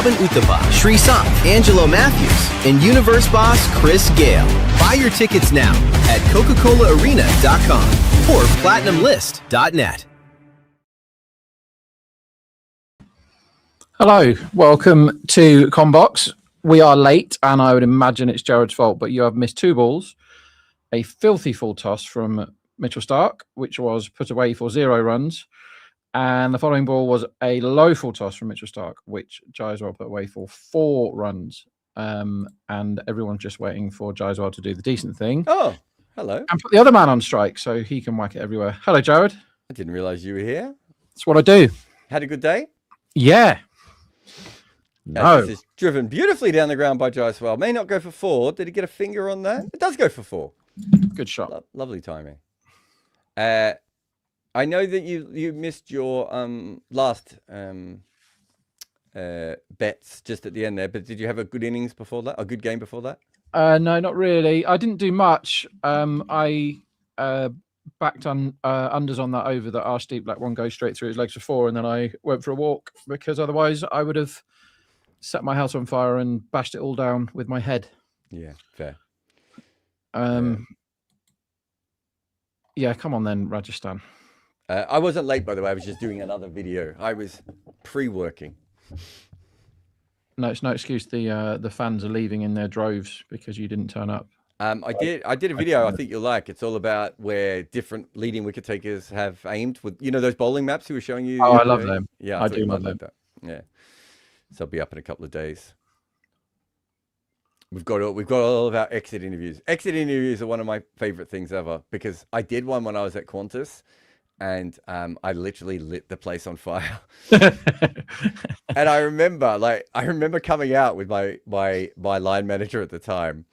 Robin Uthappa, Sri Sant, Angelo Matthews, and Universe boss Chris Gale. Buy your tickets now at Coca-ColaArena.com or PlatinumList.net. Hello, welcome to Combox. We are late, and I would imagine it's Jared's fault, but you have missed 2 balls. A filthy full toss from Mitchell Starc, which was put away for 0 runs. And the following ball was a low full toss from Mitchell Starc, which Jaiswal put away for 4 runs. And everyone's just waiting for Jaiswal to do the decent thing. Oh, hello. And put the other man on strike so he can whack it everywhere. Hello, Jared. I didn't realise you were here. That's what I do. Had a good day? Yeah. No. This is driven beautifully down the ground by Jaiswal. May not go for 4. Did he get a finger on that? It does go for 4. Good shot. Lovely timing. I know that you missed your last bets just at the end there, but did you have a good innings before that? A good game before that? No, not really. I didn't do much. I backed on unders on that over that Arshdeep let one go straight through his legs for 4, and then I went for a walk because otherwise I would have set my house on fire and bashed it all down with my head. Yeah, fair. Yeah, come on then, Rajasthan. I wasn't late, by the way. I was just doing another video. I was pre-working. No, it's no excuse. The fans are leaving in their droves because you didn't turn up. I did a video I think you'll like. It's all about where different leading wicket takers have aimed with, those bowling maps he was showing you. Oh, I love them. Yeah, I do love them. That. Yeah. So I'll be up in a couple of days. We've got all of our exit interviews. Exit interviews are one of my favorite things ever because I did one when I was at Qantas, and I literally lit the place on fire. And I remember coming out with my line manager at the time,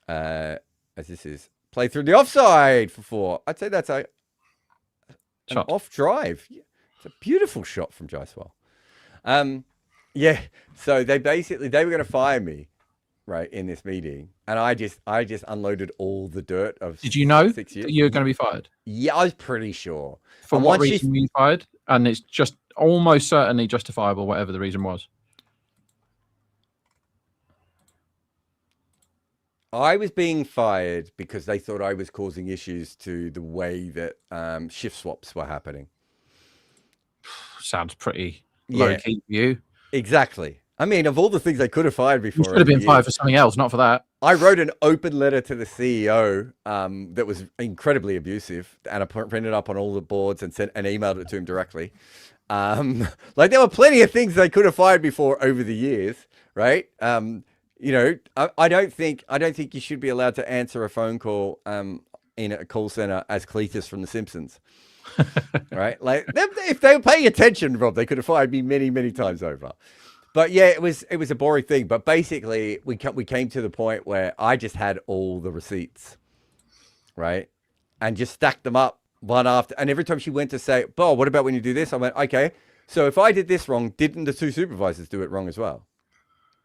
as this is play through the offside for 4. I'd say that's an off drive. It's a beautiful shot from Jaiswal. Yeah. So they were going to fire me, right, in this meeting, and I just unloaded all the dirt of. Did you know 6 years. that you were going to be fired? Yeah, I was pretty sure. For what reason were you fired? And it's just almost certainly justifiable, whatever the reason was. I was being fired because they thought I was causing issues to the way that shift swaps were happening. Sounds pretty low-key for you. Exactly. I mean, of all the things they could have fired before. You should have been fired for something else, not for that. I wrote an open letter to the CEO that was incredibly abusive, and I printed up on all the boards and sent and emailed it to him directly. Like there were plenty of things they could have fired before over the years, right? I don't think you should be allowed to answer a phone call in a call center as Cletus from The Simpsons. Right? Like if they were paying attention, Rob, they could have fired me many, many times over. But yeah, it was a boring thing. But basically, we came to the point where I just had all the receipts, right, and just stacked them up one after. And every time she went to say, "Well, what about when you do this?" I went, "Okay, so if I did this wrong, didn't the 2 supervisors do it wrong as well?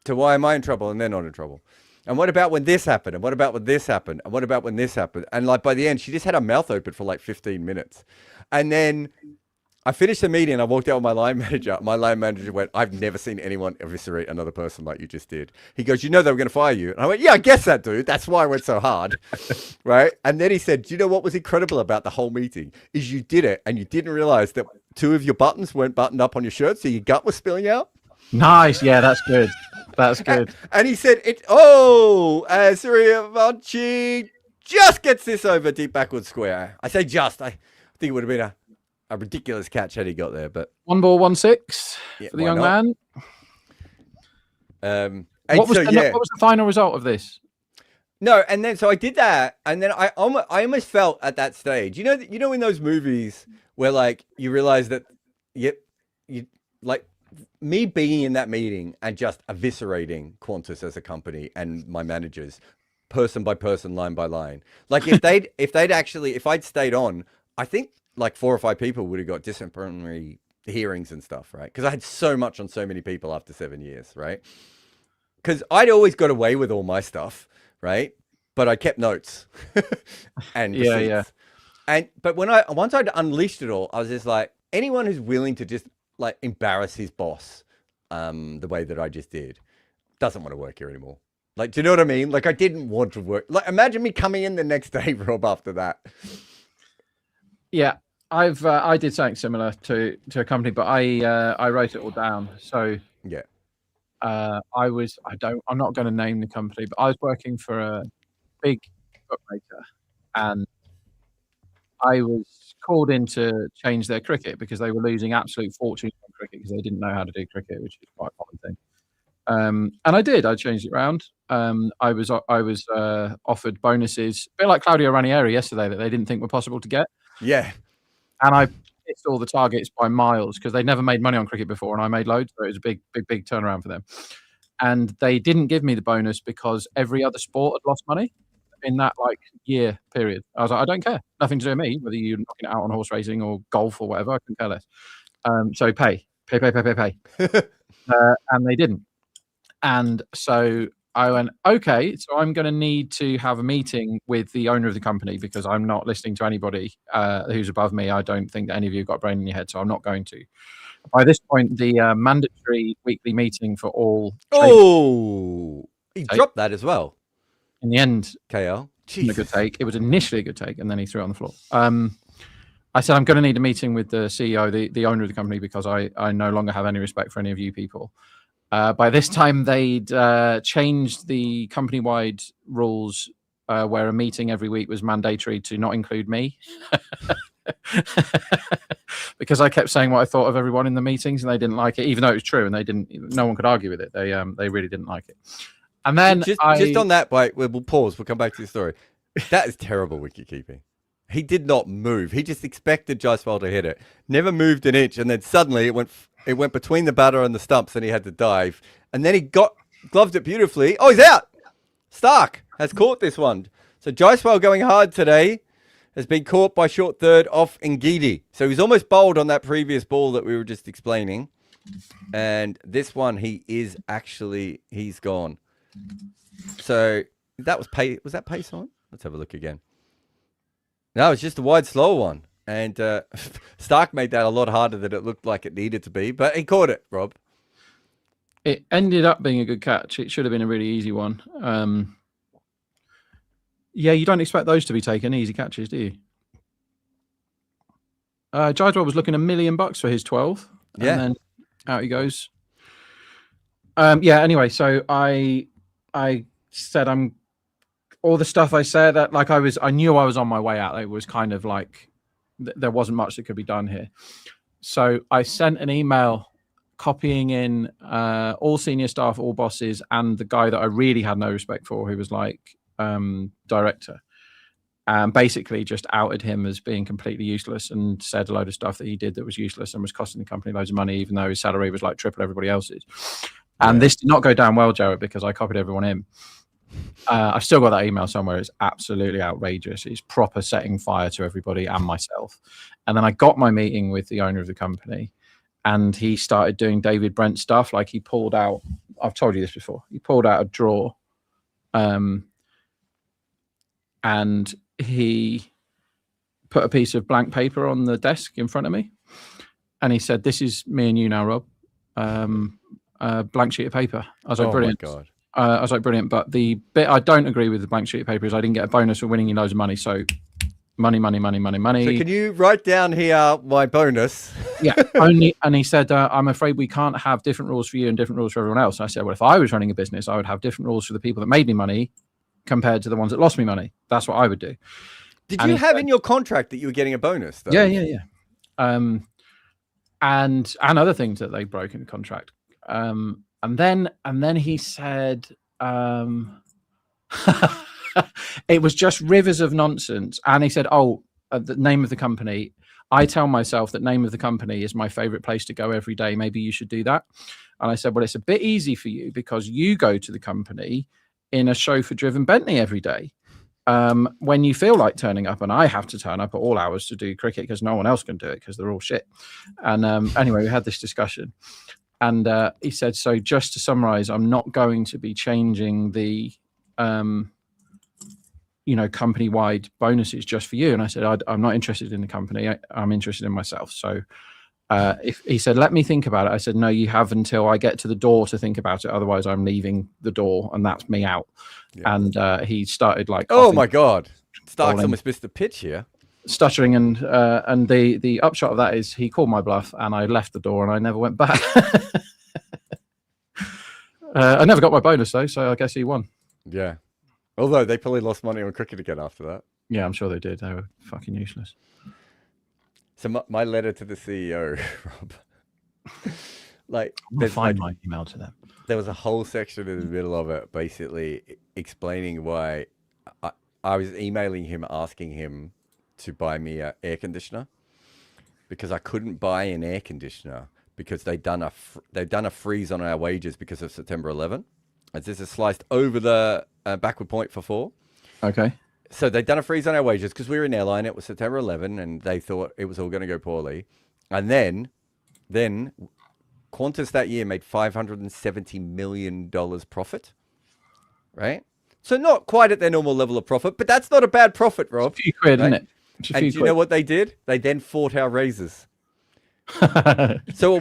So why am I in trouble and they're not in trouble? And what about when this happened? And what about when this happened? And what about when this happened?" And like by the end, she just had her mouth open for like 15 minutes, and then. I finished the meeting and I walked out with my line manager. My line manager went, "I've never seen anyone eviscerate another person like you just did." He goes, "You know they were going to fire you." And I went, "Yeah, I guess that, dude. That's why I went so hard." Right? And then he said, "Do you know what was incredible about the whole meeting? Is you did it and you didn't realize that 2 of your buttons weren't buttoned up on your shirt, so your gut was spilling out." Nice. Yeah, that's good. That's good. And he said, Suriyavanshi just gets this over deep backward square. I say just. I think it would have been a ridiculous catch had he got there, but 1 ball, 1 6 for the young man. What was the final result of this? No, and then so I did that, and then I almost felt at that stage, you know, in those movies where like you realize that you like me being in that meeting and just eviscerating Qantas as a company and my managers, person by person, line by line. Like if I'd stayed on, I think. Like 4 or 5 people would have got disciplinary hearings and stuff, right? Because I had so much on so many people after 7 years, right? Because I'd always got away with all my stuff, right? But I kept notes and receipts. But once I'd unleashed it all, I was just like, anyone who's willing to just like embarrass his boss the way that I just did, doesn't want to work here anymore. Like, do you know what I mean? Like, I didn't want to work. Like, imagine me coming in the next day, Rob, after that. Yeah, I did something similar to a company, but I wrote it all down. So Yeah. I'm not going to name the company, but I was working for a big bookmaker, and I was called in to change their cricket because they were losing absolute fortunes on cricket because they didn't know how to do cricket, which is quite a common thing. And I did. I changed it around. I was offered bonuses, a bit like Claudio Ranieri yesterday, that they didn't think were possible to get. Yeah. And I missed all the targets by miles because they'd never made money on cricket before, and I made loads, so it was a big turnaround for them. And they didn't give me the bonus because every other sport had lost money in that year period. I was like, I don't care. Nothing to do with me, whether you're knocking it out on horse racing or golf or whatever. I couldn't care less. So pay. And they didn't. And so I went, okay, so I'm going to need to have a meeting with the owner of the company because I'm not listening to anybody who's above me. I don't think that any of you have got a brain in your head, so I'm not going to. By this point, the mandatory weekly meeting for all... Oh! He dropped that as well. In the end, KL. a good take. It was initially a good take, and then he threw it on the floor. I said, I'm going to need a meeting with the CEO, the owner of the company, because I no longer have any respect for any of you people. By this time, they'd changed the company-wide rules where a meeting every week was mandatory to not include me. Because I kept saying what I thought of everyone in the meetings, and they didn't like it, even though it was true, and no one could argue with it. They really didn't like it. And then just on that, wait, we'll pause. We'll come back to the story. That is terrible wicket-keeping. He did not move. He just expected Jaiswal to hit it. Never moved an inch, and then suddenly it went between the batter and the stumps, and he had to dive. And then he gloved it beautifully. Oh, he's out! Stark has caught this one. So Jaiswal going hard today has been caught by short third off Ngidi. So he's almost bowled on that previous ball that we were just explaining. And this one, he's gone. So that was that pace on? Let's have a look again. No, it's just a wide, slow one. And Stark made that a lot harder than it looked like it needed to be. But he caught it, Rob. It ended up being a good catch. It should have been a really easy one. Yeah, you don't expect those to be taken, easy catches, do you? Jaiswal was looking $1 million for his 12. Yeah. And then out he goes. Yeah, anyway, so I said all the stuff I said that I knew I was on my way out. It was kind of like there wasn't much that could be done here. So I sent an email copying in all senior staff, all bosses, and the guy that I really had no respect for, who was director, and basically just outed him as being completely useless and said a load of stuff that he did that was useless and was costing the company loads of money, even though his salary was triple everybody else's. And this did not go down well, Jared, because I copied everyone in. I've still got that email somewhere. It's absolutely outrageous. It's proper setting fire to everybody and myself. And then I got my meeting with the owner of the company, and he started doing David Brent stuff. Like he pulled out, I've told you this before, he pulled out a drawer, and he put a piece of blank paper on the desk in front of me. And he said, "This is me and you now, Rob. Blank sheet of paper." I was like, brilliant. My God. I was like, brilliant. But the bit I don't agree with the blank sheet of paper is I didn't get a bonus for winning you loads of money. So money. So can you write down here my bonus? Yeah, only. And he said, I'm afraid we can't have different rules for you and different rules for everyone else. And I said, well, if I was running a business, I would have different rules for the people that made me money compared to the ones that lost me money. That's what I would do. Did you have in your contract that you were getting a bonus, though? Yeah. And other things that they broke in the contract. And then he said, it was just rivers of nonsense. And he said, the name of the company. I tell myself that name of the company is my favorite place to go every day. Maybe you should do that. And I said, well, it's a bit easy for you because you go to the company in a chauffeur-driven Bentley every day. When you feel like turning up, and I have to turn up at all hours to do cricket because no one else can do it because they're all shit. And anyway, we had this discussion. And he said, so just to summarize, I'm not going to be changing the, company-wide bonuses just for you. And I said, I'm not interested in the company. I'm interested in myself. So If he said, "Let me think about it," I said, "No, you have until I get to the door to think about it. Otherwise, I'm leaving the door, and that's me out." Yeah. And he started like, "Oh my god, Stark's almost missed the pitch here." Stuttering, and the upshot of that is he called my bluff, and I left the door, and I never went back. I never got my bonus though, so I guess he won. Yeah, although they probably lost money on cricket again after that. Yeah, I'm sure they did. They were fucking useless. So my letter to the CEO, Rob, like, I'll find my email to them. There was a whole section in the middle of it, basically explaining why I was emailing him, asking him to buy me an air conditioner, because I couldn't buy an air conditioner because they'd done a freeze on our wages because of September 11. As this is sliced over the backward point for 4. Okay. So they'd done a freeze on our wages because we were an airline. It was September 11, and they thought it was all going to go poorly. And then Qantas that year made $570 million profit, right? So not quite at their normal level of profit, but that's not a bad profit, Rob. It's a few quid, right? isn't it? And do you know what they did? They then fought our raises. So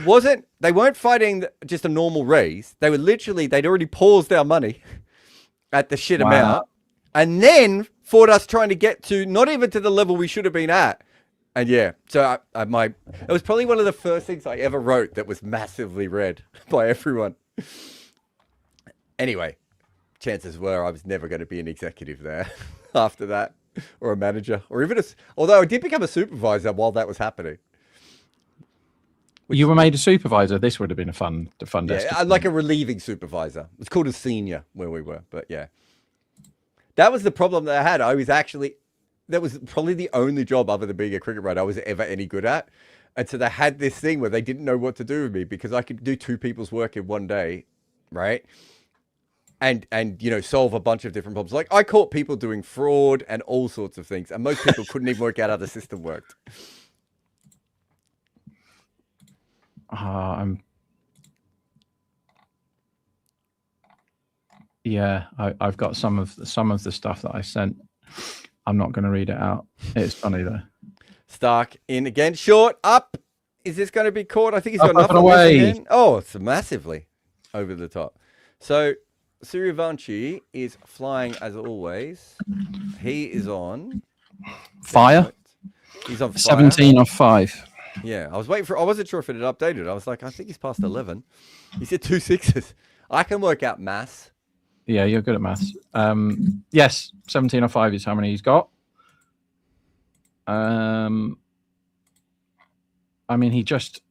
they weren't fighting just a normal raise. They were they'd already paused our money at the shit amount, and then fought us trying to get to not even to the level we should have been at. And yeah, so it was probably one of the first things I ever wrote that was massively read by everyone. Anyway, chances were I was never going to be an executive there after that, or a manager, or even although I did become a supervisor while that was happening. You were made a supervisor. This would have been a fun desk. Yeah, like a relieving supervisor. It's called a senior where we were, but yeah. That was the problem that I had. That was probably the only job other than being a cricket writer I was ever any good at. And so they had this thing where they didn't know what to do with me because I could do 2 people's work in one day, right? And solve a bunch of different problems. Like, I caught people doing fraud and all sorts of things, and most people couldn't even work out how the system worked. I've got some of the stuff that I sent. I'm not going to read it out. It's funny though. Stark in again, short up. Is this going to be caught? I think he's got enough away. Again. Oh, it's massively over the top. So Suryavanshi is flying as always. He is on fire. He's on fire. 17 off 5. Yeah, I wasn't sure if it had updated. I was like, I think he's past 11. He said 2 6s. I can work out maths. Yeah, you're good at maths. Yes, 17 off 5 is how many he's got. I mean, he just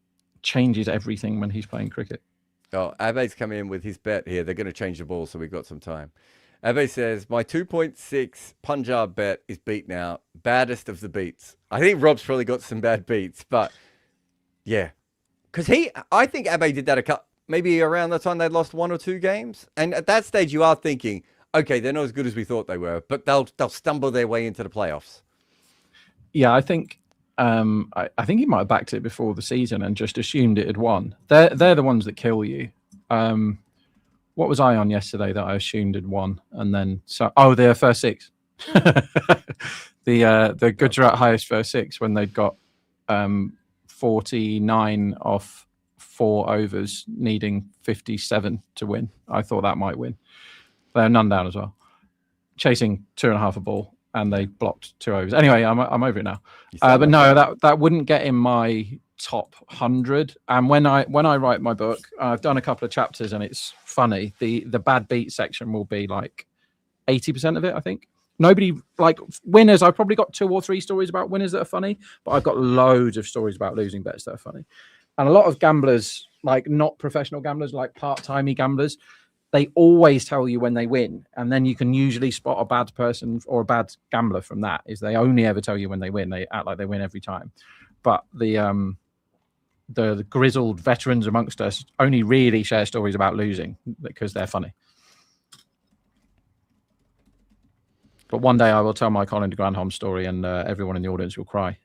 changes everything when he's playing cricket. Oh, Abe's come in with his bet here. They're going to change the ball, so we've got some time. Abe says, my 2.6 Punjab bet is beat now. Baddest of the beats. I think Rob's probably got some bad beats, but yeah. Because I think Abe did that maybe around the time they'd lost 1 or 2 games. And at that stage, you are thinking, okay, they're not as good as we thought they were, but they'll stumble their way into the playoffs. Yeah, I think I think he might have backed it before the season and just assumed it had won. They're the ones that kill you. What was I on yesterday that I assumed had won? And then their first 6. The Gujarat highest first 6 when they'd got 49 off 4 overs, needing 57 to win. I thought that might win. They're none down as well, chasing 2.5 a ball, and they blocked 2 overs. Anyway, I'm over it now. But no, that wouldn't get in my top 100. And when I write my book, I've done a couple of chapters, and it's funny. The bad beat section will be like 80% of it, I think. Nobody like winners. I've probably got 2 or 3 stories about winners that are funny, but I've got loads of stories about losing bets that are funny. And a lot of gamblers, like not professional gamblers, like part-timey gamblers, they always tell you when they win. And then you can usually spot a bad person or a bad gambler from that, is they only ever tell you when they win. They act like they win every time. But the grizzled veterans amongst us only really share stories about losing because they're funny. But one day I will tell my Colin de Granholm story, and everyone in the audience will cry.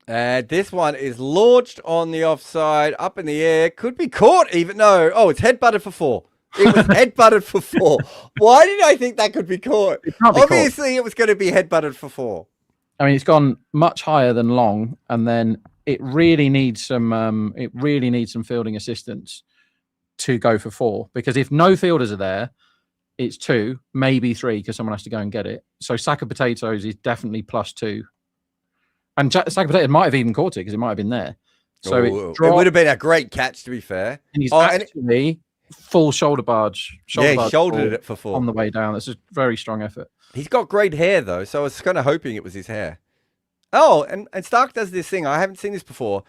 This one is launched on the offside, up in the air, could be caught even. No, it's head-butted for 4. It was head-butted for 4. Why did I think that could be caught? Obviously, it was going to be head-butted for 4. I mean, it's gone much higher than long, and then it really needs some fielding assistance to go for 4, because if no fielders are there, it's 2, maybe 3, because someone has to go and get it. So sack of potatoes is definitely +2, and sack of potatoes might have even caught it because it might have been there. So it would have been a great catch, to be fair. And he's actually full shoulder barge. He shouldered it for 4 on the way down. That's a very strong effort. He's got great hair though, so I was kind of hoping it was his hair. Oh, and Stark does this thing. I haven't seen this before.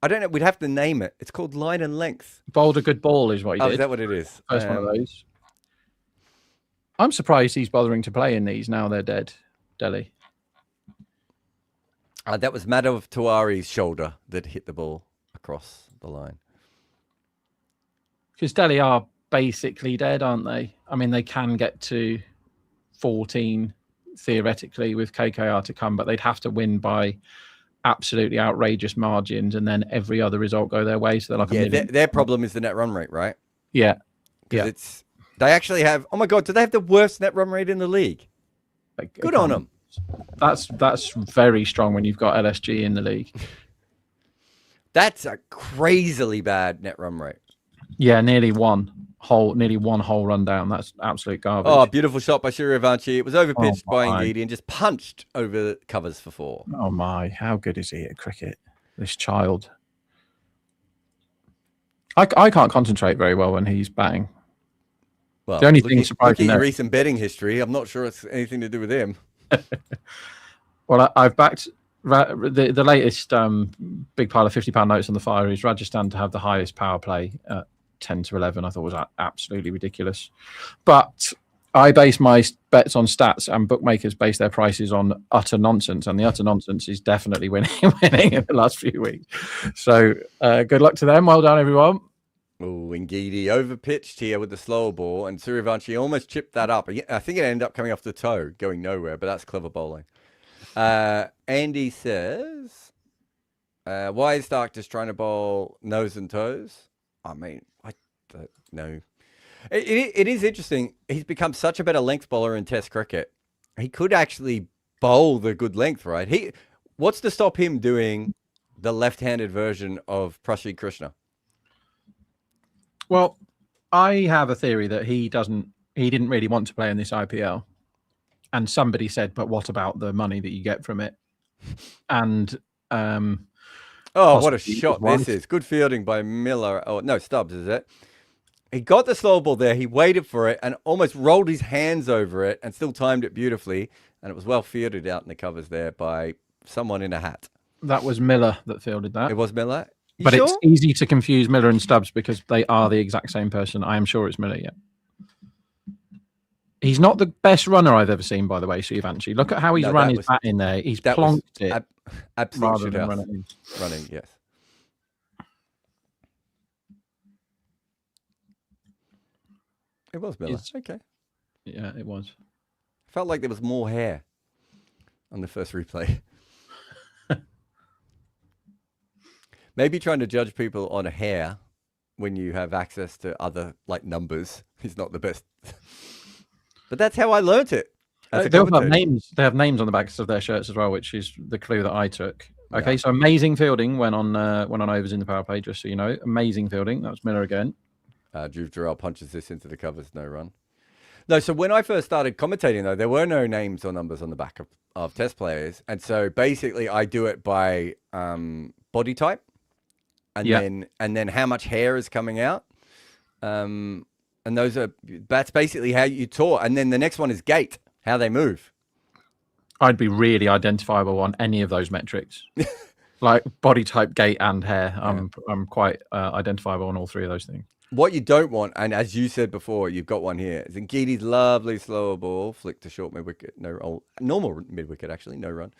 I don't know. We'd have to name it. It's called line and length. Bowled a good ball is what he did. Is that what it is? First one of those. I'm surprised he's bothering to play in these now they're dead, Delhi. That was Madhav Tiwari's shoulder that hit the ball across the line. Because Delhi are basically dead, aren't they? I mean, they can get to 14 theoretically with KKR to come, but they'd have to win by absolutely outrageous margins, and then every other result go their way. So they're like their problem is the net run rate, right? Yeah, because they actually have. Oh my god, do they have the worst net run rate in the league? Good on them. That's very strong when you've got LSG in the league. That's a crazily bad net run rate. Yeah, nearly one whole run down. That's absolute garbage. Oh, beautiful shot by Surivanshi. It was overpitched by Ngidi and just punched over the covers for 4. Oh my, how good is he at cricket? This child. I can't concentrate very well when he's batting. Well, the only thing surprising look at your recent betting history. I'm not sure it's anything to do with him. Well, I've backed the latest big pile of £50 notes on the fire is Rajasthan to have the highest power play at 10 to 11. I thought was absolutely ridiculous. But I base my bets on stats, and bookmakers base their prices on utter nonsense, and the utter nonsense is definitely winning in the last few weeks. So good luck to them. Well done, everyone. Oh, Ngidi overpitched here with the slower ball, and Surivanshi almost chipped that up. I think it ended up coming off the toe, going nowhere, but that's clever bowling. Andy says, why is Stark just trying to bowl nose and toes? I mean, I don't know. It is interesting. He's become such a better length bowler in Test cricket. He could actually bowl the good length, right? What's to stop him doing the left-handed version of Prasidh Krishna? Well, I have a theory that he didn't really want to play in this IPL. And somebody said, but what about the money that you get from it? And what a shot this is. Good fielding by Miller. Oh, no, Stubbs, is it? He got the slow ball there. He waited for it and almost rolled his hands over it and still timed it beautifully. And it was well fielded out in the covers there by someone in a hat. That was Miller that fielded that. It was Miller? But sure? It's easy to confuse Miller and Stubbs because they are the exact same person. I am sure it's Miller, yeah. He's not the best runner I've ever seen, by the way, Surivanshi. Look at how he's run his bat in there. He's plonked it. Absolutely. Running, yes. It was Miller. Okay. Yeah, it was. Felt like there was more hair on the first replay. Maybe trying to judge people on hair when you have access to other numbers is not the best. But that's how I learnt it. They have names. They have names on the backs of their shirts as well, which is the clue that I took. Okay, so amazing fielding went on overs in the power play, just so you know. Amazing fielding. That was Miller again. Dhruv Jarrell punches this into the covers, no run. No, so when I first started commentating, though, there were no names or numbers on the back of Test players. And so basically I do it by body type and then how much hair is coming out. And that's basically how you taught. And then the next one is gait, how they move. I'd be really identifiable on any of those metrics. Like body type, gait, and hair. I'm quite identifiable on all 3 of those things. What you don't want, and as you said before, you've got one here, is Ngidi's lovely slower ball, flick to short mid-wicket, normal mid-wicket actually, no run.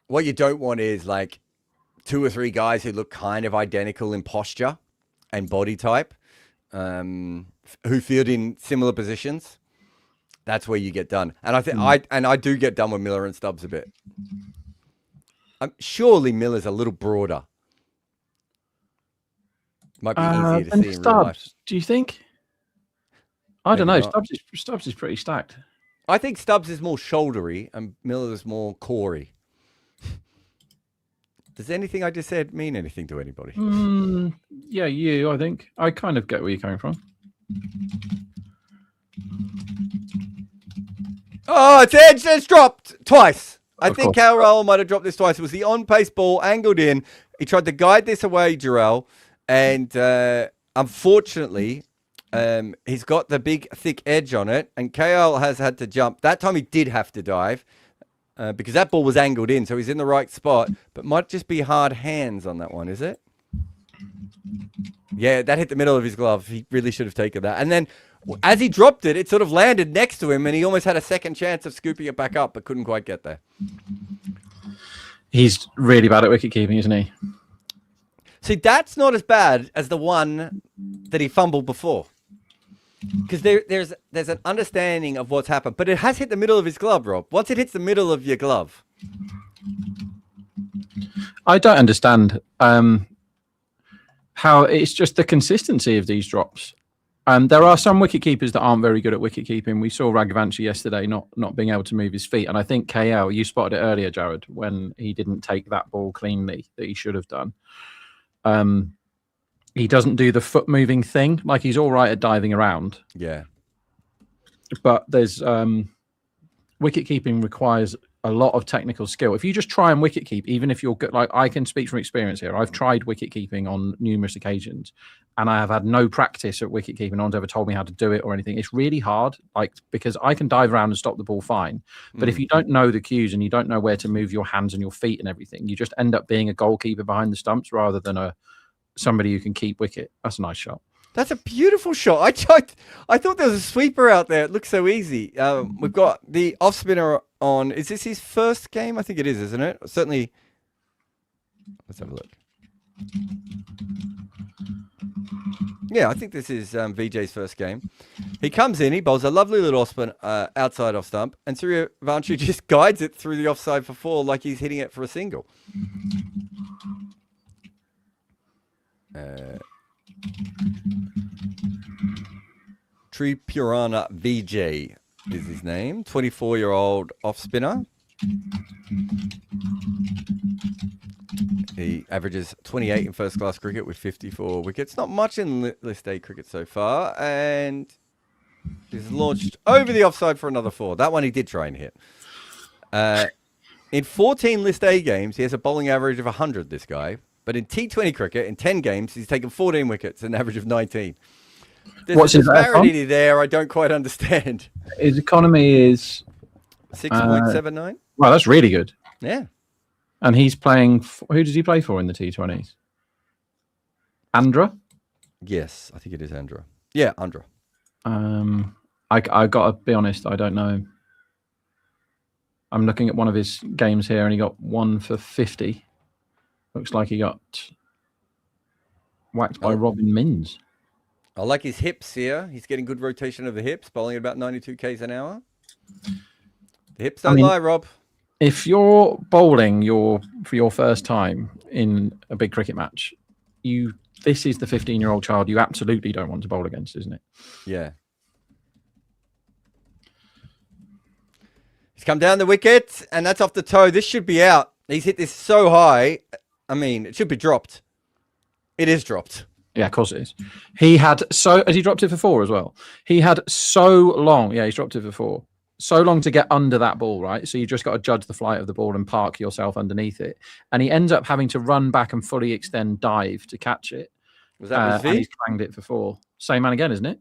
What you don't want is 2 or 3 guys who look kind of identical in posture and body type, who field in similar positions. That's where you get done. And I think I do get done with Miller and Stubbs a bit. Surely Miller's a little broader. Might be easier to see in real life. Do you think? I don't know. Stubbs is pretty stacked. I think Stubbs is more shouldery and Miller is more corey. Does anything I just said mean anything to anybody? Yeah, you. I think I kind of get where you're coming from. Oh, it's edged. It's dropped twice. I Of think course. KL Rahul might have dropped this twice. It was the on-pace ball angled in. He tried to guide this away, Jarrell, and unfortunately, he's got the big, thick edge on it, and KL has had to jump. That time he did have to dive because that ball was angled in, so he's in the right spot, but might just be hard hands on that one, is it? Yeah, that hit the middle of his glove. He really should have taken that. And then as he dropped it, it sort of landed next to him, and he almost had a second chance of scooping it back up, but couldn't quite get there. He's really bad at wicket keeping, isn't he? See, that's not as bad as the one that he fumbled before. Because there's an understanding of what's happened. But it has hit the middle of his glove, Rob. Once it hits the middle of your glove. I don't understand how it's just the consistency of these drops. There are some wicket keepers that aren't very good at wicket keeping. We saw Raghavanshi yesterday not being able to move his feet. And I think KL, you spotted it earlier, Jared, when he didn't take that ball cleanly that he should have done. He doesn't do the foot moving thing. Like, he's all right at diving around. Yeah. But there's wicket keeping requires a lot of technical skill. If you just try and wicket keep, even if you're good, like, I can speak from experience here. I've tried wicket keeping on numerous occasions, and I have had no practice at wicket keeping. No one's ever told me how to do it or anything. It's really hard, like, because I can dive around and stop the ball fine. But if you don't know the cues and you don't know where to move your hands and your feet and everything, you just end up being a goalkeeper behind the stumps rather than somebody who can keep wicket. That's a nice shot. That's a beautiful shot. I thought there was a sweeper out there. It looks so easy. We've got the off spinner on. Is this his first game? I think it is, isn't it? Certainly. Let's have a look. Yeah, I think this is VJ's first game. He comes in, he bowls a lovely little off spin outside off stump, and Suryavanshi just guides it through the offside for four like he's hitting it for a single. Tripurana VJ is his name. 24-year-old off spinner. He averages 28 in first class cricket with 54 wickets. Not much in List A cricket so far. And he's launched over the offside for another four. That one he did try and hit. In 14 List A games, he has a bowling average of 100, this guy. But in T20 cricket, in 10 games, he's taken 14 wickets, an average of 19. There's What's a his disparity there I don't quite understand. His economy is 6.79? Wow, that's really good. Yeah. And he's playing. Who does he play for in the T20s? Andhra? Yes, I think it is Andhra. Yeah, Andhra. I got to be honest, I don't know. I'm looking at one of his games here, and he got 1 for 50. Looks like he got whacked by Robin Minns. I like his hips here. He's getting good rotation of the hips, bowling at about 92 k's an hour. The hips don't lie, Rob. If you're bowling for your first time in a big cricket match, this is the 15-year-old child you absolutely don't want to bowl against, isn't it? Yeah. He's come down the wicket, and that's off the toe. This should be out. He's hit this so high. I mean, it should be dropped. It is dropped. Yeah, of course it is. Has he dropped it for 4 as well? He had so long. Yeah, he's dropped it for 4. So long to get under that ball, right? So you just got to judge the flight of the ball and park yourself underneath it. And he ends up having to run back and fully extend dive to catch it. Was that and he's clanged it for 4. Same man again, isn't it?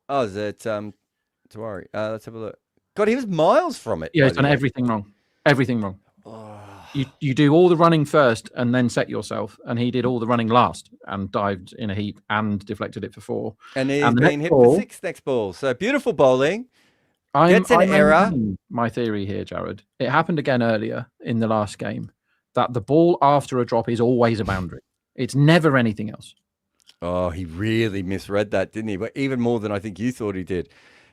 Oh, is it Tawari? Let's have a look. God, he was miles from it. Yeah, he's done everything wrong. Everything wrong. Oh. You do all the running first and then set yourself, and he did all the running last and dived in a heap and deflected it for 4. And he's been hit for 6 next ball. So beautiful bowling. Gets an error. My theory here, Jared. It happened again earlier in the last game that the ball after a drop is always a boundary. It's never anything else. Oh, he really misread that, didn't he? But even more than I think you thought he did.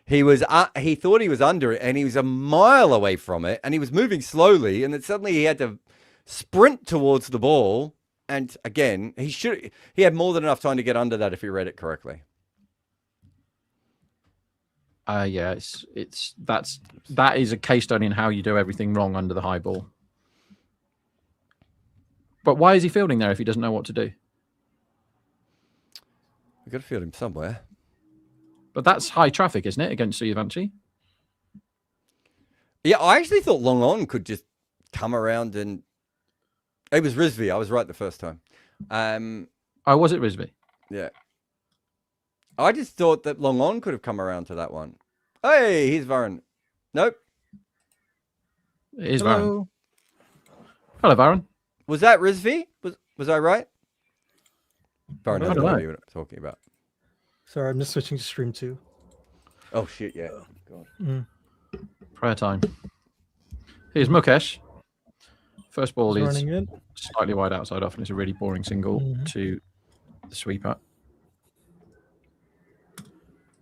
He thought he was under it, and he was a mile away from it, and he was moving slowly, and then suddenly he had to sprint towards the ball. And again, he had more than enough time to get under that if he read it correctly. Yeah, that is a case study in how you do everything wrong under the high ball. But why is he fielding there if he doesn't know what to do? We've got to field him somewhere. But that's high traffic, isn't it, against Suyvanshi? Yeah, I actually thought Long On could just come around and... It was Rizvi. I was right the first time. Oh, was it Rizvi? Yeah. I just thought that Long On could have come around to that one. Hey, here's Varun. Nope. It is Varun. Hello, Varun. Was that Rizvi? Was I right? Varun I doesn't don't know know. what I'm talking about. Sorry, I'm just switching to stream 2. Oh, shit, yeah. God. Prayer time. Here's Mukesh. First ball He's is running in. slightly wide outside off, and it's a really boring single to the sweeper,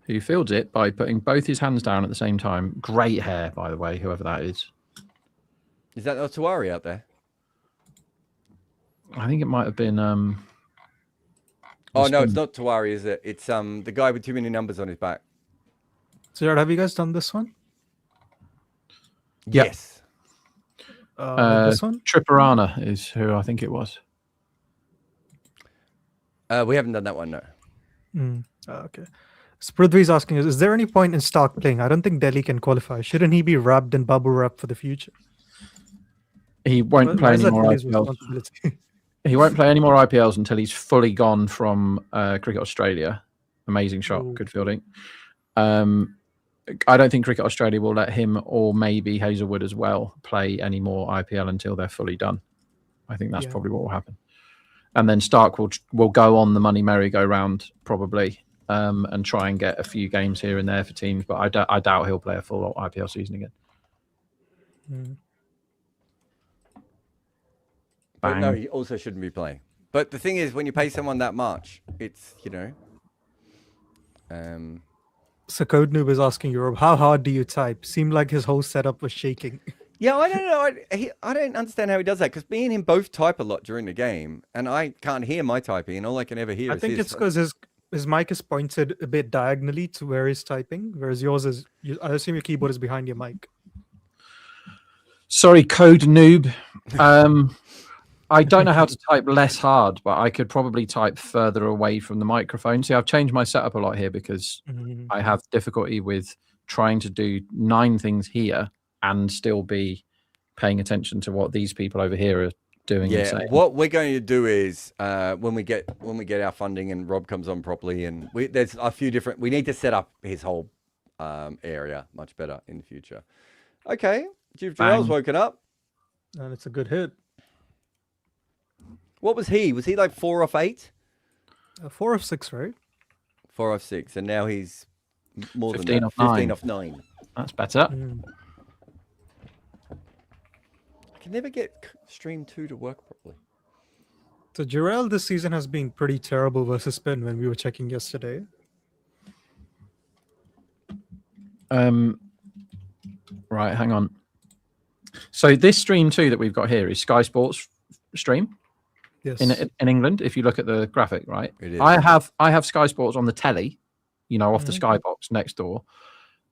who fields it by putting both his hands down at the same time. Great hair, by the way, whoever that is. Is that Otuari out there? I think it might have been... Oh, no, it's not Tuwari, is it? It's the guy with too many numbers on his back. So, have you guys done this one? Yep. Yes. This one? Triparana is who I think it was. We haven't done that one, no. Okay. So Prithvi's asking, is there any point in Stark playing? I don't think Delhi can qualify. Shouldn't he be wrapped in bubble wrap for the future? He won't play Why is any that more Delhi's IPLs. responsibility? He won't play any more IPLs until he's fully gone from Cricket Australia. Amazing shot, good fielding. I don't think Cricket Australia will let him, or maybe Hazelwood as well, play any more IPL until they're fully done. I think that's probably what will happen. And then Stark will go on the money merry-go-round probably, and try and get a few games here and there for teams. But I doubt he'll play a full IPL season again. But no, he also shouldn't be playing. But the thing is, when you pay someone that much, it's, you know... So Code Noob is asking Europe, how hard do you type? Seemed like his whole setup was shaking. Yeah, I don't know. I don't understand how he does that, because me and him both type a lot during the game, and I can't hear my typing, and all I can ever hear is I think his. it's because his mic is pointed a bit diagonally to where he's typing, whereas yours is... I assume your keyboard is behind your mic. Sorry, Code Noob. I don't know how to type less hard, but I could probably type further away from the microphone. See, I've changed my setup a lot here because I have difficulty with trying to do 9 things here and still be paying attention to what these people over here are doing. Yeah, what we're going to do is when we get our funding and Rob comes on properly, and there's a few different. We need to set up his whole area much better in the future. Okay, Jarrell's woken up, And it's a good hit. What was he? Was he like 4 off 8? 4 of 6, right? 4 off 6, and now he's more 15 than that. off 9. 15 off 9. That's better. I can never get Stream 2 to work properly. So Jarrell this season has been pretty terrible versus spin when we were checking yesterday. Right, hang on. So this stream 2 that we've got here is Sky Sports stream. Yes. In England, if you look at the graphic, right? It is. I have Sky Sports on the telly, off the Sky box next door.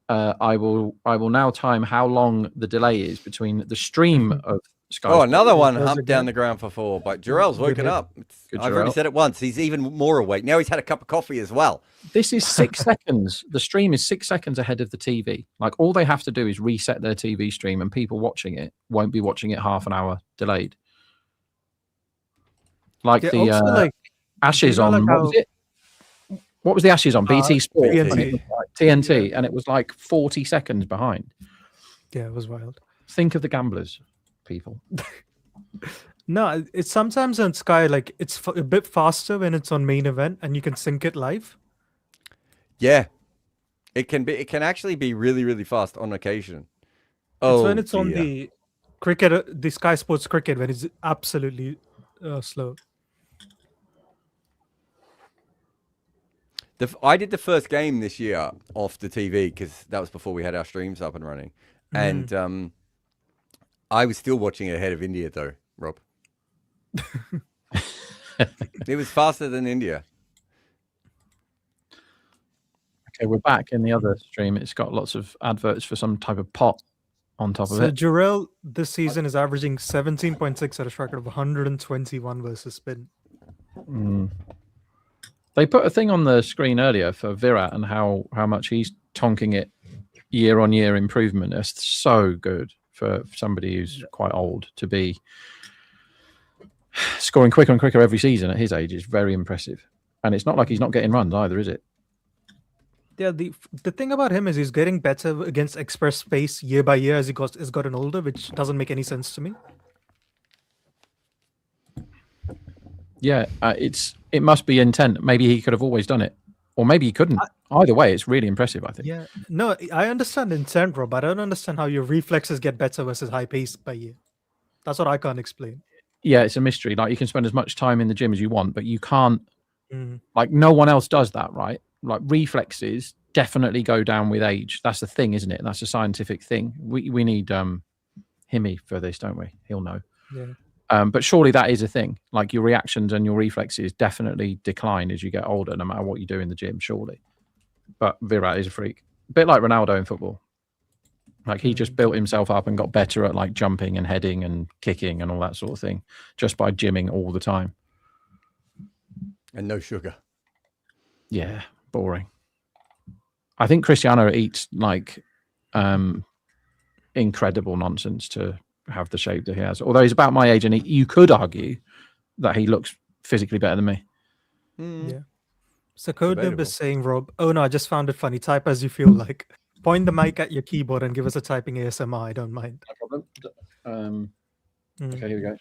I will now time how long the delay is between the stream of Sky. Oh, Sports. another one humped down the ground for 4. But Jarrell's woken up. I've already Jarrell. said it once. He's even more awake. Now he's had a cup of coffee as well. This is 6 seconds. The stream is 6 seconds ahead of the TV. Like, all they have to do is reset their TV stream, and people watching it won't be watching it half an hour delayed. Like Ashes on, like what was it? What was the Ashes on? BT Sport? TNT. TNT, and it was like 40 seconds behind. Yeah, it was wild. Think of the gamblers, people. No, it's sometimes on Sky, like it's a bit faster when it's on main event and you can sync it live. Yeah. It can actually be really, really fast on occasion. It's when it's on the cricket, the Sky Sports cricket, when it's absolutely slow. I did the first game this year off the TV because that was before we had our streams up and running. And I was still watching it ahead of India, though, Rob. It was faster than India. Okay, we're back in the other stream. It's got lots of adverts for some type of pot on top of So it. Jarrell this season is averaging 17.6 at a strike rate of 121 versus spin. They put a thing on the screen earlier for Virat and how much he's tonking it year on year improvement. It's so good for somebody who's quite old to be scoring quicker and quicker every season at his age is very impressive. And it's not like he's not getting runs either, is it? Yeah, the thing about him is he's getting better against express pace year by year as has gotten older, which doesn't make any sense to me. Yeah, it must be intent. Maybe he could have always done it, or maybe he couldn't. Either way, it's really impressive, I think. Yeah, no, I understand intent, Rob, but I don't understand how your reflexes get better versus high pace by year. That's what I can't explain. Yeah, it's a mystery. Like you can spend as much time in the gym as you want, but you can't. Like no one else does that, right? Like reflexes definitely go down with age. That's the thing, isn't it? That's a scientific thing. We need Himmy for this, don't we? He'll know. Yeah. But surely that is a thing. Like your reactions and your reflexes definitely decline as you get older, no matter what you do in the gym, surely. But Virat is a freak. A bit like Ronaldo in football. Like he just built himself up and got better at like jumping and heading and kicking and all that sort of thing just by gymming all the time. And no sugar. Yeah, boring. I think Cristiano eats like incredible nonsense to have the shape that he has. Although he's about my age, and you could argue that he looks physically better than me. Yeah. So Codename is saying, Rob, oh no, I just found it funny. Type as you feel like. Point the mic at your keyboard and give us a typing ASMR. I don't mind. No problem. Okay, here we go.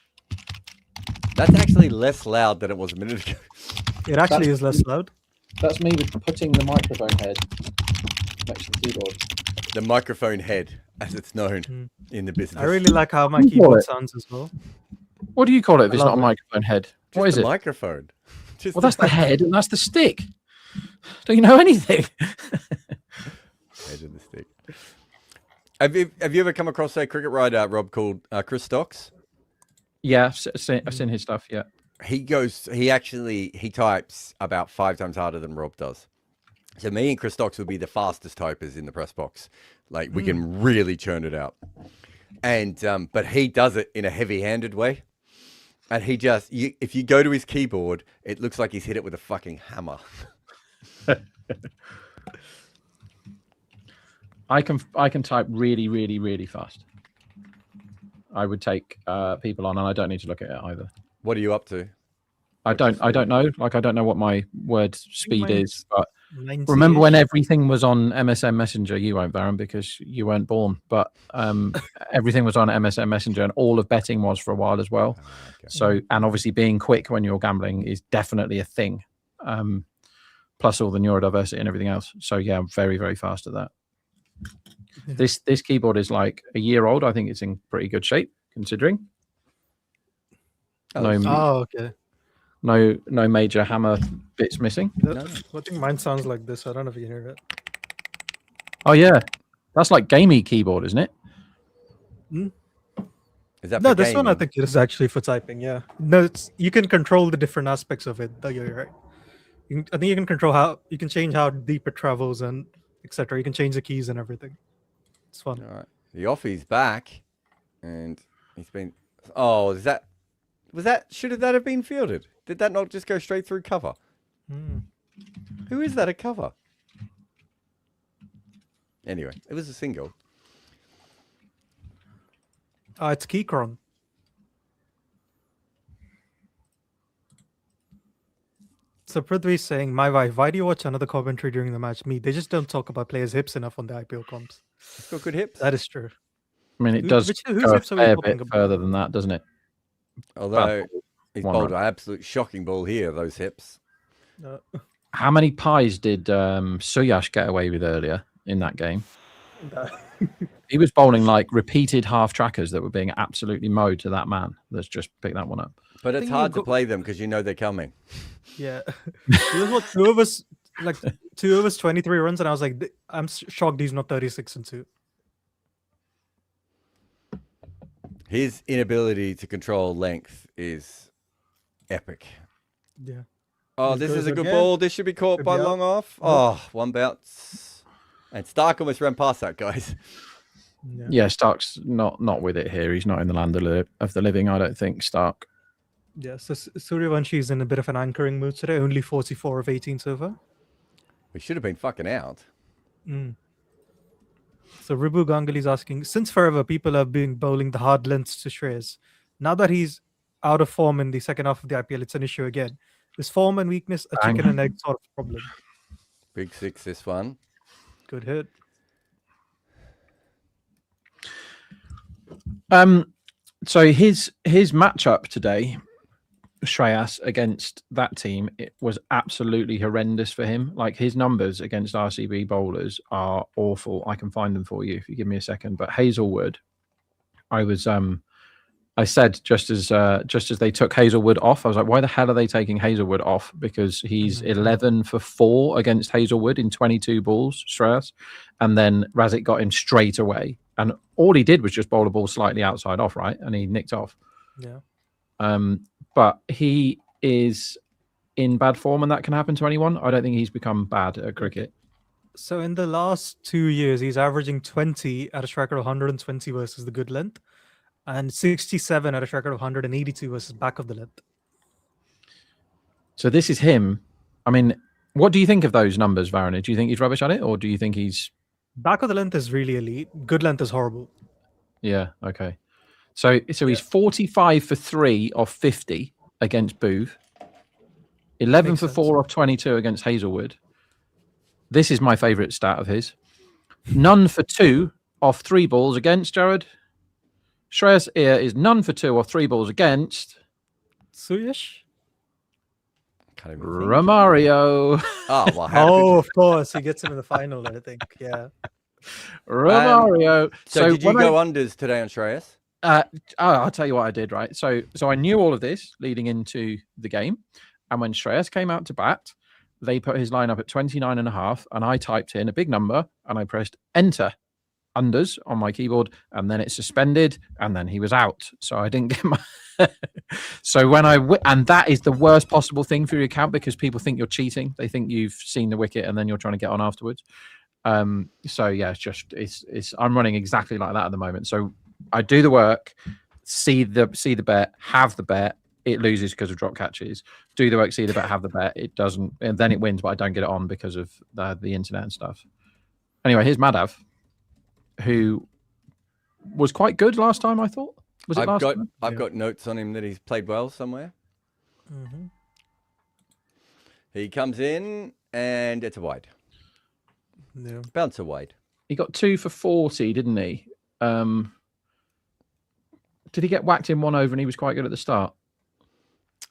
That's actually less loud than it was a minute ago. It actually is less loud. That's me with putting the microphone head next to the keyboard. The microphone head, as it's known in the business. I really like how my keyboard sounds as well. What do you call it if it's not a microphone head? What is it? Microphone. Well, that's the head and that's the stick. Don't you know anything? Head and the stick. Have you ever come across a cricket writer, Rob, called Chris Stocks? Yeah, I've seen his stuff. Yeah, he types about 5 times harder than Rob does. So me and Chris Stocks would be the fastest typers in the press box. Like we can really churn it out. And but he does it in a heavy-handed way. And he just, if you go to his keyboard, it looks like he's hit it with a fucking hammer. I can type really, really, really fast. I would take people on, and I don't need to look at it either. What are you up to? I don't know. Like I don't know what my word speed is. But 90-ish. remember when everything was on MSN Messenger? You won't, Baron, because you weren't born. But everything was on MSN Messenger, and all of betting was for a while as well. Okay. So, and obviously being quick when you're gambling is definitely a thing. Plus all the neurodiversity and everything else. So yeah, I'm very, very fast at that. This keyboard is like a year old. I think it's in pretty good shape considering. Okay. No major hammer bits missing. No. I think mine sounds like this. I don't know if you can hear it. Oh yeah, that's like gamey keyboard, isn't it? Is that No, for this one I gaming? think is actually for typing. Yeah. No, you can control the different aspects of it. Though you're right. I think you can control you can change how deep it travels and etc. You can change the keys and everything. It's fun. All right. The offie's back, and he's been. Oh, should that have been fielded? Did that not just go straight through cover? Who is that at cover? Anyway, it was a single. It's Keychron. So Prithvi's saying, my wife, why do you watch another commentary during the match? Me, they just don't talk about players' hips enough on the IPL comps. He's got good hips. That is true. I mean, it does whose go a hips are we fair talking bit about? further than that, doesn't it? Although he's one bowled run. an absolute shocking ball here, those hips. How many pies did Suyash get away with earlier in that game? He was bowling like repeated half trackers that were being absolutely mowed to that man that's just picked that one up. But it's think hard you to play them because you know they're coming. Yeah. It was what, 2 overs, 23 runs, and I was like, I'm shocked he's not 36 and 2. His inability to control length is epic. Yeah. Oh, This this is goes a good again. ball. This should be caught Could by be out. long off. Oh, one bounce. And Stark almost ran past that, guys. Yeah, Stark's not with it here. He's not in the land of the living, I don't think, Stark. Yeah, so Suryavanshi is in a bit of an anchoring mood today. Only 44 of 18 so far. We should have been fucking out. So Ribu Ganguly is asking, since forever people have been bowling the hard lengths to Shreyas, now that he's out of form in the second half of the IPL, it's an issue again. Is form and weakness a chicken and egg sort of problem? Big 6 this one. Good hit. So his matchup today, Shreyas, against that team, it was absolutely horrendous for him. Like, his numbers against RCB bowlers are awful. I can find them for you if you give me a second. But Hazelwood, I said just as they took Hazelwood off, I was like, why the hell are they taking Hazelwood off? Because he's 11 for 4 against Hazelwood in 22 balls, Shreyas, and then Razik got him straight away. And all he did was just bowl a ball slightly outside off, right? And he nicked off. Yeah. But he is in bad form, and that can happen to anyone. I don't think he's become bad at cricket. So in the last 2 years, he's averaging 20 at a strike rate of 120 versus the good length, and 67 at a strike rate of 182 versus back of the length. So this is him. I mean, what do you think of those numbers, Varane? Do you think he's rubbish at it, or do you think he's... Back of the length is really elite. Good length is horrible. Yeah, okay. So he's 45 for 3 off 50 against Booth. 11 for 4 off 22 against Hazelwood. This is my favourite stat of his. None for 2 off 3 balls against Jared. Shreyas Iyer is none for 2 off 3 balls against Suyash? Can't even Romario. Oh, well, Oh, of course. He gets him in the final, I think. Yeah. Romario. So did you go unders today on Shreyas? I'll tell you what I did, right? So I knew all of this leading into the game. And when Shreyas came out to bat, they put his line up at 29.5, and I typed in a big number and I pressed enter unders on my keyboard, and then it suspended, and then he was out. So I didn't get my... So when and that is the worst possible thing for your account, because people think you're cheating. They think you've seen the wicket and then you're trying to get on afterwards. So yeah, it's I'm running exactly like that at the moment. So I do the work, see the bet, have the bet, it loses because of drop catches. Do the work, see the bet, have the bet, it doesn't, and then it wins, but I don't get it on because of the internet and stuff. Anyway, here's Madhav, who was quite good last time, I thought. Was it last time? I've got notes on him that he's played well somewhere. Mm-hmm. He comes in and it's a wide. Yeah. Bouncer wide. He got 2 for 40, didn't he? Did he get whacked in 1 over and he was quite good at the start?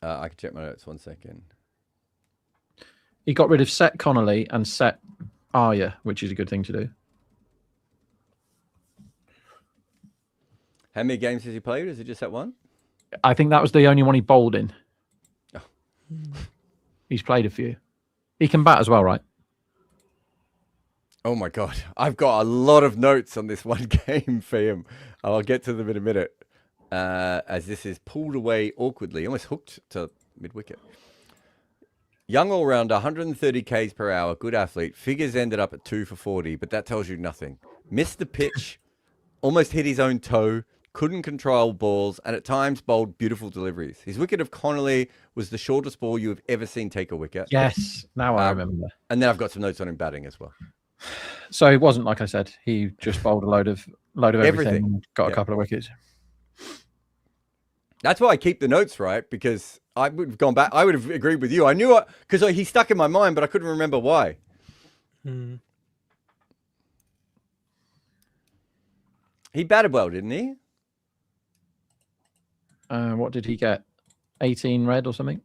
I can check my notes 1 second. He got rid of Set Connolly and Set Iyer, which is a good thing to do. How many games has he played? Is it just that one? I think that was the only one he bowled in. Oh. He's played a few. He can bat as well, right? Oh my God. I've got a lot of notes on this one game for him. I'll get to them in a minute. As this is pulled away awkwardly, almost hooked to mid-wicket. Young all-rounder, 130 Ks per hour, good athlete. Figures ended up at 2 for 40, but that tells you nothing. Missed the pitch, almost hit his own toe, couldn't control balls, and at times bowled beautiful deliveries. His wicket of Connolly was the shortest ball you have ever seen take a wicket. Yes, now I remember. And then I've got some notes on him batting as well. So it wasn't like I said. He just bowled a load of everything and got a couple of wickets. That's why I keep the notes, right? Because I would have gone back. I would have agreed with you. I knew because he stuck in my mind, but I couldn't remember why. He batted well, didn't he? What did he get? 18 red or something?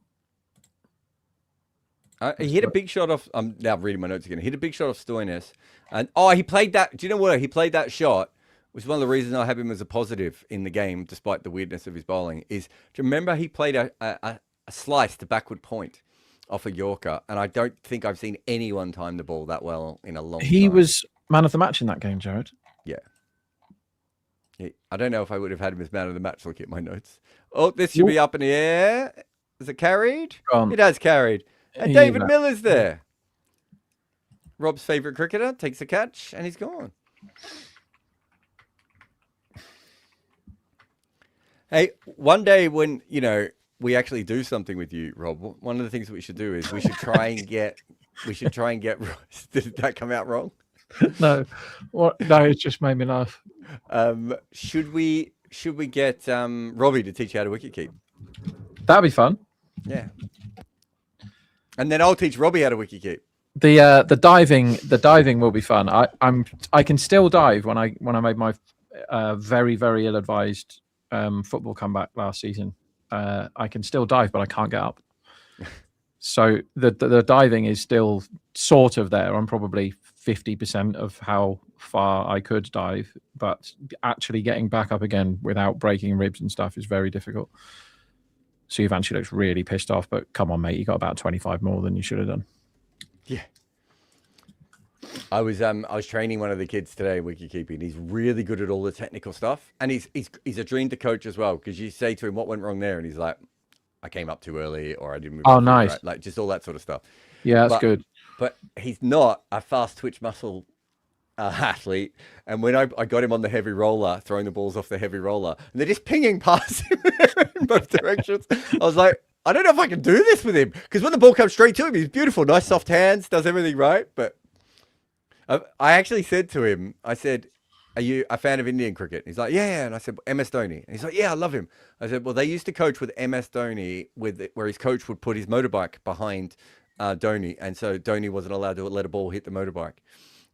He hit a big shot off. I'm now reading my notes again. He hit a big shot off Stoinis. And he played that. Do you know what? He played that shot, which is one of the reasons I have him as a positive in the game, despite the weirdness of his bowling. Do you remember he played a slice to backward point off a Yorker? And I don't think I've seen anyone time the ball that well in a long time. He was man of the match in that game, Jared. Yeah. I don't know if I would have had him as man of the match looking at my notes. Oh, this should be up in the air. Is it carried? It has carried. And David Miller's there. Rob's favourite cricketer takes a catch and he's gone. Hey, one day when, we actually do something with you, Rob, one of the things that we should do is we should try and get, did that come out wrong? No, what? No, it's just made me laugh. Should we get Robbie to teach you how to wicket keep? That'd be fun. Yeah. And then I'll teach Robbie how to wicket keep. The diving will be fun. I can still dive when I made my very, very ill-advised football comeback last season. I can still dive, but I can't get up. So the diving is still sort of there. I'm probably 50% of how far I could dive, but actually getting back up again without breaking ribs and stuff is very difficult. So eventually looks really pissed off, but come on, mate, you got about 25 more than you should have done. Yeah. I was training one of the kids today wicket keeping. He's really good at all the technical stuff, and he's a dream to coach as well, because you say to him what went wrong there, and he's like, I came up too early, or I didn't move. Oh, nice. Right. Like just all that sort of stuff. Yeah, that's good. But he's not a fast twitch muscle athlete. And when I got him on the heavy roller, throwing the balls off the heavy roller, and they're just pinging past him in both directions, I was like, I don't know if I can do this with him, because when the ball comes straight to him, he's beautiful, nice soft hands, does everything right. But I actually said to him, I said, are you a fan of Indian cricket? He's like, yeah. And I said, MS Dhoni. And he's like, yeah, I love him. I said, well, they used to coach with MS Dhoni, where his coach would put his motorbike behind Dhoni. And so Dhoni wasn't allowed to let a ball hit the motorbike.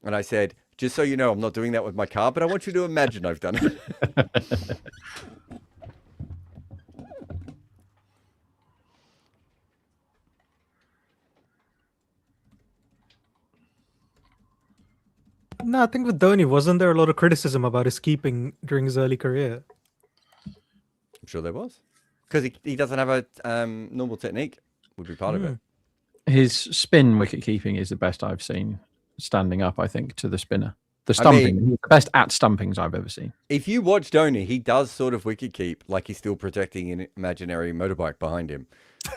And I said, just so you know, I'm not doing that with my car, but I want you to imagine I've done it. No, I think with Dhoni, wasn't there a lot of criticism about his keeping during his early career? I'm sure there was. Because he doesn't have a normal technique, would be part of it. His spin wicket keeping is the best I've seen standing up, I think, to the spinner. The stumping, he's the best at stumpings I've ever seen. If you watch Dhoni, he does sort of wicket keep like he's still protecting an imaginary motorbike behind him,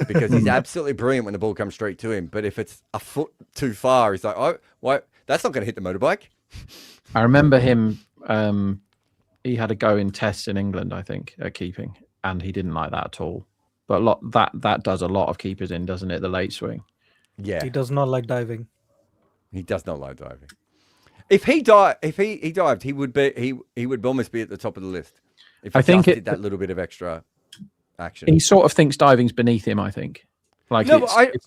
because he's absolutely brilliant when the ball comes straight to him. But if it's a foot too far, he's like, oh, what? That's not going to hit the motorbike. I remember him. He had a go in tests in England, I think, at keeping, and he didn't like that at all. But that does a lot of keepers in, doesn't it? The late swing. Yeah, He does not like diving. he does not like diving. If he dived, he would almost be at the top of the list. If he I think did that little bit of extra action. He sort of thinks diving's beneath him, I think. Like, no,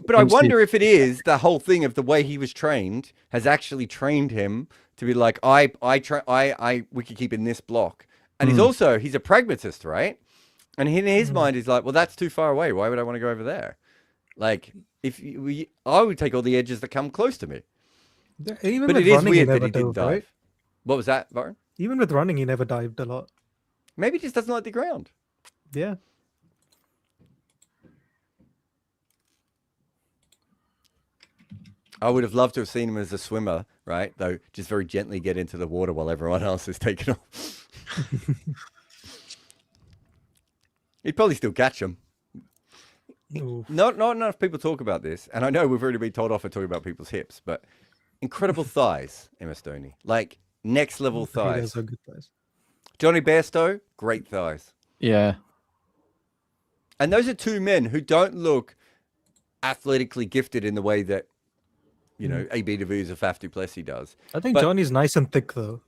but I wonder if it is the whole thing of the way he was trained has actually trained him to be like, I wicket keep in this block, and he's a pragmatist, right? And in his mind, he's like, well, that's too far away. Why would I want to go over there? Like, I would take all the edges that come close to me. Even But with it is running, weird he that never he didn't dove, right? dive. What was that, Byron? Even with running, he never dived a lot. Maybe he just doesn't like the ground. Yeah. I would have loved to have seen him as a swimmer, right? Though, just very gently get into the water while everyone else is taking off. He'd probably still catch him. Oof. Not enough people talk about this, and I know we've already been told off for talking about people's hips, but incredible thighs, MS Dhoni. Like, next level He thighs. does have good thighs. Johnny Bairstow, great thighs. Yeah. And those are two men who don't look athletically gifted in the way that, AB de Villiers or Faf du Plessis does. I think But- Johnny's nice and thick, though.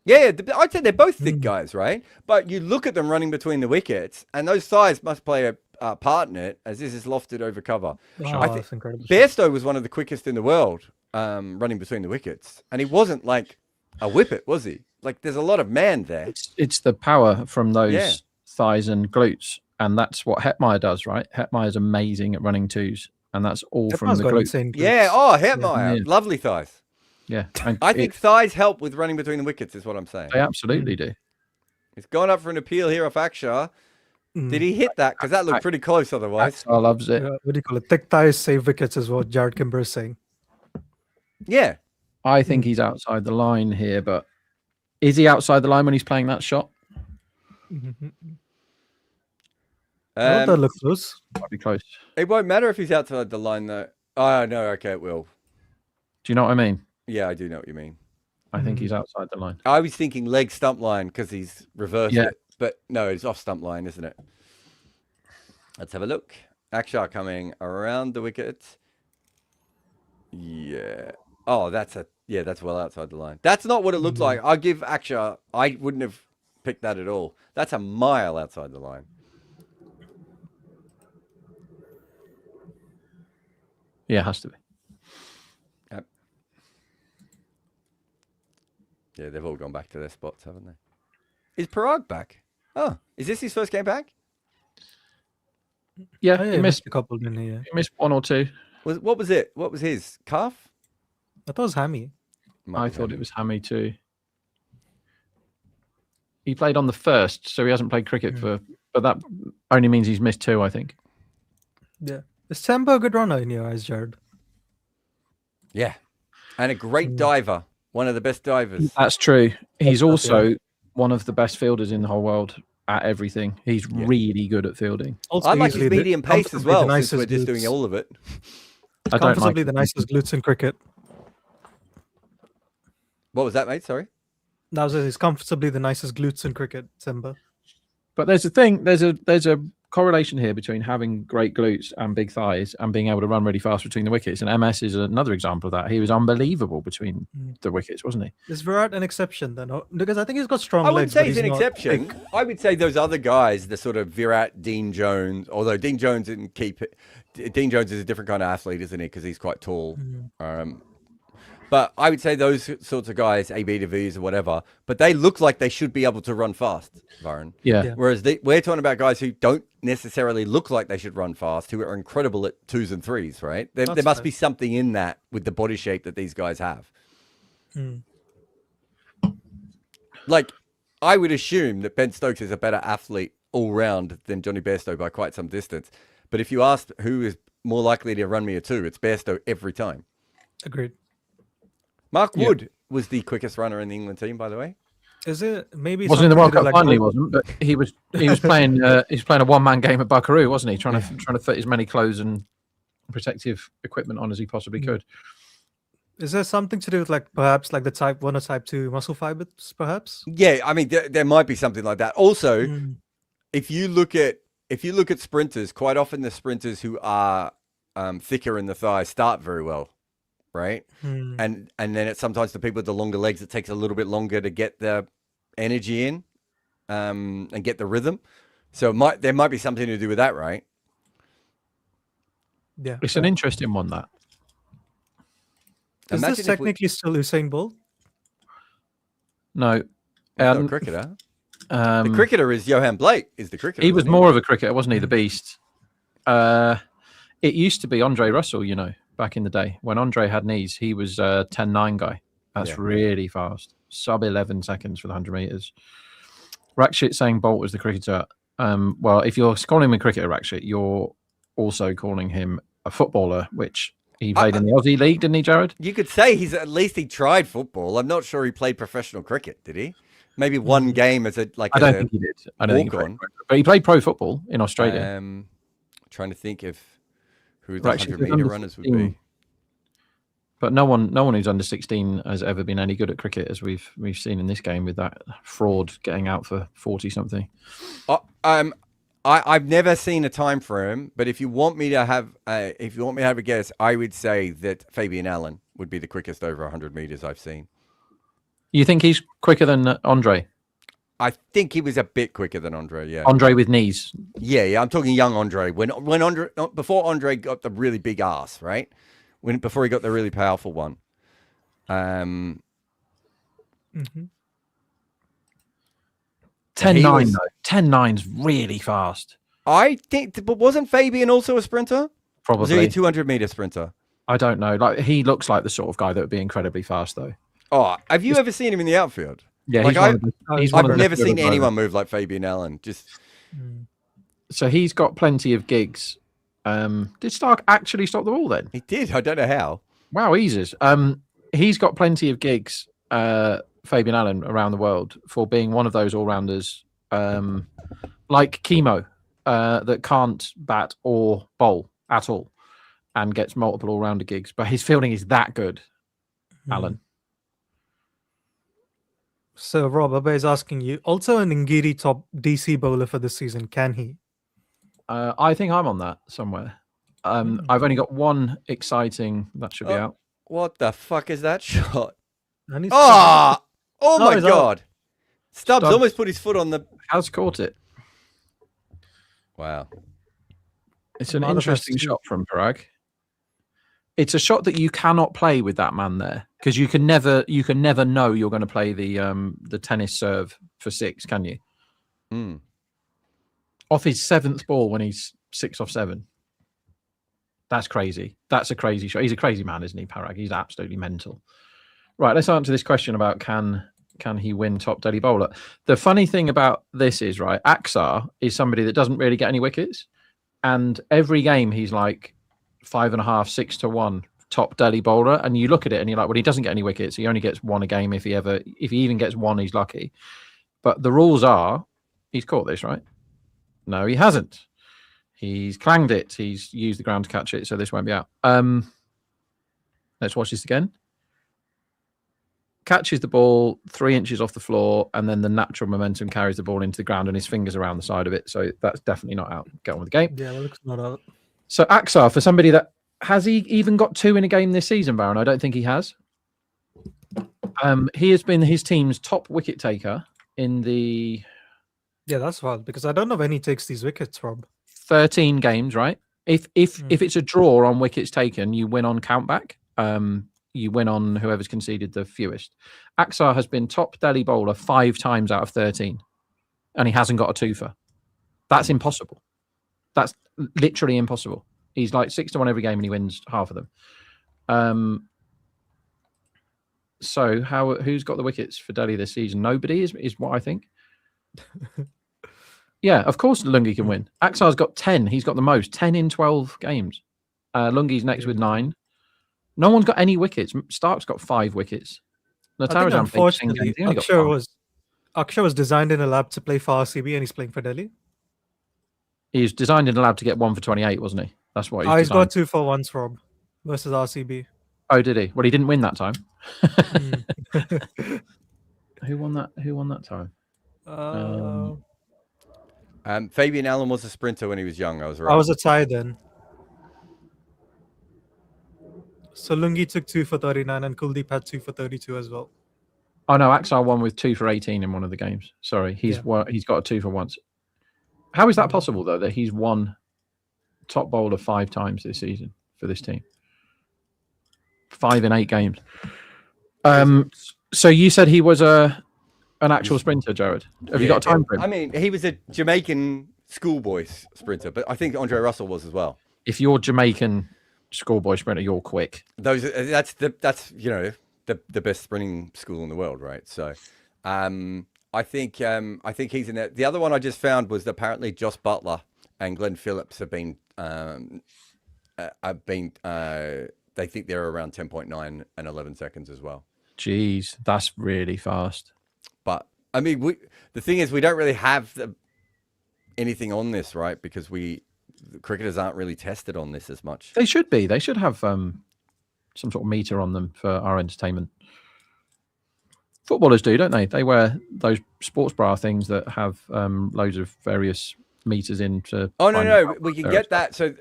Yeah, I'd say they're both thick guys, right? But you look at them running between the wickets, and those thighs must play a part in it, as this is lofted over cover. Wow, I think that's incredible. Bairstow was one of the quickest in the world running between the wickets, and he wasn't like a whippet, was he? Like, there's a lot of man there. It's the power from those Yeah. thighs and glutes, and that's what Hetmeyer does, right? Hetmeyer's amazing at running twos, and that's all from Hetmeyer's the got glutes. insane glutes. Yeah, Hetmeyer, Yeah. lovely thighs. Yeah, and I think thighs help with running between the wickets, is what I'm saying. they absolutely do. It's gone up for an appeal here off Akshar. Did he hit that? Because that looked pretty close otherwise. I loves it. What do you call it? Thick thighs save wickets is what Jared Kimber is saying. Yeah. I think he's outside the line here, but is he outside the line when he's playing that shot? That looks close. Might be close. It won't matter if he's outside the line, though. Oh, no, okay, it will. Do you know what I mean? Yeah, I do know what you mean. I think he's outside the line. I was thinking leg stump line because he's reversed Yeah. it. but no, it's off stump line, isn't it? Let's have a look. Akshar coming around the wicket. Yeah. Oh, that's well outside the line. That's not what it looked like. I'll give Akshar. I wouldn't have picked that at all. That's a mile outside the line. Yeah, it has to be. Yep. Yeah, they've all gone back to their spots, haven't they? Is Parag back? Oh, is this his first game back? Yeah, Oh, yeah, he missed a couple, didn't he? Yeah. he missed one or two. What was it? What was his calf? I thought it was hammy. Might I be thought Hammy. it was Hammy too. He played on the first, so he hasn't played cricket but that only means he's missed two, I think. Yeah. Is Semba a good runner in your eyes, Jared? Yeah, and a great diver. One of the best divers. That's true. He's Yeah. also one of the best fielders in the whole world at everything. He's really good at fielding. Also, I like his easily medium pace as comfortably well, the since we're just doing glutes. all of it. I don't Comfortably like the nicest glutes in cricket. What was that, mate? Sorry. That was his comfortably the nicest glutes in cricket, Semba. But there's a thing. There's a correlation here between having great glutes and big thighs and being able to run really fast between the wickets. And MS is another example of that. He was unbelievable between the wickets, wasn't he? Is Virat an exception then? Because I think he's got strong I wouldn't legs. say but he's an not exception. big. I would say those other guys, the sort of Virat, Dean Jones, although Dean Jones didn't keep it. Dean Jones is a different kind of athlete, isn't he? Because he's quite tall. But I would say those sorts of guys, AB to Vs or whatever, but they look like they should be able to run fast, Varun. Yeah. Whereas we're talking about guys who don't necessarily look like they should run fast, who are incredible at 2s and 3s, right? There must fair. be something in that with the body shape that these guys have. Like, I would assume that Ben Stokes is a better athlete all round than Johnny Bairstow by quite some distance. But if you asked who is more likely to run me a 2, it's Bairstow every time. Agreed. Mark Wood was the quickest runner in the England team, by the way. Is it maybe Wasn't in the World something Cup to do, finally, wasn't, but he was playing he was playing a one-man game at Buckaroo, wasn't he? Trying to fit as many clothes and protective equipment on as he possibly could. Is there something to do with perhaps the type 1 or type 2 muscle fibers, perhaps? Yeah, I mean there might be something like that. Also, if you look at sprinters, quite often the sprinters who are thicker in the thighs start very well, right? And then it's sometimes the people with the longer legs, it takes a little bit longer to get the energy in and get the rhythm. So there might be something to do with that, right? Yeah. It's an interesting one, that. Is this technically still Usain Bolt? No. He's not a cricketer. The cricketer is Johan Blake, is the cricketer. He was more of a cricketer, wasn't he, the beast? It used to be Andre Russell, back in the day. When Andre had knees, he was a 10-9 guy. That's really fast. Sub 11 seconds for the 100 metres. Rakshit saying Bolt was the cricketer. Well, if you're calling him a cricketer, Rakshit, you're also calling him a footballer, which he played in the Aussie League, didn't he, Jared? You could say he tried football. I'm not sure he played professional cricket, did he? Maybe one game as a I don't think he did. I don't think he played, but he played pro football in Australia. Trying to think of who the 100-meter runners would be. But no one who's under 16 has ever been any good at cricket, as we've seen in this game with that fraud getting out for 40 something. I've never seen a time for him, but if you want me to have a guess, I would say that Fabian Allen would be the quickest over 100 meters I've seen. You think he's quicker than Andre? I think he was a bit quicker than Andre. Yeah, Andre with knees. Yeah. I'm talking young Andre. When Andre, before Andre got the really big ass, right? Before he got the really powerful one. 10-9 though. 10-9's really fast. I think, but wasn't Fabian also a sprinter? Probably. Was he a 200-meter sprinter? I don't know. He looks like the sort of guy that would be incredibly fast, though. Oh, have you ever seen him in the outfield? Yeah, I've never seen anyone move like Fabian Allen. So he's got plenty of gigs. Did Stark actually stop the ball then? He did. I don't know how. Wow, eases. He's got plenty of gigs, Fabian Allen, around the world for being one of those all-rounders like Chemo that can't bat or bowl at all and gets multiple all-rounder gigs. But his fielding is that good, Allen. So Rob Abba is asking you, also an Ngiri top DC bowler for this season, can he? I think I'm on that somewhere. I've only got one exciting that should be out. What the fuck is that shot? And he's Oh my he's out. god! Stubbs Stubbs. almost put his foot on the. Has caught it. Wow. It's an Mother interesting best. shot from Parag. It's a shot that you cannot play with that man there because you can never know you're going to play the tennis serve for 6, can you? Mm. Off his 7th ball when he's 6 off 7. That's crazy. That's a crazy shot. He's a crazy man, isn't he, Parag? He's absolutely mental. Right, let's answer this question about can he win top Delhi bowler. The funny thing about this is, right, Aksar is somebody that doesn't really get any wickets, and every game he's like 5.5, 6 to 1 top Delhi bowler, and you look at it and you're like, well, he doesn't get any wickets. He only gets 1 a game if he even gets 1, he's lucky. But the rules are, he's caught this, right? No, he hasn't. He's clanged it. He's used the ground to catch it, so this won't be out. Let's watch this again. Catches the ball 3 inches off the floor, and then the natural momentum carries the ball into the ground, and his fingers around the side of it. So that's definitely not out. Get on with the game. Yeah, that looks not out. So Aksar, for somebody that has he even got 2 in a game this season, Baron? I don't think he has. He has been his team's top wicket taker in the Yeah, that's wild because I don't know when he takes these wickets, Rob. 13 games, right? If it's a draw on wickets taken, you win on countback. You win on whoever's conceded the fewest. Aksar has been top Delhi bowler 5 times out of 13, and he hasn't got a twofer. That's impossible. That's literally impossible. He's like 6 to 1 every game, and he wins half of them. So who's got the wickets for Delhi this season? Nobody is what I think. Yeah, of course Lungi can win. Aksar's got 10. He's got the most. 10 in 12 games. Lungi's next with 9. No one's got any wickets. Stark's got 5 wickets. Unfortunately, Aksar was designed in a lab to play for RCB, and he's playing for Delhi. He's designed in a lab to get 1 for 28, wasn't he? That's what He's got 2 for 1s, Rob, versus RCB. Oh, did he? Well, he didn't win that time. Who won that time? Fabian Allen was a sprinter when he was young. I was right. I was a tie then. So Lungi took 2 for 39 and Kuldeep had 2 for 32 as well. Oh no, Aksar won with 2 for 18 in one of the games. Sorry, he's got a 2 for once. How is that possible though? That he's won top bowler 5 times this season for this team. 5 in 8 games. So you said he was an actual sprinter, Jared. Have you got a time for him? I mean, he was a Jamaican schoolboy sprinter, but I think Andre Russell was as well. If you're Jamaican schoolboy sprinter, you're quick. That's the best sprinting school in the world, right? So, I think he's in there. The other one I just found was that apparently Joss Butler and Glenn Phillips have been they think they're around 10.9 and 11 seconds as well. Jeez, that's really fast. But I mean, the thing is, we don't really have anything on this, right? Because the cricketers aren't really tested on this as much. They should be. They should have some sort of meter on them for our entertainment. Footballers do, don't they? They wear those sports bra things that have loads of various meters in. Oh no, we can get that. So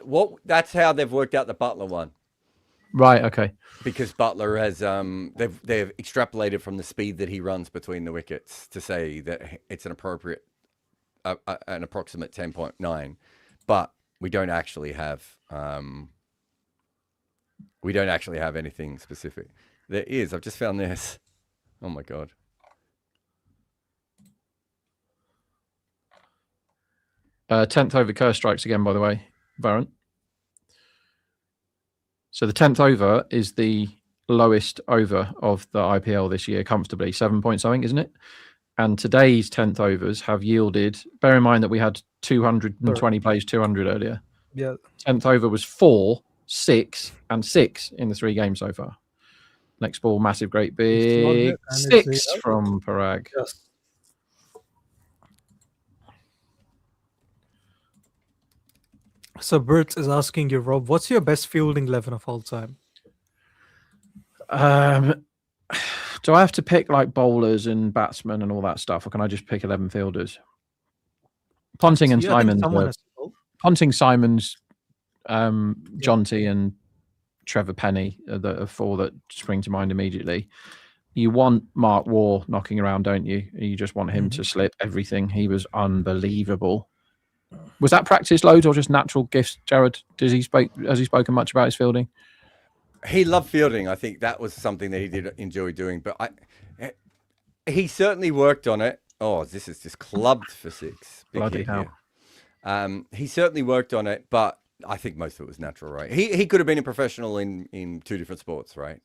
that's how they've worked out the Butler one. Right. Okay. Because Butler has they've extrapolated from the speed that he runs between the wickets to say that it's an appropriate an approximate 10.9, but we don't actually have anything specific. There is. I've just found this. Oh my god. Tenth over curse strikes again, by the way, Varant. So the 10th over is the lowest over of the IPL this year, comfortably 7 point something, isn't it? And today's 10th overs have yielded. Bear in mind that we had 220 plays, 200 earlier. Yeah. 10th over was 4, 6, and 6 in the 3 games so far. Next ball, massive, great big 6 from Parag. Yes. So Bert is asking you, Rob, what's your best fielding 11 of all time? Do I have to pick like bowlers and batsmen and all that stuff, or can I just pick 11 fielders? Ponting and Simons. Ponting, Simons, Jonty, and Trevor Penny are the 4 that spring to mind immediately. You want Mark Waugh knocking around, don't you? You just want him to slip everything. He was unbelievable. Was that practice loads or just natural gifts, Jared? Has he spoken much about his fielding? He loved fielding. I think that was something that he did enjoy doing. But he certainly worked on it. Oh, this is just clubbed for 6. Bloody hell. He certainly worked on it, but I think most of it was natural, right? He could have been a professional in 2 different sports, right?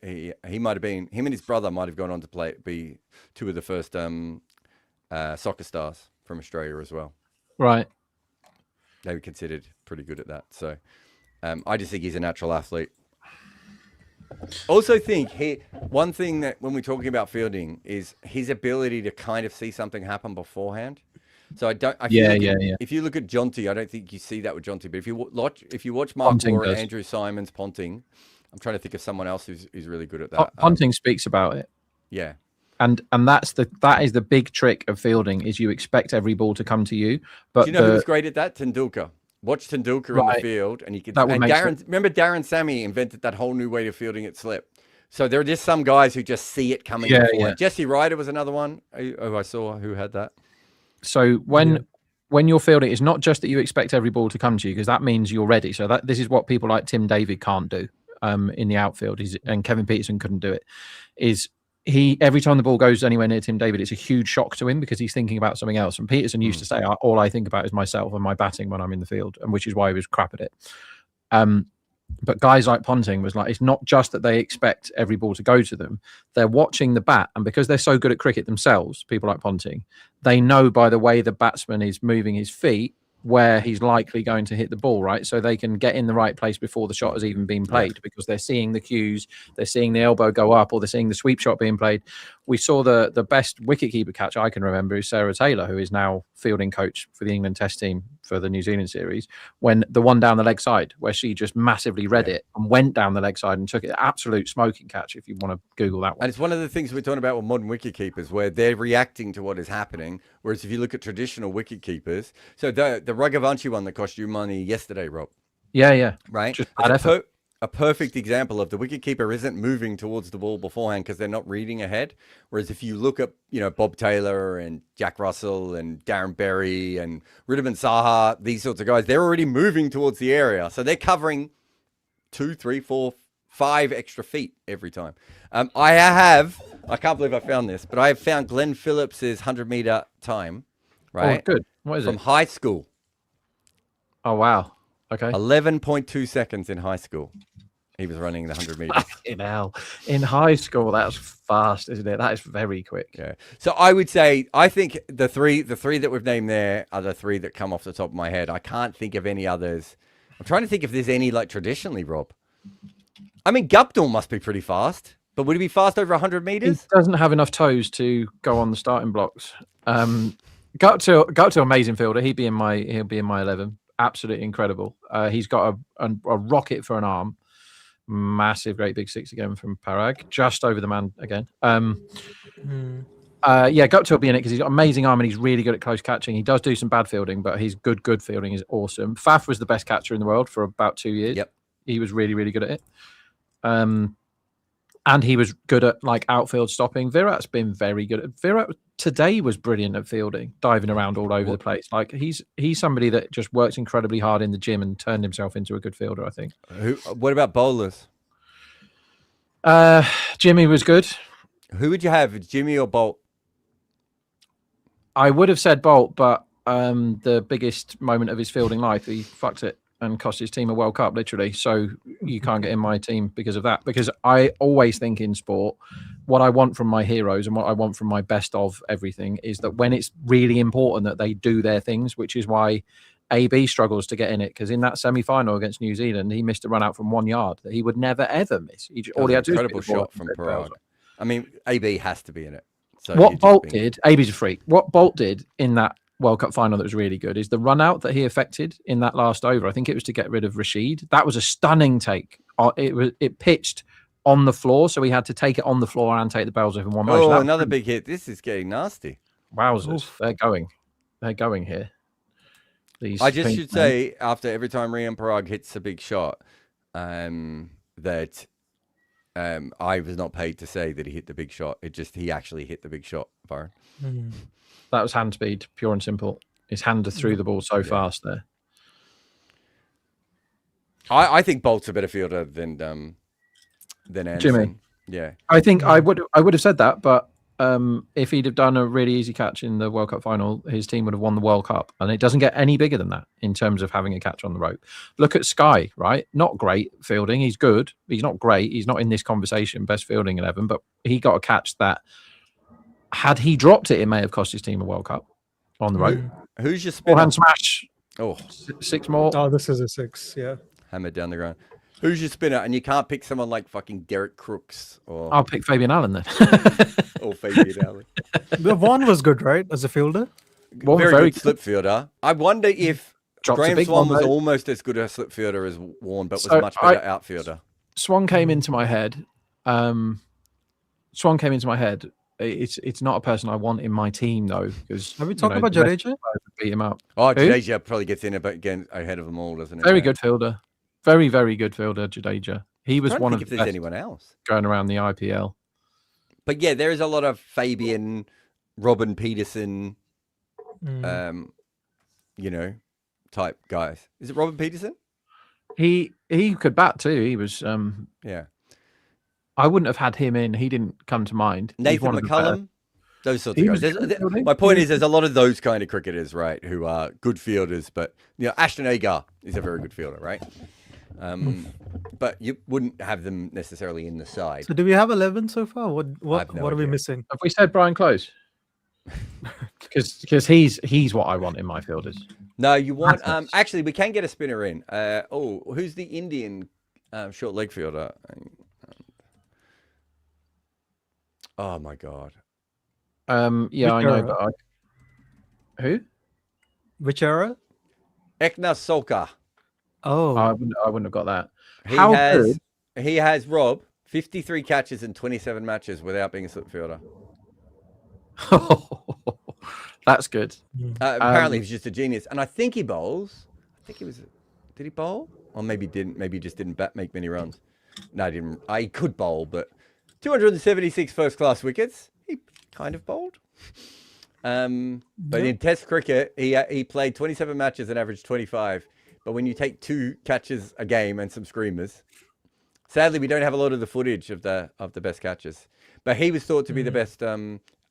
He might have been. Him and his brother might have gone on to be 2 of the first soccer stars from Australia as well. Right. They were considered pretty good at that. So I just think he's a natural athlete. Also think one thing that when we're talking about fielding is his ability to kind of see something happen beforehand. So if you look at Jonty, I don't think you see that with Jonty. But if you watch Mark Waugh, Andrew Simons, Ponting, I'm trying to think of someone else who's really good at that. Ponting speaks about it. Yeah. And that is the big trick of fielding is you expect every ball to come to you. But do you know who's great at that? Tendulkar. Watch Tendulkar in the field, and you can. Remember Darren Sammy invented that whole new way of fielding at slip. So there are just some guys who just see it coming. Yeah. Jesse Ryder was another one who I saw who had that. So when you're fielding, it's not just that you expect every ball to come to you because that means you're ready. So this is what people like Tim David can't do in the outfield. And Kevin Peterson couldn't do it. Every time the ball goes anywhere near Tim David, it's a huge shock to him because he's thinking about something else. And Peterson used to say, all I think about is myself and my batting when I'm in the field, and which is why he was crap at it. But guys like Ponting was like, it's not just that they expect every ball to go to them. They're watching the bat. And because they're so good at cricket themselves, people like Ponting, they know by the way the batsman is moving his feet where he's likely going to hit the ball, right? So they can get in the right place before the shot has even been played because they're seeing the cues, they're seeing the elbow go up, or they're seeing the sweep shot being played. We saw the best wicketkeeper catch I can remember is Sarah Taylor, who is now fielding coach for the England Test team for the New Zealand series, when the one down the leg side, where she just massively read it and went down the leg side and took it. Absolute smoking catch if you want to Google that one. And it's one of the things we're talking about with modern wicketkeepers, where they're reacting to what is happening. Whereas if you look at traditional wicketkeepers, so the Raghavanshi one that cost you money yesterday, Rob. Yeah. Right? Just bad effort. A perfect example of the wicketkeeper isn't moving towards the ball beforehand because they're not reading ahead. Whereas if you look at, Bob Taylor and Jack Russell and Darren Berry and Riddiman Saha, these sorts of guys, they're already moving towards the area. So they're covering 2, 3, 4, 5 extra feet every time. I can't believe I found this, but I have found Glenn Phillips's 100-meter time, right? Oh, good. What is From high school. Oh, wow. Okay. 11.2 seconds in high school. He was running the 100 meters. In hell. In high school, that's fast, isn't it? That is very quick. Yeah. So I would say, I think the three that we've named there are the 3 that come off the top of my head. I can't think of any others. I'm trying to think if there's any like traditionally, Rob. I mean, Guptill must be pretty fast, but would he be fast over 100 meters? He doesn't have enough toes to go on the starting blocks. Guptill, amazing fielder. He'll be in my 11. Absolutely incredible. He's got a rocket for an arm. Massive, great big 6 again from Parag. Just over the man again. Guptill will be in it because he's got amazing arm and he's really good at close catching. He does do some bad fielding, but his good fielding is awesome. Faf was the best catcher in the world for about 2 years. Yep. He was really, really good at it. And he was good at like outfield stopping. Virat's been very good. Virat today was brilliant at fielding, diving around all over the place. Like he's somebody that just works incredibly hard in the gym and turned himself into a good fielder, I think. What about bowlers? Jimmy was good. Who would you have, Jimmy or Bolt? I would have said Bolt, but the biggest moment of his fielding life, he fucked it and cost his team a World Cup, literally. So you can't get in my team because of that. Because I always think in sport, what I want from my heroes and what I want from my best of everything is that when it's really important that they do their things, which is why AB struggles to get in it. Because in that semi-final against New Zealand, he missed a run out from 1 yard that he would never, ever miss. All he had to do was incredible shot from Parag. I mean, AB has to be in it. So what Bolt did, AB's a freak. What Bolt did in that World Cup final that was really good is the run out that he effected in that last over. I think it was to get rid of Rashid. That was a stunning take. It pitched on the floor, so he had to take it on the floor and take the bells off in one motion. Oh, That- another big hit. This is getting nasty. Wowzers, they're going here. These I just pink should men. say, after every time Rian Parag hits a big shot, that I was not paid to say that he hit the big shot. He actually hit the big shot, Byron. That was hand speed, pure and simple. His hand threw the ball so fast there. I think Bolt's a better fielder than Anderson. Jimmy. Yeah. I think I would have said that, but if he'd have done a really easy catch in the World Cup final, his team would have won the World Cup. And it doesn't get any bigger than that in terms of having a catch on the rope. Look at Sky, right? Not great fielding. He's good. He's not great. He's not in this conversation, best fielding 11, but he got a catch that, had he dropped it, it may have cost his team a World Cup on the rope. Who's your spinner? Forehand smash. Oh, 6 more. Oh, this is a 6. Yeah. hammered down the ground. Who's your spinner? And you can't pick someone like fucking Derek Crooks or I'll pick Fabian Allen then. or Fabian Allen. Vaughan was good, right, as a fielder? One Very good slip fielder. I wonder if Dropped a Graham big Swan one, was though. almost as good a slip fielder as Warren, but was So much better outfielder. Swan came into my head. It's not a person I want in my team though, because Have we talked about Jadeja? beat him up. Oh, Who? Jadeja probably gets in again ahead of them all, doesn't it? Very good fielder. Very, very good fielder, Jadeja. He was I don't one think of if the there's best anyone else. going around the IPL. But yeah, there is a lot of Fabian, Robin Peterson, type guys. Is it Robin Peterson? He could bat too. He was Yeah. I wouldn't have had him in. He didn't come to mind. He's Nathan one of the better. McCullum. Those sorts He of was guys. good fielding. My point is, there's a lot of those kind of cricketers, right, who are good fielders. But Ashton Agar is a very good fielder, right? But you wouldn't have them necessarily in the side. So do we have 11 so far? What I've no what are we idea. missing? Have we said Brian Close? Because he's what I want in my fielders. No, you want. That's- Actually, we can get a spinner in. Who's the Indian short leg fielder? Oh my god. Yeah, I know. era? But who? Which era? Ekna Solka. Oh, I wouldn't have got that. He How has. good? He has Rob 53 catches in 27 matches without being a slip fielder. That's good. Apparently, he's just a genius, and I think he bowls. I think he was. Did he bowl? Or maybe didn't. Maybe he just didn't make many runs. No, he didn't. He could bowl, but 276 first-class wickets. He kind of bowled. But in Test cricket, he played 27 matches and averaged 25. But when you take 2 catches a game and some screamers, sadly we don't have a lot of the footage of the best catches. But he was thought to be the best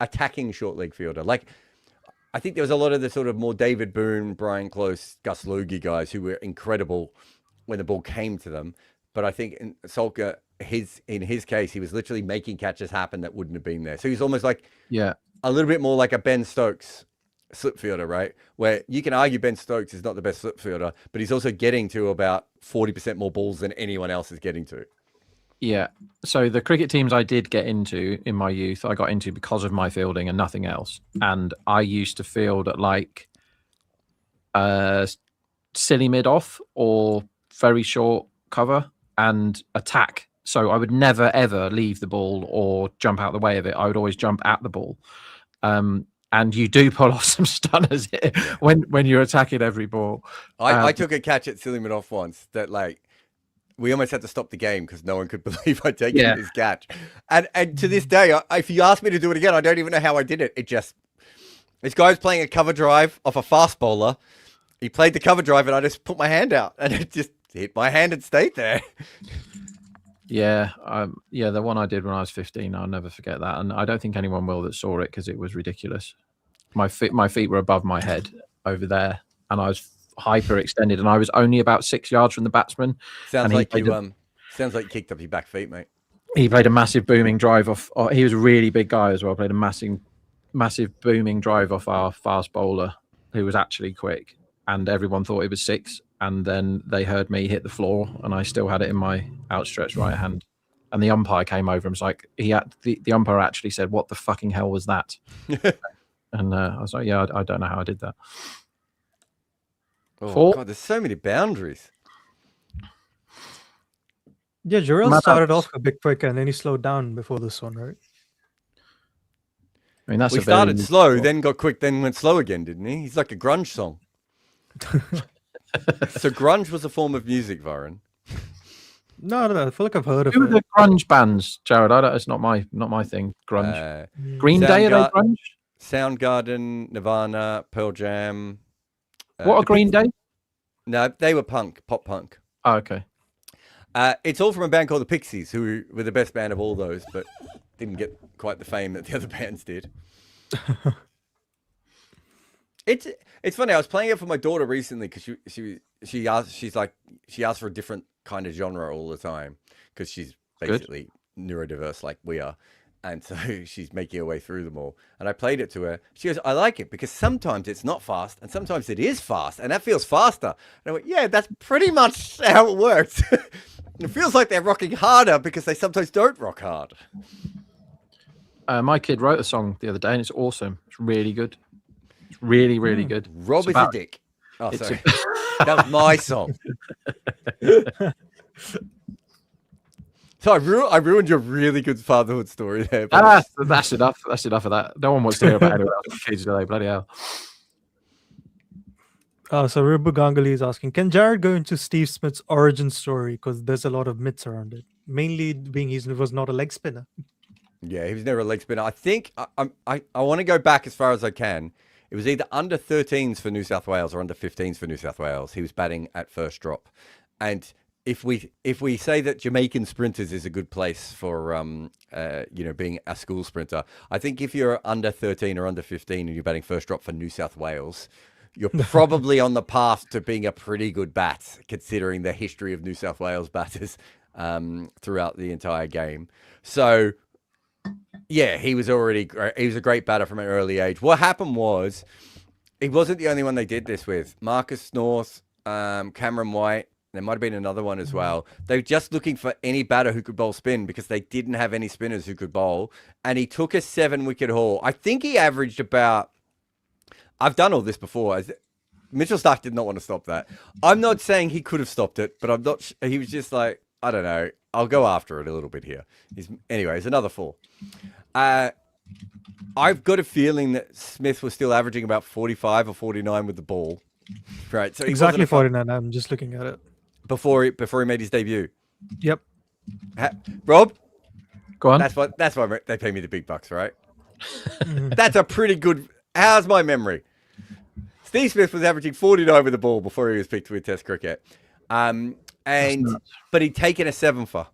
attacking short leg fielder. Like, I think there was a lot of the sort of more David Boone, Brian Close, Gus Logie guys who were incredible when the ball came to them. But I think in Solka, in his case, he was literally making catches happen that wouldn't have been there. So he's almost like a little bit more like a Ben Stokes slip fielder, right? Where you can argue Ben Stokes is not the best slip fielder, but he's also getting to about 40% more balls than anyone else is getting to. Yeah. So the cricket teams I did get into in my youth, I got into because of my fielding and nothing else. And I used to field at like silly mid off or very short cover and attack. So I would never ever leave the ball or jump out the way of it. I would always jump at the ball. And you do pull off some stunners when you're attacking every ball. I took a catch at silly mid off once that like we almost had to stop the game because no one could believe I'd taken this catch. And to this day, if you ask me to do it again, I don't even know how I did it. This guy was playing a cover drive off a fast bowler. He played the cover drive and I just put my hand out and it just hit my hand and stayed there. Yeah, the one I did when I was 15, I'll never forget that, and I don't think anyone will that saw it because it was ridiculous. My feet were above my head over there, and I was hyper extended, and I was only about 6 yards from the batsman. Sounds like you kicked up your back feet, mate. He played a massive booming drive off. He was a really big guy as well. Played a massive booming drive off our fast bowler, who was actually quick, and everyone thought it was 6. And then they heard me hit the floor, and I still had it in my outstretched right hand. And the umpire came over and was like, the umpire actually said, "What the fucking hell was that?" And I was like, "Yeah, I don't know how I did that." Oh 4. God, there's so many boundaries. Yeah, Jarrell Maddox. started off a bit quicker and then he slowed down before this one, right? I mean, that's We a very started unique slow, sport. then got quick, then went slow again, didn't he? He's like a grunge song. So grunge was a form of music, Varun. No, I feel like I've heard of Who are it. the grunge bands, Jared? It's not my thing. Grunge. Green Day, are they grunge? Soundgarden, Nirvana, Pearl Jam. What are Green Day? No, they were punk, pop punk. Oh, okay. It's all from a band called the Pixies, who were the best band of all those, but didn't get quite the fame that the other bands did. It's funny. I was playing it for my daughter recently because she asked for a different kind of genre all the time because she's basically neurodiverse like we are. And so she's making her way through them all. And I played it to her. She goes, I like it because sometimes it's not fast and sometimes it is fast. And that feels faster. And I went, yeah, that's pretty much how it works. It feels like they're rocking harder because they sometimes don't rock hard. My kid wrote a song the other day and it's awesome. It's really good. It's really, really good. Rob is a dick. Oh, sorry. That was my song. So I ruined your really good fatherhood story there. That's enough. That's enough of that. No one wants to hear about anyone else's kids today. Bloody hell. So Ribu Ganguly is asking, can Jared go into Steve Smith's origin story? Because there's a lot of myths around it. Mainly being he was not a leg spinner. Yeah, he was never a leg spinner. I think I want to go back as far as I can. It was either under 13s for New South Wales or under 15s for New South Wales. He was batting at first drop. And if we say that Jamaican sprinters is a good place for being a school sprinter, I think if you're under 13 or under 15 and you're batting first drop for New South Wales, you're probably on the path to being a pretty good bat, considering the history of New South Wales batters throughout the entire game. So, yeah, he was already great. He was a great batter from an early age. What happened was, he wasn't the only one they did this with. Marcus North, Cameron White, there might have been another one as well. They were just looking for any batter who could bowl spin because they didn't have any spinners who could bowl. And he took a 7-wicket haul. I think he averaged about... I've done all this before. Mitchell Starc did not want to stop that. I'm not saying he could have stopped it, but I'm not. He was just like, I don't know. I'll go after it a little bit here. Anyways, another 4. I've got a feeling that Smith was still averaging about 45 or 49 with the ball. Right. So exactly 49. I'm just looking at it. Before he made his debut. Yep. Rob? Go on. That's why they pay me the big bucks, right? That's a pretty good... How's my memory? Steve Smith was averaging 49 with the ball before he was picked with Test cricket. But he'd taken a 7 for.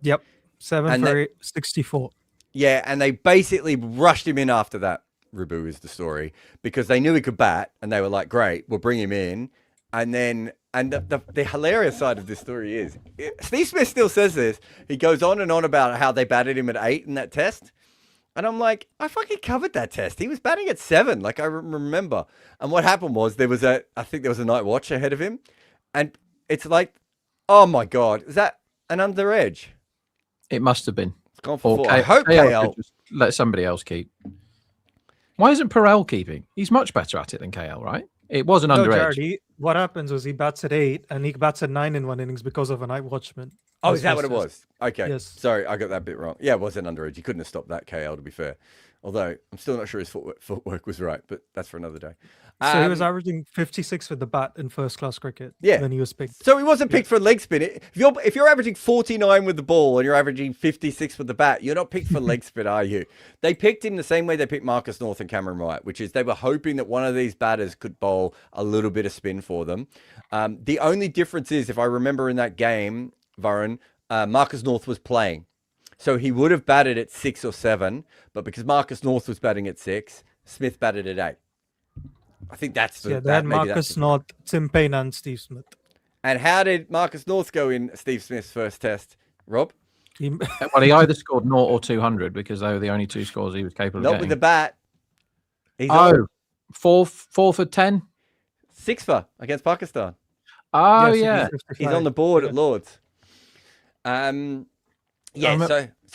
Yep. 7 for 64. Yeah, and they basically rushed him in after that, Ribu is the story, because they knew he could bat, and they were like, great, we'll bring him in. And the hilarious side of this story is, Steve Smith still says this, he goes on and on about how they batted him at 8 in that test. And I'm like, I fucking covered that test. He was batting at 7, like I remember. And what happened was I think there was a night watch ahead of him. And it's like, oh my God, is that an under edge? It must have been. It's gone for 4. I hope KL just let somebody else keep. Why isn't Perel keeping? He's much better at it than KL, right? It was an under edge. Jared, what happens was he bats at 8 and he bats at 9 in one innings because of a night watchman. Oh, is that what it was? Okay. Yes. Sorry, I got that bit wrong. Yeah, it was an underage. He couldn't have stopped that KL, to be fair. Although, I'm still not sure his footwork was right, but that's for another day. So he was averaging 56 with the bat in first-class cricket when he was picked. So he wasn't picked for a leg spin. If you're averaging 49 with the ball and you're averaging 56 with the bat, you're not picked for leg spin, are you? They picked him the same way they picked Marcus North and Cameron White, which is they were hoping that one of these batters could bowl a little bit of spin for them. The only difference is, if I remember in that game, Varun, Marcus North was playing. So he would have batted at 6 or 7, but because Marcus North was batting at 6, Smith batted at 8. I think that's they had Marcus North, Tim Payne, and Steve Smith. And how did Marcus North go in Steve Smith's first test, Rob? Well, he either scored 0 or 200 because they were the only 2 scores he was capable of getting. Not with the bat. Four for 10? 6 for against Pakistan. Oh, yeah. He's on the board at Lords. So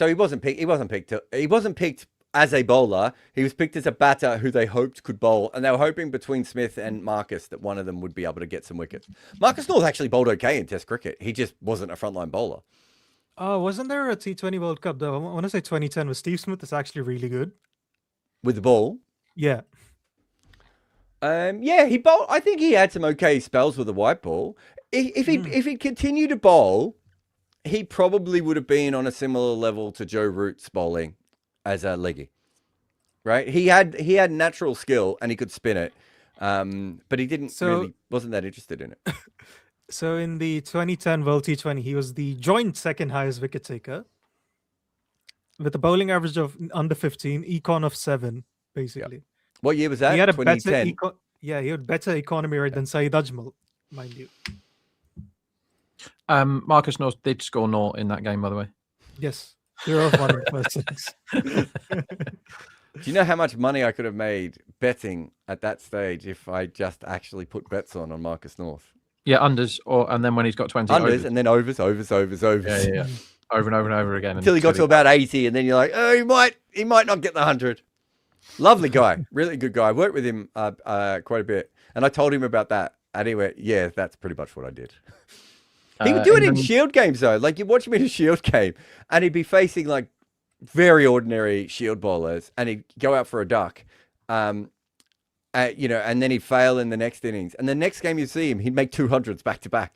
he wasn't picked. He wasn't picked as a bowler. He was picked as a batter who they hoped could bowl, and they were hoping between Smith and Marcus that one of them would be able to get some wickets. Marcus North actually bowled okay in Test cricket. He just wasn't a frontline bowler. Wasn't there a T20 World Cup though? I want to say 2010 with Steve Smith is actually really good. With the ball. Yeah. Yeah, he bowled. I think he had some okay spells with the white ball. If he continued to bowl, he probably would have been on a similar level to Joe Root's bowling as a leggy. Right? He had natural skill and he could spin it. But he wasn't that interested in it. So in the 2010 World T20, he was the joint second highest wicket taker with a bowling average of under 15, econ of 7, basically. Yep. What year was that? He had a 2010. he had better economy rate than Saeed Ajmal, mind you. Marcus North did score 0 in that game, by the way. Yes. 0 of 1 in the first 6. Do you know how much money I could have made betting at that stage if I just actually put bets on Marcus North? Yeah, unders, and then when he's got 20, unders, overs. and then overs. Yeah. Over and over and over again. Until he got to about 80, and then you're like, oh, he might not get the 100. Lovely guy, really good guy. I worked with him quite a bit, and I told him about that. And he went, yeah, that's pretty much what I did. He would do it in Shield games, though. Like, you watch him in a Shield game, and he'd be facing, like, very ordinary Shield bowlers, and he'd go out for a duck, and then he'd fail in the next innings. And the next game you see him, he'd make 200s back to back.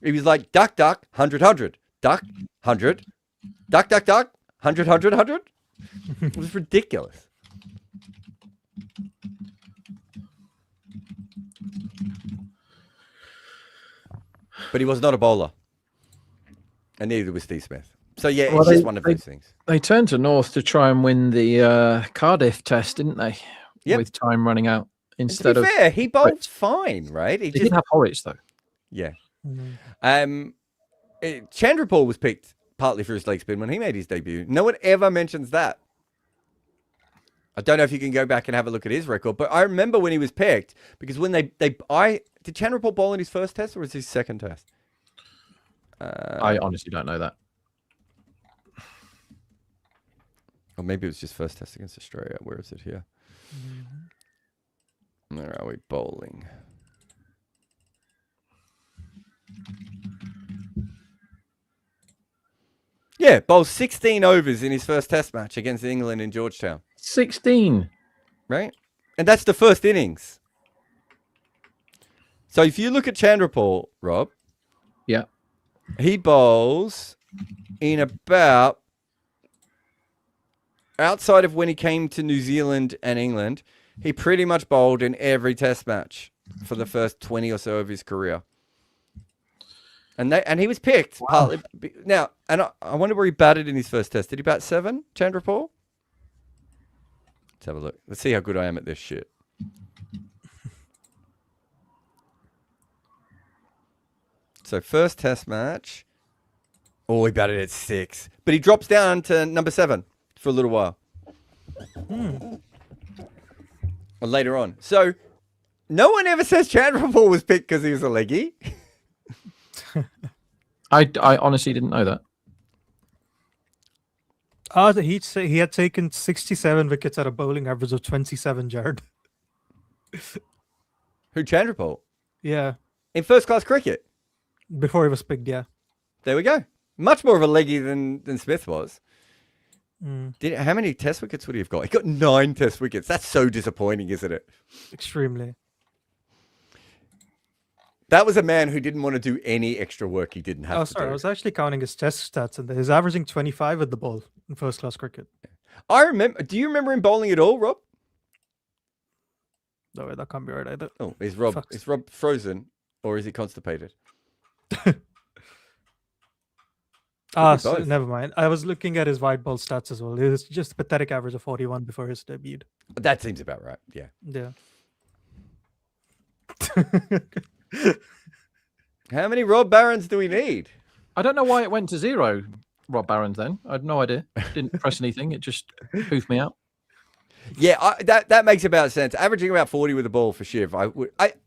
He was like, duck, 100, 100. Duck, 100. Duck, 100, 100, 100. It was ridiculous. But he was not a bowler. And neither was Steve Smith. So, yeah, it's just one of those things. They turned to North to try and win the Cardiff test, didn't they? Yep. With time running out. Instead of fair, he bowled fine, right? He did have Horwitz, though. Yeah. Chandrapal was picked partly for his leg spin when he made his debut. No one ever mentions that. I don't know if you can go back and have a look at his record, but I remember when he was picked because when did Chandrapal bowl in his first test or was his second test? I honestly don't know that. Or maybe it was just first test against Australia. Where is it here? Where are we? Bowling. Yeah, bowled 16 overs in his first test match against England in Georgetown. 16. Right? And that's the first innings. So if you look at Chandrapal, Rob. Yeah. He bowls in about, outside of when he came to New Zealand and England, he pretty much bowled in every test match for the first 20 or so of his career. And he was picked. Wow. Now, and I wonder where he batted in his first test. Did he bat 7, Chandrapal? Let's have a look. Let's see how good I am at this shit. So first test match. Oh, he batted at 6. But he drops down to number 7 for a little while. Or later on. So no one ever says Chandrapal was picked because he was a leggy. I honestly didn't know that. He had taken 67 wickets at a bowling average of 27, Jared. Who, Chandrapal? Yeah. In first class cricket? Before he was picked, yeah. There we go. Much more of a leggy than Smith was. How many test wickets would he have got? He got 9 test wickets. That's so disappointing, isn't it? Extremely. That was a man who didn't want to do any extra work he didn't have to do. I was actually counting his test stats, and he's averaging 25 with the ball in first-class cricket. I remember. Do you remember him bowling at all, Rob? No, that can't be right either. Oh, is Rob frozen, or is he constipated? So never mind. I was looking at his white ball stats as well. It was just a pathetic average of 41 before his debut. That seems about right. Yeah. Yeah. How many Rob Barons do we need? I don't know why it went to 0, Rob Barons, then. I had no idea. Didn't press anything. It just poofed me out. Yeah, that makes about sense. Averaging about 40 with the ball for Shiv.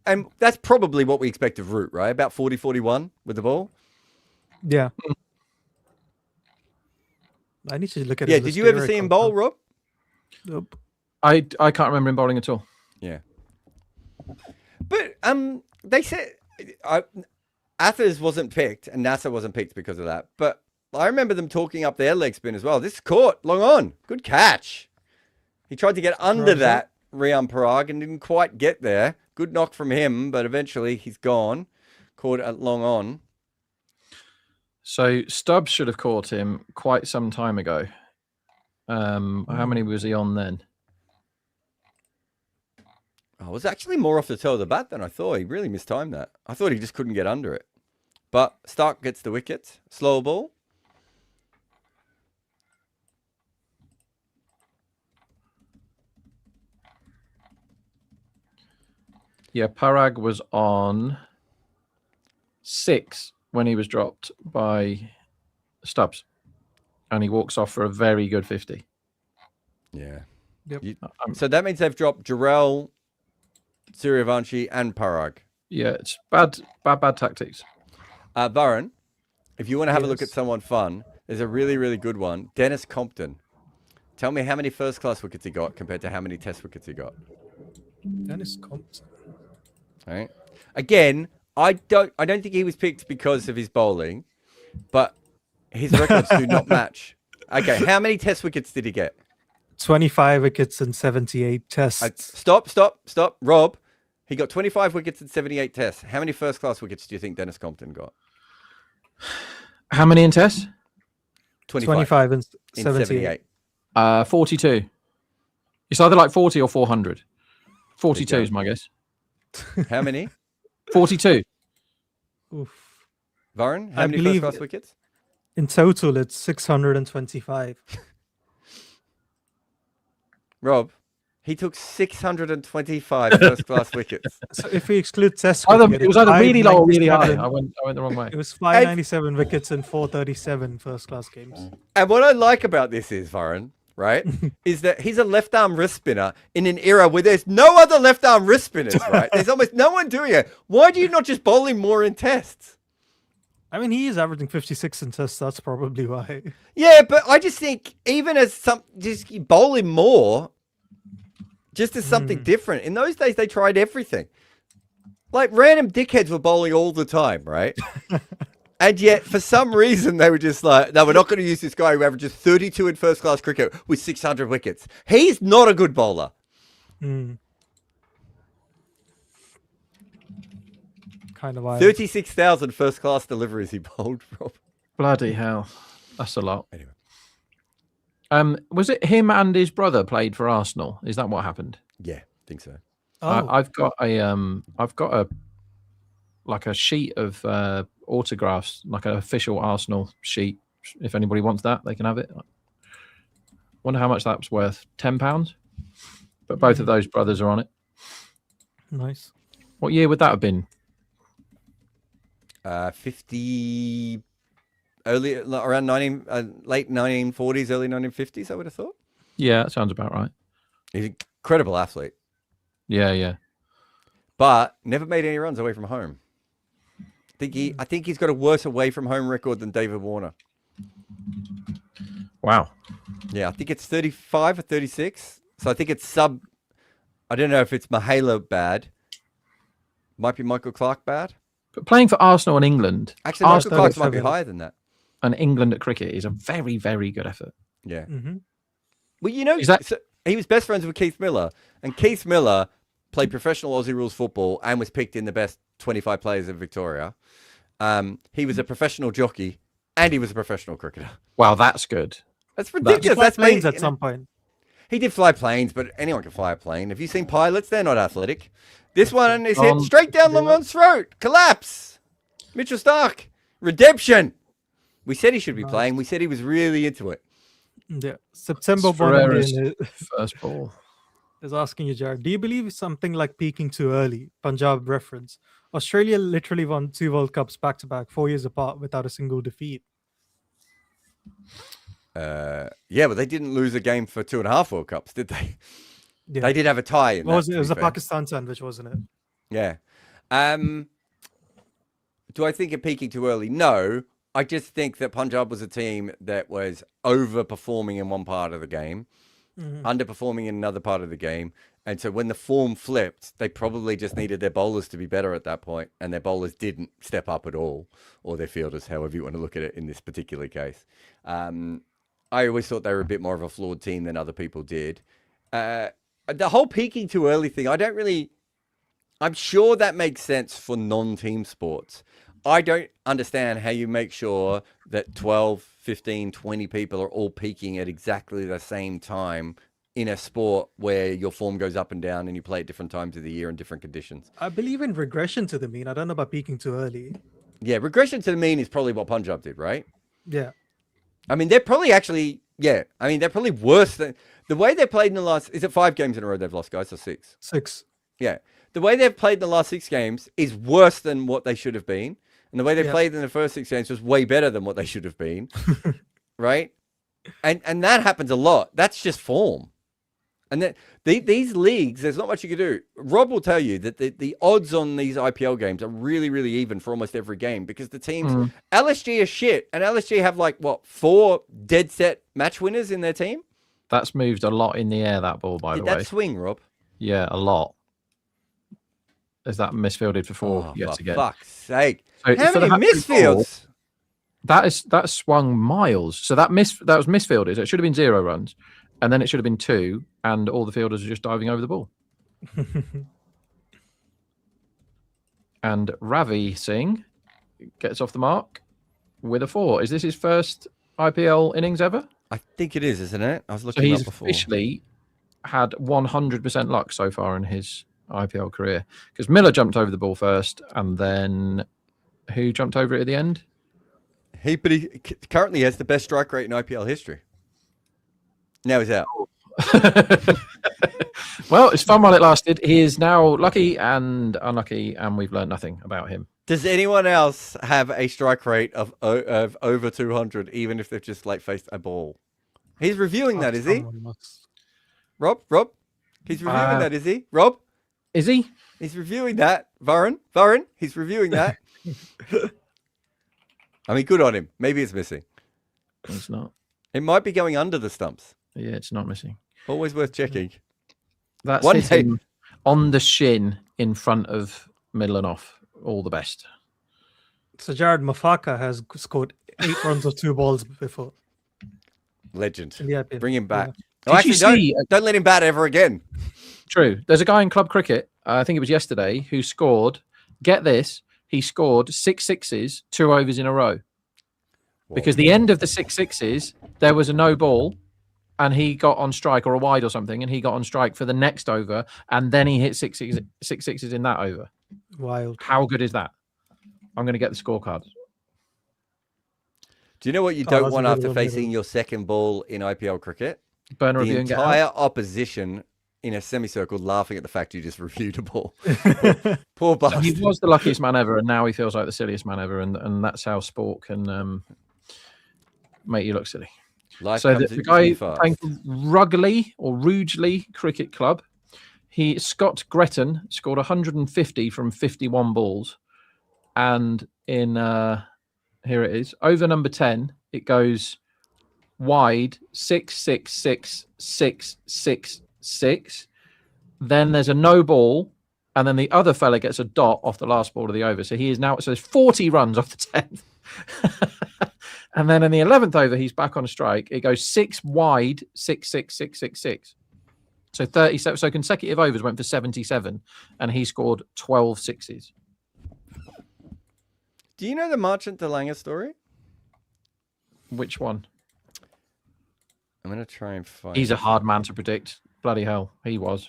And that's probably what we expect of Root, right? About 40, 41 with the ball. Yeah. I need to look at did you ever see him bowl, Rob? Nope. I can't remember him bowling at all. Yeah. But they said Athers wasn't picked and NASA wasn't picked because of that. But I remember them talking up their leg spin as well. This is caught, long on. Good catch. He tried to get under that Rian Parag and didn't quite get there. Good knock from him, but eventually he's gone. Caught at long on. So Stubbs should have caught him quite some time ago. How many was he on then? Oh, it was actually more off the toe of the bat than I thought. He really mistimed that. I thought he just couldn't get under it. But Stark gets the wicket. Slow ball. Yeah, Parag was on 6 when he was dropped by Stubbs. And he walks off for a very good 50. Yeah. Yep. So that means they've dropped Jarrell, Suryavanshi, and Parag. Yeah, it's bad tactics. Varun, if you want to have a look at someone fun, there's a really, really good one. Dennis Compton. Tell me how many first-class wickets he got compared to how many test wickets he got. Dennis Compton. All right. Again, I don't think he was picked because of his bowling, but his records do not match. Okay, how many test wickets did he get? 25 wickets and 78 tests. Stop. Rob, he got 25 wickets and 78 tests. How many first-class wickets do you think Dennis Compton got? How many in tests? 25 and 78. 42. It's either like 40 or 400. 42 is my guess. How many? 42. Oof. Varun, how I many believe first-class wickets? In total, it's 625. Rob, he took 625 first-class wickets. So if we exclude test It was either really low or really high. I went the wrong way. It was 597 wickets in 437 first-class games. And what I like about this is, Varun, right, is that he's a left-arm wrist spinner in an era where there's no other left-arm wrist spinners, right? There's almost no one doing it. Why do you not just bowl him more in tests? I mean, he is averaging 56 in tests. That's probably why. Yeah, but I just think even as just bowl him more, just as something different. In those days, they tried everything. Like random dickheads were bowling all the time, right? And yet, for some reason, they were just like, no, we're not going to use this guy who averages 32 in first-class cricket with 600 wickets. He's not a good bowler. Kind of wild. 36,000 first-class deliveries he bowled, Rob. Bloody hell. That's a lot. Anyway. Was it him and his brother played for Arsenal? Is that what happened? Yeah, I think so. I've got a like a sheet of autographs, like an official Arsenal sheet. If anybody wants that, they can have it. Wonder how much that's worth. £10. But both of those brothers are on it. Nice. What year would that have been? 50, around late 1940s, early 1950s, I would have thought. Yeah, that sounds about right. He's an incredible athlete. Yeah. But never made any runs away from home. I think he's got a worse away from home record than David Warner. Wow. Yeah, I think it's 35 or 36. So I think it's sub. I don't know if it's Mahela bad. Might be Michael Clark bad. But playing for Arsenal and England. Actually, Michael Clark might be higher than that. And England at cricket is a very, very good effort. Yeah. Mm-hmm. Well, you know, so he was best friends with Keith Miller. And Keith Miller played professional Aussie rules football and was picked in the best 25 players in Victoria. He was a professional jockey and he was a professional cricketer. Wow, that's good. That's ridiculous. That's planes at some point. He did fly planes, but anyone can fly a plane. Have you seen pilots? They're not athletic. This one is hit straight down long on's throat. Collapse. Mitchell Stark. Redemption. We said he should be playing. We said he was really into it. Yeah. September first ball. Is asking you, Jared, do you believe something like peaking too early? Punjab reference. Australia literally won 2 World Cups back-to-back, 4 years apart, without a single defeat. Yeah, but they didn't lose a game for 2.5 World Cups, did they? Yeah. They did have a tie. It was a Pakistan sandwich, wasn't it? Yeah. Do I think it peaking too early? No. I just think that Punjab was a team that was overperforming in one part of the game, underperforming in another part of the game, And so when the form flipped, they probably just needed their bowlers to be better at that point, and their bowlers didn't step up at all, or their fielders, however you want to look at it in this particular case. I always thought they were a bit more of a flawed team than other people did. The whole peaking too early thing, I'm sure that makes sense for non-team sports. I don't understand how you make sure that 12, 15, 20 people are all peaking at exactly the same time in a sport where your form goes up and down and you play at different times of the year in different conditions. I believe in regression to the mean. I don't know about peaking too early. Yeah, regression to the mean is probably what Punjab did, right? Yeah. I mean, they're probably they're probably worse than the way they played in the last. Is it 5 games in a row they've lost, guys, or 6? 6. Yeah. The way they've played in the last 6 games is worse than what they should have been. And the way they played in the first 6 games was way better than what they should have been. Right? And that happens a lot. That's just form. And these leagues, there's not much you can do. Rob will tell you that the odds on these IPL games are really, really even for almost every game because the teams, LSG are shit. And LSG have 4 dead set match winners in their team. That's moved a lot in the air, that ball, by the way. Did that swing, Rob? Yeah, a lot. Is that misfielded for 4 yet again? For fuck's sake. So how many misfields? That swung miles. So that was misfielded. So it should have been 0 runs. And then it should have been 2, and all the fielders are just diving over the ball. And Ravi Singh gets off the mark with a 4. Is this his first IPL innings ever? I think it is, isn't it? I was looking so he's up before. Officially had 100% luck so far in his IPL career. Because Miller jumped over the ball first, and then who jumped over it at the end? But he currently has the best strike rate in IPL history. Now he's out. Well, it's fun while it lasted. He is now lucky and unlucky, and we've learned nothing about him. Does anyone else have a strike rate of over 200, even if they've just faced a ball? He's reviewing that, is he? Rob? He's reviewing that, is he? Rob? Is he? He's reviewing that. Varun, he's reviewing that. I mean, good on him. Maybe it's missing. It's not. It might be going under the stumps. Yeah, it's not missing. Always worth checking. That's hitting on the shin in front of middle and off. All the best. So Jared Mafaka has scored 8 runs of 2 balls before. Legend. Yeah, bring him back. Yeah. Oh, actually, don't let him bat ever again. True. There's a guy in club cricket, I think it was yesterday, who scored, get this, he scored 6 sixes, 2 overs in a row. Because the end of the 6 sixes, there was a no ball, and he got on strike, or a wide or something, and he got on strike for the next over, and then he hit 6 sixes in that over. Wild. How good is that? I'm going to get the scorecard. Do you know what you don't want after facing your second ball in IPL cricket? Burner the review and get entire out. opposition in a semicircle laughing at the fact you just reviewed a ball. Poor bastard. He was the luckiest man ever, and now he feels like the silliest man ever, and that's how sport can make you look silly. Life so comes the at guy you fast. playing for Rugeley Cricket Club, Scott Gretton scored 150 from 51 balls, and in here it is, over number 10, it goes wide 6 6 6 6 6 6. Then there's a no ball, and then the other fella gets a dot off the last ball of the over. So he is now, so there's 40 runs off the 10th. And then in the 11th over, he's back on a strike. It goes 6 wide, 6 6 6 6 6. So 37. So consecutive overs went for 77, and he scored 12 sixes. Do you know the Marchant Delanga story? Which one? I'm going to try and find He's a hard man to predict. Bloody hell, he was.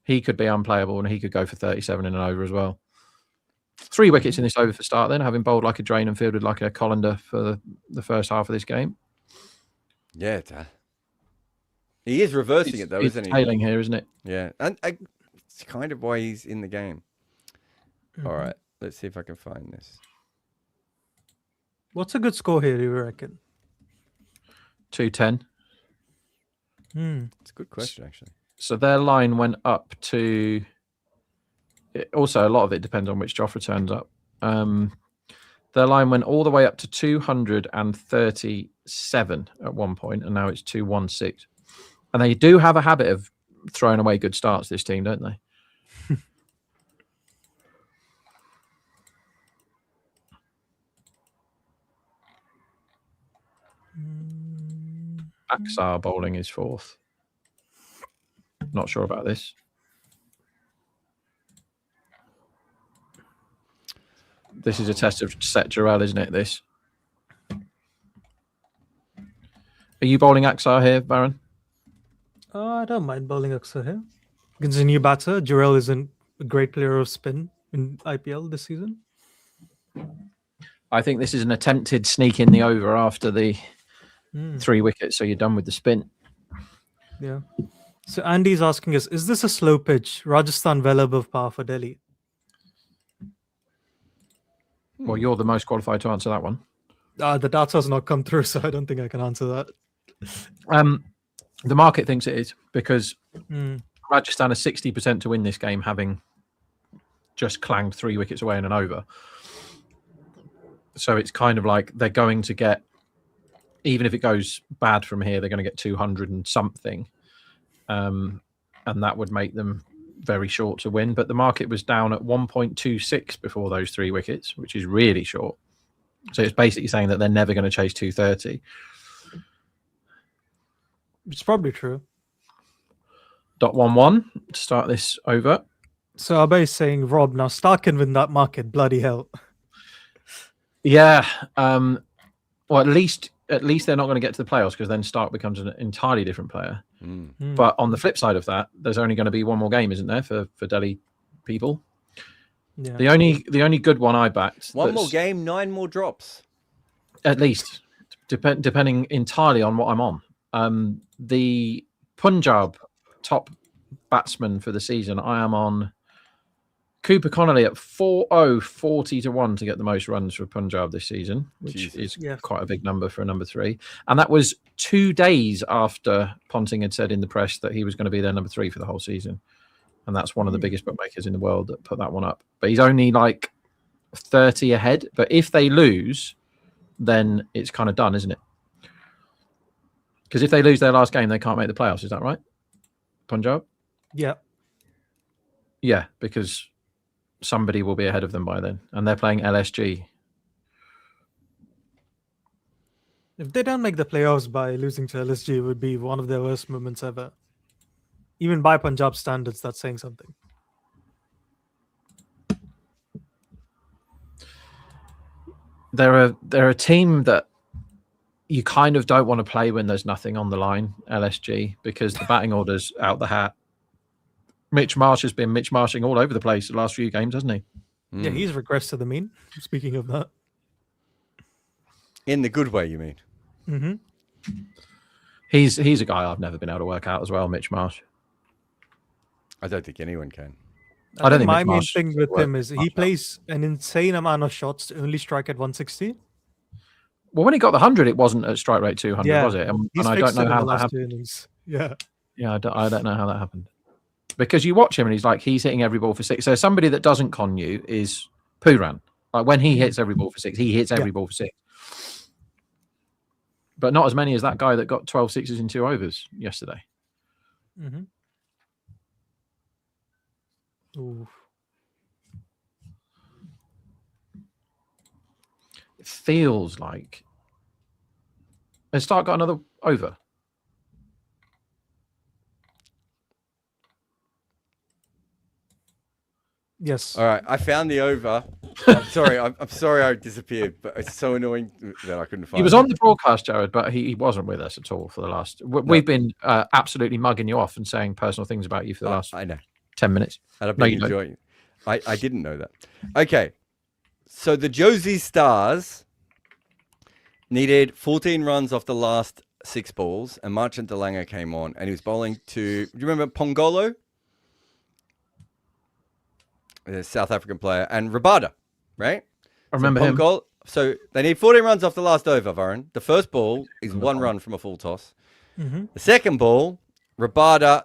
He could be unplayable, and he could go for 37 in an over as well. 3 wickets in this over for start then, having bowled like a drain and fielded like a colander for the first half of this game. Yeah, he is reversing it though, isn't he? He's tailing here, isn't it? Yeah, and it's kind of why he's in the game. Mm-hmm. All right, let's see if I can find this. What's a good score here, you reckon? 210. It's a good question, actually. So their line went up to... Also, a lot of it depends on which Jofra turns up. Their line went all the way up to 237 at one point, and now it's 216. And they do have a habit of throwing away good starts, this team, don't they? Aksar bowling is 4th. Not sure about this. This is a test of Set Jarrell, isn't it, this? Are you bowling Aksar here, Baron? I don't mind bowling Aksa here. Against a new batter, Jarrell isn't a great player of spin in IPL this season. I think this is an attempted sneak in the over after the 3 wickets, so you're done with the spin. Yeah. So Andy's asking us, is this a slow pitch? Rajasthan well above par for Delhi. Well, you're the most qualified to answer that one. The data's not come through, so I don't think I can answer that. The market thinks it is because Rajasthan are 60% to win this game, having just clanged 3 wickets away in an over. So it's kind of like they're going to get, even if it goes bad from here, they're going to get 200 and something. And that would make them very short to win. But the market was down at 1.26 before those 3 wickets, which is really short. So it's basically saying that they're never going to chase 230. It's probably true. .11 to start this over. So Abhay is saying, Rob, now Stark can win that market. Bloody hell. Yeah. Well, at least they're not going to get to the playoffs because then Stark becomes an entirely different player. But on the flip side of that, there's only going to be one more game, isn't there, for Delhi people? Yeah. The only good one I backed. One more game, 9 more drops. At least, depending entirely on what I'm on. The Punjab top batsman for the season, I am on Cooper Connolly at 40 to 1 to get the most runs for Punjab this season, which is quite a big number for a number 3. And that was 2 days after Ponting had said in the press that he was going to be their number 3 for the whole season. And that's one of the biggest bookmakers in the world that put that one up. But he's only like 30 ahead. But if they lose, then it's kind of done, isn't it? Because if they lose their last game, they can't make the playoffs. Is that right? Punjab? Yeah. Yeah, because somebody will be ahead of them by then. And they're playing LSG. If they don't make the playoffs by losing to LSG, it would be one of their worst moments ever. Even by Punjab standards, that's saying something. They're a team that you kind of don't want to play when there's nothing on the line, LSG, because the batting order's out the hat. Mitch Marsh has been Mitch Marshing all over the place the last few games, hasn't he? Yeah, he's regressed to the mean. Speaking of that. In the good way, you mean? Mm-hmm. He's a guy I've never been able to work out as well, Mitch Marsh. I don't think anyone can. I don't think my Mitch main Marsh thing with works him is he plays an insane amount of shots to only strike at 160. Well, when he got the 100, it wasn't at strike rate 200, Yeah, was it? And he's I don't fixed it know in how the that last happened. 2 innings. Yeah. Yeah, I don't know how that happened. Because you watch him and he's hitting every ball for 6. So somebody that doesn't con you is Pooran. Like when he hits every ball for 6, he hits every ball for 6. But not as many as that guy that got 12 sixes in 2 overs yesterday. Mm-hmm. Ooh. It feels like has Stark got another over? Yes. All right, I found the over. I'm sorry, I'm sorry I disappeared, but it's so annoying that I couldn't find it. He was on the broadcast, Jared, but he wasn't with us at all for the last... We've been absolutely mugging you off and saying personal things about you for the last I know. 10 minutes. And I've been enjoying it. I didn't know that. Okay, so the Josie Stars needed 14 runs off the last 6 balls, and Marchant Delanga came on, and he was bowling to... Do you remember Pongolo? The South African player, and Rabada, right? I remember him. So they need 14 runs off the last over, Varun. The first ball is 1 run from a full toss. Mm-hmm. The second ball, Rabada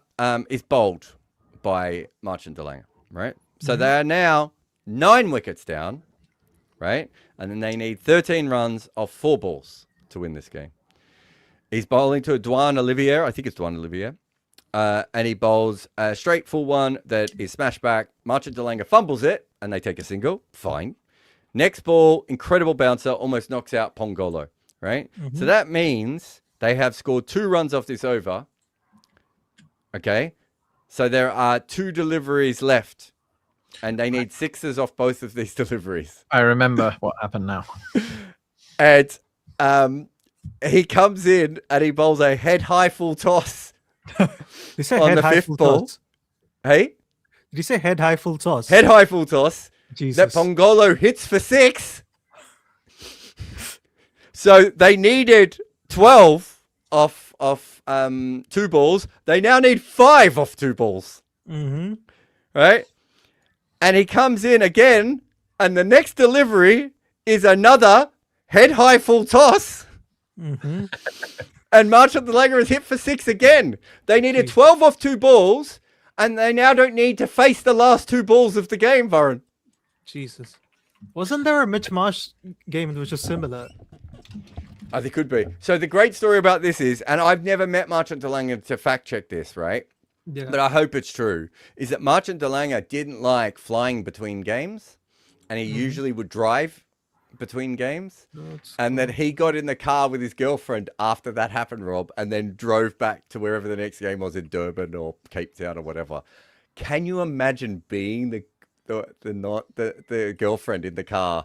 is bowled by Marchant Delanga, right? So they are now 9 wickets down, right? And then they need 13 runs off 4 balls to win this game. He's bowling to Dwan Olivier. I think it's Dwan Olivier. and he bowls a straight full one that is smashed back. Marchant Delanga fumbles it, and they take a single. Fine. Next ball, incredible bouncer, almost knocks out Pongolo, right? So that means they have scored 2 runs off this over. Okay? So there are 2 deliveries left, and they need 6s off both of these deliveries. I remember what happened now. And he comes in, and he bowls a head-high full toss You say on head the high 5th full ball. toss. Hey? Did you say head high full toss? Head-high full toss. Jesus. That Pongolo hits for 6. So they needed 12 off 2 balls. They now need 5 off 2 balls. Right? And he comes in again, and the next delivery is another head-high full toss. And Marchant Delanga is hit for 6 again. They needed 12 off 2 balls, and they now don't need to face the last 2 balls of the game, Varun. Jesus. Wasn't there a Mitch Marsh game that was just similar? I think it could be. So the great story about this is, and I've never met Marchant Delanga to fact check this, right? Yeah. But I hope it's true, is that Marchant Delanga didn't like flying between games, and he usually would drive between games, and then he got in the car with his girlfriend after that happened, Rob, and then drove back to wherever the next game was in Durban or Cape Town or whatever. Can you imagine being the girlfriend in the car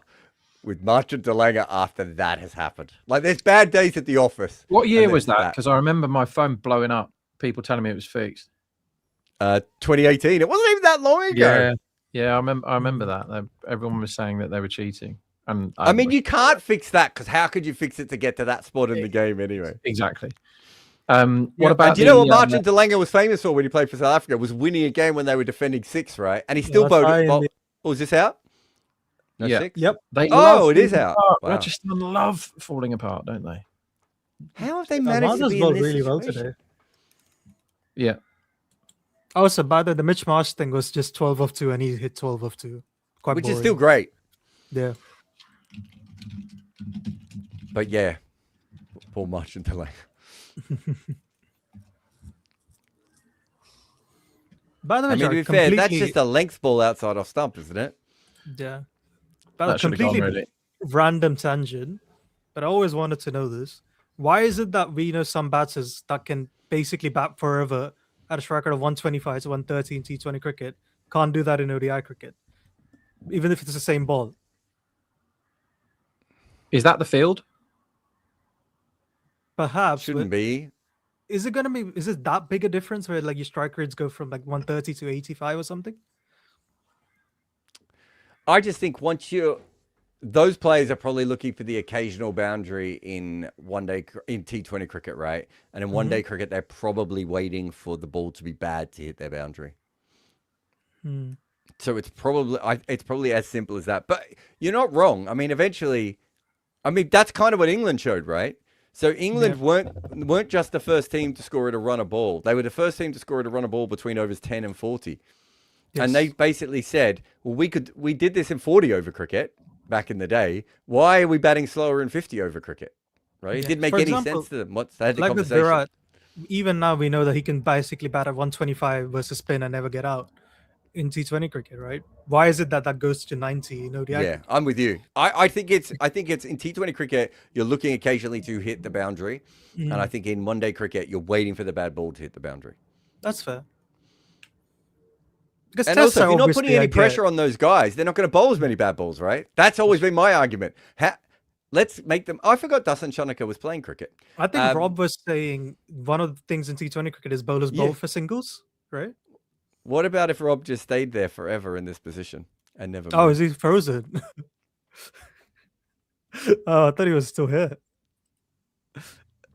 with Marchant Delanga after that has happened? Like, there's bad days at the office. What year was that? Because I remember my phone blowing up. People telling me it was fixed. 2018. It wasn't even that long ago. Yeah. I remember that. Everyone was saying that they were cheating. And I mean, you can't fix that, because how could you fix it to get to that spot in the game anyway? Exactly. What about? And do you know what Marchant Delanga was famous for when he played for South Africa? Was winning a game when they were defending 6, right? And he still bowled it. Oh, is this out? No, Yeah. 6? Yep. It is out. Wow. Rajasthan love falling apart, don't they? How have they managed to be in this really situation? well today. Yeah. Oh, so by the Mitch Marsh thing was just 12 of 2, and he hit 12 of 2. Quite Which boring. is still great. Yeah. But yeah, poor Marchant Delanga. By the way, I mean, to be fair, that's just a length ball outside off stump, isn't it? Yeah. That should have gone, really. Random tangent, but I always wanted to know this. Why is it that we know some batters that can basically bat forever at a strike rate of 125 to 130 in T20 cricket can't do that in ODI cricket, even if it's the same ball? Is that the field? Perhaps. Shouldn't be. Is it that big a difference where like your strike rates go from like 130 to 85 or something? I just think those players are probably looking for the occasional boundary in T20 cricket, right? And in one-day cricket, they're probably waiting for the ball to be bad to hit their boundary. So it's probably as simple as that. But you're not wrong. I mean, eventually, that's kind of what England showed, right? So England weren't just the first team to score at a run a ball. They were the first team to score at a run a ball between overs 10 and 40. Yes. And they basically said, well, we did this in 40 over cricket back in the day. Why are we batting slower in 50 over cricket? Right? It didn't make any sense to them. They had the conversation. With Virat, even now we know that he can basically bat at 125 versus spin and never get out in T20 cricket, right? Why is it that goes to 90 in ODI? Yeah, I'm with you. I think it's in T20 cricket, you're looking occasionally to hit the boundary. And I think in one-day cricket, you're waiting for the bad ball to hit the boundary. That's fair. Because and also, if you're not putting any pressure on those guys, they're not going to bowl as many bad balls, right? That's always been my argument. Let's make them... I forgot Dasan Chanaka was playing cricket. I think Rob was saying one of the things in T20 cricket is bowlers bowl for singles, right? What about if Rob just stayed there forever in this position and never moved? Oh, is he frozen? Oh, I thought he was still here.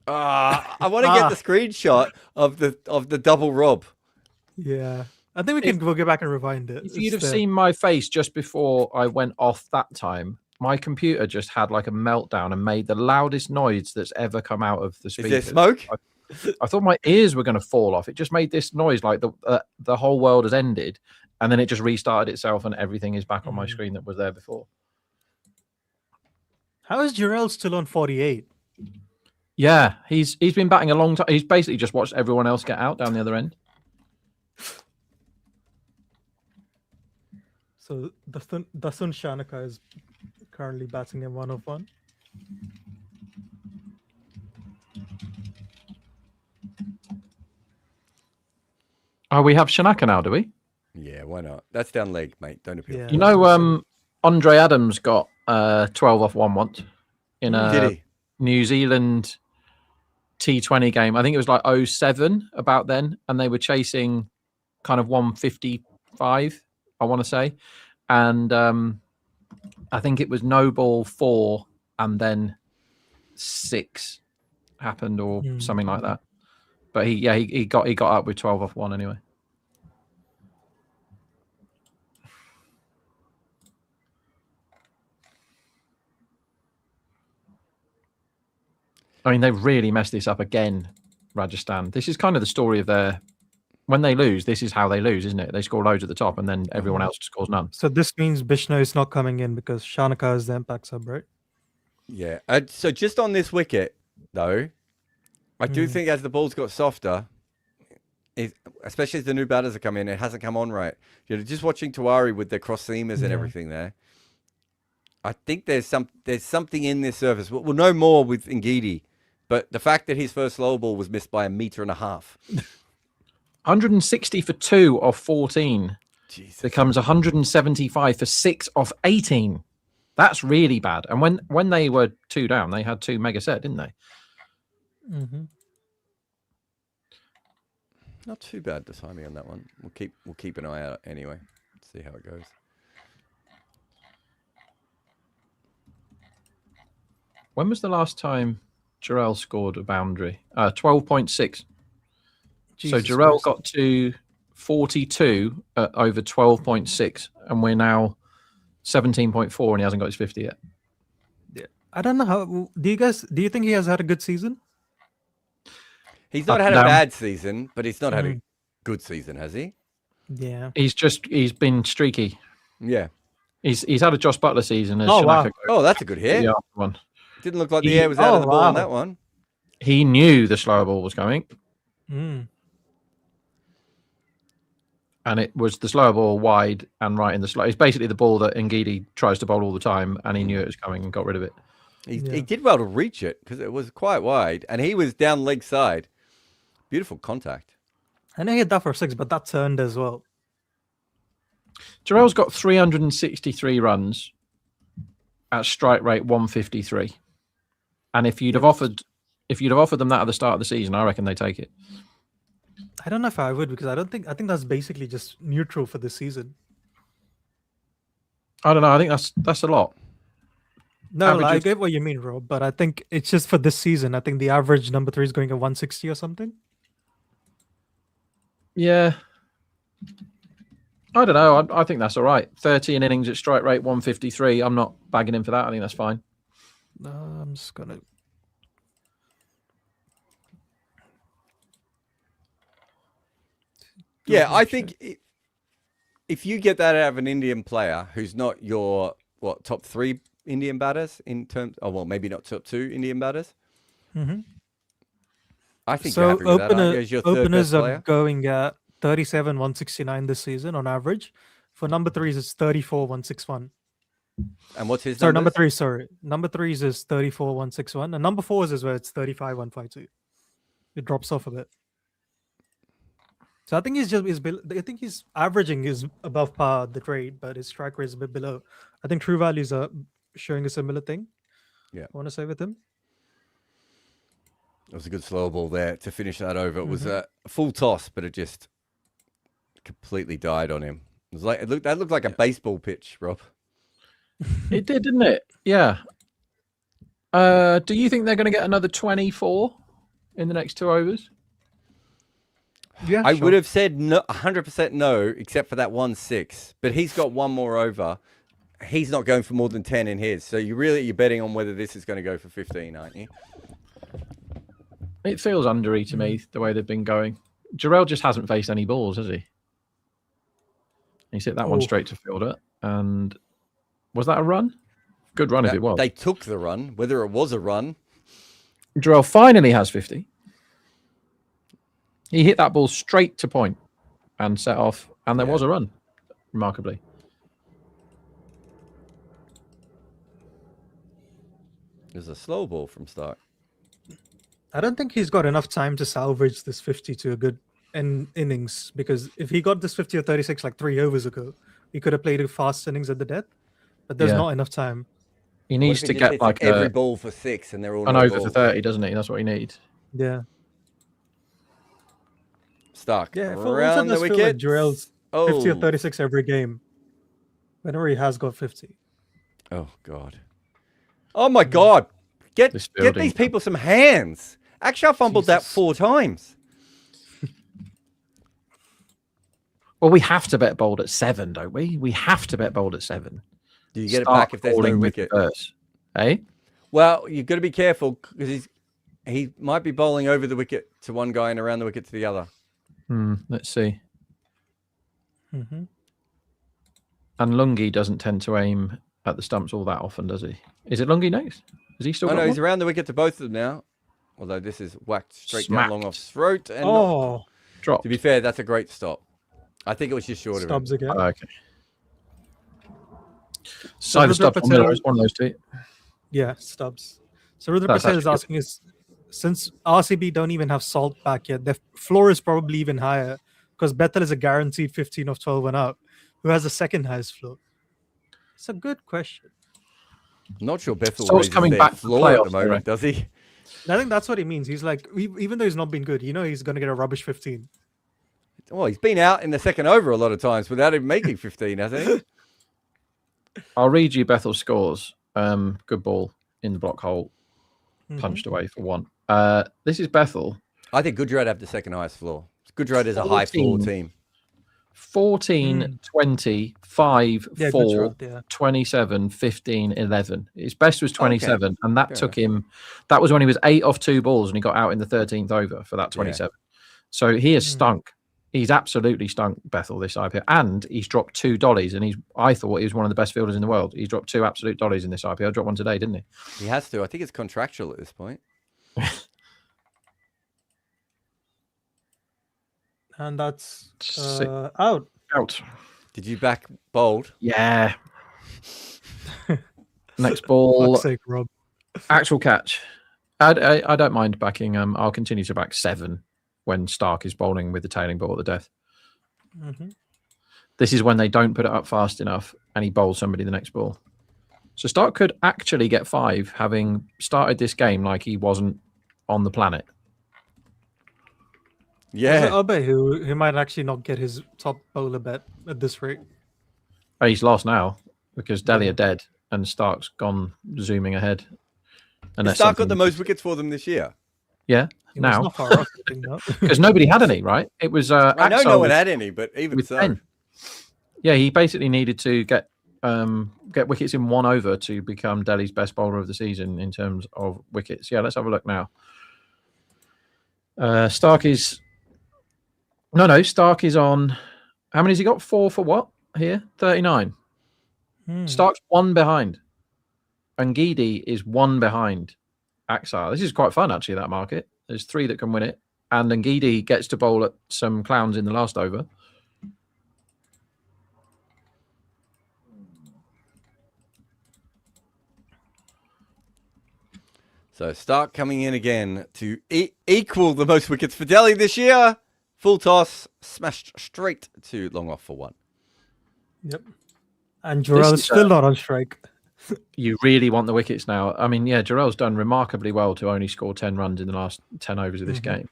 I want to get the screenshot of the double Rob. Yeah. I think we'll get back and rewind it. If you'd have seen my face just before I went off that time, my computer just had like a meltdown and made the loudest noise that's ever come out of the speakers. Is there smoke? I thought my ears were going to fall off. It just made this noise like the whole world has ended, and then it just restarted itself and everything is back on my screen that was there before. How is Jarrell still on 48? Yeah, he's been batting a long time. He's basically just watched everyone else get out down the other end. So Dasun Shanaka is currently batting in 101. Oh, we have Shanaka now, do we? Yeah, why not? That's down leg, mate. Don't appeal. Yeah. You know, Andre Adams got 12 off 1 once in Did a he? New Zealand T20 game. I think it was like 07 about then, and they were chasing kind of 155, I want to say. And I think it was no ball 4 and then 6 happened or something like that. But he got up with 12 off 1 anyway. I mean, they really messed this up again, Rajasthan. This is kind of the story of their... When they lose, this is how they lose, isn't it? They score loads at the top and then everyone else scores none. So this means Bishno is not coming in because Shanaka is the impact sub, right? Yeah. So just on this wicket, though, I do think as the ball's got softer, especially as the new batters are coming in, it hasn't come on right. You know, just watching Tawari with their cross seamers and everything there, I think there's something in this surface. We'll know more with Ngidi, but the fact that his first slow ball was missed by 1.5 meters. 160 for 2 off 14 Jesus. becomes 175 for 6 off 18. That's really bad. And when they were 2 down, they had 2 mega set, didn't they? Mm-hmm. Not too bad the timing on that one. We'll keep an eye out anyway. See how it goes. When was the last time Jarrell scored a boundary? 12.6. So Jarrell got to 42 at over 12.6, and we're now 17.4, and he hasn't got his 50 yet. Yeah. I don't know how. Do you think he has had a good season? He's not had a bad season, but he's not had a good season, has he? Yeah. He's been streaky. Yeah. He's had a Josh Butler season. As Oh, wow. Shanaka Oh, that's a good hit. the other one. Didn't look like the air was out of the ball on that one. He knew the slower ball was coming. And it was the slower ball wide and right in the slow. It's basically the ball that Ngidi tries to bowl all the time, and he knew it was coming and got rid of it. He did well to reach it because it was quite wide, and he was down leg side. Beautiful contact. I know he hit that for 6, but that turned as well. Jarrell's got 363 runs at strike rate 153. And if you'd have offered them that at the start of the season, I reckon they take it. I don't know if I would because I think that's basically just neutral for the season. I don't know. I think that's a lot. No, I get what you mean, Rob, but I think it's just for this season. I think the average number 3 is going at 160 or something. Yeah. I don't know. I think that's all right. 13 innings at strike rate 153. I'm not bagging him for that. I think that's fine. I'm just going to... Yeah, I think if you get that out of an Indian player who's not your top 3 Indian batters in terms, maybe not top 2 Indian batters. Mm-hmm. I think you're happy with that, aren't you, as your third openers best player? are going at 37 169 this season on average. For number 3s, it's 34 161. And what's his Sorry, numbers? number 3s is 34 161, and number 4s is where it's 35 152. It drops off a bit. So I think I think he's averaging is above par the trade, but his strike rate is a bit below. I think true values are showing a similar thing. Yeah, I want to say with him. It was a good slow ball there to finish that over. It was a full toss, but it just completely died on him. It was like that looked like a baseball pitch, Rob. It did, didn't it? Yeah. Do you think they're going to get another 24 in the next 2 overs? Yeah, I would have said no, 100% no, except for that 1-6. But he's got one more over. He's not going for more than 10 in his. So you're betting on whether this is going to go for 15, aren't you? It feels undery to me the way they've been going. Jarrell just hasn't faced any balls, has he? He's hit that one straight to fielder. And was that a run? Good run if it was. They took the run. Whether it was a run, Jarrell finally has 50. He hit that ball straight to point and set off, and there was a run, remarkably. There's a slow ball from Stark. I don't think he's got enough time to salvage this 50 to a good innings, because if he got this 50 or 36 like 3 overs ago, he could have played a fast innings at the death, but there's not enough time. He needs to get like every ball for 6 and they're all an over for 30, doesn't he? That's what he needs. Yeah. Stark. Yeah, Around the wicket. Like Jarrell's 50 or 36 every game. Whenever he has got 50. Oh, God. Oh, my God. Get these people some hands. Actually, I fumbled that 4 times. Well, we have to bet bowled at 7, don't we? We have to bet bowled at 7. Do you get it back if there's no wicket? Eh? Well, you've got to be careful because he might be bowling over the wicket to one guy and around the wicket to the other. Let's see. And Lungi doesn't tend to aim at the stumps all that often, does he? Is it Lungi next? Is he still? Oh no, he's around the wicket to both of them now. Although this is whacked straight down long off's throat. And drop. To be fair, that's a great stop. I think it was just short of him. Stubbs again. Oh, okay. So the Stubbs on Miller is one of those two. Yeah, Stubbs. So Rudra Patel is asking is, since RCB don't even have Salt back yet, their floor is probably even higher because Bethel is a guaranteed 15 of 12 and up. Who has the second highest floor? It's a good question. I'm not sure Bethel Salt's coming back floor at the moment, does he? I think that's what he means. He's like, even though he's not been good, he's going to get a rubbish 15. Well, he's been out in the second over a lot of times without him making 15, hasn't he? I'll read you Bethel's scores. Good ball in the block hole, punched away for 1. This is Bethel. I think Gujarat have the second highest floor. Gujarat is a high floor team. 14, 20, 5, 4, 27, 15, 11. His best was 27, and that took him. That was when he was 8 off 2 balls, and he got out in the 13th over for that 27. So he has stunk. He's absolutely stunk, Bethel, this IPL. And he's dropped 2 dollies, and I thought he was one of the best fielders in the world. He's dropped 2 absolute dollies in this IPL. Dropped one today, didn't he? He has to. I think it's contractual at this point. And that's out. Out. Did you back bowled? Yeah. Next ball. Fuck's sake, Rob. Actual catch. I don't mind backing. I'll continue to back 7 when Stark is bowling with the tailing ball at the death. This is when they don't put it up fast enough and he bowls somebody the next ball. So Stark could actually get 5 having started this game like he wasn't on the planet. Yeah. Abe, who might actually not get his top bowler bet at this rate. Oh, he's lost now because Delhi are dead and Stark's gone zooming ahead. Stark got the most wickets for them this year. Yeah. Now, because nobody had any, right? It was. I know no one had any, but even so, 10. Yeah, he basically needed to get wickets in 1 over to become Delhi's best bowler of the season in terms of wickets. Yeah, let's have a look now. Stark is on. How many has he got? 4 for what here? 39. Stark's 1 behind, and Gidi is 1 behind Axar. This is quite fun actually. That market. There's 3 that can win it, and Ngidi gets to bowl at some clowns in the last over. So Stark coming in again to equal the most wickets for Delhi this year. Full toss, smashed straight to long off for 1. Yep. And Jarrell's still not on strike. You really want the wickets now. I mean, yeah, Jarrell's done remarkably well to only score 10 runs in the last 10 overs of this game.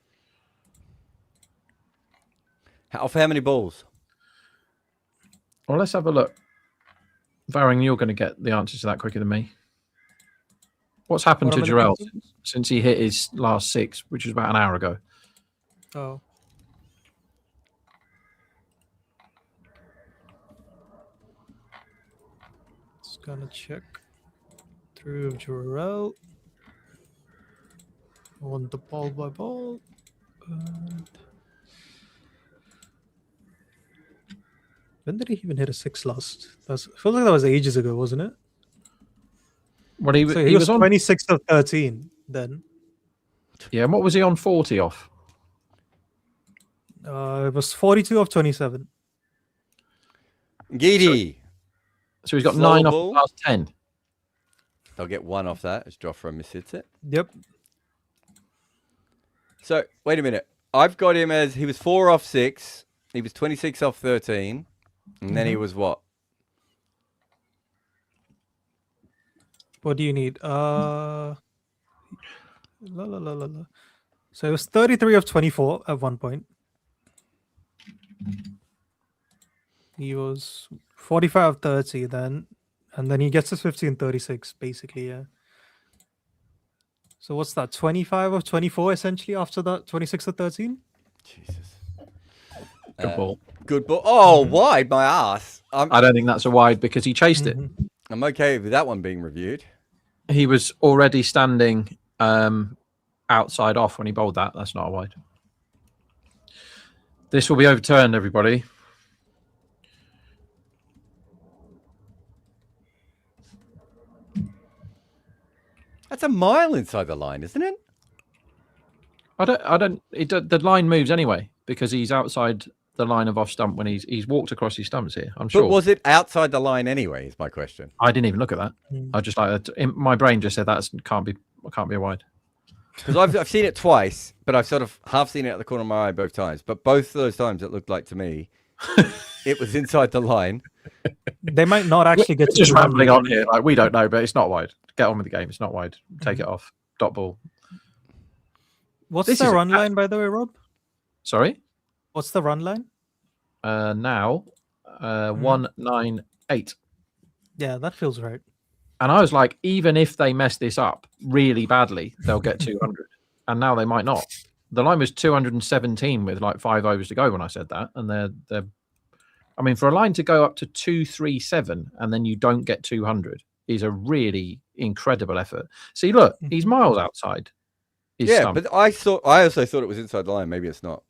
How many balls? Well, let's have a look. Varing, you're going to get the answer to that quicker than me. What's happened to Jarrell since he hit his last 6, which was about an hour ago? Oh. Just gonna check through Jarrell. On the ball by ball. When did he even hit a 6 last? I feel like that was ages ago, wasn't it? Well, he was on 26 of 13 then. Yeah, and what was he on 40 off? It was 42 of 27. Giddy. So he's got Slow 9 off ball. the last 10. They'll get 1 off that as Joffre mishits it. Yep. So, wait a minute. I've got him as he was 4 off 6. He was 26 off 13. And then he was what? What do you need? La, la, la, la, la. So it was 33 of 24 at one point. He was 45 of 30 then. And then he gets his 50 and 36, basically, yeah. So what's that? 25 of 24 essentially after that 26 of 13? Jesus. Good ball. Good ball. Oh, wide, my ass. I don't think that's a wide because he chased it. I'm okay with that one being reviewed. He was already standing outside off when he bowled that. That's not a wide. This will be overturned, everybody. That's a mile inside the line, isn't it? The line moves anyway because he's outside the line of off stump when he's walked across his stumps here. I'm sure. But was it outside the line anyway? Is my question. I didn't even look at that. I just my brain just said that can't be a wide. Because I've seen it twice, but I've sort of half seen it at the corner of my eye both times. But both of those times, it looked like to me, it was inside the line. They might not actually get We're just rambling on here. Like we don't know, but it's not wide. Get on with the game. It's not wide. Take it off. Dot ball. What's This the is run line, by the way, Rob? Sorry. What's the run line? Now 198. Yeah, that feels right. And I was like, even if they mess this up really badly, they'll get 200. And now they might not. The line was 217 with like 5 overs to go when I said that. And they're I mean, for a line to go up to 237 and then you don't get 200 is a really incredible effort. See, look, he's miles outside. But I also thought it was inside the line. Maybe it's not.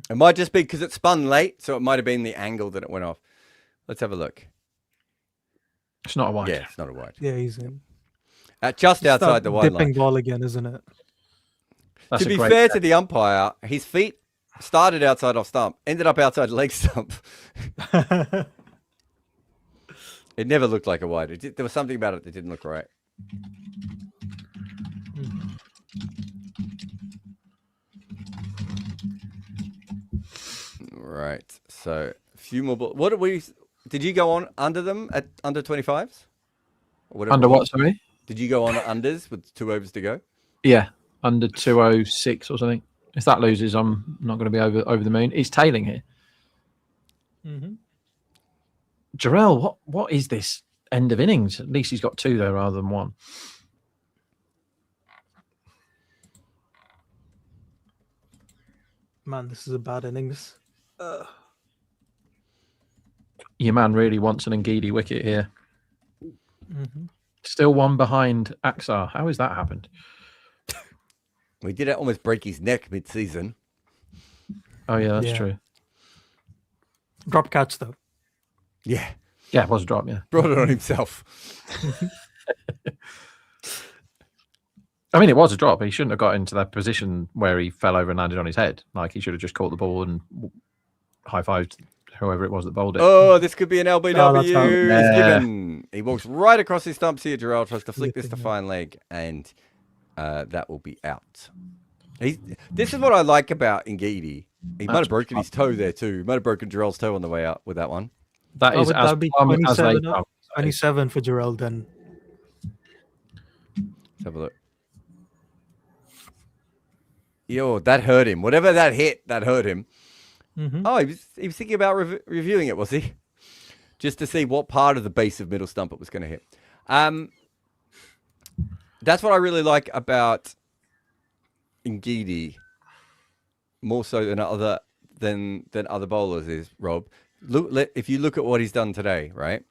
It might just be because it spun late, so it might have been the angle that it went off. Let's have a look. It's not a wide. Yeah, it's not a wide. Yeah, he's in. Just outside the wide line. Dipping ball again, isn't it? That's To be fair to the umpire, his feet started outside off stump, ended up outside leg stump. It never looked like a wide. There was something about it that didn't look right. Right. So a few more. What did you go on under them at under 25s? Under what, sorry? Did you go on unders with 2 overs to go? Yeah, under 206 or something. If that loses, I'm not going to be over the moon. He's tailing here. Jarrell, what is this end of innings? At least he's got 2 there rather than 1. Man, this is a bad innings. Your man really wants an Ngidi wicket here. Still 1 behind Axar. How has that happened? We did almost break his neck mid-season. Oh, yeah, that's true. Drop catch, though. Yeah. Yeah, it was a drop, yeah. Brought it on himself. I mean, it was a drop. He shouldn't have got into that position where he fell over and landed on his head. Like, he should have just caught the ball and high-fived whoever it was that bowled it. Oh, this could be an LBW. Yeah. He's given. He walks right across his stumps here. Jarrell tries to flick this to fine leg, and that will be out. This is what I like about Ngidi. He might have broken his toe there too. He might have broken Jarrell's toe on the way out with that one. That is as be plumb as they 27, come. 27 for Jarrell then. Let's have a look. Yo, that hurt him. Whatever that hit, that hurt him. Oh, he was thinking about reviewing it, was he? Just to see what part of the base of middle stump it was going to hit. That's what I really like about Ngidi, more so than other bowlers is, Rob. If you look at what he's done today, right?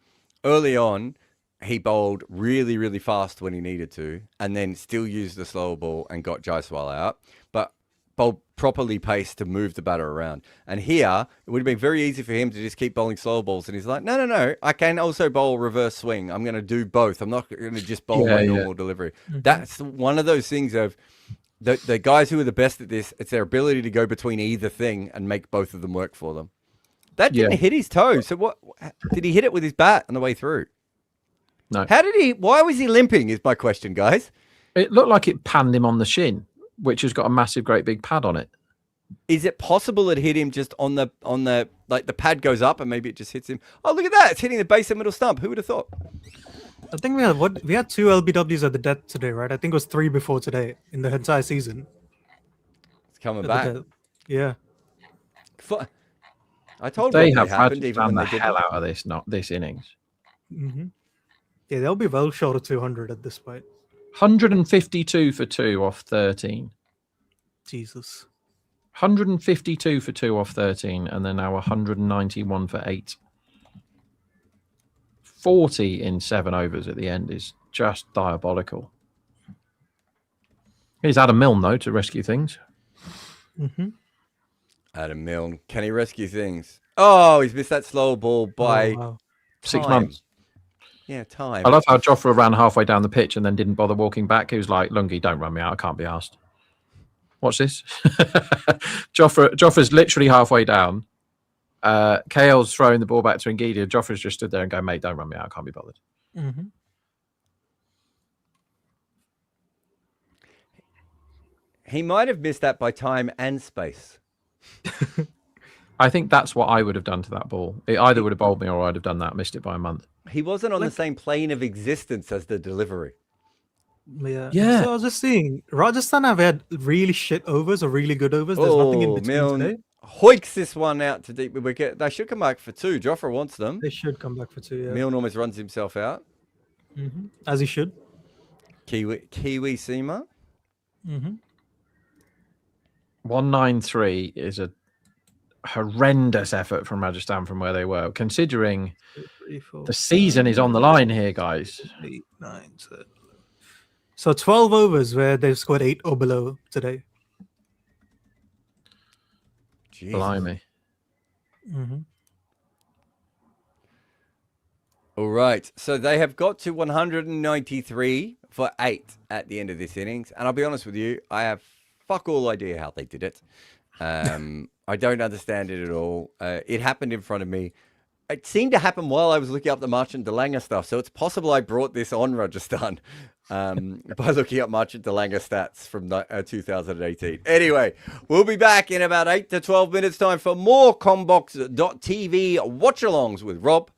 Early on, he bowled really, really fast when he needed to, and then still used the slower ball and got Jaiswal out, but bowled properly paced to move the batter around. And here, it would have been very easy for him to just keep bowling slower balls, and he's like, no, I can also bowl reverse swing. I'm going to do both. I'm not going to just bowl my normal delivery. That's one of those things of, the guys who are the best at this, it's their ability to go between either thing and make both of them work for them. That didn't hit his toe. So what did he hit it with his bat on the way through? No. How did he? Why was he limping? Is my question, guys. It looked like it panned him on the shin, which has got a massive, great big pad on it. Is it possible it hit him just on the like the pad goes up and maybe it just hits him? Oh, look at that! It's hitting the base of middle stump. Who would have thought? I think we had 2 LBWs at the death today, right? I think it was 3 before today in the entire season. It's coming At the back. death. Yeah. I told They Rob have it happened had even when the they did hell it. out of this innings. Mm-hmm. Yeah, they'll be well short of 200 at this point. 152 for 2 off 13. Jesus. 152 for 2 off 13, and they're now 191 for 8. 40 in 7 overs at the end is just diabolical. Here's Adam Milne, though, to rescue things. Mm-hmm. Adam Milne, can he rescue things? Oh, he's missed that slow ball by 6 time. months. Yeah, time. I love how Jofra ran halfway down the pitch and then didn't bother walking back. He was like, Lungi, don't run me out. I can't be asked. Watch this. Jofra's literally halfway down. KL's throwing the ball back to Ngidi. Jofra's just stood there and going, mate, don't run me out. I can't be bothered. Mm-hmm. He might have missed that by time and space. I think that's what I would have done to that ball. It either would have bowled me or I'd have done that, missed it by a month. He wasn't on the same plane of existence as the delivery. Yeah. Yeah. So I was just seeing, Rajasthan have had really shit overs or really good overs. There's nothing in between Milne today. hoiks this one out to deep wicket. They should come back for 2. Jofra wants them. They should come back for 2. Yeah. Milne almost runs himself out. Mm-hmm. As he should. Kiwi Seema. Mm-hmm. 193 is a horrendous effort from Rajasthan from where they were, considering 3, 4, the season is on the line here, guys. 8, 9, 10. So 12 overs where they've scored 8 or below today. Jeez. Blimey. Mm-hmm. All right. So they have got to 193 for 8 at the end of this innings. And I'll be honest with you, I have fuck all idea how they did it. I don't understand it at all. It happened in front of me. It seemed to happen while I was looking up the Marchant Delanga stuff. So it's possible I brought this on Rajasthan by looking up Marchant Delanga stats from 2018. Anyway, we'll be back in about 8 to 12 minutes time for more Combox.tv watch-alongs with Rob,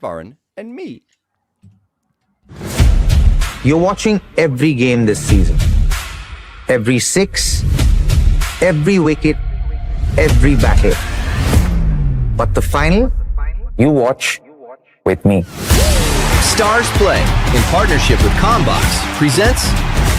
Varun, and me. You're watching every game this season. Every 6, every wicket, every battle. But the final, you watch with me. Stars Play, in partnership with Combox, presents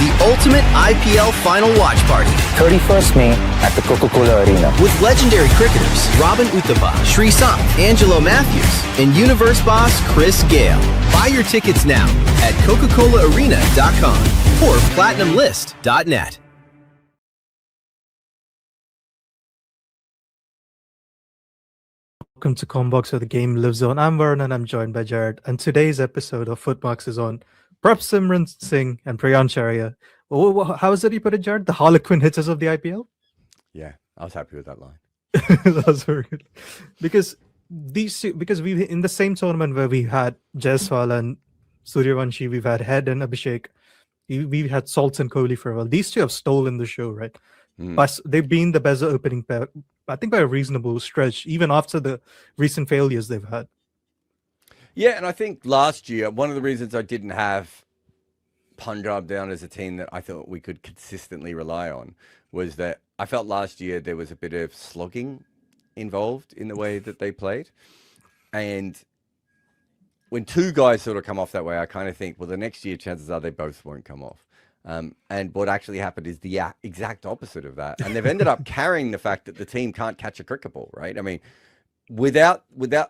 the ultimate IPL final watch party 31st May at the Coca-Cola Arena. with legendary cricketers Robin Uthappa, Shreyas Iyer, Angelo Matthews, and Universe boss Chris Gale. Buy your tickets now at Coca-ColaArena.com or PlatinumList.net. Welcome to Combox, where the game lives on. I'm Varun and I'm joined by Jared. And today's episode of Footmarks is on Prabsimran Singh and Priyansh Arya. How is it you put it, Jared? The Harlequin hitters of the IPL? Yeah, I was happy with that line. That was very good. Because we in the same tournament where we had Jaiswal and Suryavanshi, we've had Head and Abhishek. We've had Salts and Kohli for a while. These two have stolen the show, right? But they've been the best opening pair, I think, by a reasonable stretch, even after the recent failures they've had. Yeah, and I think last year, one of the reasons I didn't have Punjab down as a team that I thought we could consistently rely on was that I felt last year there was a bit of slogging involved in the way that they played. And when 2 guys sort of come off that way, I kind of think, well, the next year, chances are they both won't come off. And what actually happened is the exact opposite of that. And they've ended up carrying the fact that the team can't catch a cricket ball, right? I mean, without,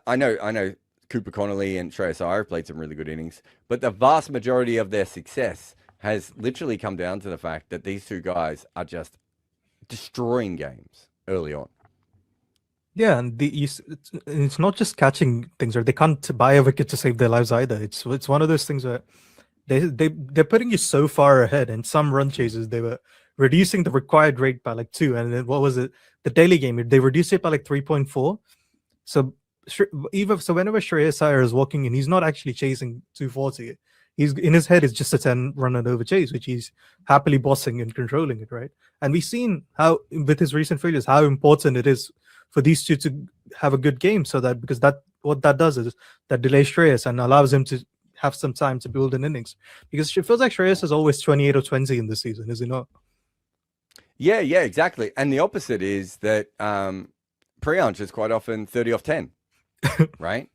I know Cooper Connolly and Shreyas Iyer played some really good innings, but the vast majority of their success has literally come down to the fact that these 2 guys are just destroying games early on. Yeah, and it's not just catching things, or they can't buy a wicket to save their lives either. It's one of those things where they're putting you so far ahead, and some run chases they were reducing the required rate by like 2. And then what was it? The daily game, they reduced it by like 3.4. So whenever Shreyas Iyer is walking in, he's not actually chasing 240. He's in his head, it's just a 10 run and over chase, which he's happily bossing and controlling it, right? And we've seen how, with his recent failures, how important it is for these two to have a good game, so that because what that does is that delays Shreyas and allows him to have some time to build an innings. Because it feels like Shreyas is always 28 or 20 in this season, is he not? Yeah, exactly. And the opposite is that Priyansh is quite often 30 off 10, right?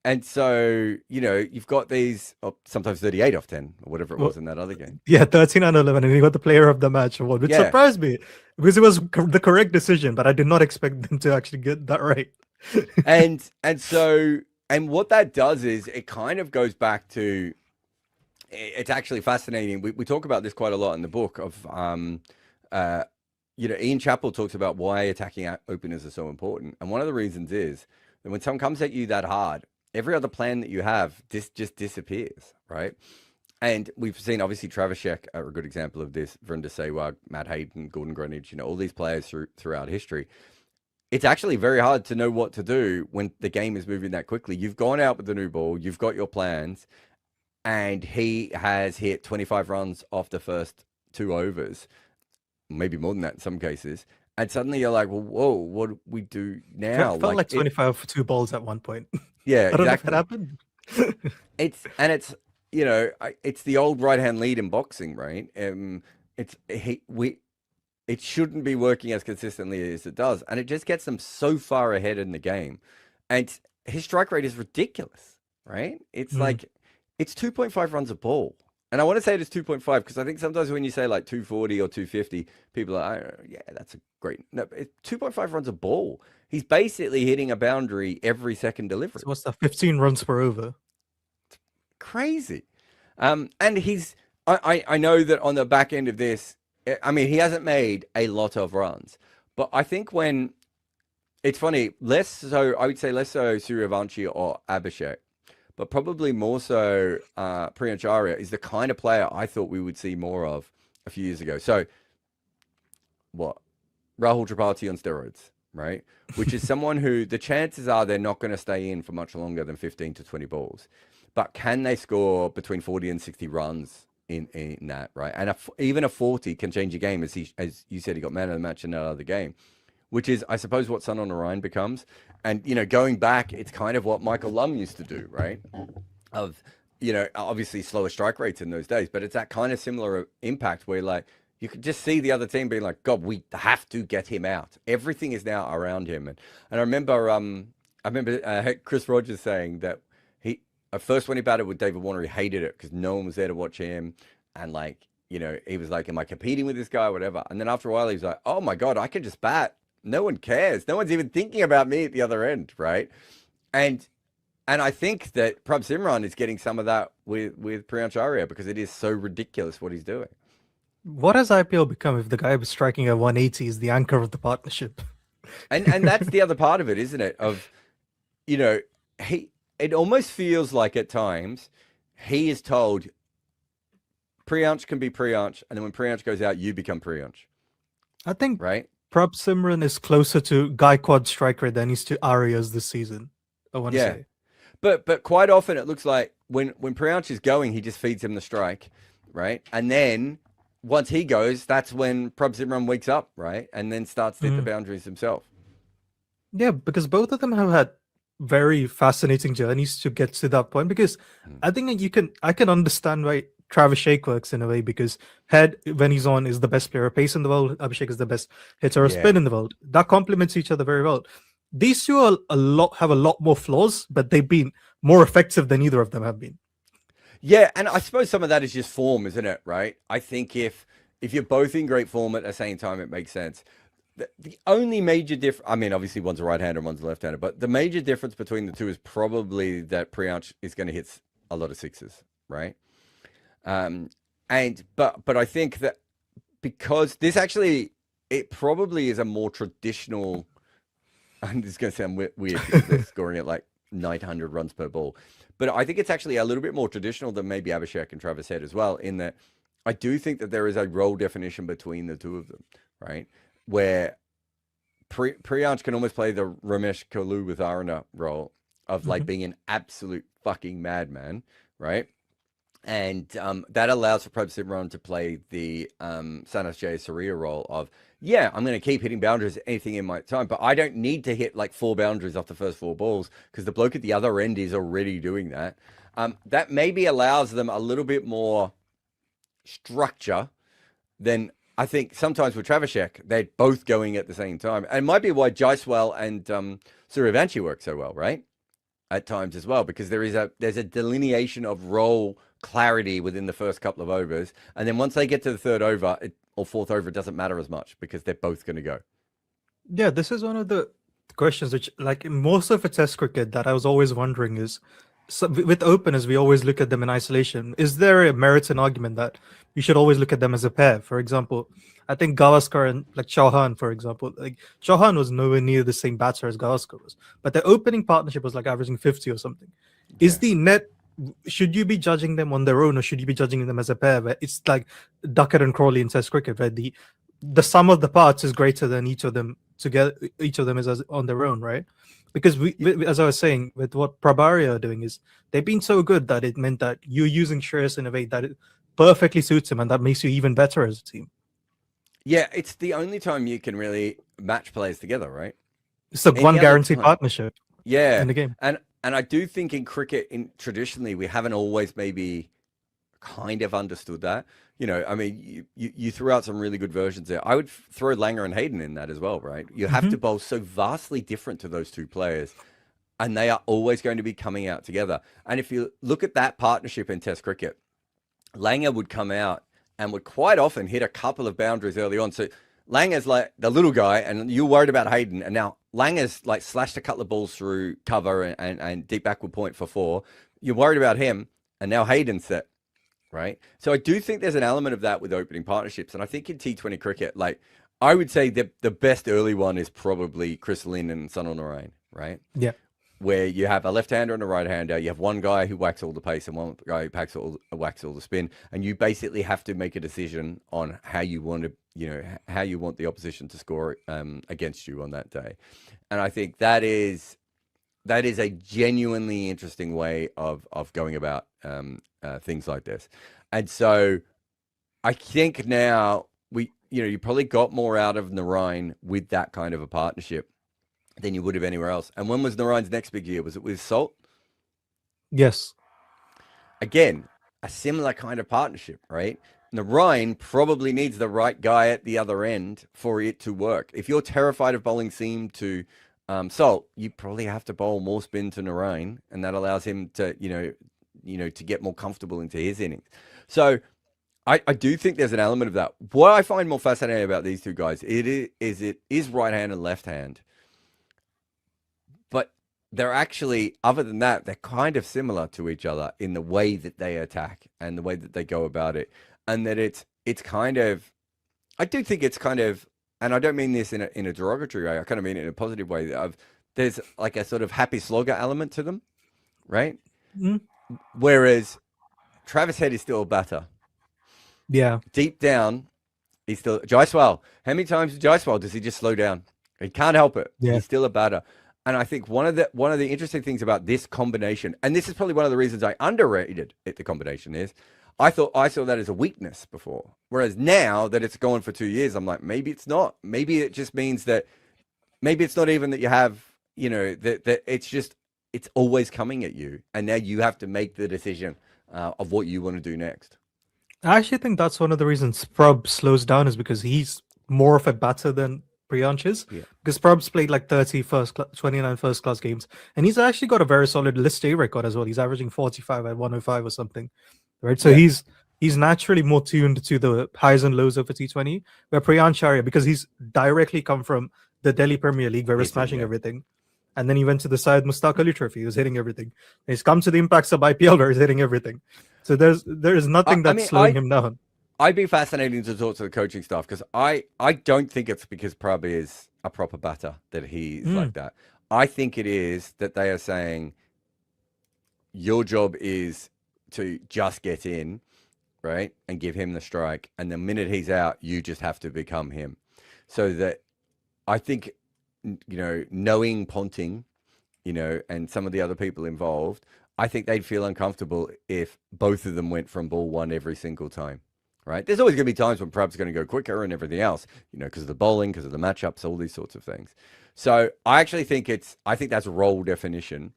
And so, you've got these, sometimes 38 off 10, or whatever it was in that other game. Yeah, 13 and 11, and he got the player of the match award, which surprised me, because it was the correct decision, but I did not expect them to actually get that right. and what that does is it kind of goes back to, it's actually fascinating. We talk about this quite a lot in the book of, Ian Chappell talks about why attacking openers are so important. And one of the reasons is that when someone comes at you that hard, every other plan that you have just disappears, right? And we've seen, obviously, Travashek are a good example of this, Vrinder Sehwag, Matt Hayden, Gordon Greenidge, all these players throughout history. It's actually very hard to know what to do when the game is moving that quickly. You've gone out with the new ball, you've got your plans, and he has hit 25 runs off the first 2 overs, maybe more than that in some cases. And suddenly you're like, well, whoa, what do we do now? It felt like 25 for 2 balls at one point. Yeah, I don't exactly. know if it happened. It's the old right-hand lead in boxing, right? It shouldn't be working as consistently as it does, and it just gets them so far ahead in the game. And his strike rate is ridiculous, right? It's like it's 2.5 runs a ball. And I want to say it is 2.5 because I think sometimes when you say like 240 or 250, people are, oh, yeah, that's a great. No, it's 2.5 runs a ball. He's basically hitting a boundary every second delivery. So what's that? 15 runs per over. It's crazy. And I know that on the back end of this, I mean, he hasn't made a lot of runs, but I think when it's funny, I would say less so Suryavanshi or Abhishek, but probably more so Priyansh Arya is the kind of player I thought we would see more of a few years ago. So what? Rahul Tripathi on steroids, right? Which is someone who the chances are they're not going to stay in for much longer than 15 to 20 balls. But can they score between 40 and 60 runs in that, right? And even a 40 can change a game, as you said, he got man of the match in that other game, which is, I suppose, what Sun on Orion becomes. And, going back, it's kind of what Michael Lum used to do, right? Of, obviously slower strike rates in those days, but it's that kind of similar impact where, like, you could just see the other team being like, God, we have to get him out. Everything is now around him. And I remember Chris Rogers saying that at first when he batted with David Warner, he hated it because no one was there to watch him. And like, he was like, am I competing with this guy or whatever? And then after a while, he was like, oh my God, I can just bat. No one cares. No one's even thinking about me at the other end, right? And I think that Prabh Simran is getting some of that with Priyansh Arya because it is so ridiculous what he's doing. What has IPL become if the guy who's striking at 180 is the anchor of the partnership? And that's the other part of it, isn't it? Of, it almost feels like at times he is told Priyansh can be Priyansh, and then when Priyansh goes out, you become Priyansh. I think right? Prabh Simran is closer to Gaikwad strike rate than he's to Arias this season. I want to say. But quite often it looks like when Priyansh is going, he just feeds him the strike, right? And then once he goes, that's when Prabh Simran wakes up, right? And then starts to hit the boundaries himself. Yeah, because both of them have had very fascinating journeys to get to that point. Because I think I can understand why Travis Shake works in a way, because Head, when he's on, is the best player of pace in the world. Abhishek is the best hitter of spin in the world. That complements each other very well. These two have a lot more flaws, but they've been more effective than either of them have been. Yeah, and I suppose some of that is just form, isn't it? Right? I think if you're both in great form at the same time, it makes sense. The only major difference, I mean, obviously one's a right-hander and one's a left-hander, but the major difference between the two is probably that Priyansh is going to hit a lot of sixes, right? But I think that because this actually, it probably is a more traditional, I'm just going to sound weird because they're scoring at like 900 runs per ball. But I think it's actually a little bit more traditional than maybe Abhishek and Travis Head as well, in that I do think that there is a role definition between the two of them, right? Where Priyansh can almost play the Ramesh Kaluvitharana role of like being an absolute fucking madman, right? And that allows for Prabh Simran to play the Sanas Jayasuriya role of, yeah, I'm going to keep hitting boundaries anything in my time, but I don't need to hit like 4 boundaries off the first 4 balls because the bloke at the other end is already doing that. That maybe allows them a little bit more structure than I think sometimes with Travashek, they're both going at the same time. And it might be why Jaiswal and Suryavanshi work so well, right? At times as well, because there's a delineation of role clarity within the first couple of overs. And then once they get to the third over or fourth over, it doesn't matter as much because they're both going to go. Yeah, this is one of the questions which, like in most of a test cricket, that I was always wondering is, so with openers, we always look at them in isolation. Is there a merit and argument that we should always look at them as a pair? For example, I think Gavaskar and like Chauhan, for example, like Chauhan was nowhere near the same batter as Gavaskar was, but their opening partnership was like averaging 50 or something. Yeah. Is the net, should you be judging them on their own, or should you be judging them as a pair? Where it's like Duckett and Crawley in Test cricket, where the sum of the parts is greater than each of them together. Each of them is on their own, right? Because we, as I was saying, with what Prabharia are doing is they've been so good that it meant that you're using Shreyas in a way that it perfectly suits him, and that makes you even better as a team. Yeah, it's the only time you can really match players together, right? It's the one guaranteed partnership. Yeah, in the game. And I do think in cricket, traditionally, we haven't always maybe kind of understood that. You know, I mean, you threw out some really good versions there. I would throw Langer and Hayden in that as well, right? You have to bowl so vastly different to those two players, and they are always going to be coming out together. And if you look at that partnership in Test cricket, Langer would come out and would quite often hit a couple of boundaries early on. So Langer's like the little guy, and you're worried about Hayden, and now Langer's like slashed a couple of balls through cover and deep backward point for 4. You're worried about him, and now Hayden's set. Right. So I do think there's an element of that with opening partnerships. And I think in T20 cricket, like I would say the best early one is probably Chris Lynn and Sunil Narine, right? Yeah. Where you have a left-hander and a right-hander. You have one guy who whacks all the pace and one guy who whacks all the spin. And you basically have to make a decision on how you want to, how you want the opposition to score against you on that day. And I think that is a genuinely interesting way of going about things like this. And so I think now you probably got more out of Narine with that kind of a partnership than you would have anywhere else. And when was Narine's next big year? Was it with Salt? Yes. Again, a similar kind of partnership, right? Narine probably needs the right guy at the other end for it to work. If you're terrified of bowling seam to Salt, you probably have to bowl more spin to Narine, and that allows him to, to get more comfortable into his innings. So I do think there's an element of that. What I find more fascinating about these two guys, it is right hand and left hand. But they're actually, other than that, they're kind of similar to each other in the way that they attack and the way that they go about it. And that it's kind of, I do think it's kind of, and I don't mean this in a derogatory way, I kind of mean it in a positive way. There's like a sort of happy slogger element to them, right? Mm-hmm. Whereas Travis Head is still a batter. Yeah. Deep down, he's still Jaiswal. How many times Jaiswal does he just slow down? He can't help it. Yeah. He's still a batter. And I think one of the interesting things about this combination, and this is probably one of the reasons I underrated the combination, is I saw that as a weakness before. Whereas now that it's gone for 2 years, I'm like, maybe it's not. Maybe it just means that maybe it's not even that you have, that it's just, it's always coming at you. And now you have to make the decision of what you want to do next. I actually think that's one of the reasons Prab slows down, is because he's more of a batter than Priyansh is. Yeah. Because Prab's played like 29 first class games. And he's actually got a very solid list A record as well. He's averaging 45 at 105 or something. Right. So yeah. He's naturally more tuned to the highs and lows of a T20, where Priyansh Arya, because he's directly come from the Delhi Premier League where we're smashing everything. And then he went to the Syed Mustaq Ali Trophy, he was hitting everything. And he's come to the impacts of IPL where he's hitting everything. So there is nothing that's slowing him down. I'd be fascinating to talk to the coaching staff, because I don't think it's because Prabh is a proper batter that he's like that. I think it is that they are saying your job is to just get in. right, and give him the strike. And the minute he's out, you just have to become him. So that I think, knowing Ponting, and some of the other people involved, I think they'd feel uncomfortable if both of them went from ball one every single time, right? There's always going to be times when Prab's going to go quicker and everything else, because of the bowling, because of the matchups, all these sorts of things. So I actually think that's role definition.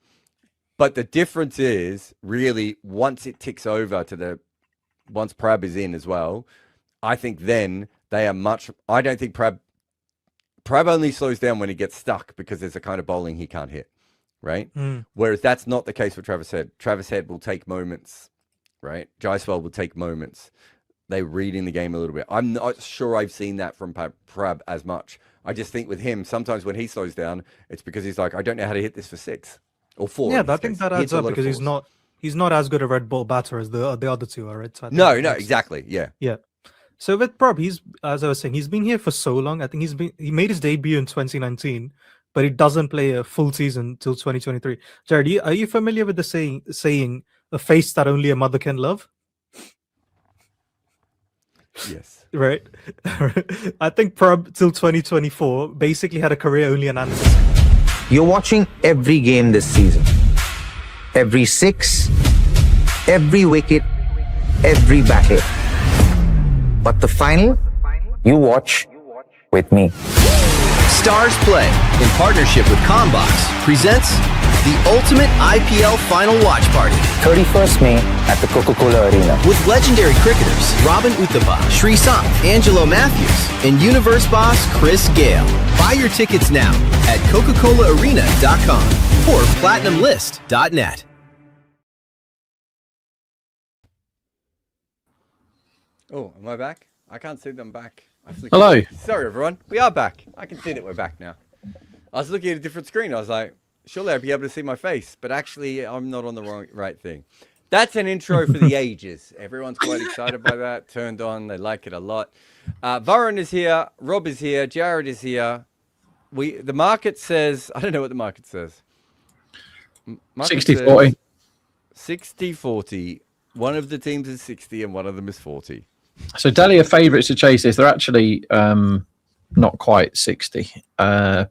But the difference is really once it ticks over once Prab is in as well, I think then they are I don't think Prab only slows down when he gets stuck because there's a kind of bowling he can't hit. Right? Whereas that's not the case for Travis Head. Travis Head will take moments, right? Jaiswal will take moments. They're reading the game a little bit. I'm not sure I've seen that from Prab as much. I just think with him, sometimes when he slows down, it's because he's like, I don't know how to hit this for 6 or 4. Yeah, I think that adds up because he's not as good a red ball batter as the other two are, right? So no, exactly. Yeah. Yeah. So with Prab, as I was saying, he's been here for so long. I think he made his debut in 2019. But he doesn't play a full season till 2023. Jared, are you familiar with the saying, a face that only a mother can love? Yes. Right? I think Prab till 2024 basically had a career only in Anderson. You're watching every game this season. Every 6, every wicket, every bat hit. But the final, you watch with me. Stars Play, in partnership with Combox, presents the ultimate IPL Final Watch Party 31st May at the Coca-Cola Arena. with legendary cricketers Robin Uthappa, Shreyas Iyer, Angelo Matthews, and Universe boss Chris Gale. Buy your tickets now at Coca-ColaArena.com or PlatinumList.net. Oh, am I back? I can't see them back. Hello. Sorry, everyone. We are back. I can see that we're back now. I was looking at a different screen. I was like, surely I'd be able to see my face, but actually I'm not on the right thing. That's an intro for the ages. Everyone's quite excited by that. Turned on. They like it a lot. Varun is here. Rob is here. Jared is here. The market says, I don't know what the market says. 60-40. 60-40. One of the teams is 60 and one of them is 40. So Delhi are favourites to chase this. They're actually not quite 60. What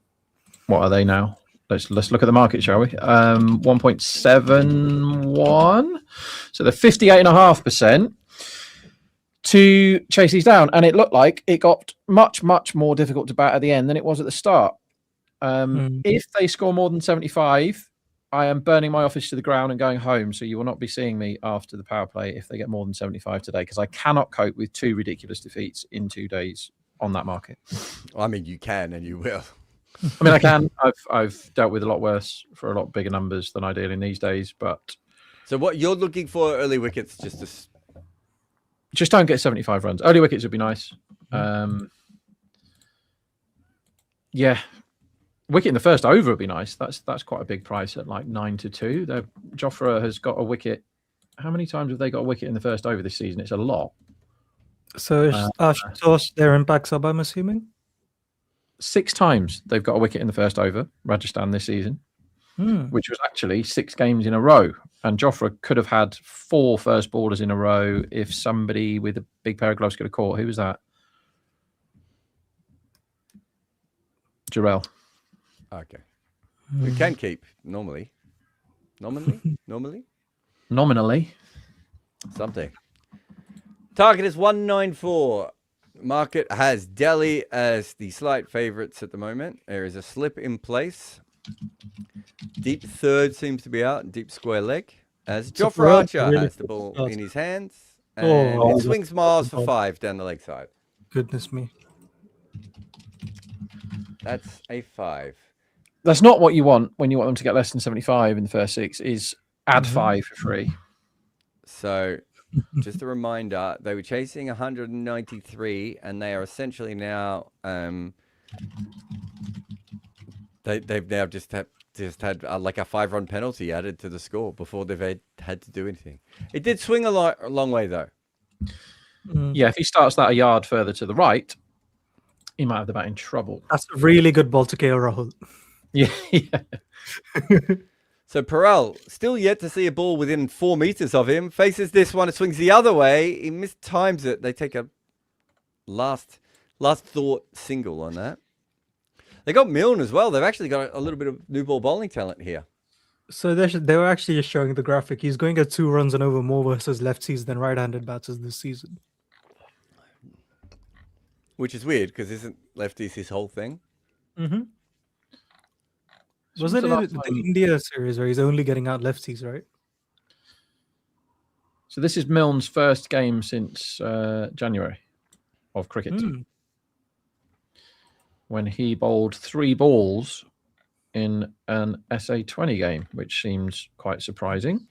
are they now? Let's look at the market, shall we? 1.71. So they're 58.5% to chase these down. And it looked like it got much, much more difficult to bat at the end than it was at the start. If they score more than 75, I am burning my office to the ground and going home. So you will not be seeing me after the power play if they get more than 75 today, because I cannot cope with 2 ridiculous defeats in 2 days on that market. I mean, you can and you will. I mean, I can. I've dealt with a lot worse for a lot bigger numbers than I deal in these days. But So what you're looking for early wickets, just don't get 75 runs. Early wickets would be nice. Yeah. Wicket in the first over would be nice. That's quite a big price at like 9-2. Jofra has got a wicket. How many times have they got a wicket in the first over this season? It's a lot. So their impact sub, I'm assuming? 6 times they've got a wicket in the first over, Rajasthan this season, which was actually 6 games in a row. And Jofra could have had 4 first ballers in a row if somebody with a big pair of gloves could have caught. Who was that? Jarrell. okay. We can keep nominally. Something. Target is 194. Market has Delhi as the slight favourites at the moment. There is a slip in place. Deep third seems to be out. Deep square leg. As Jofra Archer has the ball in his hands. And it swings miles for 5 down the leg side. Goodness me. That's a 5. That's not what you want when you want them to get less than 75 in the first 6, is add 5 for free. So, just a reminder, they were chasing 193, and they are essentially now they've now just had like a 5-run penalty added to the score before they've had to do anything. It did swing a long way though. Yeah, if he starts that a yard further to the right, he might have the bat in trouble. That's a really good ball to KL Rahul. Yeah. So Perel, still yet to see a ball within 4 meters of him, faces this one. It swings the other way. He mistimes it. They take a last thought single on that. They got Milne as well. They've actually got a little bit of new ball bowling talent here. So they were actually just showing the graphic. He's going at 2 runs and over more versus lefties than right-handed batters this season. Which is weird because isn't lefties his whole thing? Mm-hmm. Was it the India series where he's only getting out lefties, right? So this is Milne's first game since January of cricket. When he bowled 3 balls in an SA20 game, which seems quite surprising,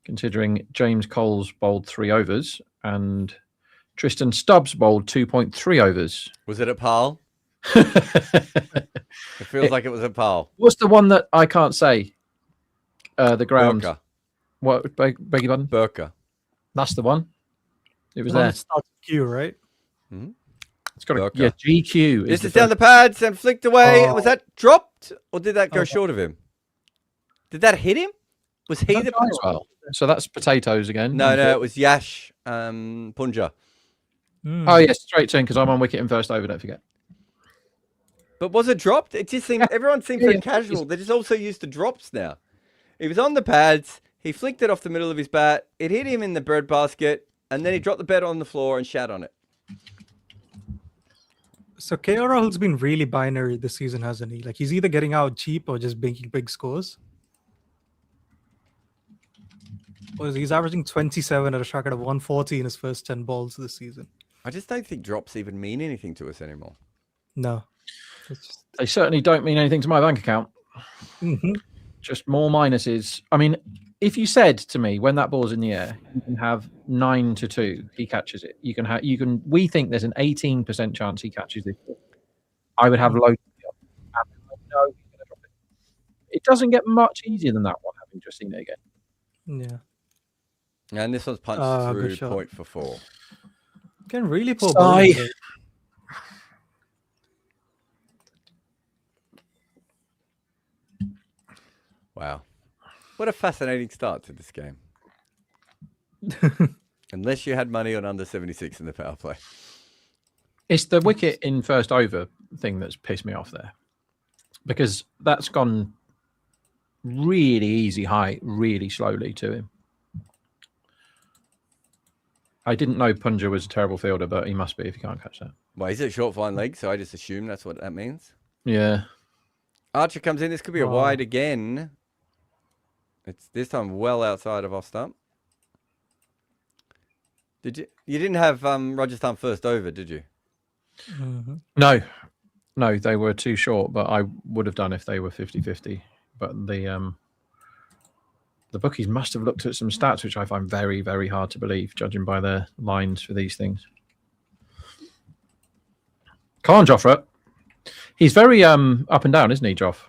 considering James Coles bowled 3 overs and Tristan Stubbs bowled 2.3 overs. Was it at Pal? It feels like it was at Pal. What's the one that I can't say? The ground. Burka. What? Beg your pardon? Burka. That's the one. It was The one there. that starts with Q, right? It's got a Burka. GQ. This is down the pads and flicked away. Was that dropped or did that go Oh. short of him? Did that hit him? Was he the as well. So that's potatoes again. No, it was Yash Punja. Oh yes, straight to him because I'm on wicket in first over. Don't forget. But was it dropped? It just seemed everyone seemed Yeah, pretty yeah. casual. They're just also used to drops now. He was on the pads. He flicked it off the middle of his bat. It hit him in the bread basket, and then he dropped the bat on the floor and shat on it. So KL Rahul's been really binary this season, hasn't he? Like he's either getting out cheap or just making big scores. He's averaging 27 at a strike rate of 140 in his first 10 balls this season. I just don't think drops even mean anything to us anymore. No. It's just... They certainly don't mean anything to my bank account. Just more minuses. I mean, if you said to me when that ball's in the air, you can have 9-2, he catches it. We think there's an 18% chance he catches it. I would have low. And I know he's going to drop it. It doesn't get much easier than that one, having just seen it again. Yeah. And this one's punched good through shot. point for 4. Can really poor Sigh. bowling. There. Wow. What a fascinating start to this game. Unless you had money on under 76 in the power play. It's the wicket in first over thing that's pissed me off there. Because that's gone really easy height, really slowly to him. I didn't know Punja was a terrible fielder, but he must be if he can't catch that. Well, he's a short fine leg, so I just assume that's what that means. Yeah. Archer comes in. This could be a wide again. It's this time well outside of off stump. You didn't have Rajasthan first over, did you? No, they were too short, but I would have done if they were 50-50. But the bookies must have looked at some stats, which I find very, very hard to believe, judging by their lines for these things. Come on, Joffre. He's very up and down, isn't he, Joff?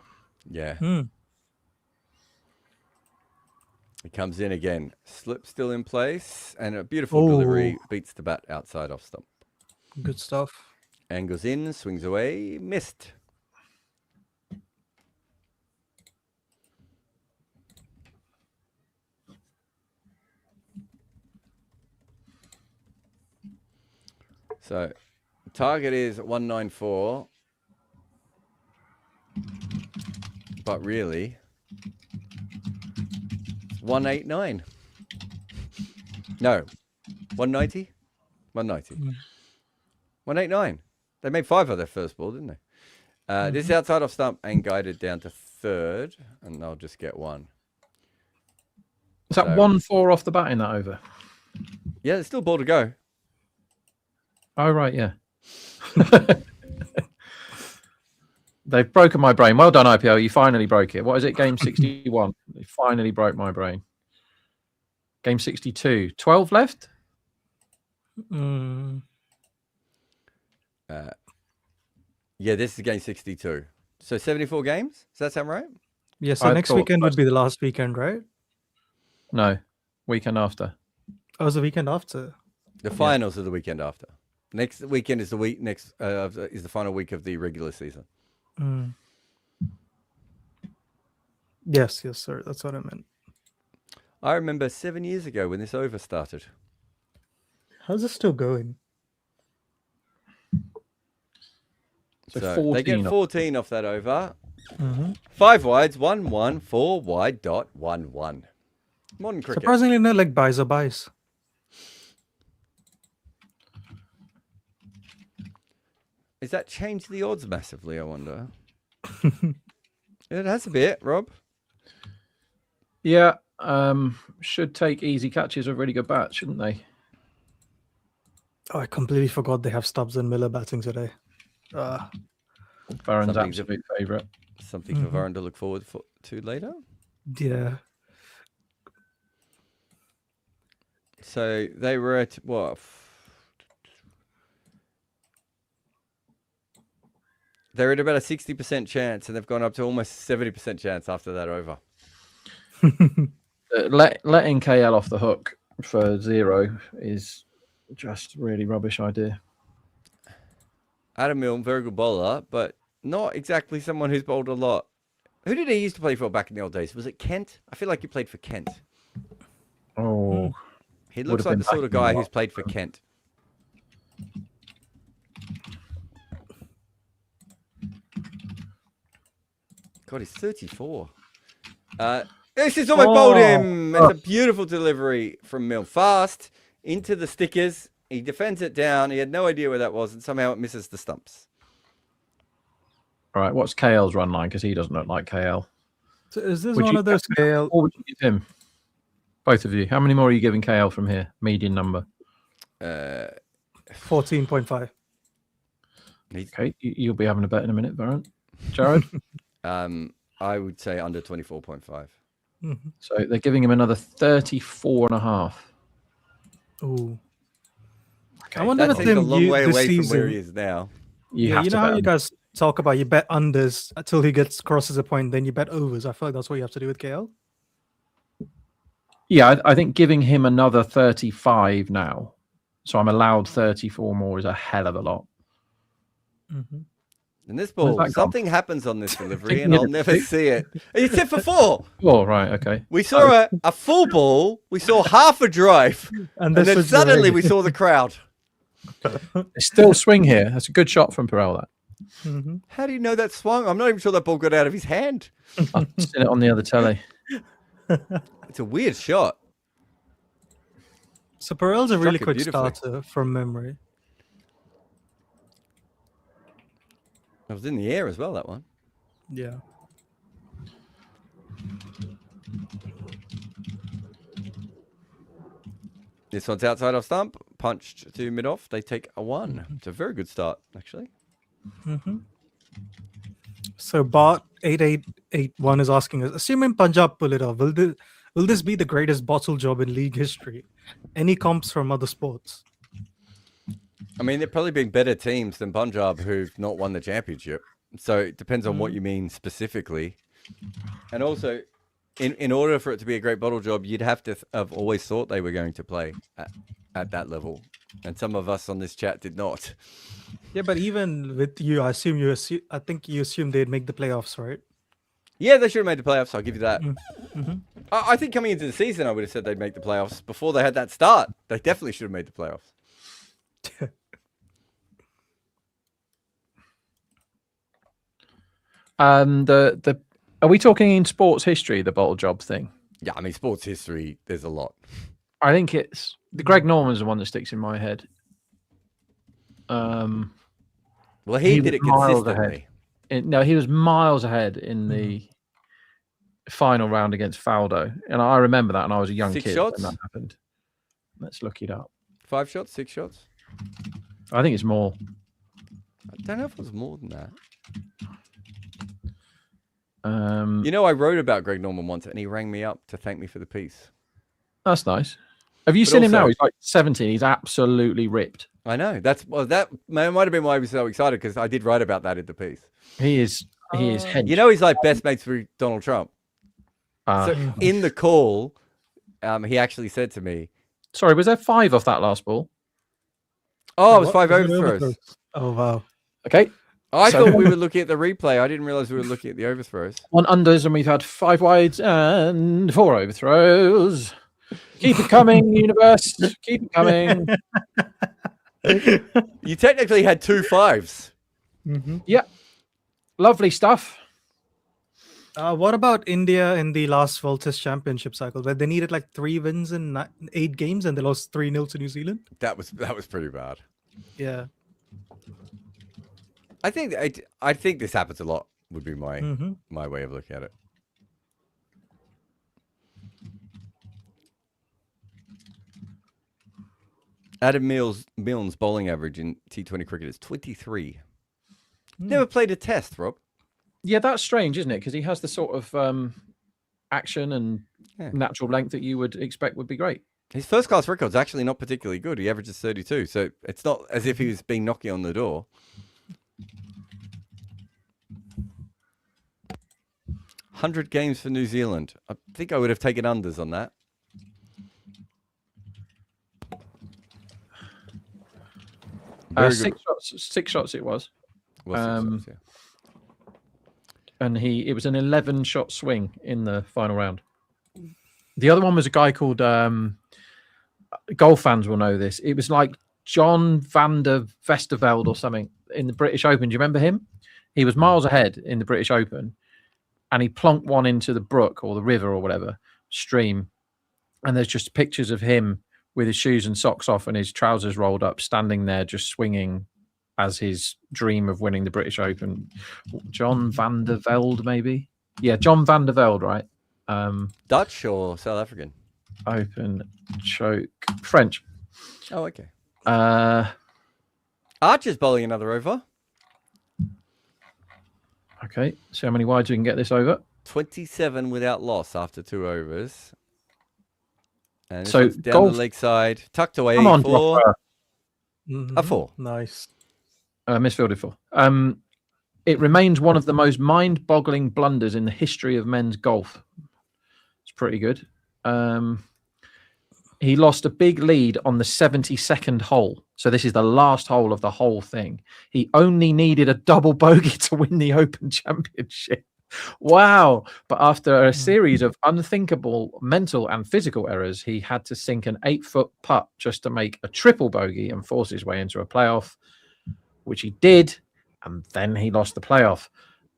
Yeah. He comes in again. Slip still in place. And a beautiful delivery. Beats the bat outside off stump. Good stuff. Angles in, swings away, missed. So, target is 194. But really, it's 189. No, 190? 190. 189. They made 5 of their first ball, didn't they? This is outside off stump and guided down to third, and they'll just get 1. Is that 1-4 off the bat in that over? Yeah, there's still a ball to go. Oh, right, yeah. They've broken my brain. Well done, IPL. You finally broke it. What is it? Game 61. They finally broke my brain. Game 62. 12 left? Yeah, this is game 62. So 74 games? Does that sound right? Yeah, so next weekend would be the last weekend, right? No, weekend after. Oh, it's the weekend after. The finals are the weekend after. Next weekend is the week next is the final week of the regular season. Yes, sir. That's what I meant. I remember 7 years ago when this over started. How's it still going? So They get 14 off. 14 off that over. Mm-hmm. 5 wides, 1-1, 4 wide dot 1-1. Modern cricket. Surprisingly, no like buys or buys. Has that changed the odds massively, I wonder? It has a bit, Rob. Yeah, should take easy catches a really good bat, shouldn't they? Oh, I completely forgot they have Stubbs and Miller batting today. Varron's Something's absolute favourite. Something for Varun to look forward to later. Yeah. So they were at what? They're at about a 60% chance, and they've gone up to almost 70% chance after that over. Letting KL off the hook for 0 is just really rubbish idea. Adam Milne, very good bowler, but not exactly someone who's bowled a lot. Who did he used to play for back in the old days? Was it Kent? I feel like he played for Kent. Oh, He looks like the sort of guy who's played for Kent. God, he's 34. This is almost bowled him. It's a beautiful delivery from Milne. Fast into the stickers. He defends it down. He had no idea where that was, and somehow it misses the stumps. all right. What's KL's run line? Because he doesn't look like KL. So is this Would one you- of those scale? What would you give him? Both of you. How many more are you giving KL from here? Median number. 14.5. Okay, you'll be having a bet in a minute, Varun. Jared? I would say under 24.5. Mm-hmm. So they're giving him another 34.5. Ooh. Okay, I wonder That if seems a them long way this away from where season. he is now. You Yeah, have you to know how bet you him. guys talk about you bet unders until he crosses a point, then you bet overs. I feel like that's what you have to do with KL. Yeah, I think giving him another 35 now, so I'm allowed 34 more, is a hell of a lot. Mm-hmm. In this Where's ball, that gone? something happens on this delivery, Taking and it I'll at never 6? see it. He's 10 for 4. Oh, right, okay. We saw a full ball. We saw half a drive, and this then was suddenly Jorge. we saw the crowd. It's still swing here. That's a good shot from Perel, that. Mm-hmm. How do you know that swung? I'm not even sure that ball got out of his hand. I've seen it on the other telly. It's a weird shot. So Perel's a really Struck it quick beautifully. starter from memory. It was in the air as well, that one. Yeah. This one's outside off stump, punched to mid off. They take a 1. It's a very good start, actually. Mm-hmm. So Bart 8881 is asking us, assuming Punjab pull it off, will this be the greatest bottle job in league history? Any comps from other sports? I mean, there've probably been better teams than Punjab who've not won the championship. So it depends on what you mean specifically. And also, in order for it to be a great bottle job, you'd have to have always thought they were going to play at that level. And some of us on this chat did not. Yeah, but even with you, I think you assume they'd make the playoffs, right? Yeah, they should have made the playoffs. I'll give you that. Mm-hmm. I think coming into the season, I would have said they'd make the playoffs. Before they had that start, they definitely should have made the playoffs. Are we talking in sports history, the bottle job thing? Yeah, I mean, sports history, there's a lot. I think it's the Greg Norman's the one that sticks in my head. Well, he did was it miles consistently. ahead. No, he was miles ahead in the final round against Faldo, and I remember that, and I was a young 6 kid shots? when that happened. Let's look it up. 5 shots, 6 shots? I think it's more. I don't know if it was more than that. Um, You know, I wrote about Greg Norman once, and he rang me up to thank me for the piece. That's nice. Have you But seen him now? also- He's like 17. He's absolutely ripped. I know. That might have been why I was so excited, because I did write about that in the piece. He is head. You know, he's like best mates with Donald Trump. Ah. So in the call, he actually said to me, Sorry, was there 5 off that last ball? "Oh, it was What? 5 Was it over for us." Oh, wow. Okay. I So- thought we were looking at the replay. I didn't realize we were looking at the overthrows. On unders, and we've had 5 wides and 4 overthrows. Keep it coming, universe. Keep it coming. You technically had 2 5s. Yeah. Lovely stuff. What about India in the last World Test Championship cycle, where they needed like 3 wins in 8 games and they lost 3-0 to New Zealand? That was pretty bad. Yeah. I think this happens a lot. Would be my Mm-hmm. my way of looking at it. Adam Milne's bowling average in T20 cricket is 23. Never played a test, Rob. Yeah, that's strange, isn't it? Because he has the sort of action and natural length that you would expect would be great. His first class record's actually not particularly good. He averages 32, so it's not as if he was being knocking on the door. 100 games for New Zealand. I think I would have taken unders on that. Very good. 6 shots it was. Well, 6 shots, yeah. And it was an 11-shot swing in the final round. The other one was a guy called golf fans will know this. It was like John van der Vesterveld or something in the British Open. Do you remember him? He was miles ahead in the British Open, and he plonked one into the brook or the river or whatever stream. And there's just pictures of him with his shoes and socks off and his trousers rolled up, standing there just swinging as his dream of winning the British Open. John van der Velde, maybe? Yeah, John van der Velde, right? Dutch or South African? Open choke. French. Oh, okay. Archer's is bowling another over. Okay, see how many wides we can get this over. 27 without loss after 2 overs. And this So one's down golf, the leg side, tucked away. come on, for Dropper. a 4. Nice. Misfielded 4. It remains one of the most mind-boggling blunders in the history of men's golf. It's pretty good. He lost a big lead on the 72nd hole. So this is the last hole of the whole thing. He only needed a double bogey to win the Open Championship. Wow. But after a series of unthinkable mental and physical errors, he had to sink an 8-foot putt just to make a triple bogey and force his way into a playoff, which he did. And then he lost the playoff.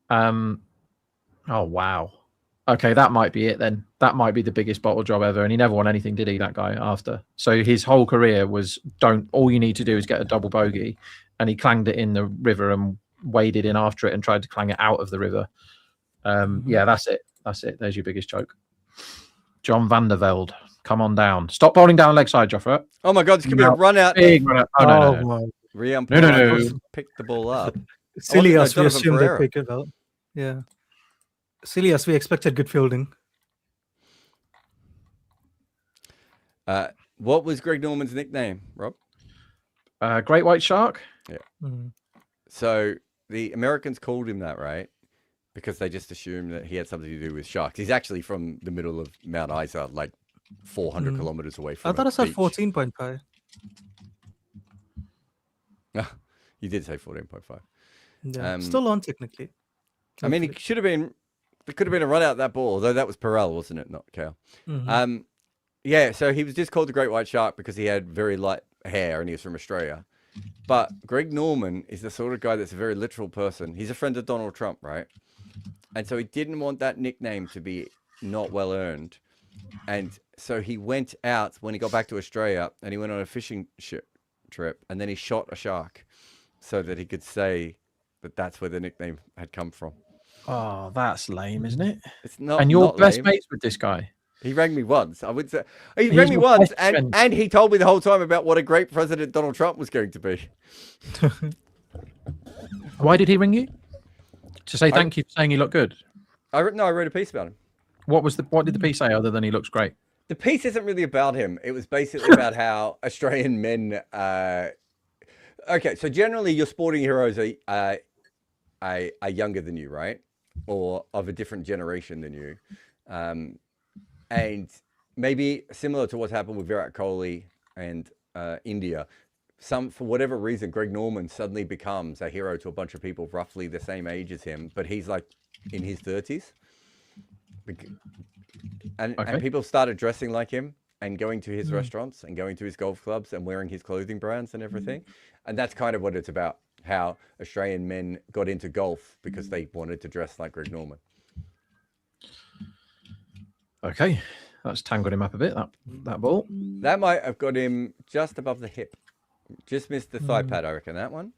Oh, wow. Okay, that might be it then. That might be the biggest bottle job ever. And he never won anything, did he, that guy, after? So his whole career was, all you need to do is get a double bogey. And he clanged it in the river and waded in after it and tried to clang it out of the river. Yeah, that's it. That's it. There's your biggest choke. John van der Velde, come on down. Stop bowling down the leg side, Joffre. Oh my God, this could be a run out. Big run out. Oh, no. Re-umpire No. picked the ball up. Silly us, we Jonathan assumed they Pereira. pick it out. Yeah. Silly us, we expected good fielding. What was Greg Norman's nickname, Rob? Great White Shark. Yeah. Mhm. So the Americans called him that, right? Because they just assumed that he had something to do with sharks. He's actually from the middle of Mount Isa, like 400 kilometers away from I thought a I said beach. 14.5. You did say 14.5. Yeah. Still on technically. I mean, he should have been. There could have been a run out that ball, although that was Perel, wasn't it? Not Kale. Yeah. So he was just called the Great White Shark because he had very light hair and he was from Australia. But Greg Norman is the sort of guy that's a very literal person. He's a friend of Donald Trump, right? And so he didn't want that nickname to be not well earned. And so he went out when he got back to Australia and he went on a fishing trip and then he shot a shark so that he could say that that's where the nickname had come from. Oh, that's lame, isn't it? It's not. And you're not best lame. mates with this guy. He rang me once. I would say he He's rang me my once, best friend. and he told me the whole time about what a great president Donald Trump was going to be. Why did he ring you? To say thank you for saying he looked good. I wrote a piece about him. What did the piece say other than he looks great? The piece isn't really about him. It was basically about how Australian men. Okay, so generally your sporting heroes are younger than you, right? Or of a different generation than you. And maybe similar to what's happened with Virat Kohli and India, for whatever reason, Greg Norman suddenly becomes a hero to a bunch of people roughly the same age as him, but he's like in his 30s. And people started dressing like him and going to his restaurants and going to his golf clubs and wearing his clothing brands and everything. And that's kind of what it's about, how Australian men got into golf because they wanted to dress like Greg Norman. Okay, that's tangled him up a bit, that ball. That might have got him just above the hip. Just missed the thigh pad, I reckon, that one.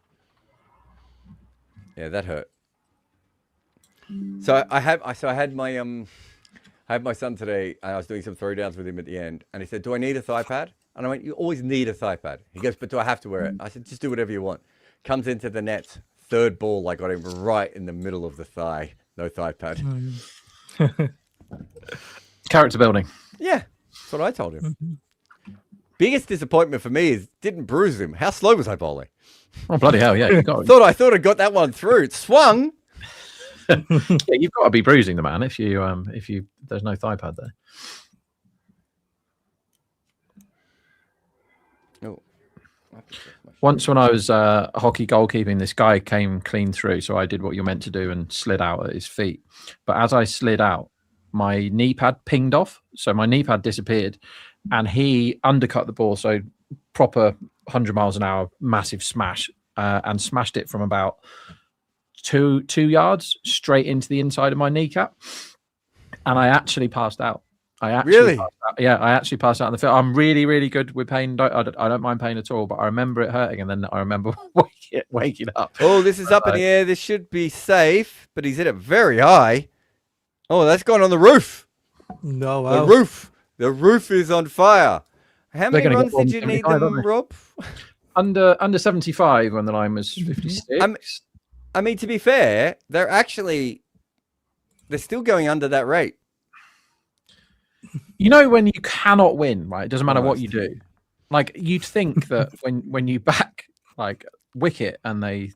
Yeah, that hurt. So I had my son today, and I was doing some throwdowns with him at the end, and he said, "Do I need a thigh pad?" And I went, "You always need a thigh pad." He goes, "But do I have to wear it?" I said, "Just do whatever you want." Comes into the net, third ball, I got him right in the middle of the thigh. No thigh pad. Character building. Yeah, that's what I told him. Biggest disappointment for me is didn't bruise him. How slow was I bowling? Oh, bloody hell, yeah. I thought I got that one through. It swung. Yeah, you've got to be bruising the man if you there's no thigh pad there. Oh. Once when I was hockey goalkeeping, this guy came clean through, so I did what you're meant to do and slid out at his feet. But as I slid out, my knee pad pinged off, so my knee pad disappeared, and he undercut the ball, so proper 100 miles an hour, massive smash, and smashed it from about two yards straight into the inside of my kneecap, and I actually passed out. I actually passed out on the field. I'm really, really good with pain. I don't mind pain at all, but I remember it hurting, and then I remember waking up. Oh, this is up in the air. This should be safe, but he's hit it very high. Oh, that's gone on the roof. No, wow. The roof is on fire. How many runs did you need them, Rob? Under 75 when the line was 56. I mean, to be fair, they're still going under that rate. You know, when you cannot win, right? It doesn't matter what you do. Like, you'd think that when you back like wicket and they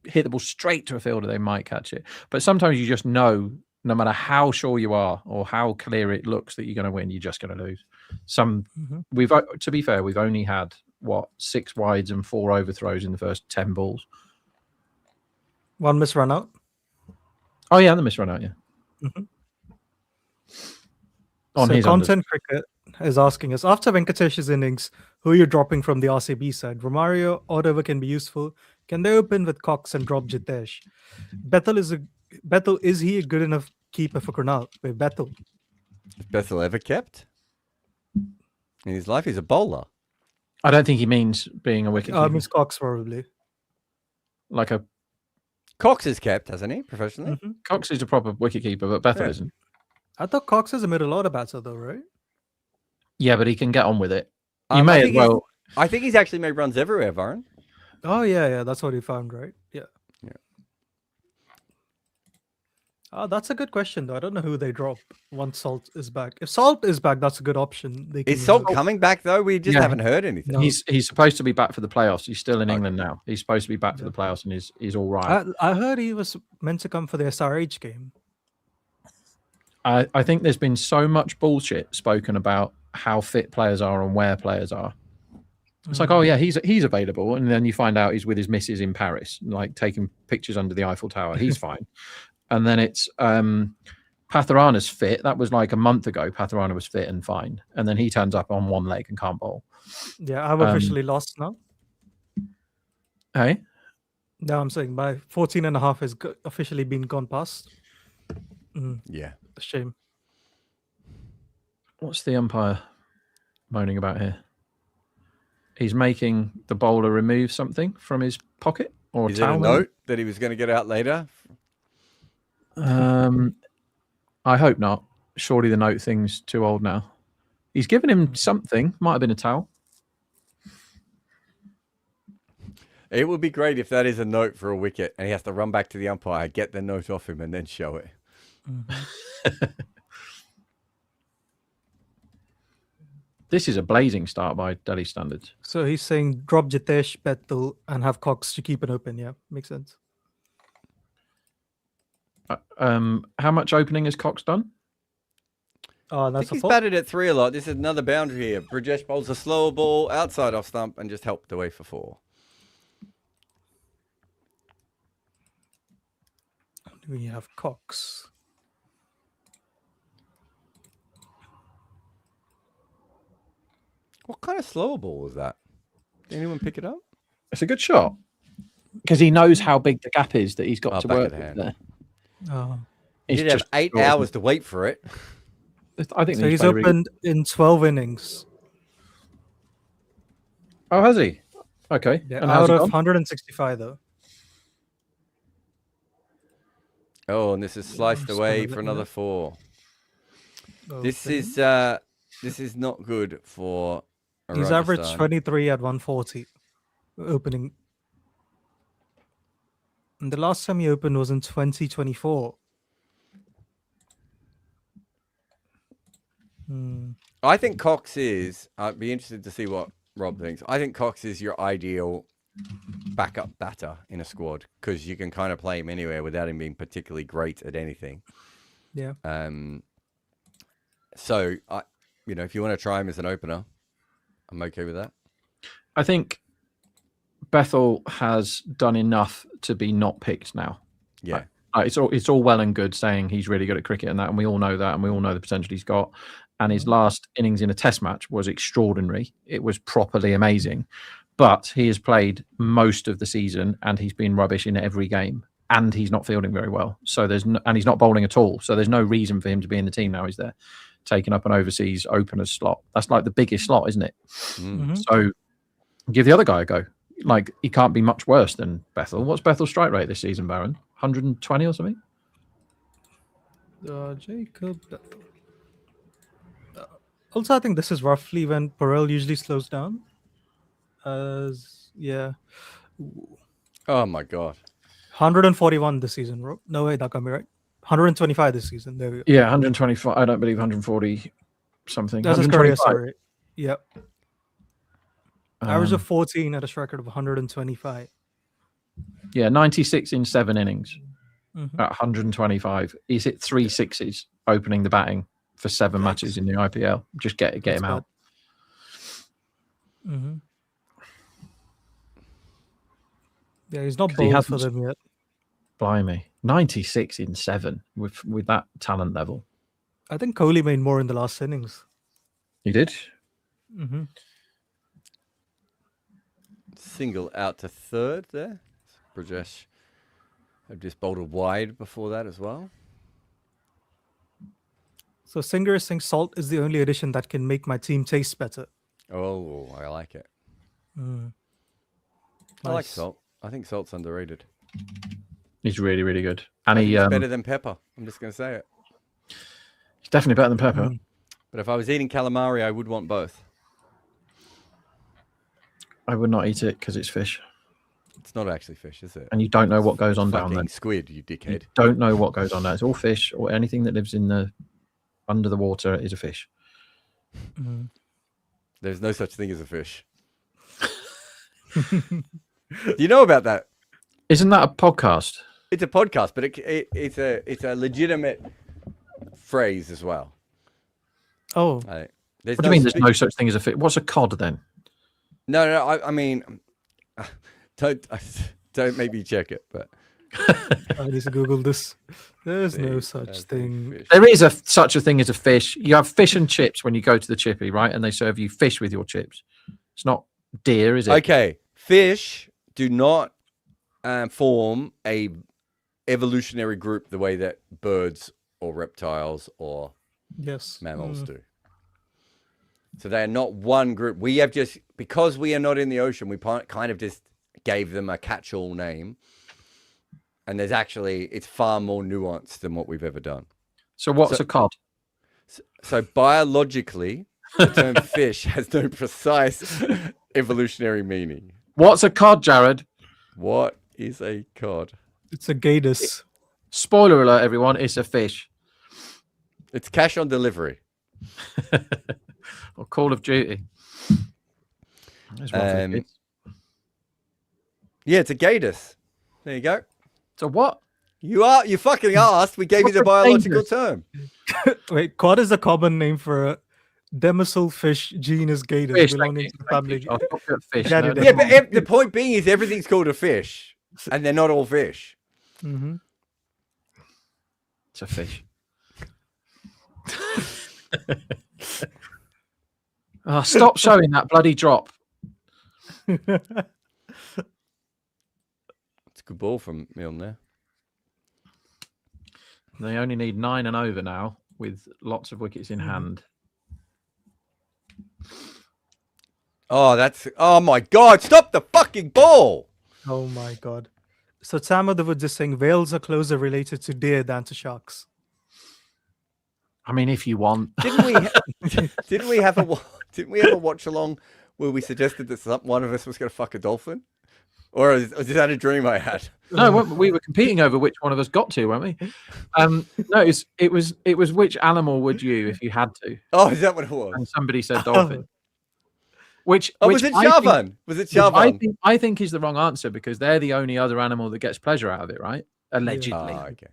hit the ball straight to a fielder, they might catch it. But sometimes you just know, no matter how sure you are or how clear it looks that you're going to win, you're just going to lose. To be fair, we've only had 6 wides and 4 overthrows in the first 10 balls. 1 miss run out. Oh yeah, the miss run out. Yeah. So Content Cricket is asking us, after Venkatesh's innings, who are you dropping from the RCB side? Romario, Oliver can be useful. Can they open with Cox and drop Jitesh? Bethel, is he a good enough keeper for Krunal? With Bethel. Is Bethel ever kept? In his life, he's a bowler. I don't think he means being a wicket keeper. Miss Cox probably. Like a Cox is kept, hasn't he, professionally? Cox is a proper wicket keeper, but Bethel isn't. I thought Cox is a middle order batter though, right? Yeah, but he can get on with it. You may as well. I think he's actually made runs everywhere, Varun. Oh yeah, that's what he found, right? Yeah. Oh, that's a good question though. I don't know who they drop once Salt is back. If Salt is back, that's a good option. Is Salt coming back though? We just haven't heard anything. No. He's supposed to be back for the playoffs. He's still in England now. He's supposed to be back for the playoffs, and he's all right. I heard he was meant to come for the SRH game. I think there's been so much bullshit spoken about how fit players are and where players are. It's like, oh yeah, he's available, and then you find out he's with his missus in Paris, like taking pictures under the Eiffel Tower. He's fine. And then it's Patharana's fit. That was like a month ago. Patharana was fit and fine, and then he turns up on one leg and can't bowl. Yeah, I've officially lost now. Hey? No, I'm saying my 14.5 has officially been gone past. Yeah. A shame. What's the umpire moaning about here? He's making the bowler remove something from his pocket or Is a towel. It a note that he was going to get out later? I hope not. Surely the note thing's too old now. He's given him something. Might have been a towel. It would be great if that is a note for a wicket and he has to run back to the umpire, get the note off him, and then show it. This is a blazing start by Delhi standards. So he's saying drop Jitesh, Bethel, and have Cox to keep it open. Yeah, makes sense. How much opening has Cox done? Oh, I that's think a he's fault. batted at 3 a lot. This is another boundary here. Brajesh bowls a slower ball outside off stump and just helped away for 4. We have Cox. What kind of slower ball was that? Did anyone pick it up? It's a good shot because he knows how big the gap is that he's got to back work of the with hand. there. Oh. He It's did have just 8 short. hours to wait for it. I think So he's played really good. opened in 12 innings. Oh, has he? Okay. Yeah, And how's out he of gone? 165 though. Oh, and this is sliced just away gonna for let you another know. 4. This Okay. is not good for He's averaged Rajasthan. 23 at 140 opening. And the last time he opened was in 2024. I think Cox is. I'd be interested to see what Rob thinks. I think Cox is your ideal backup batter in a squad because you can kind of play him anywhere without him being particularly great at anything. Yeah. So if you want to try him as an opener, I'm okay with that. I think Bethel has done enough to be not picked now. Yeah. It's all well and good saying he's really good at cricket and that, and we all know that, and we all know the potential he's got. And his last innings in a Test match was extraordinary. It was properly amazing, but he has played most of the season and he's been rubbish in every game, and he's not fielding very well. So and he's not bowling at all. So there's no reason for him to be in the team now. Is there, taking up an overseas opener's slot? That's like the biggest slot, isn't it? So give the other guy a go. Like, he can't be much worse than Bethel. What's Bethel's strike rate this season, Baron? 120 or something? Jacob Bethel. Also, I think this is roughly when Perel usually slows down. Yeah. Oh my god. 141 this season, bro. No way, that can't be right. 125 this season. There we go. Yeah, 125. I don't believe 140 something. That's his career, 125. sorry. Yep. Average of 14 at a strike rate of 125. Yeah, 96 in 7 innings Mhm. at 125. He's hit 3 sixes opening the batting for 7 matches in the IPL. Just get him out. Yeah, he's not 'Cause he bowled for hasn't- them yet. Blimey, 96 in 7 with that talent level. I think Kohli made more in the last innings. He did. Single out to third there. Brajesh had just bowled a wide before that as well. So Singer is saying salt is the only addition that can make my team taste better. Oh, I like it. I like Nice. salt. I think salt's underrated. He's really, really good. And He's he's better than pepper. I'm just going to say it. definitely better than Pepper. But if I was eating calamari, I would want both. I would not eat it because it's fish. It's not actually fish, is it? And you don't know what goes on down Fucking there. squid, you You dickhead. don't know what goes on there. It's all fish, or anything that lives in the under the water is a fish. There's no such thing as a fish. Do you know about that? Isn't that a podcast? It's a podcast, but it's a legitimate phrase as well. Oh, What What do you mean there's no such thing as a fish? What's a cod then? No. I mean, don't make me check it. But I need to Google this. There's no such thing. Fish. There is such a thing as a fish. You have fish and chips when you go to the chippy, right? And they serve you fish with your chips. It's not deer, is it? Okay, fish do not form a evolutionary group the way that birds or reptiles or Yes. mammals do. So they are not one group. We have just, because we are not in the ocean, we kind of just gave them a catch-all name. And it's far more nuanced than what we've ever done. So what's a cod? So biologically, the term fish has no precise evolutionary meaning. What's a cod, Jared? What is a cod? It's a gatus. Spoiler alert, everyone, it's a fish. It's cash on delivery. Or Call of Duty. There's one for the kids. Yeah, it's a gatus. There you go. So what? You fucking asked. We gave you the biological term. Wait, cod is a common name for a demersal fish genus Gators Fish, belonging to the family. I'll stop you at fish. Yeah, No, dude. Yeah, but the point being is everything's called a fish, and they're not all fish. Mm-hmm. It's a fish. Oh, stop showing that bloody drop. It's a good ball from Milne there. They only need 9 and over now, with lots of wickets in hand. Oh my God! Stop the fucking ball! Oh my god. So Sam of the Woods is saying whales are closer related to deer than to sharks. I mean, if you want. Didn't we have a watch along where we suggested that one of us was going to fuck a dolphin? Or is that a dream I had? No, we were competing over which one of us got to, weren't we? No, it was which animal would you if you had to? Oh, is that what it was? And somebody said dolphin. Which was it Shavan? Was it Shavan? I think is the wrong answer because they're the only other animal that gets pleasure out of it, right? Allegedly. Oh, okay.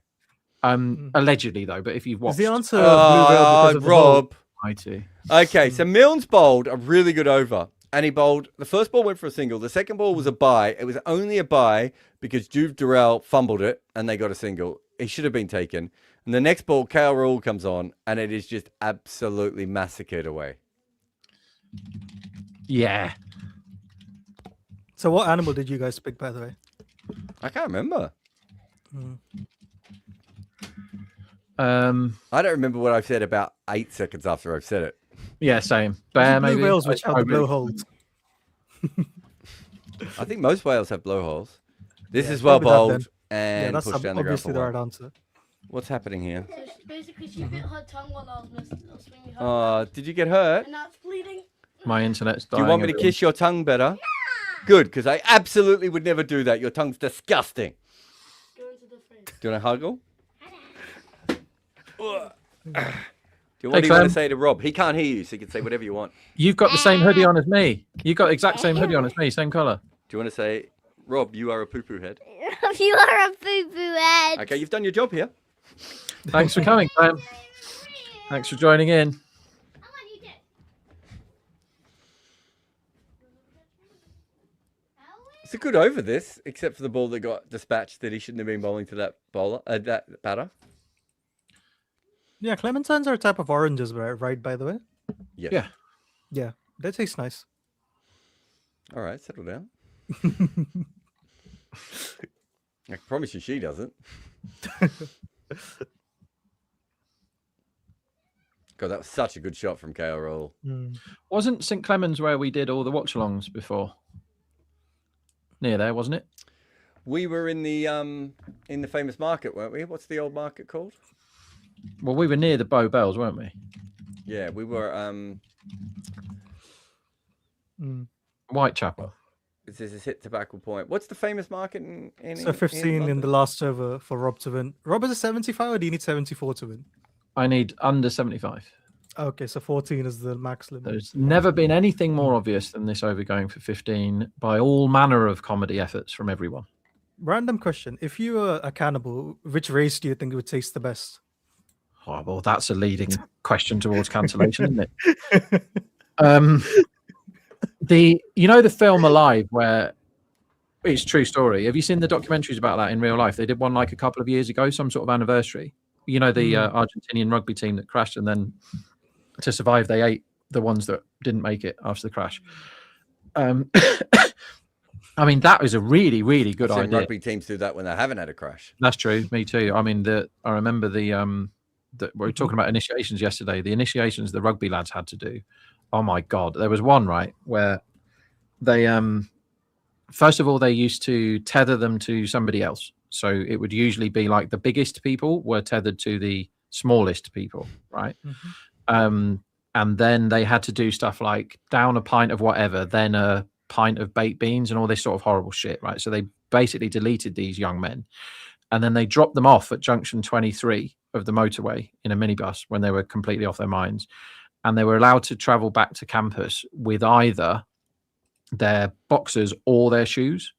Allegedly though, but if you've watched, Is the answer blue whale because of the hole? Rob. I too. Okay, so Milne's bowled a really good over. And he bowled, the first ball went for a single. The second ball was a bye. It was only a bye because Juve Durrell fumbled it and they got a single. He should have been taken. And the next ball, KL Rahul comes on and it is just absolutely massacred away. Yeah. So what animal did you guys pick, by the way? I can't remember. I don't remember what I've said about 8 seconds after I've said it. Yeah, same. Bear, Blue maybe. whales which have the blowholes. I think most whales have blowholes. This Yeah, is well probably that bowled and that's pushed down the ground for obviously the one. right answer. What's happening here? So basically, she bit her tongue while I was swinging her, Did you get hurt? and now it's bleeding. My internet's Do dying. you want me to kiss your tongue better? Good, because I absolutely would never do that. Your tongue's disgusting. Go into the fridge. Do you want to huggle? Do you Hey, want to Clem. say to Rob? He can't hear you, so you can say whatever you want. You've got the same hoodie on as me. You've got the exact same hoodie on as me, same colour. Do you want to say, Rob, you are a poo-poo head? You are a boo-boo head. Okay, you've done your job here. Thanks for coming, Clem. Thanks for joining in. It's a good over this, except for the ball that got dispatched that he shouldn't have been bowling to that bowler, that batter. Yeah, clementines are a type of oranges, right? By the way. Yes. Yeah. Yeah, they taste nice. All right, settle down. I promise you she doesn't. God, that was such a good shot from KL Rahul. Wasn't St Clemens where we did all the watch-alongs before? Near there, wasn't it? We were in the famous market, weren't we? What's the old market called? Well, we were near the Bow Bells, weren't we? Yeah, we were. Whitechapel. This is hit tobacco point. What's the famous market in So 15 in London? the last over for Rob to win. Rob is a 75, or do you need 74 to win? I need under 75. Okay, so 14 is the max limit. There's never been anything more obvious than this over going for 15 by all manner of comedy efforts from everyone. Random question: if you were a cannibal, which race do you think would taste the best? Oh, well, that's a leading question towards cancellation, isn't it? The film Alive, where it's a true story. Have you seen the documentaries about that in real life? They did one like a couple of years ago, some sort of anniversary. You know, the Argentinian rugby team that crashed, and then to survive, they ate the ones that didn't make it after the crash. I mean, that was a really, really good I've seen idea. rugby teams do that when they haven't had a crash. That's true. Me too. I mean, I remember that we were talking about initiations yesterday. The initiations the rugby lads had to do. Oh my God. There was one, right, where they, first of all, they used to tether them to somebody else. So it would usually be like the biggest people were tethered to the smallest people, right? And then they had to do stuff like down a pint of whatever, then a pint of baked beans and all this sort of horrible shit, right? So they basically deleted these young men, and then they dropped them off at junction 23 of the motorway in a minibus when they were completely off their minds, and they were allowed to travel back to campus with either their boxers or their shoes.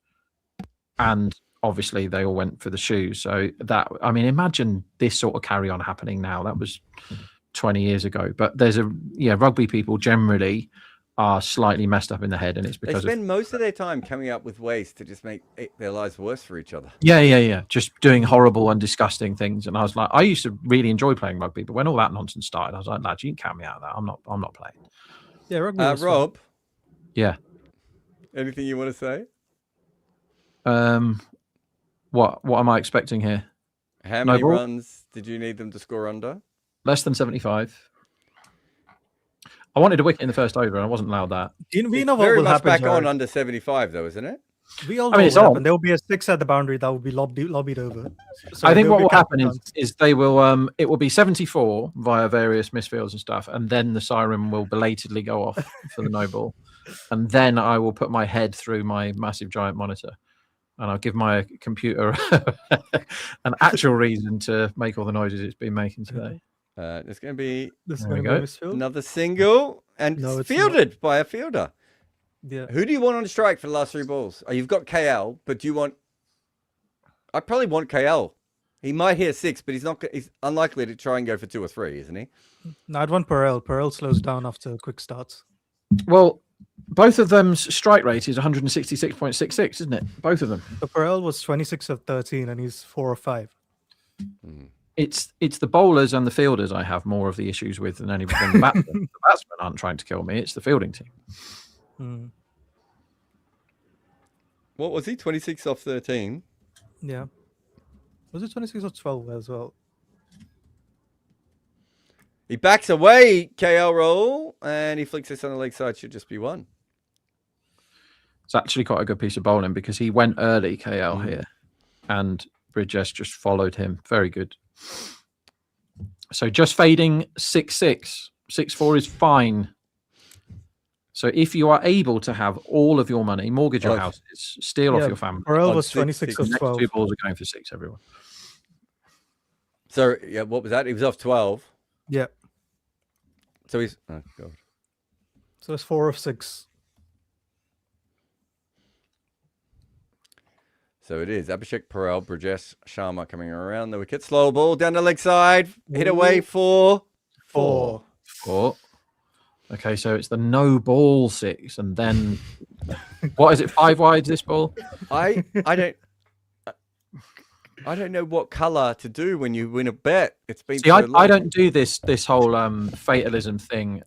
And obviously they all went for the shoes. So that, I mean, imagine this sort of carry on happening now. That was 20 years ago. But there's rugby people generally are slightly messed up in the head, and it's They because spend most of their time coming up with ways to just make their lives worse for each other. Yeah. Just doing horrible and disgusting things. And I was like, I used to really enjoy playing rugby, but when all that nonsense started, I was like, lads, you can count me out of that. I'm not playing. Yeah, rugby. Was fun. Rob, Yeah. anything you want to say? What am I expecting here? How many ball? runs did you need them to score under? Less than 75. I wanted a wicket in the first over, and I wasn't allowed that. We know what Very will much happen. back Jared. on under 75, though, isn't it? We all I know mean, what it's will on. happen. There will be a 6 at the boundary that will be lobbied over. So I think there what be will a couple happen runs. is they will it will be 74 via various misfields and stuff, and then the siren will belatedly go off for the no ball, and then I will put my head through my massive giant monitor, and I'll give my computer an actual reason to make all the noises it's been making today. It's going to be This is There we going to go. be misfield. another single, and No, it's it's fielded by a fielder. Yeah. Who do you want on strike for the last 3 balls? Oh, you've got KL, but do you want... I probably want KL. He might hit 6, but he's unlikely to try and go for 2 or 3, isn't he? No, I'd want Perel. Perel slows down after quick starts. Well, both of them's strike rate is 166.66, isn't it? Both of them. So Perel was 26 of 13, and he's 4 or 5. It's the bowlers and the fielders I have more of the issues with than any than the batsmen. The batsmen aren't trying to kill me. It's the fielding team. What was he? 26 off 13? Yeah. Was it 26 or 12 as well? He backs away, KL roll, and he flicks this on the leg side. Should just be 1. It's actually quite a good piece of bowling because he went early, KL here, and Bridges just followed him. Very good. So just fading 6-6. 6-4 is fine. So if you are able to have all of your money, mortgage your houses, steal off your family, Perel On was 6, 26 the of next 12. 2 balls are going for 6, everyone. So, yeah, what was that? He was off 12. Yeah. So he's... Oh, God. So it's 4 of 6. So it is Abhishek Perel, Brajesh Sharma coming around the wicket. Slow ball down the leg side. Hit away for 4. 4. Okay, so it's the no ball 6, and then what is it? 5 wides this ball. I don't know what colour to do when you win a bet. It's been See, so I long. don't do this whole fatalism thing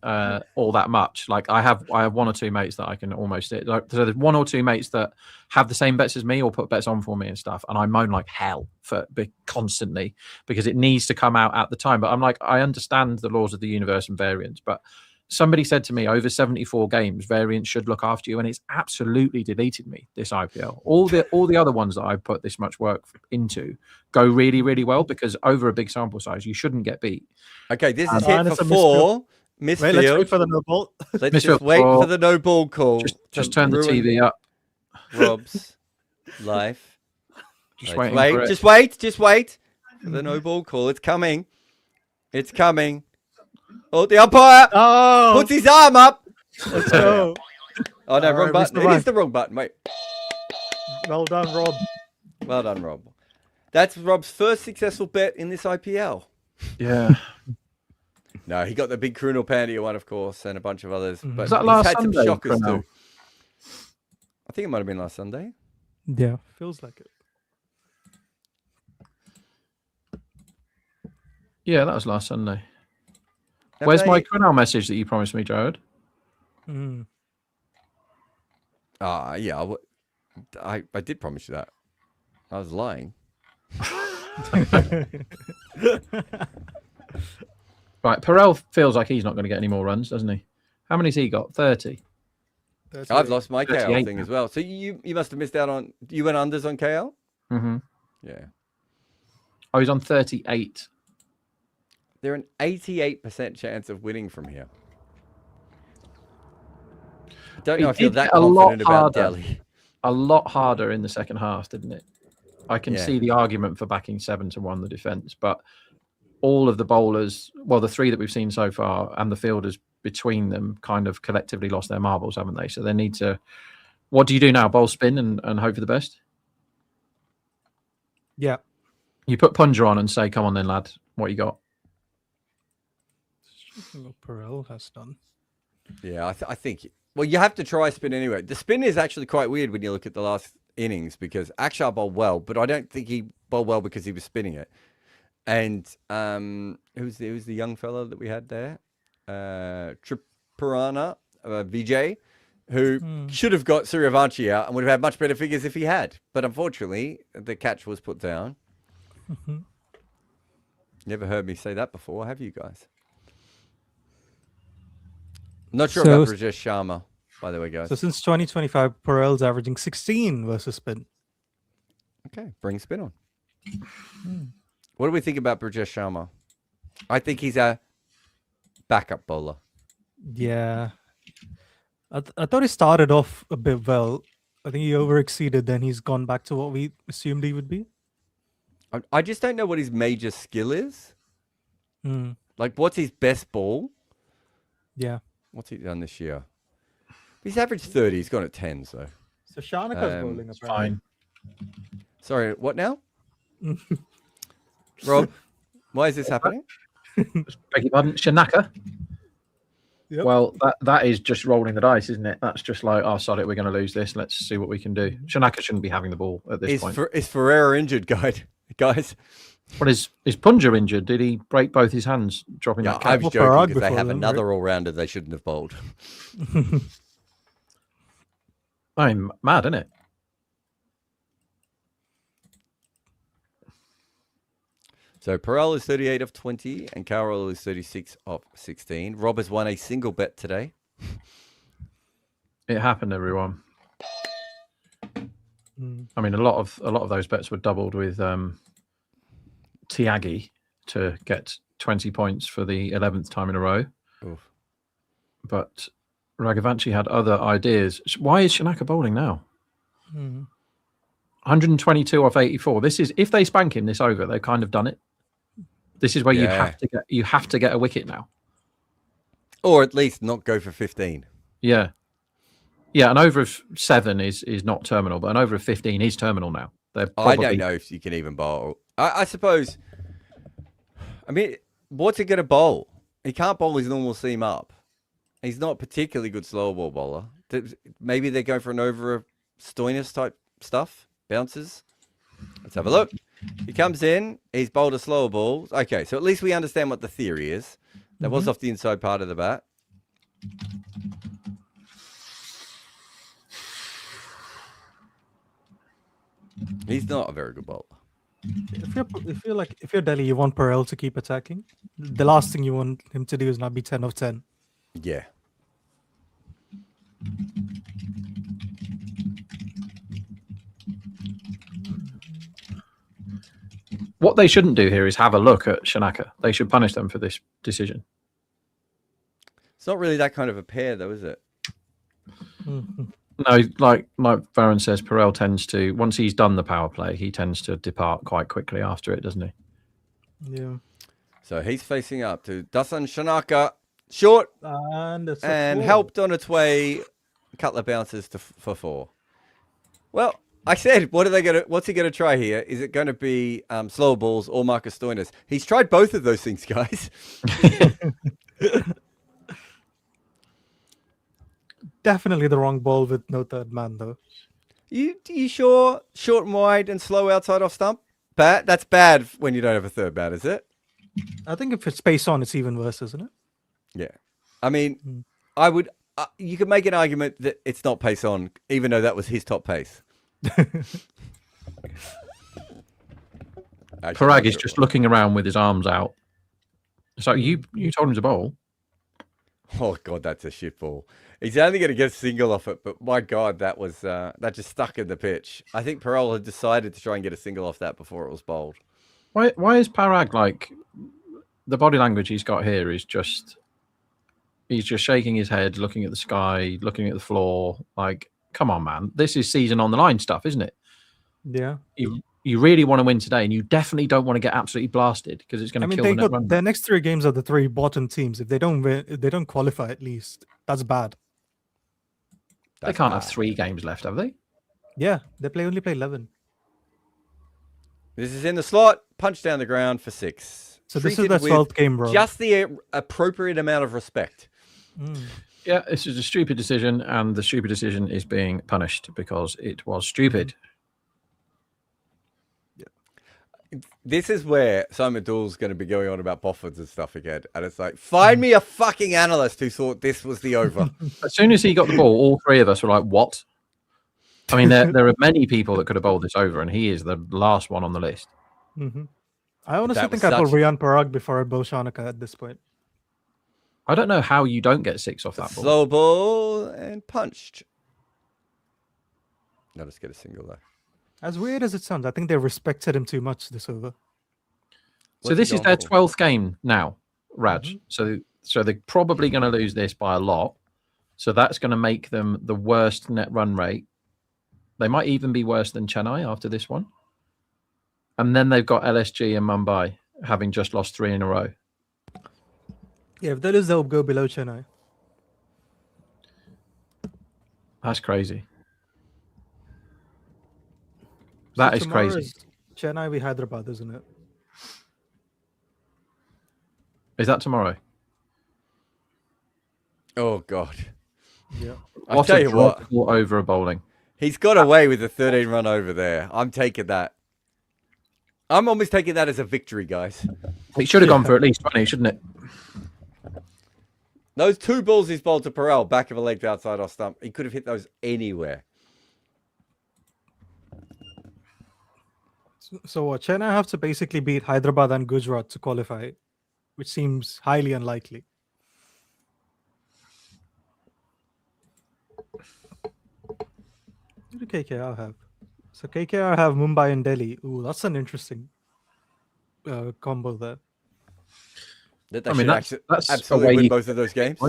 all that much. Like I have 1 or 2 mates that I can almost hit. So there's 1 or 2 mates that have the same bets as me or put bets on for me and stuff, and I moan like hell constantly because it needs to come out at the time. But I'm like, I understand the laws of the universe and variance, but somebody said to me over 74 games, variance should look after you, and it's absolutely deleted me this IPL. All the other ones that I put this much work into go really, really well because over a big sample size, you shouldn't get beat. Okay, this is Mine hit is for a 4. Misfield. Wait, let's wait for the no ball. Let's Misfield just wait for- for the no ball call. Just to turn the ruin TV up. Rob's life. Just Let's waiting for it. just wait for the no ball call. It's coming. It's coming. Oh, the umpire Oh, puts his arm up. let's go. Oh, no, All wrong right, button. Mr. It Ryan. is the wrong button. Wait. Well done, Rob. Well done, Rob. That's Rob's first successful bet in this IPL. Yeah. No, he got the big Krunal Pandya one, of course, and a bunch of others. But Was that he's last had some Sunday, shockers Krunal? too. I think it might have been last Sunday. Yeah, feels like it. Yeah, that was last Sunday. Have Where's my they- Cornell message that you promised me, Jared? Mm. Yeah, I did promise you that. I was lying. Right, Perel feels like he's not going to get any more runs, doesn't he? How many's he got? 30. That's I've it. lost my KL 38 thing now. as well. So you must have missed out on... You went unders on KL? Mm-hmm. Yeah. Oh, he's on 38. They're an 88% chance of winning from here. I don't He know if you're did that get a lot confident about harder. Delhi. A lot harder in the second half, didn't it? I can Yeah. see the argument for backing 7-1 the defence, but all of the bowlers, well, the 3 that we've seen so far and the fielders between them kind of collectively lost their marbles, haven't they? So they need to... What do you do now? Bowl spin and hope for the best? Yeah. You put Punja on and say, "Come on, then, lad. What you got?" What Perel has done. Yeah, I think. Well, you have to try spin anyway. The spin is actually quite weird when you look at the last innings because Akshar bowled well, but I don't think he bowled well because he was spinning it. And who's the young fellow that we had there? Triparana, Vijay, who should have got Suryavanshi out and would have had much better figures if he had. But unfortunately, the catch was put down. Never heard me say that before, have you guys? Not sure about Rajesh Sharma, by the way, guys. So since 2025, Perel's averaging 16 versus spin. Okay, bring spin on. What do we think about Brajesh Sharma? I think he's a backup bowler. Yeah. I thought he started off a bit well. I think he overexceeded, then he's gone back to what we assumed he would be. I just don't know what his major skill is. Like, what's his best ball? Yeah. What's he done this year? He's averaged 30. He's gone at 10, so. So Shanaka's bowling It's fine. Sorry, what now? Rob, why is this happening? Beg your pardon, Shanaka. Yep. Well, that is just rolling the dice, isn't it? That's just like, oh, sorry, we're going to lose this. Let's see what we can do. Shanaka shouldn't be having the ball at this point. Is Ferreira injured, guys? What is Punja injured? Did he break both his hands dropping that I catch? was Well, joking Parag because they before have then, another all-rounder they shouldn't have bowled. I'm mad, isn't it? So Perel is 38 of 20 and Carroll is 36 of 16. Rob has won a single bet today. It happened, everyone. I mean, a lot of those bets were doubled with Tyagi to get 20 points for the 11th time in a row. Oof. But Raghavanshi had other ideas. Why is Shanaka bowling now? 122 off 84. This is, if they spank him this over, they've kind of done it. This is where you have to get a wicket now, or at least not go for 15. Yeah, an over of 7 is not terminal, but an over of 15 is terminal now. I don't know if you can even bowl. I suppose. I mean, what's he going to bowl? He can't bowl his normal seam up. He's not a particularly good slow ball bowler. Maybe they go for an over of Stoinis type stuff, bounces. Let's have a look. He comes in, he's bowled a slower ball. Okay, so at least we understand what the theory is. That was off the inside part of the bat. He's not a very good bowler. If you're Delhi, you want Perel to keep attacking. The last thing you want him to do is not be 10 of 10. Yeah. What they shouldn't do here is have a look at Shanaka. They should punish them for this decision. It's not really that kind of a pair, though, is it? No, like Varun says, Perel tends to, once he's done the power play, he tends to depart quite quickly after it, doesn't he? Yeah. So he's facing up to Dasan Shanaka, short, and helped on its way. A couple of bounces for 4. Well, I said, what's he gonna try here? Is it gonna be slow balls or Marcus Stoinis? He's tried both of those things, guys. Definitely the wrong ball with no third man, though. You sure? Short and wide and slow outside off stump? Bad. That's bad when you don't have a third bat, is it? I think if it's pace on, it's even worse, isn't it? Yeah. I mean, I would. You could make an argument that it's not pace on, even though that was his top pace. Parag is just looking around with his arms out. So you told him to bowl. Oh God, that's a shit ball. He's only going to get a single off it, but my God, that was that just stuck in the pitch. I think Perel had decided to try and get a single off that before it was bowled. Why is Parag like, the body language he's got here is just, he's just shaking his head, looking at the sky, looking at the floor. Like, come on, man, this is season on the line stuff, isn't it? Yeah. You really want to win today, and you definitely don't want to get absolutely blasted because it's going to kill the net run. Their next 3 games are the 3 bottom teams. If they don't win, if they don't qualify, at least that's bad. They can't have 3 games left, have they? Yeah, they only play 11. This is in the slot. Punch down the ground for 6. So this is Treated the with 12th game, bro. just the appropriate amount of respect. Yeah, this is a stupid decision, and the stupid decision is being punished because it was stupid. This is where Simon Doole's going to be going on about Boffords and stuff again. And it's like, find me a fucking analyst who thought this was the over. As soon as he got the ball, all three of us were like, what? I mean, there are many people that could have bowled this over, and he is the last one on the list. I honestly That was think I put such- Rian Parag before I bowl Shanaka at this point. I don't know how you don't get 6 off that ball. Slow ball and punched. Let us get a single though. As weird as it sounds, I think they respected him too much this over. So this is their 12th game now, Raj. So they're probably going to lose this by a lot. So that's going to make them the worst net run rate. They might even be worse than Chennai after this one. And then they've got LSG and Mumbai having just lost 3 in a row. Yeah, if they lose, they'll go below Chennai. That's crazy. That is Tomorrow crazy. Chennai v Hyderabad, isn't it? Is that tomorrow? Oh, God. Yeah. I'll tell you what. dreadful over a bowling. He's got away with a 13 run over there. I'm taking that. I'm almost taking that as a victory, guys. It should have gone for at least 20, shouldn't it? Those 2 balls he's bowled to Perel, back of a leg to outside off stump. He could have hit those anywhere. So what? Chennai have to basically beat Hyderabad and Gujarat to qualify, which seems highly unlikely. Who do KKR have? So KKR have Mumbai and Delhi. Ooh, that's an interesting combo there. That they I mean, should that's absolutely a way win you- both of those games.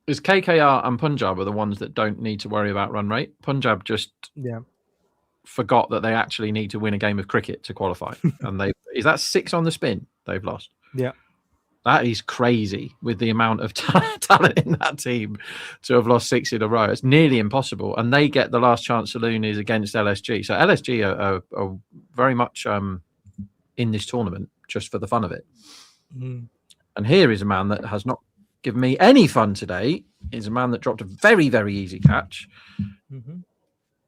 Is KKR and Punjab are the ones that don't need to worry about run rate. Punjab just Yeah. forgot that they actually need to win a game of cricket to qualify. And is that 6 on the spin they've lost? Yeah. That is crazy with the amount of talent in that team to have lost 6 in a row. It's nearly impossible. And they get the last chance saloon is against LSG. So LSG are very much in this tournament just for the fun of it. And here is a man that has not given me any fun today. Is a man that dropped a very, very easy catch.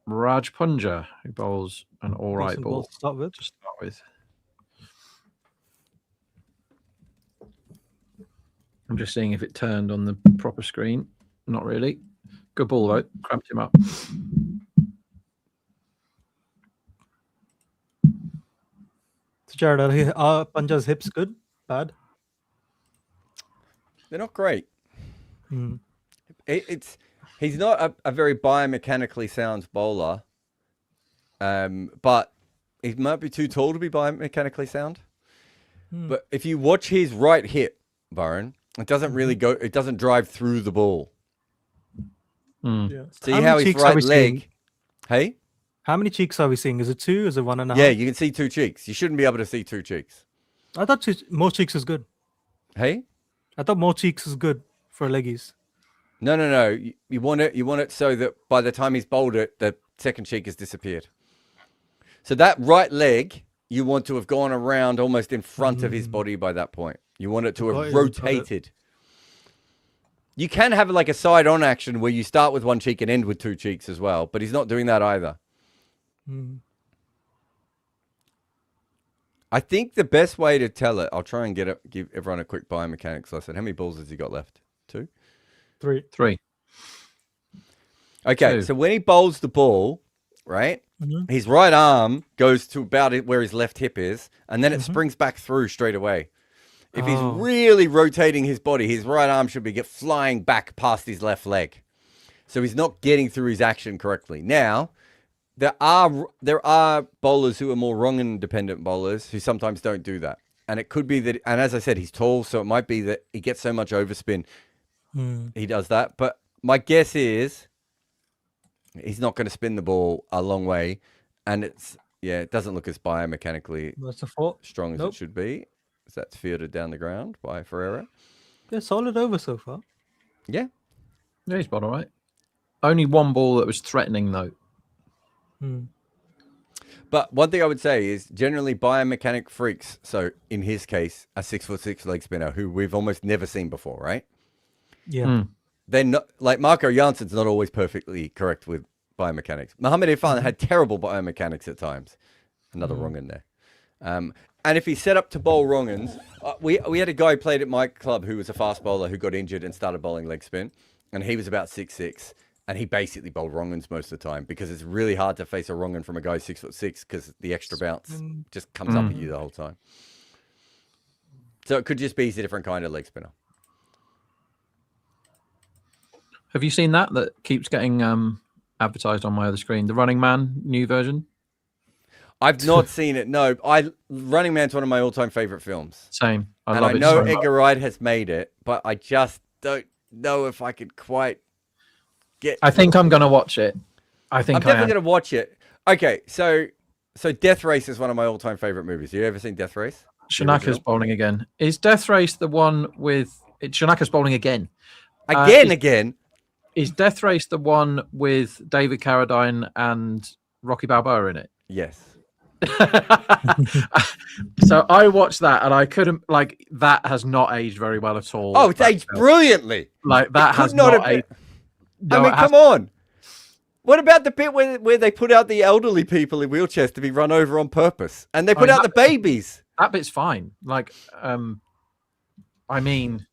Raj Punja, who bowls an all right Decent ball to start with. to start with. I'm just seeing if it turned on the proper screen. Not really. Good ball, though. Cramped him up. So Jared, are Punjab's hips good? Bad? They're not great. He's not a very biomechanically sound bowler, but he might be too tall to be biomechanically sound. But if you watch his right hit, Byron, it doesn't really go. It doesn't drive through the ball. Yeah. See how his right leg? Hey, How many cheeks are we seeing? Is it 2? Is it 1.5? yeah, you can see 2 cheeks. You shouldn't be able to see 2 cheeks. I thought more cheeks is good. Hey, I thought more cheeks is good for leggies. no. You want it so that by the time he's bowled it, the second cheek has disappeared. So that right leg, you want to have gone around almost in front of his body by that point. You want it to have rotated. You can have like a side-on action where you start with 1 cheek and end with 2 cheeks as well, but he's not doing that either. I think the best way to tell it, I'll try and give everyone a quick biomechanics lesson. How many balls has he got left? 2? 3. 3. Okay, 2. so when he bowls the ball, right, his right arm goes to about where his left hip is, and then it springs back through straight away. If he's really rotating his body, his right arm should be flying back past his left leg. So he's not getting through his action correctly. Now, there are bowlers who are more wrong dependent bowlers who sometimes don't do that. And it could be that, and as I said, he's tall, so it might be that he gets so much overspin. He does that. But my guess is he's not going to spin the ball a long way. And it doesn't look as biomechanically That's a 4. strong as it should be. So that's fielded down the ground by Ferreira. Yeah, solid over so far. Yeah. Yeah, he's bowled all right. Only 1 ball that was threatening, though. But one thing I would say is generally biomechanic freaks. So in his case, a 6'6" leg spinner who we've almost never seen before, right? Yeah. They're not like Marco Janssen's not always perfectly correct with biomechanics. Mohamed Irfan had terrible biomechanics at times. Another wrong in there. And if he's set up to bowl wrong-uns, we had a guy who played at my club who was a fast bowler who got injured and started bowling leg spin, and he was about 6'6", and he basically bowled wrong-uns most of the time because it's really hard to face a wrong-un from a guy 6'6" because the extra bounce just comes up at you the whole time. So it could just be he's a different kind of leg spinner. Have you seen that keeps getting advertised on my other screen? The Running Man new version. I've not seen it. No, Running Man's one of my all-time favorite films. Same. I love it know so much. Edgar Wright has made it, but I just don't know if I could quite get. I think I'm going to watch it. I'm definitely going to watch it. Okay, so Death Race is one of my all-time favorite movies. You ever seen Death Race? Shanaka's bowling again. Is Death Race the one with Shanaka's bowling again? Again. Is Death Race the one with David Carradine and Rocky Balboa in it? Yes. So I watched that and I couldn't that has not aged very well at all. Oh, it's aged brilliantly. Like that has not not aged. I mean, come on. What about the bit where they put out the elderly people in wheelchairs to be run over on purpose, and they put out the babies? That bit's fine. I mean,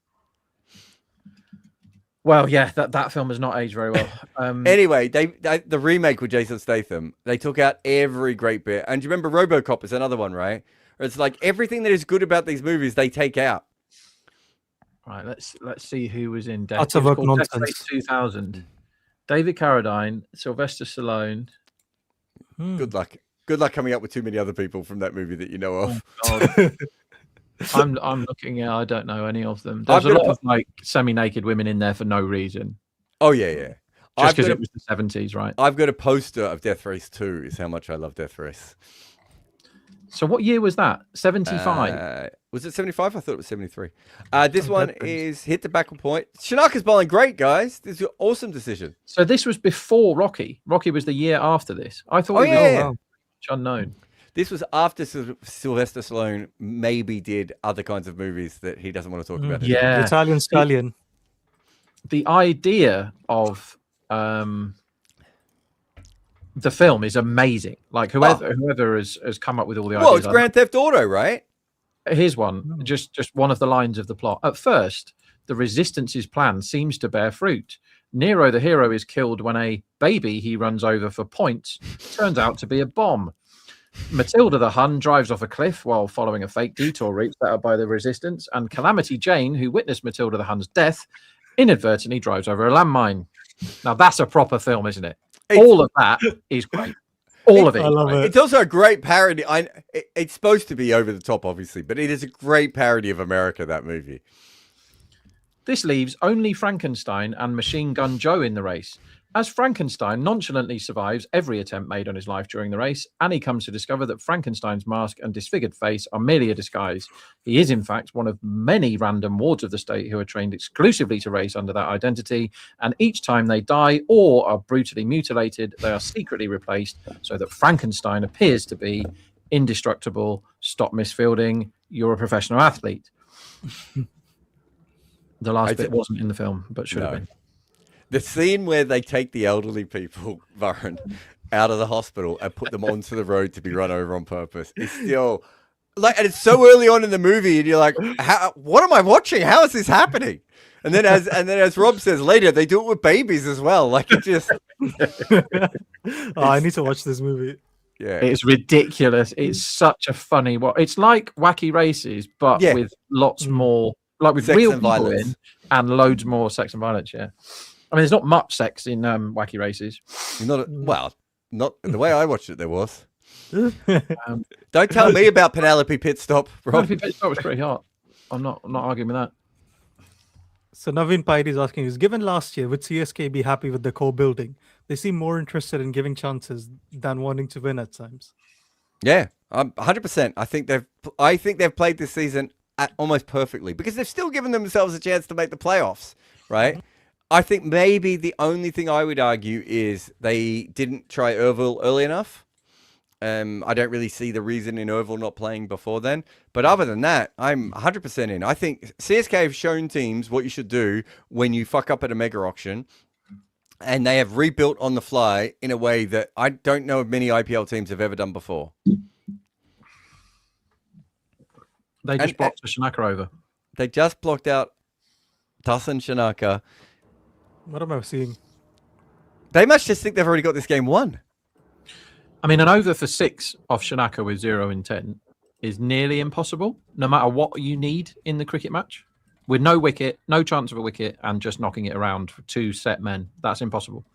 well, yeah, that film has not aged very well. Anyway, the remake with Jason Statham, they took out every great bit. And do you remember RoboCop is another one, right? It's like everything that is good about these movies, they take out. Right, let's see who was in Death. Lots of work nonsense. 2000. David Carradine, Sylvester Stallone. Good luck. Good luck coming up with too many other people from that movie that you know of. Oh, I'm looking at. I don't know any of them. There's a lot of semi-naked women in there for no reason. Oh yeah. Just because it was the 70s, right? I've got a poster of Death Race 2. Is how much I love Death Race. So what year was that? 75. Was it 75? I thought it was 73. This one is hit the back point. Shanaka's bowling great, guys. This is an awesome decision. So this was before Rocky. Rocky was the year after this. I thought it was unknown. This was after Sylvester Stallone maybe did other kinds of movies that he doesn't want to talk about. Yeah. The Italian Stallion. The idea of the film is amazing. Like whoever has come up with all the ideas. Well, it's Grand Theft Auto, right? Here's one. Just one of the lines of the plot. At first, the Resistance's plan seems to bear fruit. Nero, the hero, is killed when a baby he runs over for points turns out to be a bomb. Matilda the Hun drives off a cliff while following a fake detour route set up by the Resistance, and Calamity Jane, who witnessed Matilda the Hun's death, inadvertently drives over a landmine. Now that's a proper film, isn't it? All of that is great. All of it. I love it. It's also a great parody. It's supposed to be over the top, obviously, but it is a great parody of America, that movie. This leaves only Frankenstein and Machine Gun Joe in the race. As Frankenstein nonchalantly survives every attempt made on his life during the race, Annie comes to discover that Frankenstein's mask and disfigured face are merely a disguise. He is, in fact, one of many random wards of the state who are trained exclusively to race under that identity, and each time they die or are brutally mutilated, they are secretly replaced so that Frankenstein appears to be indestructible. Stop misfielding. You're a professional athlete. The last bit wasn't in the film, but should have been. The scene where they take the elderly people, Varun, out of the hospital and put them onto the road to be run over on purpose is still like, and it's so early on in the movie, and you're like, what am I watching? How is this happening? And then as Rob says later, they do it with babies as well. Like it just. I need to watch this movie. Yeah, it's ridiculous. It's such a funny. It's like Wacky Races, but with lots more, like with sex real and people violence in, and loads more sex and violence. Yeah. I mean, there's not much sex in Wacky Races. Not the way I watched it. There was. Don't tell me about Penelope Pitstop, Rob. Penelope Pitstop was pretty hot. I'm not arguing with that. So Naveen Paid is asking, is given last year, would CSK be happy with the core building? They seem more interested in giving chances than wanting to win at times. Yeah, 100%. I think they've played this season almost perfectly because they've still given themselves a chance to make the playoffs, right? I think maybe the only thing I would argue is they didn't try Ervil early enough. I don't really see the reason in Oval not playing before then. But other than that, I'm 100% in. I think CSK have shown teams what you should do when you fuck up at a mega auction. And they have rebuilt on the fly in a way that I don't know if many IPL teams have ever done before. They just blocked the Shanaka over. They just blocked out Dasan Shanaka. What am I seeing? They must just think they've already got this game won. I mean, an over for 6 off Shanaka with 0 intent is nearly impossible, no matter what you need in the cricket match. With no wicket, no chance of a wicket, and just knocking it around for 2 set men. That's impossible.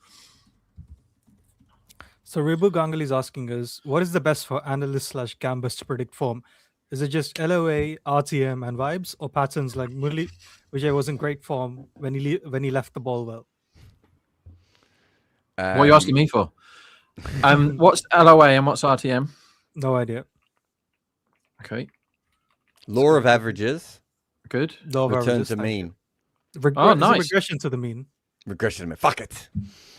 So Ribu Ganguly is asking us, what is the best for analyst/gambers to predict form? Is it just LOA, RTM, and vibes, or patterns like Murli Vijay was in great form when he left the ball well? What are you asking me for? What's LOA and what's RTM? No idea. Okay, Law of averages. good. Law of Return averages, to thank mean. you. Oh, It's a nice. regression to the mean. Regression to mean. Fuck it.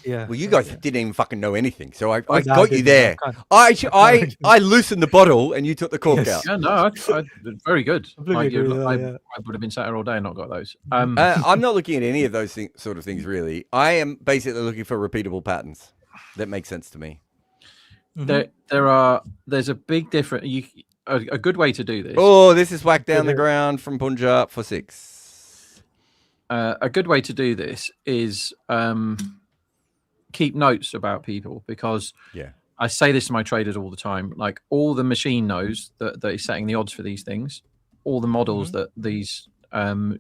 Yeah. Well, you guys didn't even fucking know anything, so I Oh, no, got you didn't. there. I loosened the bottle, and you took the cork Yes. out. Yeah, no, very good. Completely Like, agree with that, I yeah. would have been sat here all day and not got those. I'm not looking at any of those sort of things, really. I am basically looking for repeatable patterns that make sense to me. There's a big difference. A good way to do this. Oh, this is whacked down the ground from Punjab for 6. A good way to do this is keep notes about people, because I say this to my traders all the time. Like, all the machine knows that is setting the odds for these things. All the models that these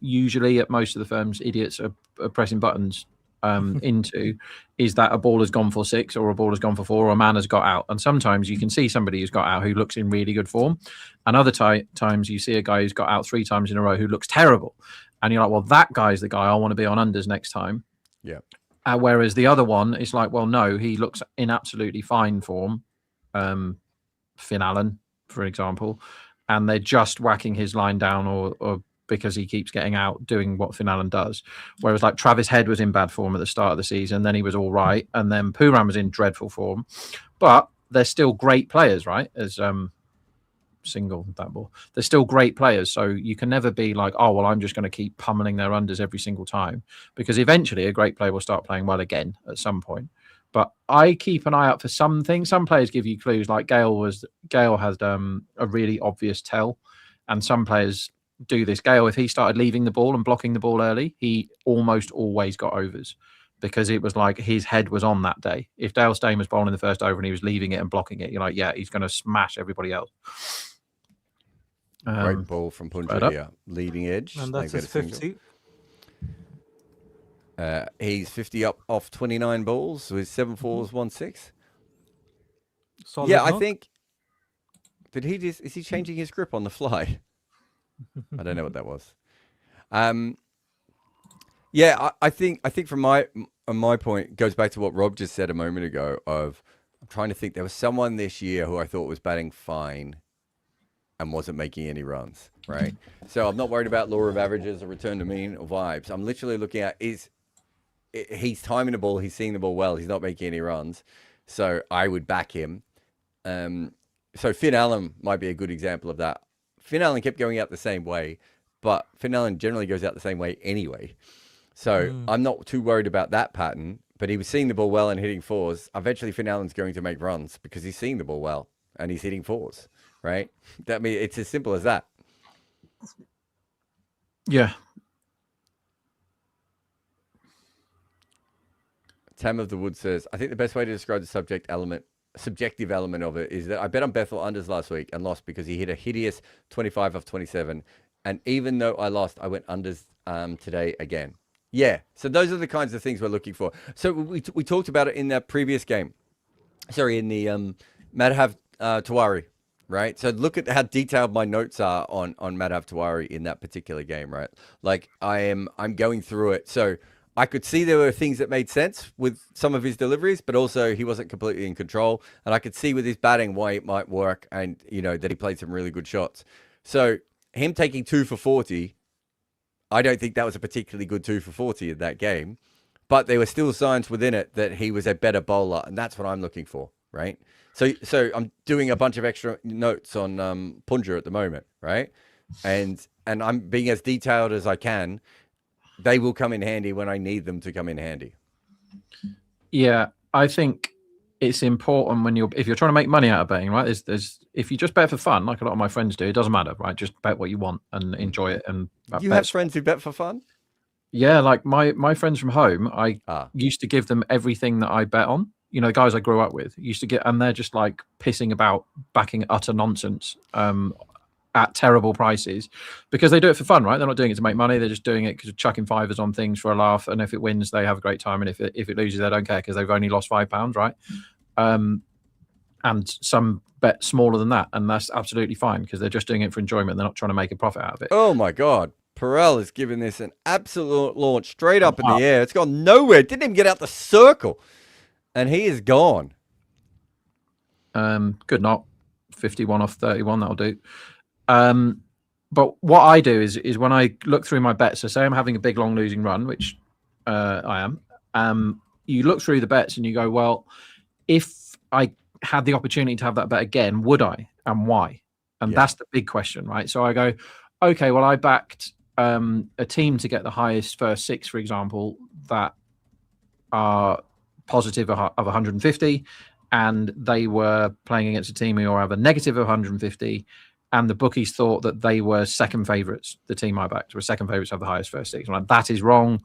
usually at most of the firms idiots are pressing buttons into is that a ball has gone for 6 or a ball has gone for 4 or a man has got out. And sometimes you can see somebody who's got out who looks in really good form, and other times you see a guy who's got out 3 times in a row who looks terrible, and you're like, well, that guy's the guy I want to be on unders next time. Yeah. Whereas the other one is like, well, no, he looks in absolutely fine form. Finn Allen, for example, and they're just whacking his line down or because he keeps getting out doing what Finn Allen does. Whereas like Travis Head was in bad form at the start of the season, then he was all right, and then Pooran was in dreadful form. But they're still great players, right? As single that ball. They're still great players. So you can never be like, oh, well, I'm just going to keep pummeling their unders every single time, because eventually a great player will start playing well again at some point. But I keep an eye out for some things. Some players give you clues, like Gale has a really obvious tell, and some players do this. Gale, if he started leaving the ball and blocking the ball early, he almost always got overs, because it was like his head was on that day. If Dale Steyn was bowling the first over and he was leaving it and blocking it, you're like, yeah, he's going to smash everybody else. Great ball from Punjab here. Leading edge. And that's his 50. He's 50 up off 29 balls with 7 fours, 1 6. Solid Yeah, I knock. think. Is he changing his grip on the fly? I don't know what that was. Yeah, I think from my point, it goes back to what Rob just said a moment ago. I'm trying to think. There was someone this year who I thought was batting fine and wasn't making any runs, right? So I'm not worried about law of averages or return to mean or vibes. I'm literally looking at he's timing the ball, he's seeing the ball well, he's not making any runs. So I would back him. So Finn Allen might be a good example of that. Finn Allen kept going out the same way, but Finn Allen generally goes out the same way anyway. So I'm not too worried about that pattern, but he was seeing the ball well and hitting 4s. Eventually Finn Allen's going to make runs because he's seeing the ball well and he's hitting 4s, right? It's as simple as that. Yeah. Tam of the Wood says, I think the best way to describe the subjective element of it is that I bet on Bethel unders last week and lost because he hit a hideous 25 off 27. And even though I lost, I went unders today again. Yeah. So those are the kinds of things we're looking for. So we talked about it in that previous game. Sorry, in the Madhav Tiwari, right? So look at how detailed my notes are on Madhav Tiwari in that particular game, right? Like I'm going through it. So I could see there were things that made sense with some of his deliveries, but also he wasn't completely in control. And I could see with his batting why it might work, and that he played some really good shots. So him taking 2 for 40, I don't think that was a particularly good 2 for 40 in that game, but there were still signs within it that he was a better bowler, and that's what I'm looking for, right? So I'm doing a bunch of extra notes on Punjab at the moment, right? And I'm being as detailed as I can. They will come in handy when I need them to come in handy. Yeah, I think it's important when if you're trying to make money out of betting, right? There's if you just bet for fun, like a lot of my friends do, it doesn't matter, right? Just bet what you want and enjoy it. And You have friends who bet for fun? Yeah, like my friends from home, I used to give them everything that I bet on. You know, the guys I grew up with used to get, and they're just like pissing about, backing utter nonsense at terrible prices because they do it for fun, right? They're not doing it to make money. They're just doing it because chucking fivers on things for a laugh. And if it wins, they have a great time. And if it loses, they don't care because they've only lost £5, right? And some bet smaller than that, and that's absolutely fine because they're just doing it for enjoyment. They're not trying to make a profit out of it. Oh my God. Perel is giving this an absolute launch straight up in the air. It's gone nowhere. It didn't even get out the circle. And he is gone. Good knock. 51 off 31, that'll do. But what I do is when I look through my bets, so say I'm having a big long losing run, which I am, you look through the bets and you go, well, if I had the opportunity to have that bet again, would I? And why? And that's the big question, right? So I go, okay, well, I backed a team to get the highest first six, for example, that are positive of 150, and they were playing against a team who have a negative of 150, and the bookies thought that they were second favourites. The team I backed were second favourites, have the highest first six. I'm like, that is wrong.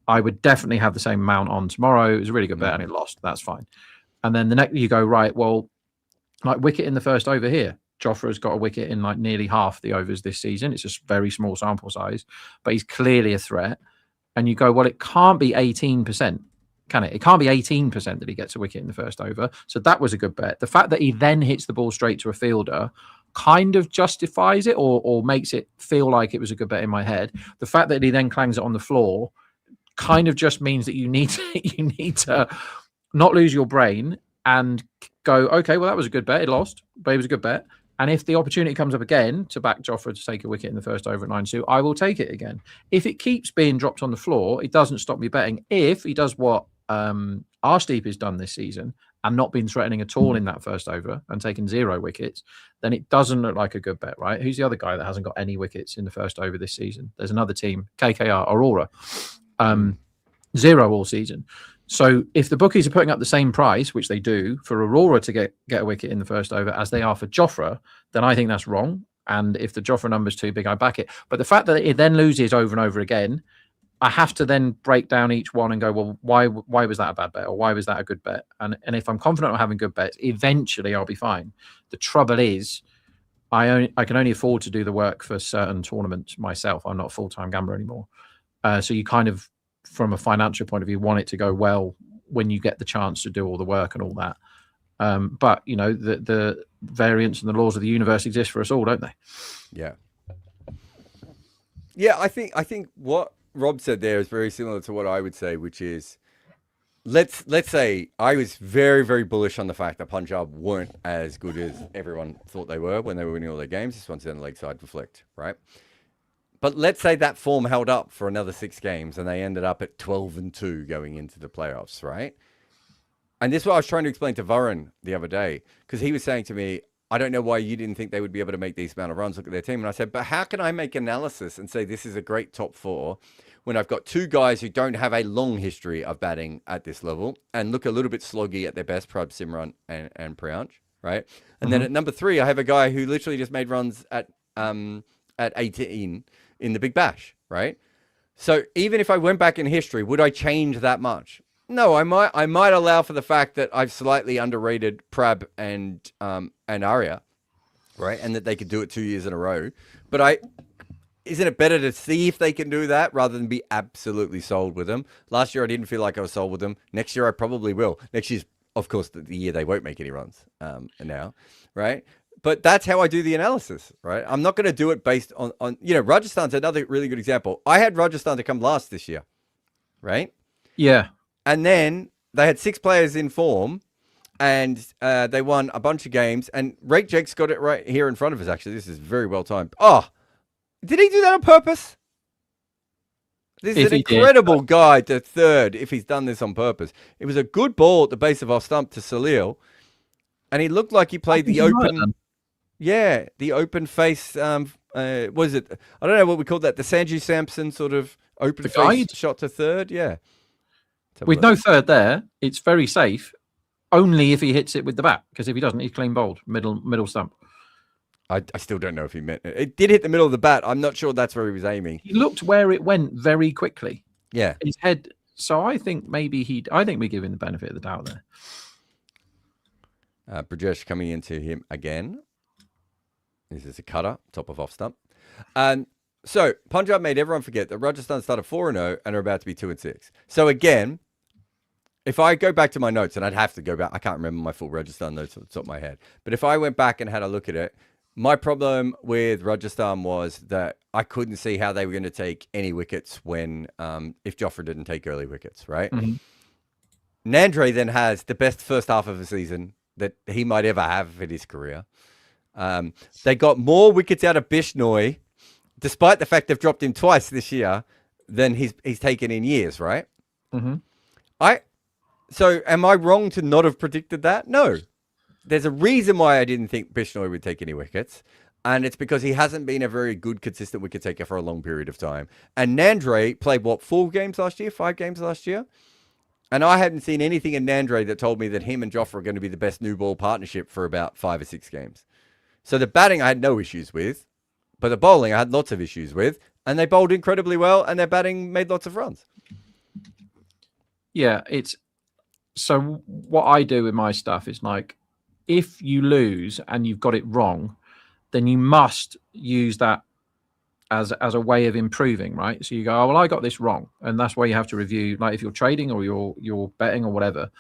I would definitely have the same amount on tomorrow. It was a really good bet and it lost. That's fine. And then the next, you go, right, well, like wicket in the first over here. Jofra's got a wicket in like nearly half the overs this season. It's a very small sample size, but he's clearly a threat. And you go, well, it can't be 18%, can it? It can't be 18% that he gets a wicket in the first over. So that was a good bet. The fact that he then hits the ball straight to a fielder kind of justifies it or makes it feel like it was a good bet in my head. The fact that he then clangs it on the floor kind of just means that you need to not lose your brain and go, okay, well, that was a good bet. It lost, but it was a good bet. And if the opportunity comes up again to back Jofra to take a wicket in the first over at 9-2, I will take it again. If it keeps being dropped on the floor, it doesn't stop me betting. If he does what Arshdeep has done this season and not been threatening at all in that first over and taken 0 wickets, then it doesn't look like a good bet, right? Who's the other guy that hasn't got any wickets in the first over this season? There's another team, KKR, Aurora, 0 all season. So if the bookies are putting up the same price, which they do, for Aurora to get a wicket in the first over as they are for Jofra, then I think that's wrong. And if the Jofra number's too big, I back it. But the fact that it then loses over and over again, I have to then break down each one and go, well, why was that a bad bet? Or why was that a good bet? And if I'm confident of having good bets, eventually I'll be fine. The trouble is I can only afford to do the work for certain tournaments myself. I'm not a full-time gambler anymore. So you kind of, from a financial point of view, want it to go well when you get the chance to do all the work and all that. But, you know, the variance and the laws of the universe exist for us all, don't they? Yeah. Yeah, I think what Rob said there is very similar to what I would say, which is, let's say I was very, very bullish on the fact that Punjab weren't as good as everyone thought they were when they were winning all their games. This one's down the leg side for flicked, right? But let's say that form held up for another 6 games and they ended up at 12-2 going into the playoffs, right? And this is what I was trying to explain to Varun the other day, because he was saying to me, I don't know why you didn't think they would be able to make these amount of runs. Look at their team. And I said, but how can I make analysis and say this is a great top 4 when I've got 2 guys who don't have a long history of batting at this level and look a little bit sloggy at their best, Prab Simran and Priyansh, right? And then at number 3, I have a guy who literally just made runs at 18 in the Big Bash, right? So even if I went back in history, would I change that much? No, I might allow for the fact that I've slightly underrated Prab and Arya, right? And that they could do it 2 years in a row. But isn't it better to see if they can do that rather than be absolutely sold with them? Last year, I didn't feel like I was sold with them. Next year, I probably will. Next year's, of course, the year they won't make any runs now, right? But that's how I do the analysis, right? I'm not going to do it based on, you know, Rajasthan's another really good example. I had Rajasthan to come last this year, right? Yeah. And then they had 6 players in form and they won a bunch of games. And RAJ got it right here in front of us, actually. This is very well timed. Oh, did he do that on purpose? This is an incredible guide to 3rd if he's done this on purpose. It was a good ball at the base of our stump to Salil. And he looked like he played the he might have open. done. Yeah, the open face. Was it? I don't know what we call that. The Sanju Samson sort of open The face guide? shot to third. Yeah. Let's have a With look. no third there, it's very safe. Only if he hits it with the bat, because if he doesn't, he's clean bowled, middle stump. I still don't know if he meant it. It did hit the middle of the bat. I'm not sure that's where he was aiming. He looked where it went very quickly. Yeah. His head. So I think maybe I think we give him the benefit of the doubt there. Brajesh coming into him again. This is a cutter, top of off stump. So Punjab made everyone forget that Rajasthan started 4-0 and are about to be 2-6. So again, if I go back to my notes, and I'd have to go back, I can't remember my full Rajasthan notes off the top of my head. But if I went back and had a look at it, my problem with Rajasthan was that I couldn't see how they were going to take any wickets when, if Jofra didn't take early wickets, right? Mm-hmm. Nandre then has the best first half of the season that he might ever have in his career. They got more wickets out of Bishnoi, despite the fact they've dropped him twice this year, than he's taken in years, right? Mm-hmm. So am I wrong to not have predicted that? No. There's a reason why I didn't think Bishnoi would take any wickets, and it's because he hasn't been a very good, consistent wicket taker for a long period of time. And Nandre played, 5 games last year? And I hadn't seen anything in Nandre that told me that him and Jofra are going to be the best new ball partnership for about 5 or 6 games. So the batting I had no issues with, but the bowling I had lots of issues with, and they bowled incredibly well, and their batting made lots of runs. Yeah, so what I do with my stuff is like, if you lose and you've got it wrong, then you must use that as a way of improving, right? So you go, oh, well, I got this wrong, and that's why you have to review. Like if you're trading or you're betting or whatever,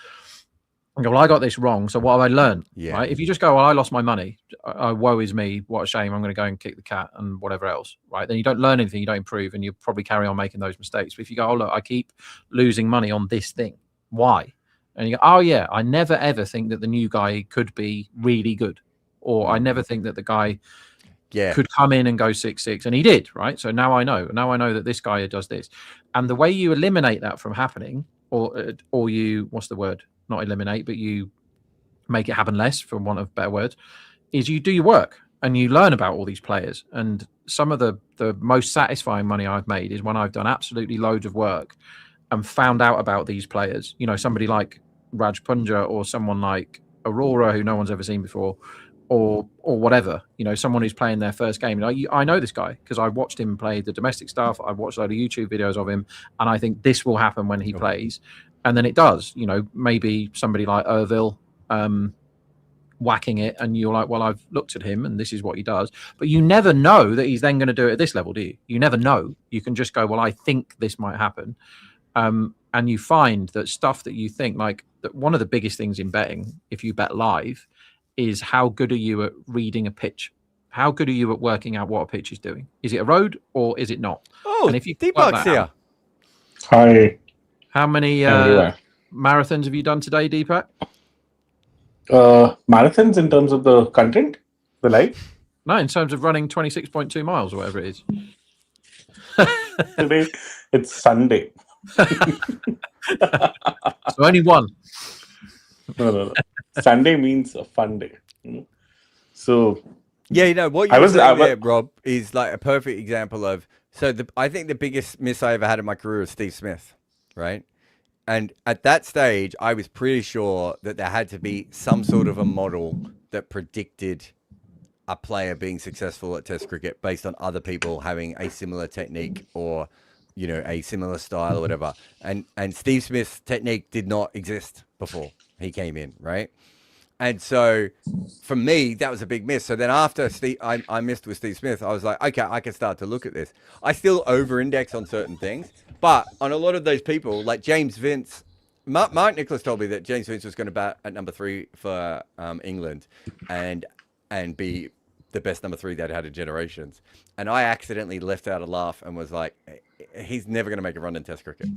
and go, well, I got this wrong, so what have I learned? Yeah. Right? If you just go, well, I lost my money, woe is me, what a shame, I'm going to go and kick the cat and whatever else, right? Then you don't learn anything, you don't improve, and you probably carry on making those mistakes. But if you go, oh, look, I keep losing money on this thing, why? And you go, oh yeah, I never ever think that the new guy could be really good, or I never think that the guy could come in and go 6-6, and he did, right? So now I know that this guy does this, and the way you eliminate that from happening, or you, what's the word? Not eliminate, but you make it happen less, for want of better words, is you do your work and you learn about all these players. And some of the most satisfying money I've made is when I've done absolutely loads of work and found out about these players. You know, somebody like Raj Punja or someone like Aurora, who no one's ever seen before, or whatever. You know, someone who's playing their first game. I know this guy because I watched him play the domestic stuff. I've watched a load of YouTube videos of him, and I think this will happen when he plays. And then it does. You know, maybe somebody like Irville whacking it, and you're like, well, I've looked at him and this is what he does. But you never know that he's then going to do it at this level, do you? You never know. You can just go, well, I think this might happen. And you find that stuff that you think, like, that one of the biggest things in betting, if you bet live, is how good are you at reading a pitch? How good are you at working out what a pitch is doing? Is it a road or is it not? Oh, and if you Deepak's here. Hi. How many marathons have you done today, Deepak? Marathons in terms of the content, the live? No, in terms of running 26.2 miles or whatever it is. Today, it's Sunday. So only one. No. Sunday means a fun day. So yeah, you know what you were saying there, Rob, is like a perfect example of. So I think the biggest miss I ever had in my career was Steve Smith, right? And at that stage, I was pretty sure that there had to be some sort of a model that predicted a player being successful at Test cricket based on other people having a similar technique or, you know, a similar style or whatever. And Steve Smith's technique did not exist before he came in, right? And so for me, that was a big miss. So then after I missed with Steve Smith, I was like, okay, I can start to look at this. I still over-index on certain things, but on a lot of those people, like James Vince, Mark Nicholas told me that James Vince was going to bat at number 3 for England and be the best number 3 they'd had in generations. And I accidentally left out a laugh and was like, he's never going to make a run in Test cricket.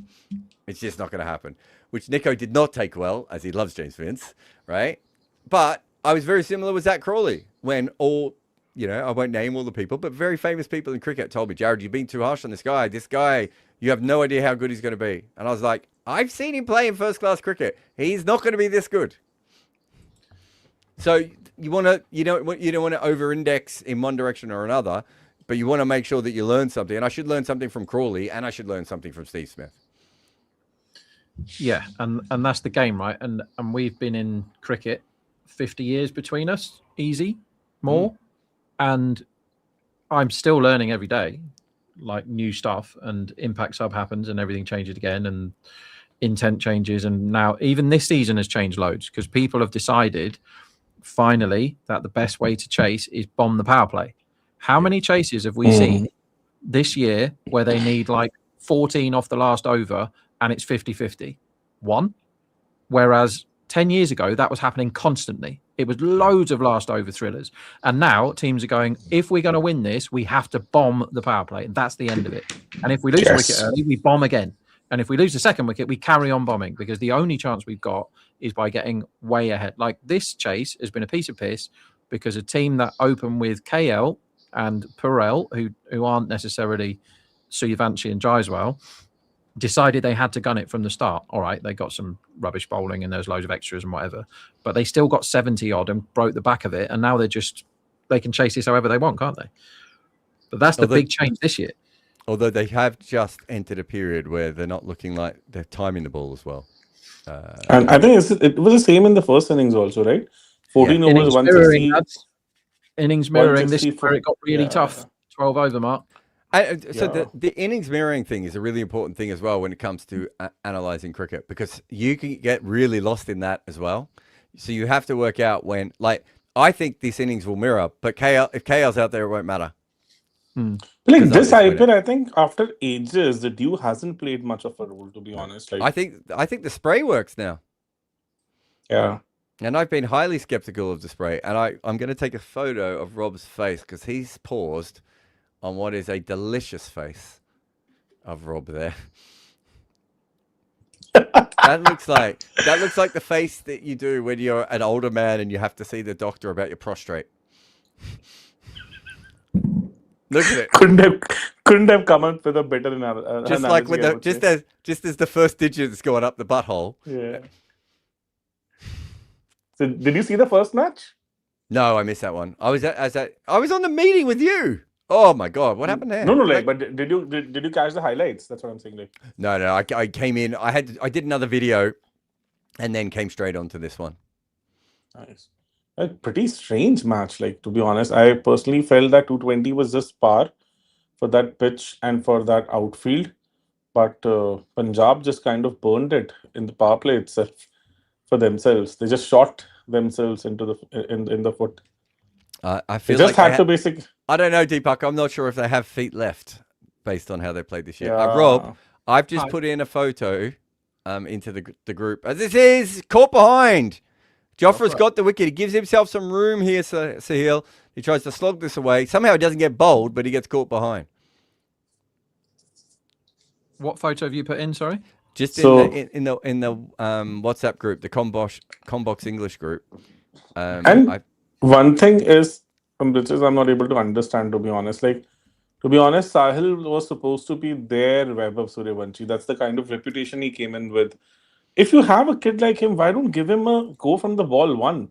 It's just not going to happen, which Nico did not take well, as he loves James Vince, right? But I was very similar with Zach Crawley when all, you know, I won't name all the people, but very famous people in cricket told me, Jared, you've been too harsh on this guy. This guy, you have no idea how good he's going to be. And I was like, I've seen him play in first-class cricket. He's not going to be this good. So you don't want to over-index in one direction or another, but you want to make sure that you learn something. And I should learn something from Crawley, and I should learn something from Steve Smith. Yeah, and that's the game, right? And we've been in cricket 50 years between us, easy, more, and I'm still learning every day, like new stuff, and impact sub happens, and everything changes again, and intent changes, and now even this season has changed loads because people have decided finally that the best way to chase is bomb the power play. How many chases have we seen this year where they need like 14 off the last over and it's 50-50? One. Whereas 10 years ago, that was happening constantly. It was loads of last over thrillers. And now teams are going, if we're going to win this, we have to bomb the power play. And that's the end of it. And if we lose a wicket early, we bomb again. And if we lose the second wicket, we carry on bombing because the only chance we've got is by getting way ahead. Like this chase has been a piece of piss because a team that open with KL and Perel, who aren't necessarily Suryavanshi and Jaiswal, decided they had to gun it from the start. All right, they got some rubbish bowling and there's loads of extras and whatever, but they still got 70 odd and broke the back of it. And now they can chase this however they want, can't they? But that's the big change this year. Although they have just entered a period where they're not looking like they're timing the ball as well. And I think it was the same in the first innings also, right? 14 overs, 160. Innings mirroring, this is where it got really tough. 12 over mark. So the innings mirroring thing is a really important thing as well when it comes to analysing cricket, because you can get really lost in that as well. So you have to work out when, like, I think this innings will mirror, but if KL's out there, it won't matter. Like this IPL, I think after ages, the Dew hasn't played much of a role, to be honest. Like, I think the spray works now. Yeah. And I've been highly skeptical of the spray. And I'm going to take a photo of Rob's face because he's paused on what is a delicious face of Rob there. That looks like the face that you do when you're an older man and you have to see the doctor about your prostrate. Look at it. Couldn't have come up with a better analogy. Just like with just as the first digit is going up the butthole. Yeah. So did you see the first match? No, I missed that one. I was on the meeting with you. Oh my God, what happened there? No, but did you catch the highlights? That's what I'm saying. Like, no, I came in. I did another video, and then came straight onto this one. Nice. A pretty strange match. Like, to be honest, I personally felt that 220 was just par for that pitch and for that outfield, but Punjab just kind of burned it in the power play itself for themselves. They just shot themselves into the foot. I feel they just had to basic. I don't know, Deepak. I'm not sure if they have feet left based on how they played this year. Yeah. Rob, I've just put in a photo into the group. This is caught behind. Jofra's got the wicket. He gives himself some room here, Sahil. He tries to slog this away. Somehow he doesn't get bowled, but he gets caught behind. What photo have you put in? Sorry, just in the WhatsApp group, the Combox English group. One thing is, which is I'm not able to understand, to be honest. Like, to be honest, Sahil was supposed to be their Vaibhav Suryavanshi. That's the kind of reputation he came in with. If you have a kid like him, why don't give him a go from the ball one?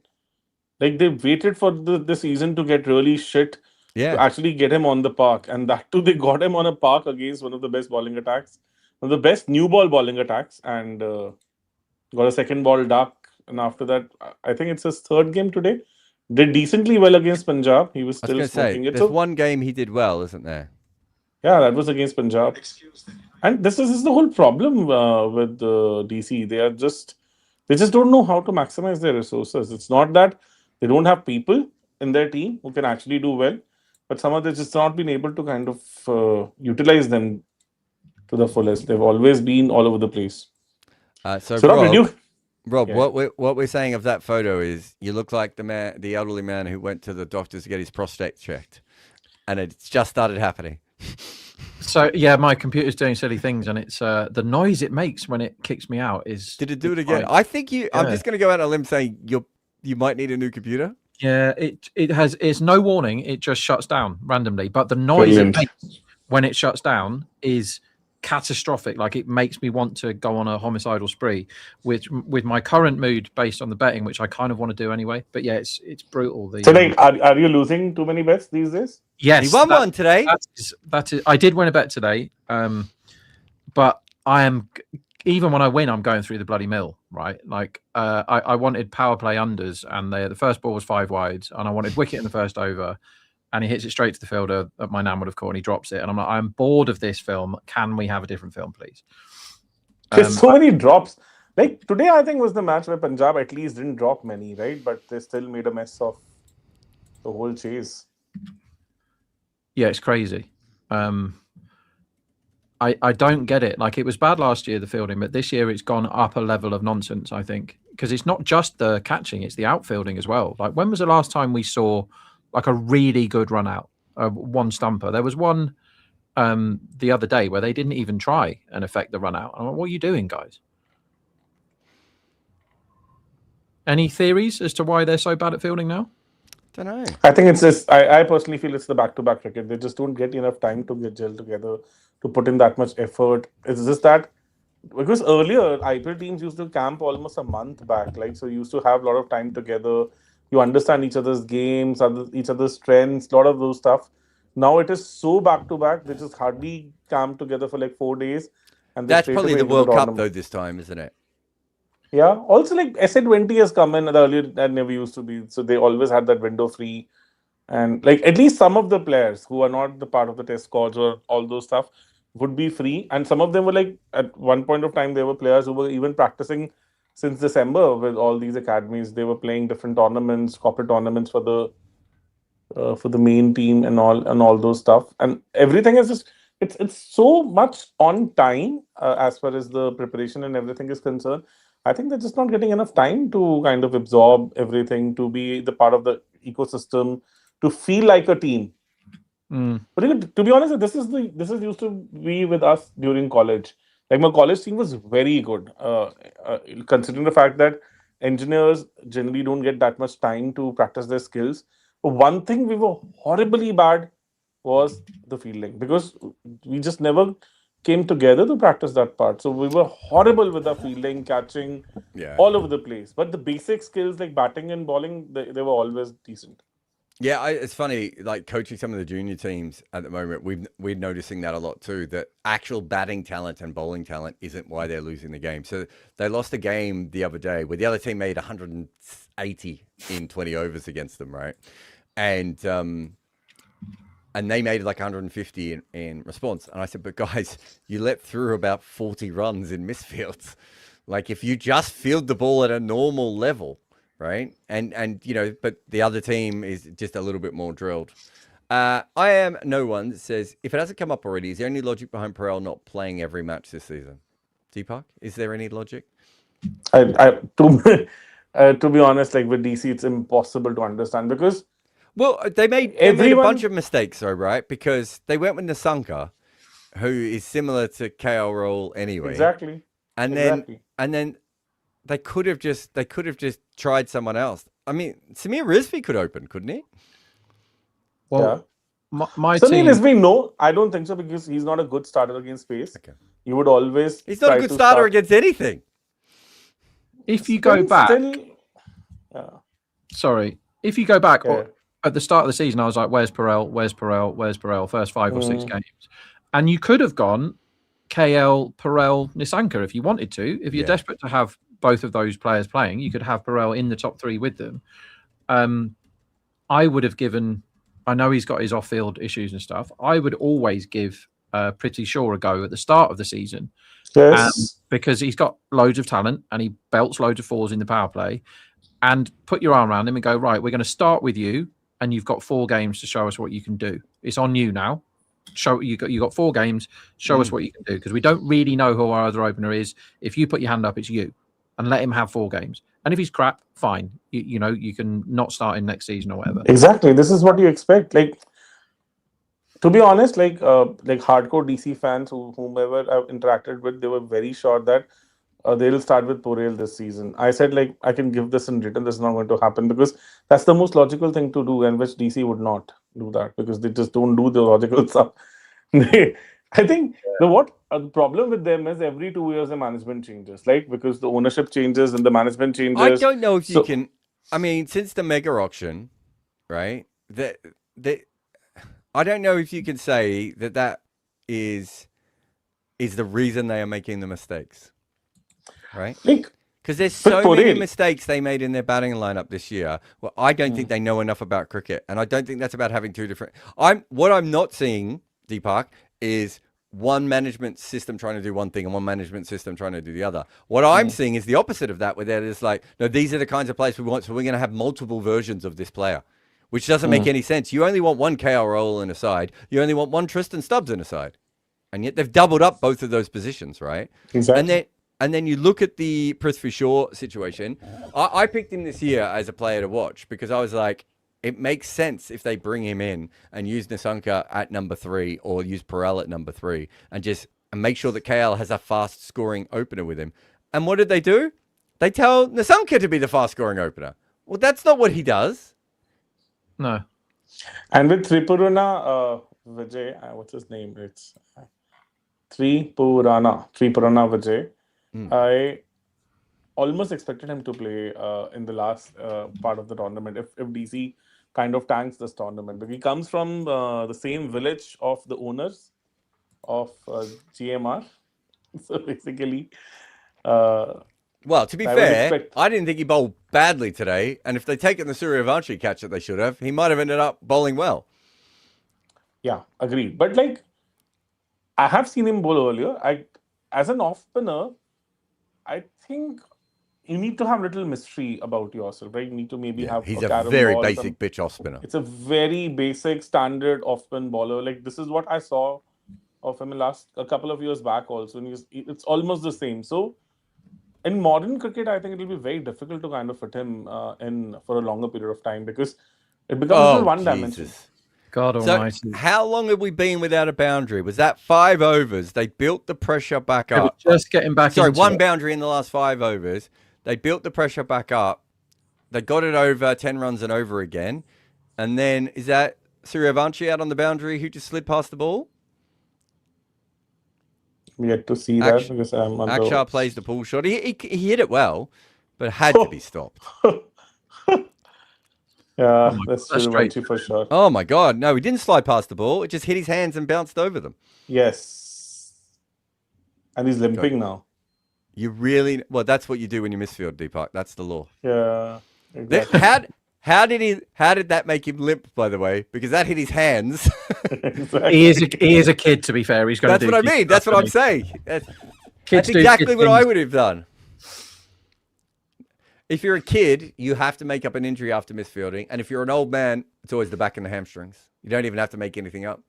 Like, they waited for the season to get really shit to actually get him on the park. And that too, they got him on a park against one of the best bowling attacks, one of the best new ball bowling attacks, and got a second ball duck. And after that, I think it's his third game today. Did decently well against Punjab. He was still smoking it. There's one game he did well, isn't there? Yeah, that was against Punjab. And this is the whole problem with DC. They just don't know how to maximize their resources. It's not that they don't have people in their team who can actually do well, but some of them just not been able to kind of utilize them to the fullest. They've always been all over the place. Rob, what we're saying of that photo is you look like the elderly man who went to the doctors to get his prostate checked, and it's just started happening. So yeah, my computer's doing silly things, and it's the noise it makes when it kicks me out is. Did it do it again? I think you. I'm just going to go out on a limb saying you might need a new computer. Yeah, it's no warning. It just shuts down randomly, but the noise it makes when it shuts down is catastrophic. Like, it makes me want to go on a homicidal spree, which with my current mood based on the betting, which I kind of want to do anyway. But yeah, it's brutal. So like, are you losing too many bets these days? Yes, He won one today. That is. I did win a bet today, but I am, even when I win, I'm going through the bloody mill, right? Like, I wanted power play unders, and the first ball was 5 wides, and I wanted wicket in the first over, and he hits it straight to the fielder that my nan would have caught, and he drops it. And I'm like, I'm bored of this film. Can we have a different film, please? There's so many drops. Like today, I think was the match where Punjab at least didn't drop many, right? But they still made a mess of the whole chase. Yeah, it's crazy. I don't get it. Like, it was bad last year, the fielding, but this year it's gone up a level of nonsense, I think. Because it's not just the catching, it's the outfielding as well. Like, when was the last time we saw like a really good run out, one stumper? There was one the other day where they didn't even try and affect the run out. I'm like, what are you doing, guys? Any theories as to why they're so bad at fielding now? Don't know. I think it's just, I personally feel it's the back-to-back cricket. They just don't get enough time to get gel together, to put in that much effort. It's just that, because earlier IPL teams used to camp almost a month back, like, so you used to have a lot of time together. You understand each other's games, each other's strengths, a lot of those stuff. Now it is so back-to-back, they just hardly camp together for like 4 days. And That's probably the World Cup though this time, isn't it? Yeah. Also, like SA20 has come in. Earlier that never used to be. So they always had that window free. And like at least some of the players who are not the part of the test squads or all those stuff would be free. And some of them were like, at one point of time, there were players who were even practicing since December with all these academies. They were playing different tournaments, corporate tournaments for the main team and all those stuff. And everything is just, it's so much on time as far as the preparation and everything is concerned. I think they're just not getting enough time to kind of absorb everything, to be the part of the ecosystem, to feel like a team. But to be honest, this is used to be with us during college. Like, my college team was very good, considering the fact that engineers generally don't get that much time to practice their skills. But one thing we were horribly bad was the fielding, because we just never came together to practice that part. So we were horrible with the fielding, catching, all over the place. But the basic skills like batting and bowling, they were always decent. Yeah, it's funny, like coaching some of the junior teams at the moment, we're noticing that a lot too, that actual batting talent and bowling talent isn't why they're losing the game. So they lost a game the other day where the other team made 180 in 20 overs against them, right? And they made like 150 in response. And I said, but guys, you let through about 40 runs in misfields. Like, if you just field the ball at a normal level, right? And you know, but the other team is just a little bit more drilled. I am no one that says, if it hasn't come up already, is there any logic behind Perel not playing every match this season? Deepak, is there any logic? To be honest, like with DC, it's impossible to understand, because well, they made a bunch of mistakes, though, right? Because they went with Nasanka, who is similar to KL Rahul anyway. Exactly. And then they could have just tried someone else. I mean, Samir Rizvi could open, couldn't he? Well, yeah. my Samir team. Rizvi, no, I don't think so, because he's not a good starter against pace. Okay. You would always. He's not a good starter against anything. If you go back, sorry, if you go back. Yeah. At the start of the season, I was like, where's Perel? Where's Perel? Where's Perel? First 5 or 6 games. And you could have gone KL, Perel, Nisanka if you wanted to. If you're desperate to have both of those players playing, you could have Perel in the top 3 with them. I would have given, I know he's got his off-field issues and stuff. I would always give Pretty Shaw a go at the start of the season. Yes. Because he's got loads of talent and he belts loads of 4s in the power play. And put your arm around him and go, right, we're going to start with you. And you've got 4 games to show us what you can do. It's on you now. Show you got 4 games. Show us what you can do, because we don't really know who our other opener is. If you put your hand up, it's you, and let him have 4 games. And if he's crap, fine. You know, you can not start in next season or whatever. Exactly. This is what you expect. Like, to be honest, like hardcore DC fans whomever I've interacted with, they were very sure that they'll start with Porel this season. I said, like, I can give this in written. This is not going to happen, because that's the most logical thing to do, and which DC would not do that, because they just don't do the logical stuff. I think the problem with them is every 2 years the management changes, like because the ownership changes and the management changes. I don't know if you So- can. I mean, since the mega auction, right? That I don't know if you can say that is the reason they are making the mistakes, right? Like, Because there's but so many Porel- mistakes they made in their batting lineup this year. Well, I don't think they know enough about cricket, and I don't think that's about having two different. What I'm not seeing, Deepak, is one management system trying to do one thing and one management system trying to do the other. What I'm seeing is the opposite of that, where they're just like, no, these are the kinds of players we want, so we're going to have multiple versions of this player, which doesn't make any sense. You only want one KL Rahul in a side. You only want one Tristan Stubbs in a side, and yet they've doubled up both of those positions, right? Exactly. And then you look at the Prithvi Shaw situation. I picked him this year as a player to watch because I was like, it makes sense if they bring him in and use Nissanka at number 3 or use Perel at number 3 and make sure that KL has a fast scoring opener with him. And what did they do? They tell Nissanka to be the fast scoring opener. Well, that's not what he does. No. And with Tripurana Vijay, what's his name? It's Tripurana Vijay. I almost expected him to play in the last part of the tournament if DC kind of tanks this tournament. But he comes from the same village of the owners of GMR. So basically, Well, to be I would fair, expect- I didn't think he bowled badly today. And if they'd taken the Suryavanshi catch that they should have, he might have ended up bowling well. yeah, agreed. But like, I have seen him bowl earlier. As an off spinner, I think you need to have little mystery about yourself, right? You need to maybe have He's a a carom very ball, basic pitch off spinner. It's a very basic standard off spin bowler. Like this is what I saw of him a couple of years back also, and it's almost the same. So in modern cricket, I think it will be very difficult to kind of fit him in for a longer period of time because it becomes a little one-dimensional. Jesus. God So almighty. how long have we been without a boundary? Was that 5 overs? They built the pressure back They were up. just getting back Sorry, into one it. boundary in the last 5 overs. They built the pressure back up. They got it over 10 runs and over again. And then is that Suryavanshi out on the boundary who just slid past the ball? We yet to see that because I'm on Akshar plays the pull shot. He hit it well, but it had to be stopped. Yeah, that's frustrating. Suryavanshi for sure. Oh my God. No, he didn't slide past the ball. It just hit his hands and bounced over them. Yes. And he's limping now. You really, well, that's what you do when you misfield, Deepak. That's the law. Yeah. Exactly. How did that make him limp, by the way? Because that hit his hands. Exactly. He is a kid, to be fair. He's going That's to do what I kid mean. stuff, That's what I'm doesn't he? saying. That's Kids do exactly kid what I things. would have done. If you're a kid, you have to make up an injury after misfielding. And if you're an old man, it's always the back and the hamstrings. You don't even have to make anything up.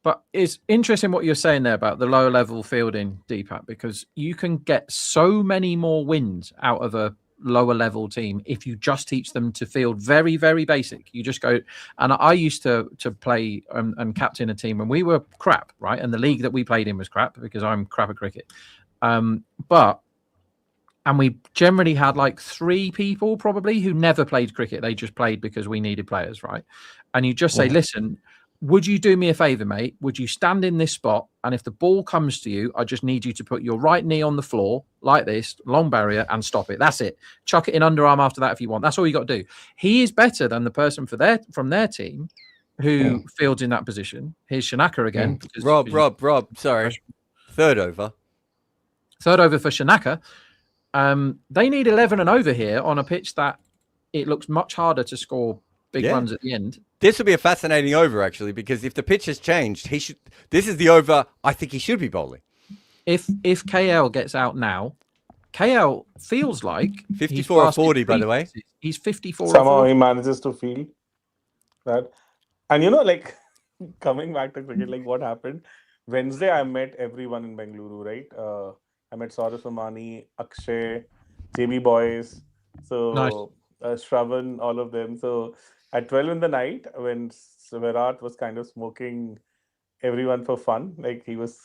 But it's interesting what you're saying there about the lower level fielding, Deepak, because you can get so many more wins out of a lower level team if you just teach them to field very, very basic. You just go, and I used to play and captain a team when we were crap, right? And the league that we played in was crap because I'm crap at cricket. And we generally had like 3 people probably who never played cricket. They just played because we needed players, right? And you just say, listen, would you do me a favor, mate? Would you stand in this spot? And if the ball comes to you, I just need you to put your right knee on the floor like this, long barrier, and stop it. That's it. Chuck it in underarm after that if you want. That's all you got to do. He is better than the person from their team who fields in that position. Here's Shanaka again. because- Rob, sorry. Third over. Third over for Shanaka. They need 11 and over here on a pitch that it looks much harder to score big runs at the end. This will be a fascinating over, actually, because if the pitch has changed, this is the over I think he should be bowling. If KL gets out now, KL feels like 54 or 40, by the way. He's 54 or Somehow 40. he manages to feel that. And like coming back to cricket, like what happened? Wednesday, I met everyone in Bengaluru, right? I met Saurav Somani, Akshay, JB Boys, so Nice. Shravan, all of them. So at 12 in the night, when Virat was kind of smoking everyone for fun, like he was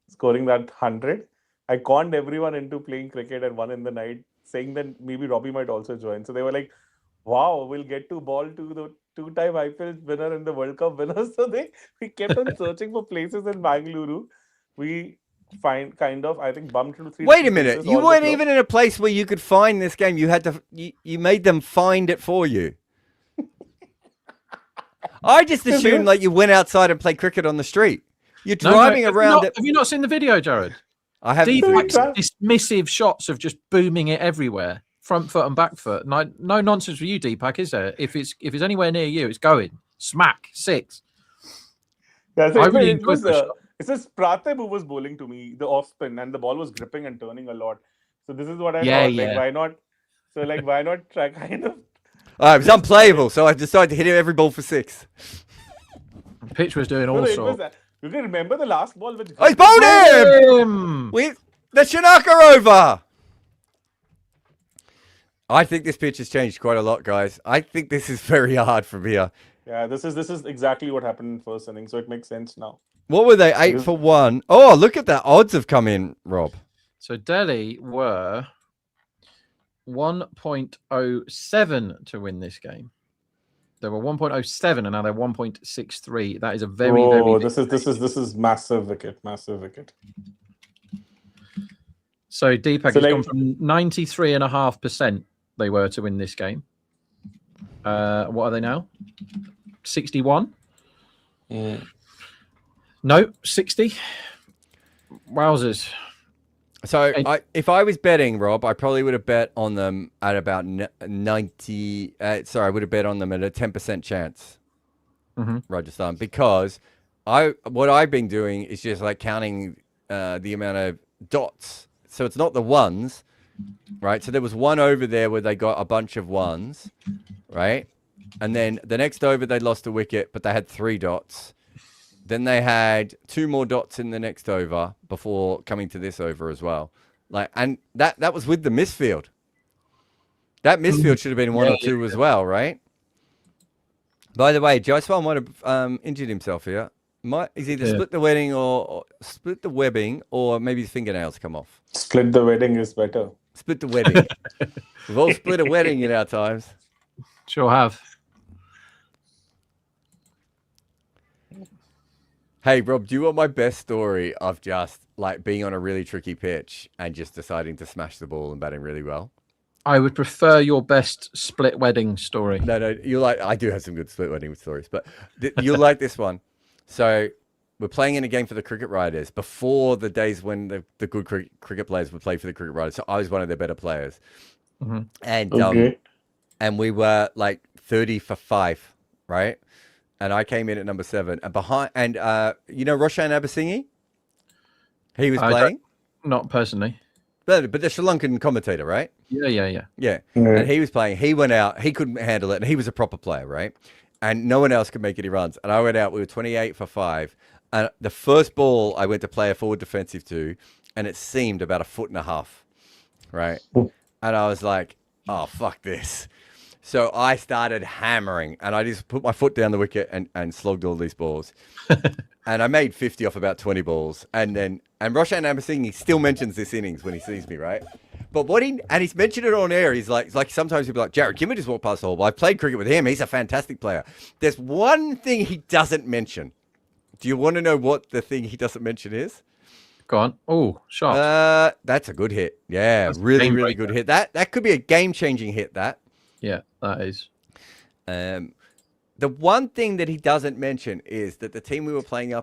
scoring that 100, I conned everyone into playing cricket at 1 in the night, saying that maybe Robbie might also join. So they were like, wow, we'll get to bowl to the two-time IPL winner and the World Cup winner. So we kept on searching for places in Bengaluru. We I think bumped into three. Wait a different minute. places, You all the weren't clubs. even in a place where you could find this game. You had to. You made them find it for you. I just assumed like you went outside and played cricket on the street. You're driving around. Have you not seen the video, Jared? I haven't. Deepak's dismissive shots of just booming it everywhere, front foot and back foot. No nonsense for you, Deepak, is there? If it's anywhere near you, it's going smack 6. Yeah, so I it really enjoyed was. the shot. It says Pratap who was bowling to me the off spin, and the ball was gripping and turning a lot. So this is what I thought. Like, why not? So like, why not try kind of? It was unplayable, so I decided to hit every ball for 6. The pitch was doing all sorts. You can remember the last ball which. Oh, he's bowled him with the Shanaka over. I think this pitch has changed quite a lot, guys. I think this is very hard from here. Yeah, this is exactly what happened in first inning, so it makes sense now. What were they? 8 for 1. Oh, look at that. Odds have come in, Rob. So Delhi were 1.07 to win this game. They were 1.07 and now they're 1.63. That is a very this is massive wicket. So Deepak has gone from 93.5% they were to win this game. What are they now? 61? No, 60. Wowzers. So if I was betting, Rob, I probably would have bet on them at about 90. I would have bet on them at a 10% chance, Rajasthan, because what I've been doing is just like counting the amount of dots. So it's not the ones, right? So there was one over there where they got a bunch of ones, right? And then the next over they lost a wicket, but they had 3 dots. Then they had 2 more dots in the next over before coming to this over as well. And that was with the misfield. That misfield should have been 1 or 2 as well, right? By the way, Jaiswal might have injured himself here. He's either split the webbing or maybe his fingernails come off. Split the wedding is better. Split the wedding. We've all split a wedding in our times. Sure have. Hey, Rob, do you want my best story of just like being on a really tricky pitch and just deciding to smash the ball and batting really well? I would prefer your best split wedding story. No, I do have some good split wedding stories, but you'll like this one. So we're playing in a game for the cricket riders before the days when the good cricket players would play for the cricket riders. So I was one of their better players. And and we were like 30 for 5, right? And I came in at number 7 and Roshan Abasinghe? He was playing? Not personally. But the Sri Lankan commentator, right? Yeah. And he was playing. He went out. He couldn't handle it. And he was a proper player, right? And no one else could make any runs. And I went out. We were 28 for 5. And the first ball I went to play a forward defensive to, and it seemed about 1.5 feet, right? And I was like, oh, fuck this. So I started hammering, and I just put my foot down the wicket and slogged all these balls. And I made 50 off about 20 balls. And Roshan Abasinghe still mentions this innings when he sees me, right? But he's mentioned it on air. He's like sometimes he'll be like, Jared Kimmer just walked past the hole. I've played cricket with him. He's a fantastic player. There's one thing he doesn't mention. Do you want to know what the thing he doesn't mention is? Go on. Oh, shot. That's a good hit. Yeah, that's really, really good hit. That could be a game-changing hit, that. Yeah, that is. The one thing that he doesn't mention is that the team we were playing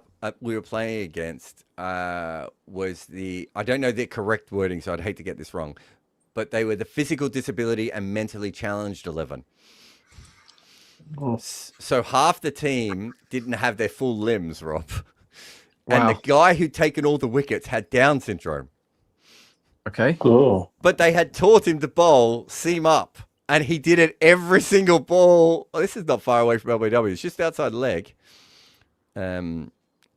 against was I don't know the correct wording, so I'd hate to get this wrong, but they were the physical disability and mentally challenged 11. Oh. So half the team didn't have their full limbs, Rob. Wow. And the guy who'd taken all the wickets had Down syndrome. Okay. Cool. But they had taught him to bowl seam up. And he did it every single ball. Oh, this is not far away from LBW. It's just outside leg. They're not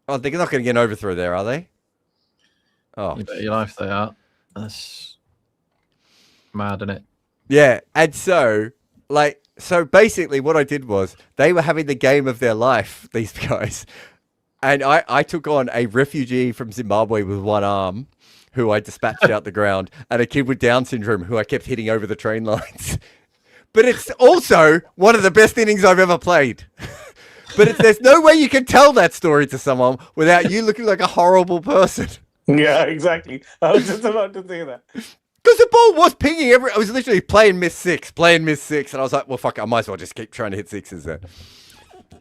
going to get an overthrow there, are they? Oh, you bet your life they are. That's mad, isn't it? Yeah. And so basically what I did was they were having the game of their life, these guys. And I took on a refugee from Zimbabwe with one arm who I dispatched out the ground and a kid with Down syndrome who I kept hitting over the train lines. but it's also one of the best innings I've ever played. But there's no way you can tell that story to someone without you looking like a horrible person. Yeah, exactly. I was just about to say that. Because the ball was pinging I was literally playing miss six. And I was like, well, fuck it, I might as well just keep trying to hit sixes then.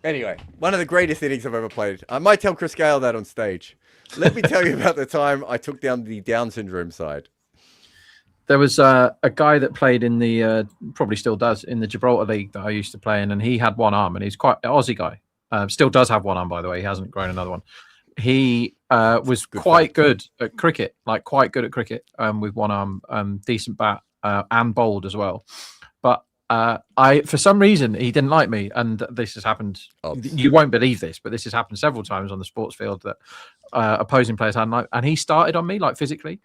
Anyway, one of the greatest innings I've ever played. I might tell Chris Gale that on stage. Let me tell you about the time I took down the Down syndrome side. There was a guy that played in the, probably still does, in the Gibraltar League that I used to play in, and he had one arm, and he's quite an Aussie guy. Still does have one arm, by the way. He hasn't grown another one. He was quite good at cricket, with one arm, decent bat, and bowled as well. But for some reason, he didn't like me, and this has happened. You won't believe this, but this has happened several times on the sports field that opposing players hadn't liked, and he started on me, like physically,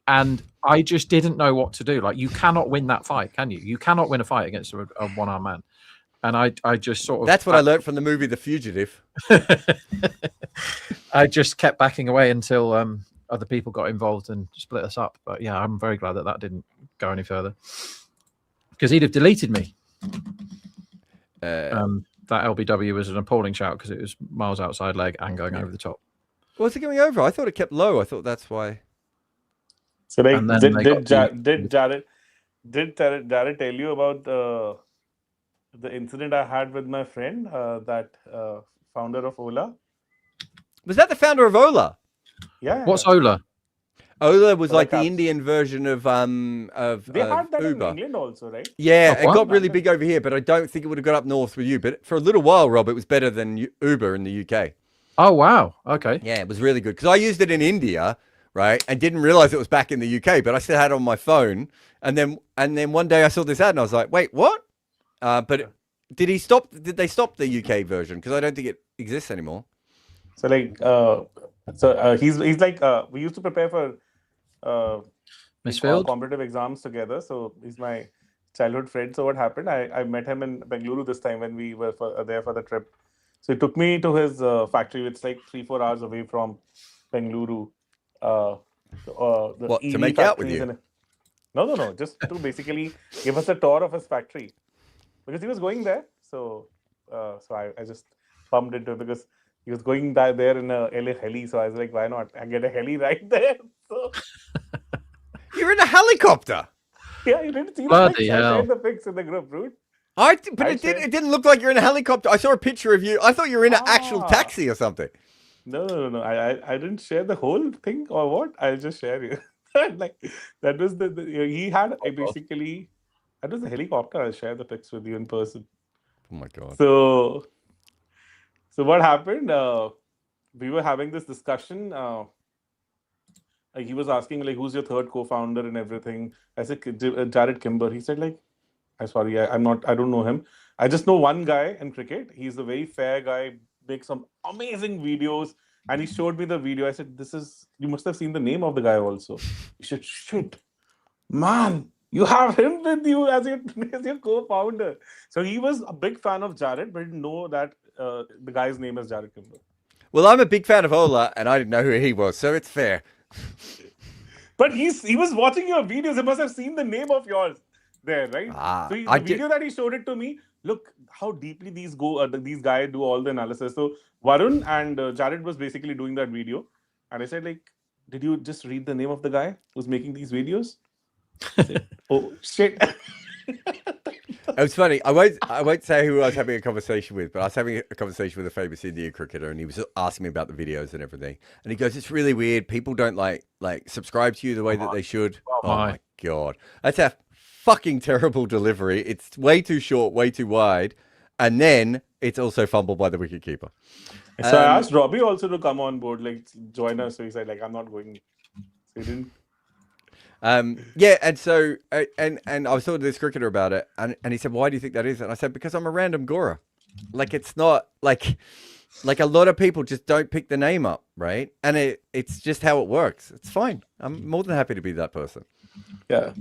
and I just didn't know what to do. Like, you cannot win that fight, can you? You cannot win a fight against a one-armed man. And I just sort of... That's what I learned from the movie The Fugitive. I just kept backing away until other people got involved and split us up. But yeah, I'm very glad that didn't go any further. Because he'd have deleted me. That LBW was an appalling shout because it was miles outside leg and going over the top. Was it going over? I thought it kept low. I thought that's why. So like, did Jared tell you about the incident I had with my friend, that founder of Ola? Was that the founder of Ola? Yeah. What's Ola? Ola was like the Indian version of they had that Uber. in England also, right? Yeah, it got really big over here, but I don't think it would have got up north with you. But for a little while, Rob, it was better than Uber in the UK. Oh wow! Okay. Yeah, it was really good because I used it in India, right, and didn't realize it was back in the UK. But I still had it on my phone, and then one day I saw this ad and I was like, wait, what? But did they stop the UK version? Because I don't think it exists anymore. So like, he's like, we used to prepare for competitive exams together. So he's my childhood friend. So what happened? I met him in Bengaluru this time when we were there for the trip. So he took me to his factory. It's like 3-4 hours away from Bengaluru. To make out with you? No. Just to basically give us a tour of his factory. Because he was going there, so I just bumped into him because he was going there in a LA heli. So I was like, why not? I get a heli right there. So you're in a helicopter. Yeah, you didn't see the pics. I shared the pics in the group, dude. It didn't look like you're in a helicopter. I saw a picture of you. I thought you were in an actual taxi or something. No. I didn't share the whole thing or what? I'll just share you. Like that was he had basically. That was a helicopter. I'll share the pics with you in person. Oh my god! So what happened? We were having this discussion. He was asking like, "Who's your third co-founder and everything?" I said, "Jared Kimber." He said, "Like, I'm sorry, I don't know him. I just know one guy in cricket. He's a very fair guy. Makes some amazing videos." And he showed me the video. I said, you must have seen the name of the guy also." He said, "Shit, man. You have him with you as your co-founder." So he was a big fan of Jared, but didn't know that the guy's name is Jared Kimber. Well, I'm a big fan of Ola, and I didn't know who he was, so it's fair. But he was watching your videos. He must have seen the name of yours there, right? So the video that he showed it to me, look how deeply these guys do all the analysis. So Varun and Jared was basically doing that video. And I said, like, did you just read the name of the guy who's making these videos? Said, oh shit! It was funny. I won't say who I was having a conversation with, but I was having a conversation with a famous Indian cricketer, and he was asking me about the videos and everything. And he goes, "It's really weird. People don't like subscribe to you the way that they should." Oh my god, that's a fucking terrible delivery. It's way too short, way too wide, and then it's also fumbled by the wicketkeeper. So I asked Robbie also to come on board, like join us. So he said, like, I'm not going. So he didn't. Yeah, and so and I was talking to this cricketer about it, and he said, "Why do you think that is?" And I said, "Because I'm a random Gora. Like, it's not like a lot of people just don't pick the name up, right? And it's just how it works. It's fine. I'm more than happy to be that person." Yeah,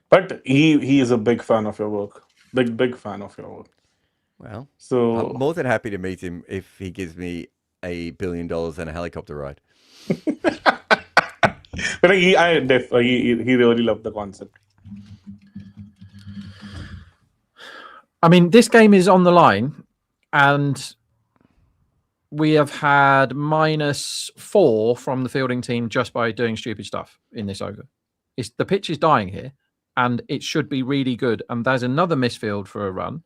but he is a big fan of your work. Big fan of your work. Well, so I'm more than happy to meet him if he gives me $1 billion and a helicopter ride. But he really loved the concept. I mean, this game is on the line, and we have had -4 from the fielding team just by doing stupid stuff in this over. The pitch is dying here, and it should be really good. And there's another misfield for a run.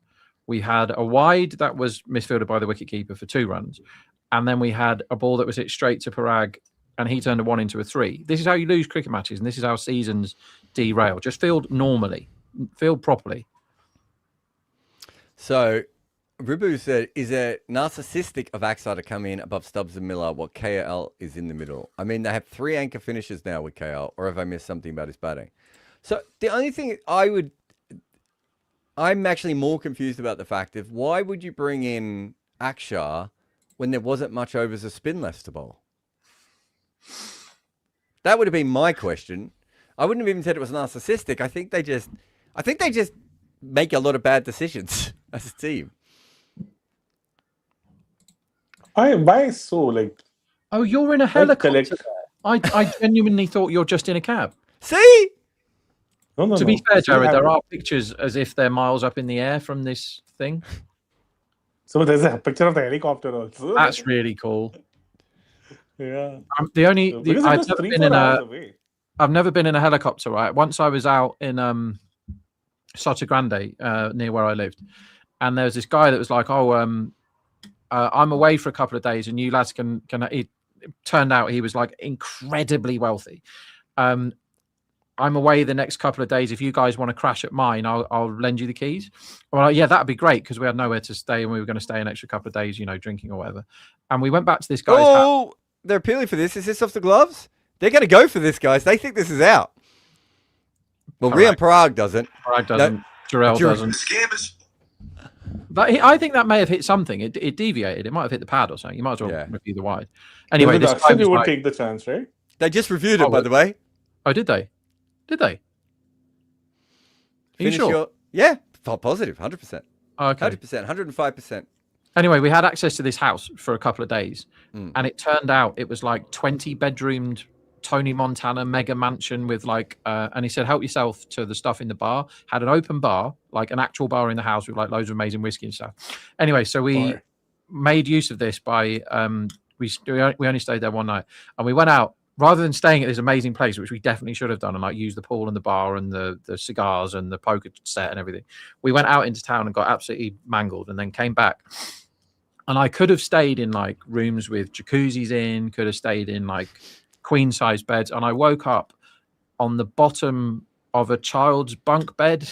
We had a wide that was misfielded by the wicketkeeper for 2 runs. And then we had a ball that was hit straight to Parag, and he turned a 1 into a 3. This is how you lose cricket matches, and this is how seasons derail. Just field normally, field properly. So, Ribu said, is it narcissistic of Axar to come in above Stubbs and Miller while KL is in the middle? I mean, they have 3 anchor finishes now with KL, or have I missed something about his batting? So, the only thing I'm actually more confused about the fact of why would you bring in Axar when there wasn't much overs of spin left to bowl? That would have been my question. I wouldn't have even said it was narcissistic. I think they just make a lot of bad decisions as a team. Why so? Like, oh, you're in a helicopter. I genuinely thought you're just in a cab. See? No. To be fair, Jared, there are pictures as if they're miles up in the air from this thing. So there's a picture of the helicopter also. That's really cool. Yeah. I've never been in a helicopter, right? Once I was out in Sota Grande, near where I lived, and there was this guy that was like, I'm away for a couple of days, and you lads can. It turned out he was like incredibly wealthy. I'm away the next couple of days. If you guys want to crash at mine, I'll lend you the keys. Well, yeah, that'd be great, because we had nowhere to stay, and we were going to stay an extra couple of days, drinking or whatever. And we went back to this guy's house. They're appealing for this. Is this off the gloves? They're going to go for this, guys. They think this is out. Well, Rian Parag doesn't. Parag doesn't. Jarrell doesn't. But I think that may have hit something. It deviated. It might have hit the pad or something. You might as well review the wide. Anyway, this guy you would take the chance, right? They just reviewed it, by the way. Oh, did they? Did they? Are you sure? Yeah, positive, 100%. Okay. 100%, 105%. Anyway, we had access to this house for a couple of days, and it turned out it was like 20-bedroomed Tony Montana mega mansion with like, and he said, help yourself to the stuff in the bar. Had an open bar, like an actual bar in the house with like loads of amazing whiskey and stuff. Anyway, so we made use of this by, we only stayed there one night, and we went out. Rather than staying at this amazing place, which we definitely should have done, and like use the pool and the bar and the cigars and the poker set and everything, we went out into town and got absolutely mangled, and then came back. And I could have stayed in like rooms with jacuzzis in, could have stayed in like queen size beds, and I woke up on the bottom of a child's bunk bed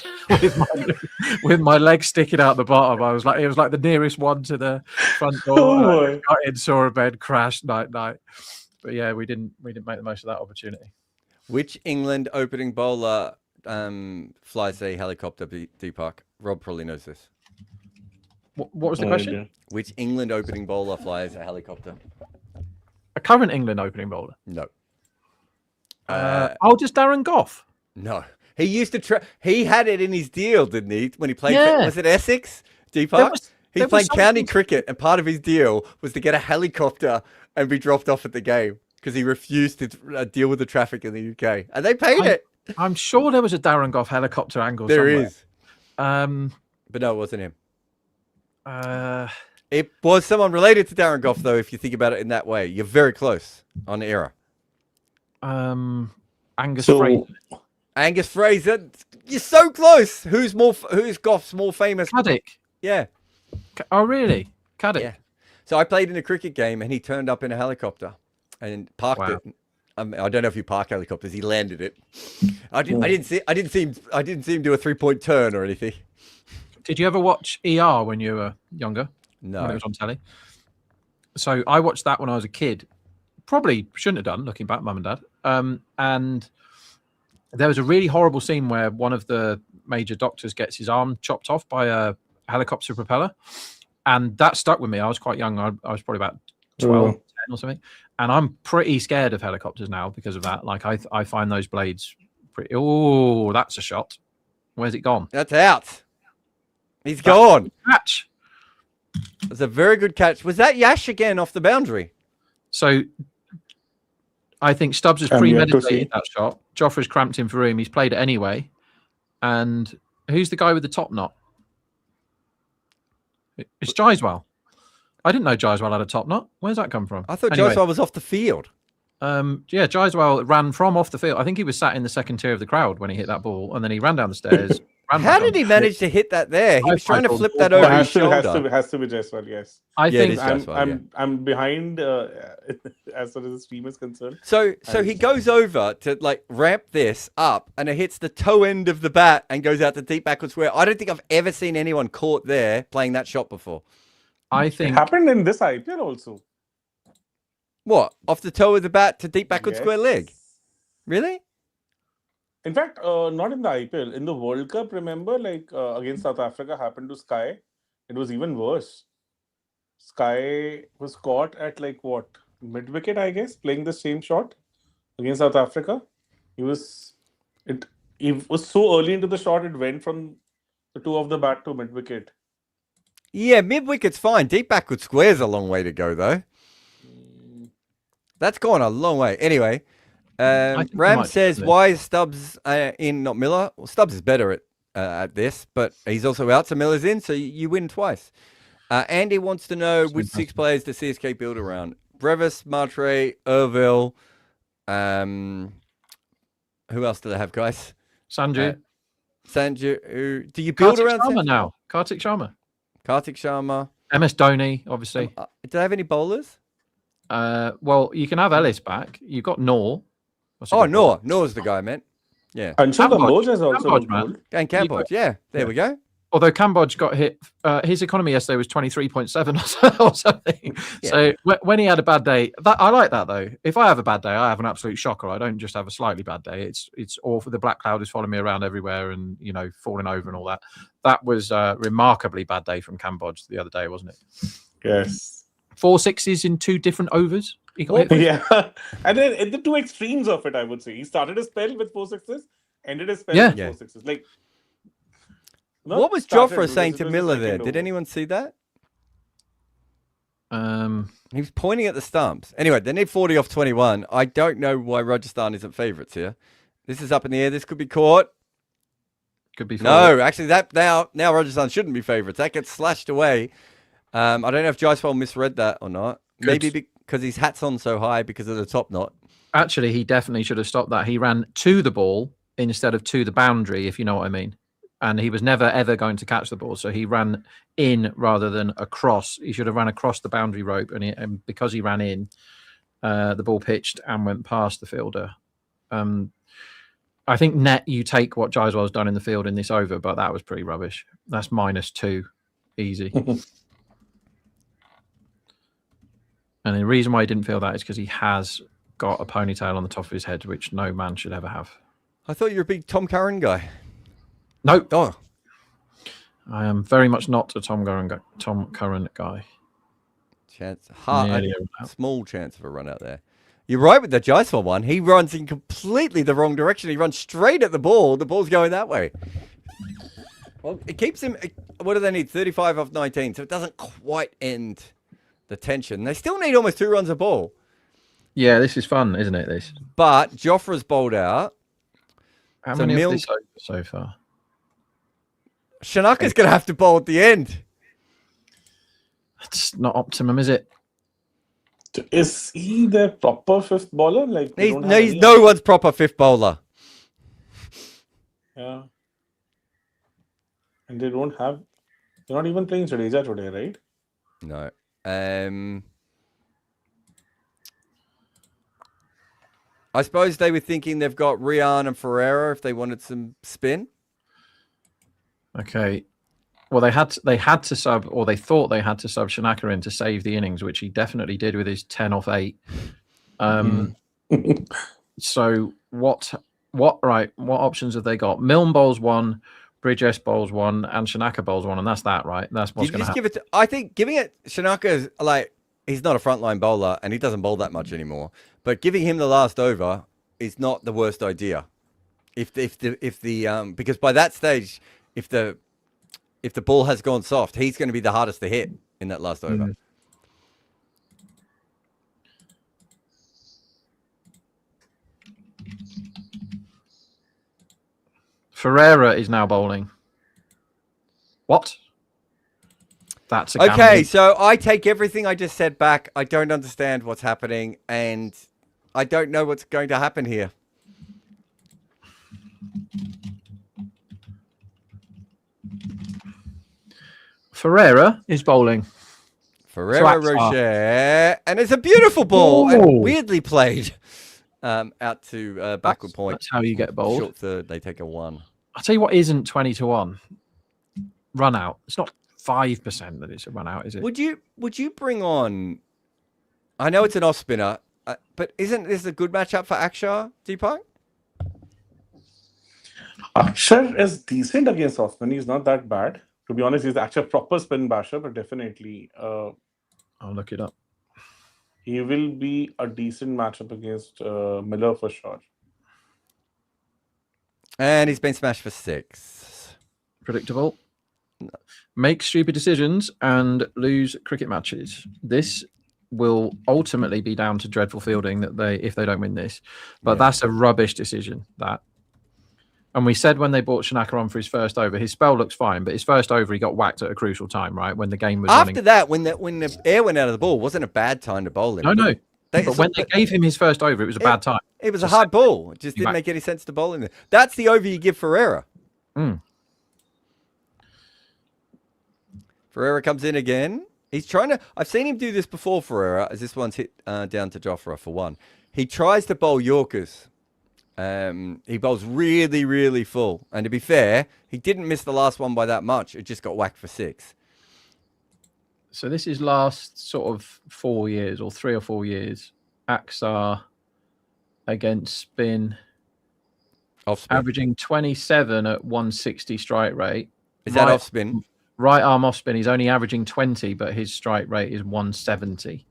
with my legs sticking out the bottom. It was like the nearest one to the front door. I got in, saw a bed, crashed, night. But yeah, we didn't make the most of that opportunity. Which England opening bowler flies a helicopter, Deepak? Rob probably knows this. What was the question? Idea. Which England opening bowler flies a helicopter? A current England opening bowler? No. Just Darren Goff. No. He used to he had it in his deal, didn't he? When he played, was it Essex, Deepak? He played county cricket, and part of his deal was to get a helicopter and be dropped off at the game because he refused to deal with the traffic in the UK, and they paid it. I'm sure there was a Darren Goff helicopter angle. There somewhere. is, but no, it wasn't him. It was someone related to Darren Goff, though. If you think about it in that way, you're very close on the era. Angus Fraser. Angus Fraser, you're so close. Who's Goff's more famous? Caddick. Yeah. Oh, really? Caddick. Yeah. So I played in a cricket game, and he turned up in a helicopter and parked it. I don't know if he parked helicopters. He landed it. I didn't see him do a 3-point turn or anything. Did you ever watch ER when you were younger? No. When it was on telly. So I watched that when I was a kid. Probably shouldn't have done, looking back, Mum and Dad. And there was a really horrible scene where one of the major doctors gets his arm chopped off by a helicopter propeller. And that stuck with me. I was quite young. I was probably about 12, 10 or something. And I'm pretty scared of helicopters now because of that. Like, I find those blades pretty... Oh, that's a shot. Where's it gone? That's out. He's gone. Catch. That's a very good catch. Was that Yash again off the boundary? So I think Stubbs has premeditated that shot. Joffrey's cramped him for room. He's played it anyway. And who's the guy with the top knot? It's Jaiswal. I didn't know Jaiswal had a top knot. Where's that come from? I thought Anyway, Jaiswal was off the field. Yeah, Jaiswal ran from off the field. I think he was sat in the second tier of the crowd when he hit that ball, and then he ran down the stairs. How did he manage to hit that there? He was trying to flip that Oh, over his shoulder. has to be Jaiswal, yes. I Yeah, it think is Jaiswal, I'm behind as far as the stream is concerned. So he goes over to like ramp this up, and it hits the toe end of the bat and goes out to deep backward square. I don't think I've ever seen anyone caught there playing that shot before. I It think happened in this IPL also. What? Off the toe of the bat to deep backward Yes. square leg? Really? In fact, not in the IPL. In the World Cup, remember, like against South Africa happened to Sky. It was even worse. Sky was caught at like what? Mid wicket, I guess, playing the same shot against South Africa. He was so early into the shot, it went from the toe of the bat to mid wicket. Yeah, mid wicket's fine. Deep backward square's a long way to go though. That's gone a long way. Anyway, think we Ram might says, do this. why is Stubbs in, not Miller? Well, Stubbs is better at this, but he's also out, so Miller's in, so you win twice. Andy wants to know which 6 players the CSK build around. Brevis, Matre, Irville. Who else do they have, guys? Sanju. Sanju. Do you build Kartik around Sharma Sanju? now. Kartik Sharma. Kartik Sharma. MS Dhoni, obviously. Do they have any bowlers? Well, you can have Ellis back. You've got Noor. That's a Oh, good bowler. Noor's the guy I meant. Yeah. Anshul Kamboj. Kamboj has also Kamboj, been man. pulled. And Campbell. Yeah, there we go. Although Cambodge got hit, his economy yesterday was 23.7 or something. Yeah. So when he had a bad day, I like that though. If I have a bad day, I have an absolute shocker. I don't just have a slightly bad day. It's awful. The black cloud is following me around everywhere and, falling over and all that. That was a remarkably bad day from Cambodge the other day, wasn't it? Yes. 4 sixes in 2 different overs. He got hit with. Yeah. And then at the 2 extremes of it, I would say. He started his spell with 4 sixes, ended his spell with Yeah. 4 sixes. Like, What was started Joffre because saying it to was Miller the there? second Did over. anyone see that? He was pointing at the stumps. Anyway, they need 40 off 21. I don't know why Rajasthan isn't favourites here. This is up in the air. This could be caught. Could be. No, actually, that now Rajasthan shouldn't be favourites. That gets slashed away. I don't know if Jaiswal misread that or not. Good. Maybe because his hat's on so high because of the top knot. Actually, he definitely should have stopped that. He ran to the ball instead of to the boundary, if you know what I mean. And he was never, ever going to catch the ball. So he ran in rather than across. He should have ran across the boundary rope. And because he ran in, the ball pitched and went past the fielder. I think net you take what Jaiswal's done in the field in this over, but that was pretty rubbish. That's -2. Easy. And the reason why he didn't feel that is because he has got a ponytail on the top of his head, which no man should ever have. I thought you were a big Tom Curran guy. No. Oh. I am very much not a Tom Curran guy. Small chance of a run out there. You're right with the Jaiswal one. He runs in completely the wrong direction. He runs straight at the ball. The ball's going that way. Well, it keeps him. What do they need? 35 off 19. So it doesn't quite end the tension. They still need almost 2 runs a ball. Yeah, this is fun, isn't it? This. But Joffre's bowled out. How So many of Milne- this over so far? Shanaka's going to have to bowl at the end. It's not optimum, is it? Is he the proper 5th bowler? Like, we He's, don't have no, he's any no one's proper 5th bowler. Yeah. And they're not even playing Jadeja today, right? No. I suppose they were thinking they've got Rian and Ferreira if they wanted some spin. Okay. Well, they had to sub, or they thought they had to sub Shanaka in to save the innings, which he definitely did with his 10 off 8. So what options have they got? Milne bowls 1, Bridges bowls 1, and Shanaka bowls 1, and that's that, right? That's what's You going to just happen. give it. I think giving it Shanaka is like he's not a frontline bowler and he doesn't bowl that much anymore. But giving him the last over is not the worst idea. If the because by that stage, if the ball has gone soft, he's going to be the hardest to hit in that last over. Ferreira is now bowling. What? That's a Okay, gambling. so I take everything I just said back. I don't understand what's happening, and I don't know what's going to happen here. Ferreira is bowling. Ferreira So Rocher, and it's a beautiful ball, and Ooh. weirdly played out to backward point. That's how you get bowled. Short third, they take a 1. I'll tell you what isn't 20-1. Run out. It's not 5% that it's a run out, is it? Would you bring on? I know it's an off spinner, but isn't this a good matchup for Akshar, Deepak? Akshar is decent against off-spin. He's not that bad. To be honest, he's actually a proper spin basher, but definitely I'll look it up. he will be a decent matchup against Miller for sure. And he's been smashed for 6. Predictable. Make stupid decisions and lose cricket matches. This will ultimately be down to dreadful fielding if they don't win this. But that's a rubbish decision, that. And we said when they brought Shanaka on for his first over, his spell looks fine, but his first over he got whacked at a crucial time, right? When the game was After running. that, when the air went out of the ball, wasn't a bad time to bowl him. No. But when they gave him his first over, it was a bad time. It was a hard ball. It just didn't make any sense to bowl him there. That's the over you give Ferreira. Ferreira comes in again. He's trying to... I've seen him do this before, Ferreira, as this one's hit down to Jofra for 1. He tries to bowl Yorkers. He bowls really, really full. And to be fair, he didn't miss the last one by that much. It just got whacked for 6. So this is last sort of 4 years or 3 or 4 years. Axar against spin. Off spin. Averaging 27 at 160 strike rate. Is that off spin? Right arm off spin. He's only averaging 20, but his strike rate is 170.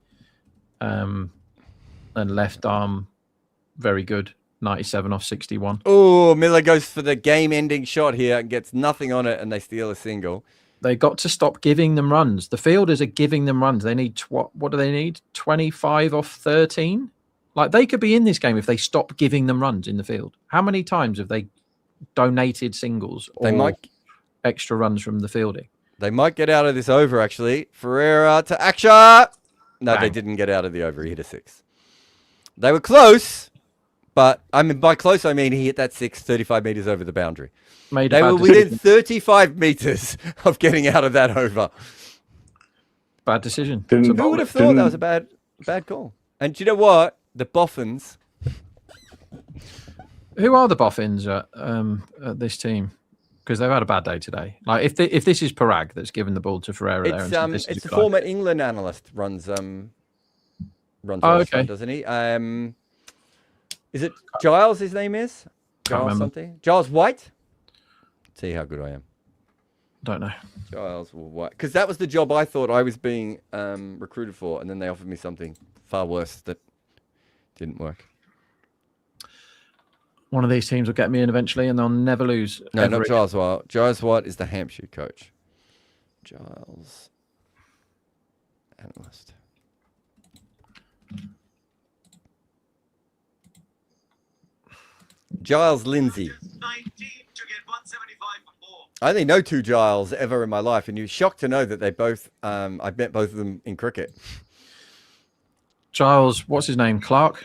And left arm, very good. 97 off 61. Oh, Miller goes for the game-ending shot here and gets nothing on it, and they steal a single. They got to stop giving them runs. The fielders are giving them runs. They need what do they need? 25 off 13. Like they could be in this game if they stop giving them runs in the field. How many times have they donated singles or extra runs from the fielding? They might get out of this over, actually. Ferreira to Akshar. No, Bang. they didn't get out of the over. He hit a 6. They were close, but I mean by close I mean he hit that 6 35 meters over the boundary. They were within 35 meters of getting out of that over. Bad decision. Who would have thought that was a bad call? And do you know what? The Boffins. Who are the Boffins at this team? Because they've had a bad day today. Like if this is Parag that's given the ball to Ferreira there, It's the former England analyst runs okay. doesn't he? Is it Giles? His name is Giles something. Giles White. See how good I am. Don't know. Giles White, because that was the job I thought I was being recruited for, and then they offered me something far worse that didn't work. One of these teams will get me in eventually, and they'll never lose. No, not Giles White. Giles White is the Hampshire coach. Giles analyst. Giles Lindsay. I only know 2 Giles ever in my life, and you're shocked to know that they both. I've met both of them in cricket. Giles, what's his name? Clark.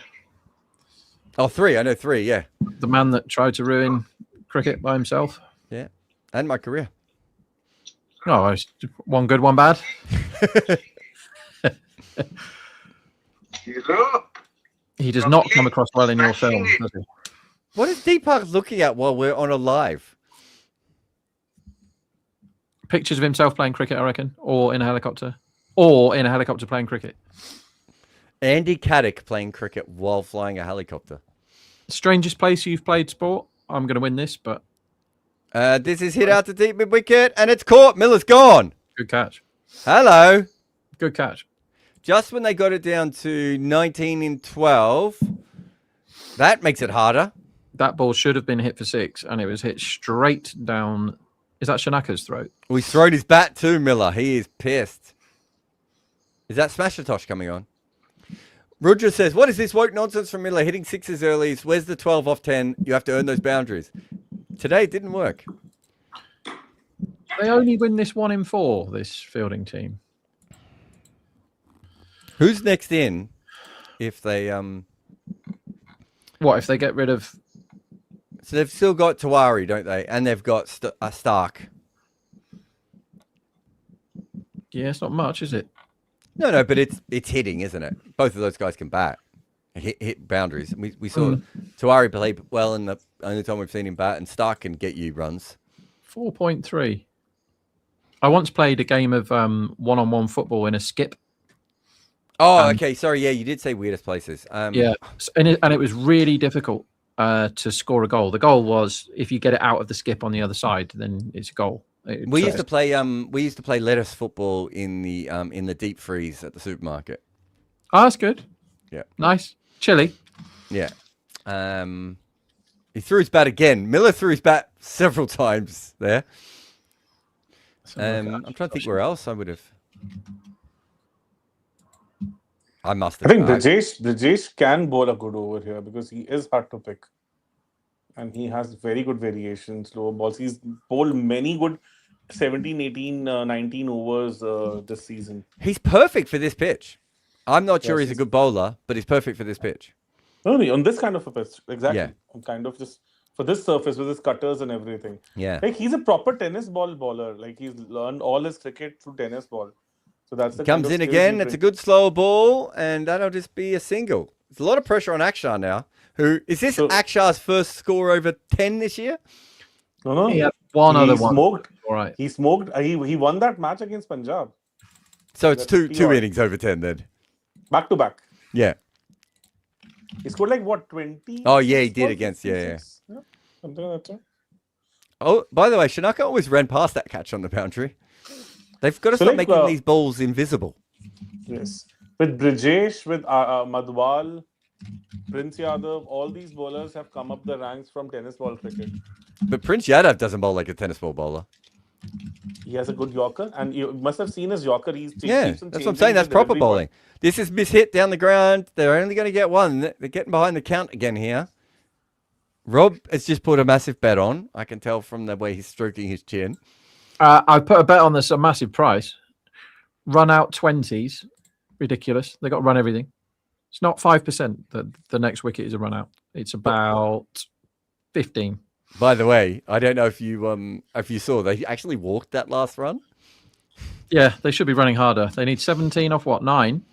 Oh, 3. I know 3. Yeah. The man that tried to ruin cricket by himself. Yeah, and my career. Oh, it's one good, one bad. He does not come across well in your film, does he? What is Deepak looking at while we're on a live? Pictures of himself playing cricket, I reckon, or in a helicopter, playing cricket. Andy Caddick playing cricket while flying a helicopter. Strangest place you've played sport? I'm going to win this, but... This is hit out to deep mid-wicket, and it's caught. Miller's gone. Good catch. Hello. Good catch. Just when they got it down to 19 in 12, that makes it harder. That ball should have been hit for 6, and it was hit straight down... Is that Shanaka's throat? Well, he's thrown his bat too, Miller. He is pissed. Is that Smashatosh coming on? Rudra says, what is this woke nonsense from Miller? Hitting 6s early. Where's the 12 off 10? You have to earn those boundaries. Today it didn't work. They only win this 1 in 4. This fielding team. Who's next in? If they What if they get rid of? So they've still got Tawari, don't they? And they've got Stark. Yeah, it's not much, is it? No, but it's hitting, isn't it? Both of those guys can bat, hit boundaries. We saw Tawari play well in the only time we've seen him bat, and Stark can get you runs. 4.3. I once played a game of one-on-one football in a skip. Oh, okay. Sorry, yeah, you did say weirdest places. Yeah, and it was really difficult to score a goal. The goal was if you get it out of the skip on the other side, then it's a goal. We used to play lettuce football in the deep freeze at the supermarket. Oh, that's good. Yeah, nice, chilly. Yeah. He threw his bat again. Miller threw his bat several times there. I'm trying to think where else I would have. I must have. I think Brajesh can bowl a good over here because he is hard to pick. And he has very good variations, lower balls. He's bowled many good 17, 18, 19 overs this season. He's perfect for this pitch. I'm not sure Yes, he's a good bowler, but he's perfect for this pitch. No, on this kind of a pitch. Exactly. Yeah. Kind of just for this surface with his cutters and everything. Yeah. Like he's a proper tennis ball bowler. Like he's learned all his cricket through tennis ball. So that's the Comes in again. It's a good slow ball, and that'll just be a single. There's a lot of pressure on Akshar now. Who is this? Akshar's first score over 10 this year? No. He had one other one. Smoked. All right. He smoked. He won that match against Punjab. So it's two innings over 10 then. Back to back. Yeah. He scored like what 20? Oh yeah, he did against Something like that. Oh, by the way, Shanaka always ran past that catch on the boundary. They've got to stop making these balls invisible. Yes. With Brijesh, with Madhwal, Prince Yadav, all these bowlers have come up the ranks from tennis ball cricket. But Prince Yadav doesn't bowl like a tennis ball bowler. He has a good Yorker, and you must have seen his Yorker. That's what I'm saying. That's proper bowling. This is mishit down the ground. They're only going to get one. They're getting behind the count again here. Rob has just put a massive bet on. I can tell from the way he's stroking his chin. I put a bet on this, a massive price. Run out 20s. Ridiculous. They got to run everything. It's not 5% that the next wicket is a run out. It's about 15. By the way, I don't know if you saw, they actually walked that last run. Yeah, they should be running harder. They need 17 off what, 9?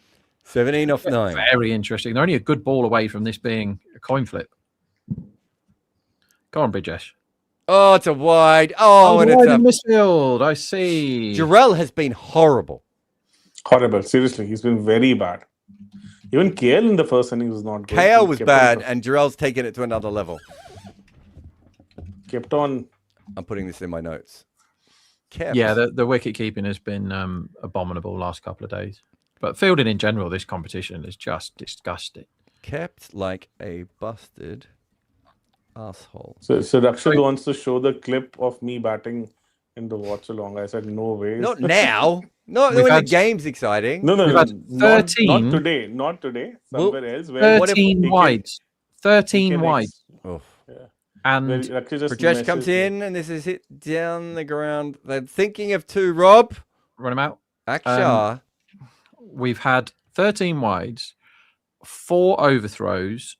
17 off 9. Very interesting. They're only a good ball away from this being a coin flip. Go on, Brijesh. Oh, it's a wide. Oh, and wide it's in a midfield. I see. Jarrell has been horrible. Horrible. Seriously, he's been very bad. Even KL in the first innings was not good. KL was bad, and Jarrell's taken it to another level. Kept on. I'm putting this in my notes. Yeah, the wicket keeping has been abominable last couple of days. But fielding in general, this competition is just disgusting. Kept like a busted asshole. So Rakshit wants to show the clip of me batting in the watch along. I said, no way. Not now. Not when the game's exciting. No. We've had 13. Not today. Somewhere else. 13 wides. 13 wides. Oh. Yeah. And Rajesh comes in, and this is hit down the ground. They're thinking of 2, Rob. Run him out. Akshar. We've had 13 wides, 4 overthrows,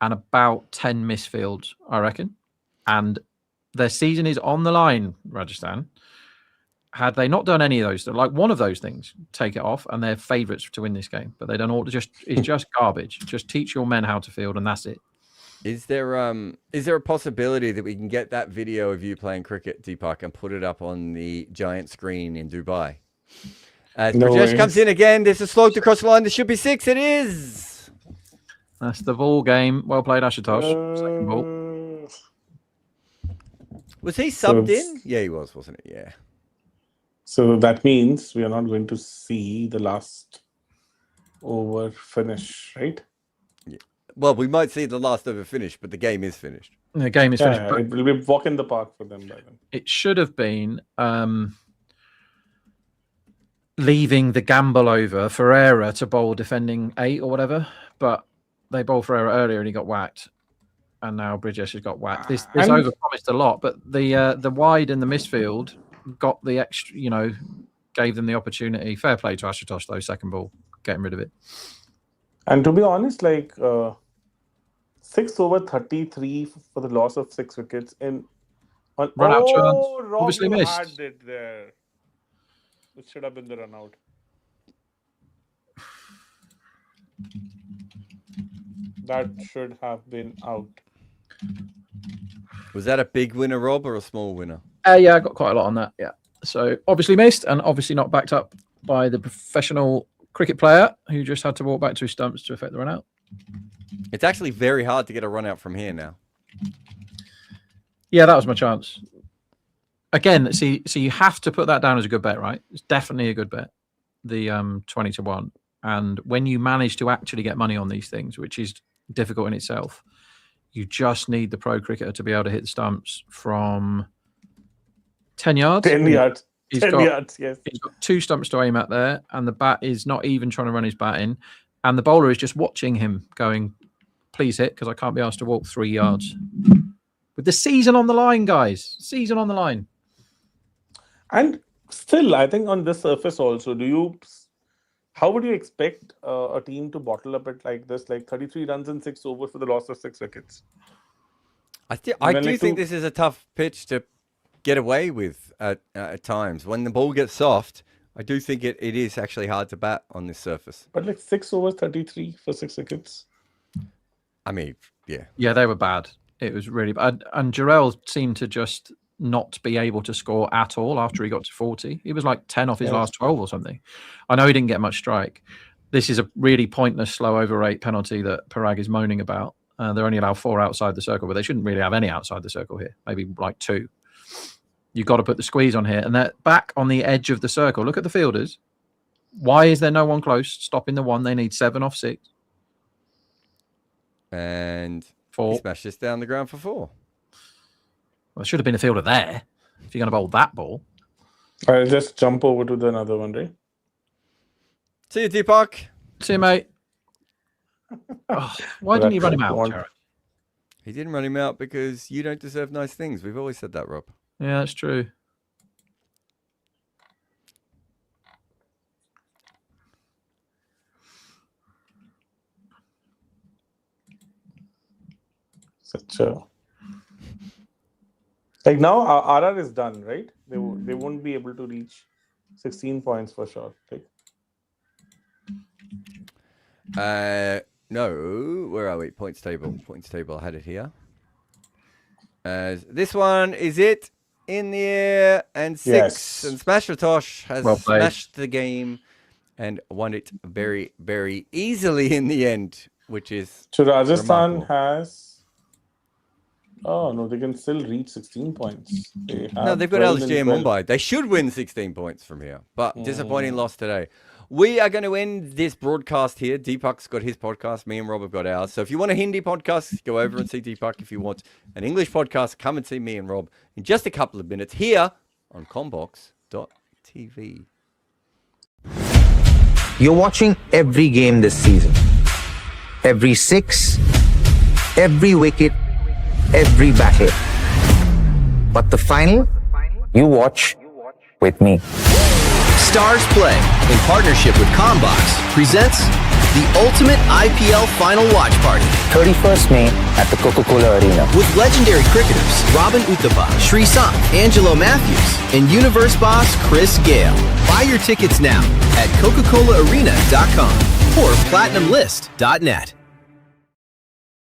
and about 10 misfields, I reckon. And their season is on the line, Rajasthan. Had they not done any of those, like one of those things, take it off, and they're favourites to win this game. But they don't all it's just garbage. Just teach your men how to field, and that's it. Is there a possibility that we can get that video of you playing cricket, Deepak, and put it up on the giant screen in Dubai? As Rajesh comes in again, there's a slog across the line. There should be 6. It is. That's the ball game. Well played, Ashutosh. Second ball. Was he subbed in? Yeah, he was, wasn't it? Yeah. So that means we are not going to see the last over finish, right? Yeah. Well, we might see the last over finish, but the game is finished. The game is finished. It will be a walk in the park for them by then. It should have been leaving the gamble over Ferreira to bowl defending 8 or whatever, but they bowled Ferreira earlier and he got whacked. And now Brijesh has got whacked. This overpromised a lot, but the wide and the misfield got the extra, gave them the opportunity. Fair play to Ashutosh, though, second ball, getting rid of it. And to be honest, 6 over 33 for the loss of 6 wickets in Run out chance. Rob, Obviously you missed. had it there. It should have been the run out. That should have been out. Was that a big winner, Rob, or a small winner? Yeah, I got quite a lot on that. Yeah. So obviously missed, and obviously not backed up by the professional cricket player who just had to walk back to his stumps to effect the run out. It's actually very hard to get a run out from here now. Yeah, that was my chance. Again, see, so you have to put that down as a good bet, right? It's definitely a good bet, the 20-1. And when you manage to actually get money on these things, which is difficult in itself, you just need the pro cricketer to be able to hit the stumps from 10 yards. 10 yards. He's 10 got, yards, yes. He's got 2 stumps to aim at there, and the bat is not even trying to run his bat in. And the bowler is just watching him going, please hit, because I can't be asked to walk 3 yards. With the season on the line, guys. Season on the line. And still, I think on this surface also, how would you expect a team to bottle up it like this, like 33 runs in 6 overs for the loss of 6 wickets? I do think this is a tough pitch to get away with at times. When the ball gets soft, I do think it is actually hard to bat on this surface. But 6 overs, 33 for 6 wickets. I mean, yeah. Yeah, they were bad. It was really bad. And Jarrell seemed to just not be able to score at all after he got to 40. He was like 10 off his last 12 or something. I know he didn't get much strike. This is a really pointless slow over rate penalty that Parag is moaning about. They're only allowed 4 outside the circle, but they shouldn't really have any outside the circle here. Maybe like 2. You've got to put the squeeze on here. And they're back on the edge of the circle. Look at the fielders. Why is there no one close? Stopping the 1. They need 7 off 6. And 4. he smashed this down the ground for 4. Well, there should have been a fielder there if you're going to bowl that ball. I'll just jump over to the another one, right? See you, Deepak. See you, mate. Oh, why didn't you run him out, Jared? He didn't run him out because you don't deserve nice things. We've always said that, Rob. Yeah, that's true. Such a... Like now, RR is done, right? They won't be able to reach 16 points for sure. No. Where are we? Points table. Points table. I had it here. This one is it in the air and 6. Yes. And Smashatosh has Well played. smashed the game and won it very, very easily in the end, which is So Rajasthan remarkable. has... Oh, no, they can still reach 16 points. They've got 12 LSG and 12. Mumbai. They should win 16 points from here, but disappointing loss today. We are going to end this broadcast here. Deepak's got his podcast. Me and Rob have got ours. So if you want a Hindi podcast, go over and see Deepak. If you want an English podcast, come and see me and Rob in just a couple of minutes here on combox.tv. You're watching every game this season. Every 6, every wicket, every bat hit. But the final, you watch with me. Stars Play, in partnership with Combox, presents the ultimate IPL Final Watch Party 31st May at the Coca-Cola Arena. with legendary cricketers Robin Uthappa, Shreyas Iyer, Angelo Matthews, and Universe boss Chris Gale. Buy your tickets now at Coca-ColaArena.com or PlatinumList.net.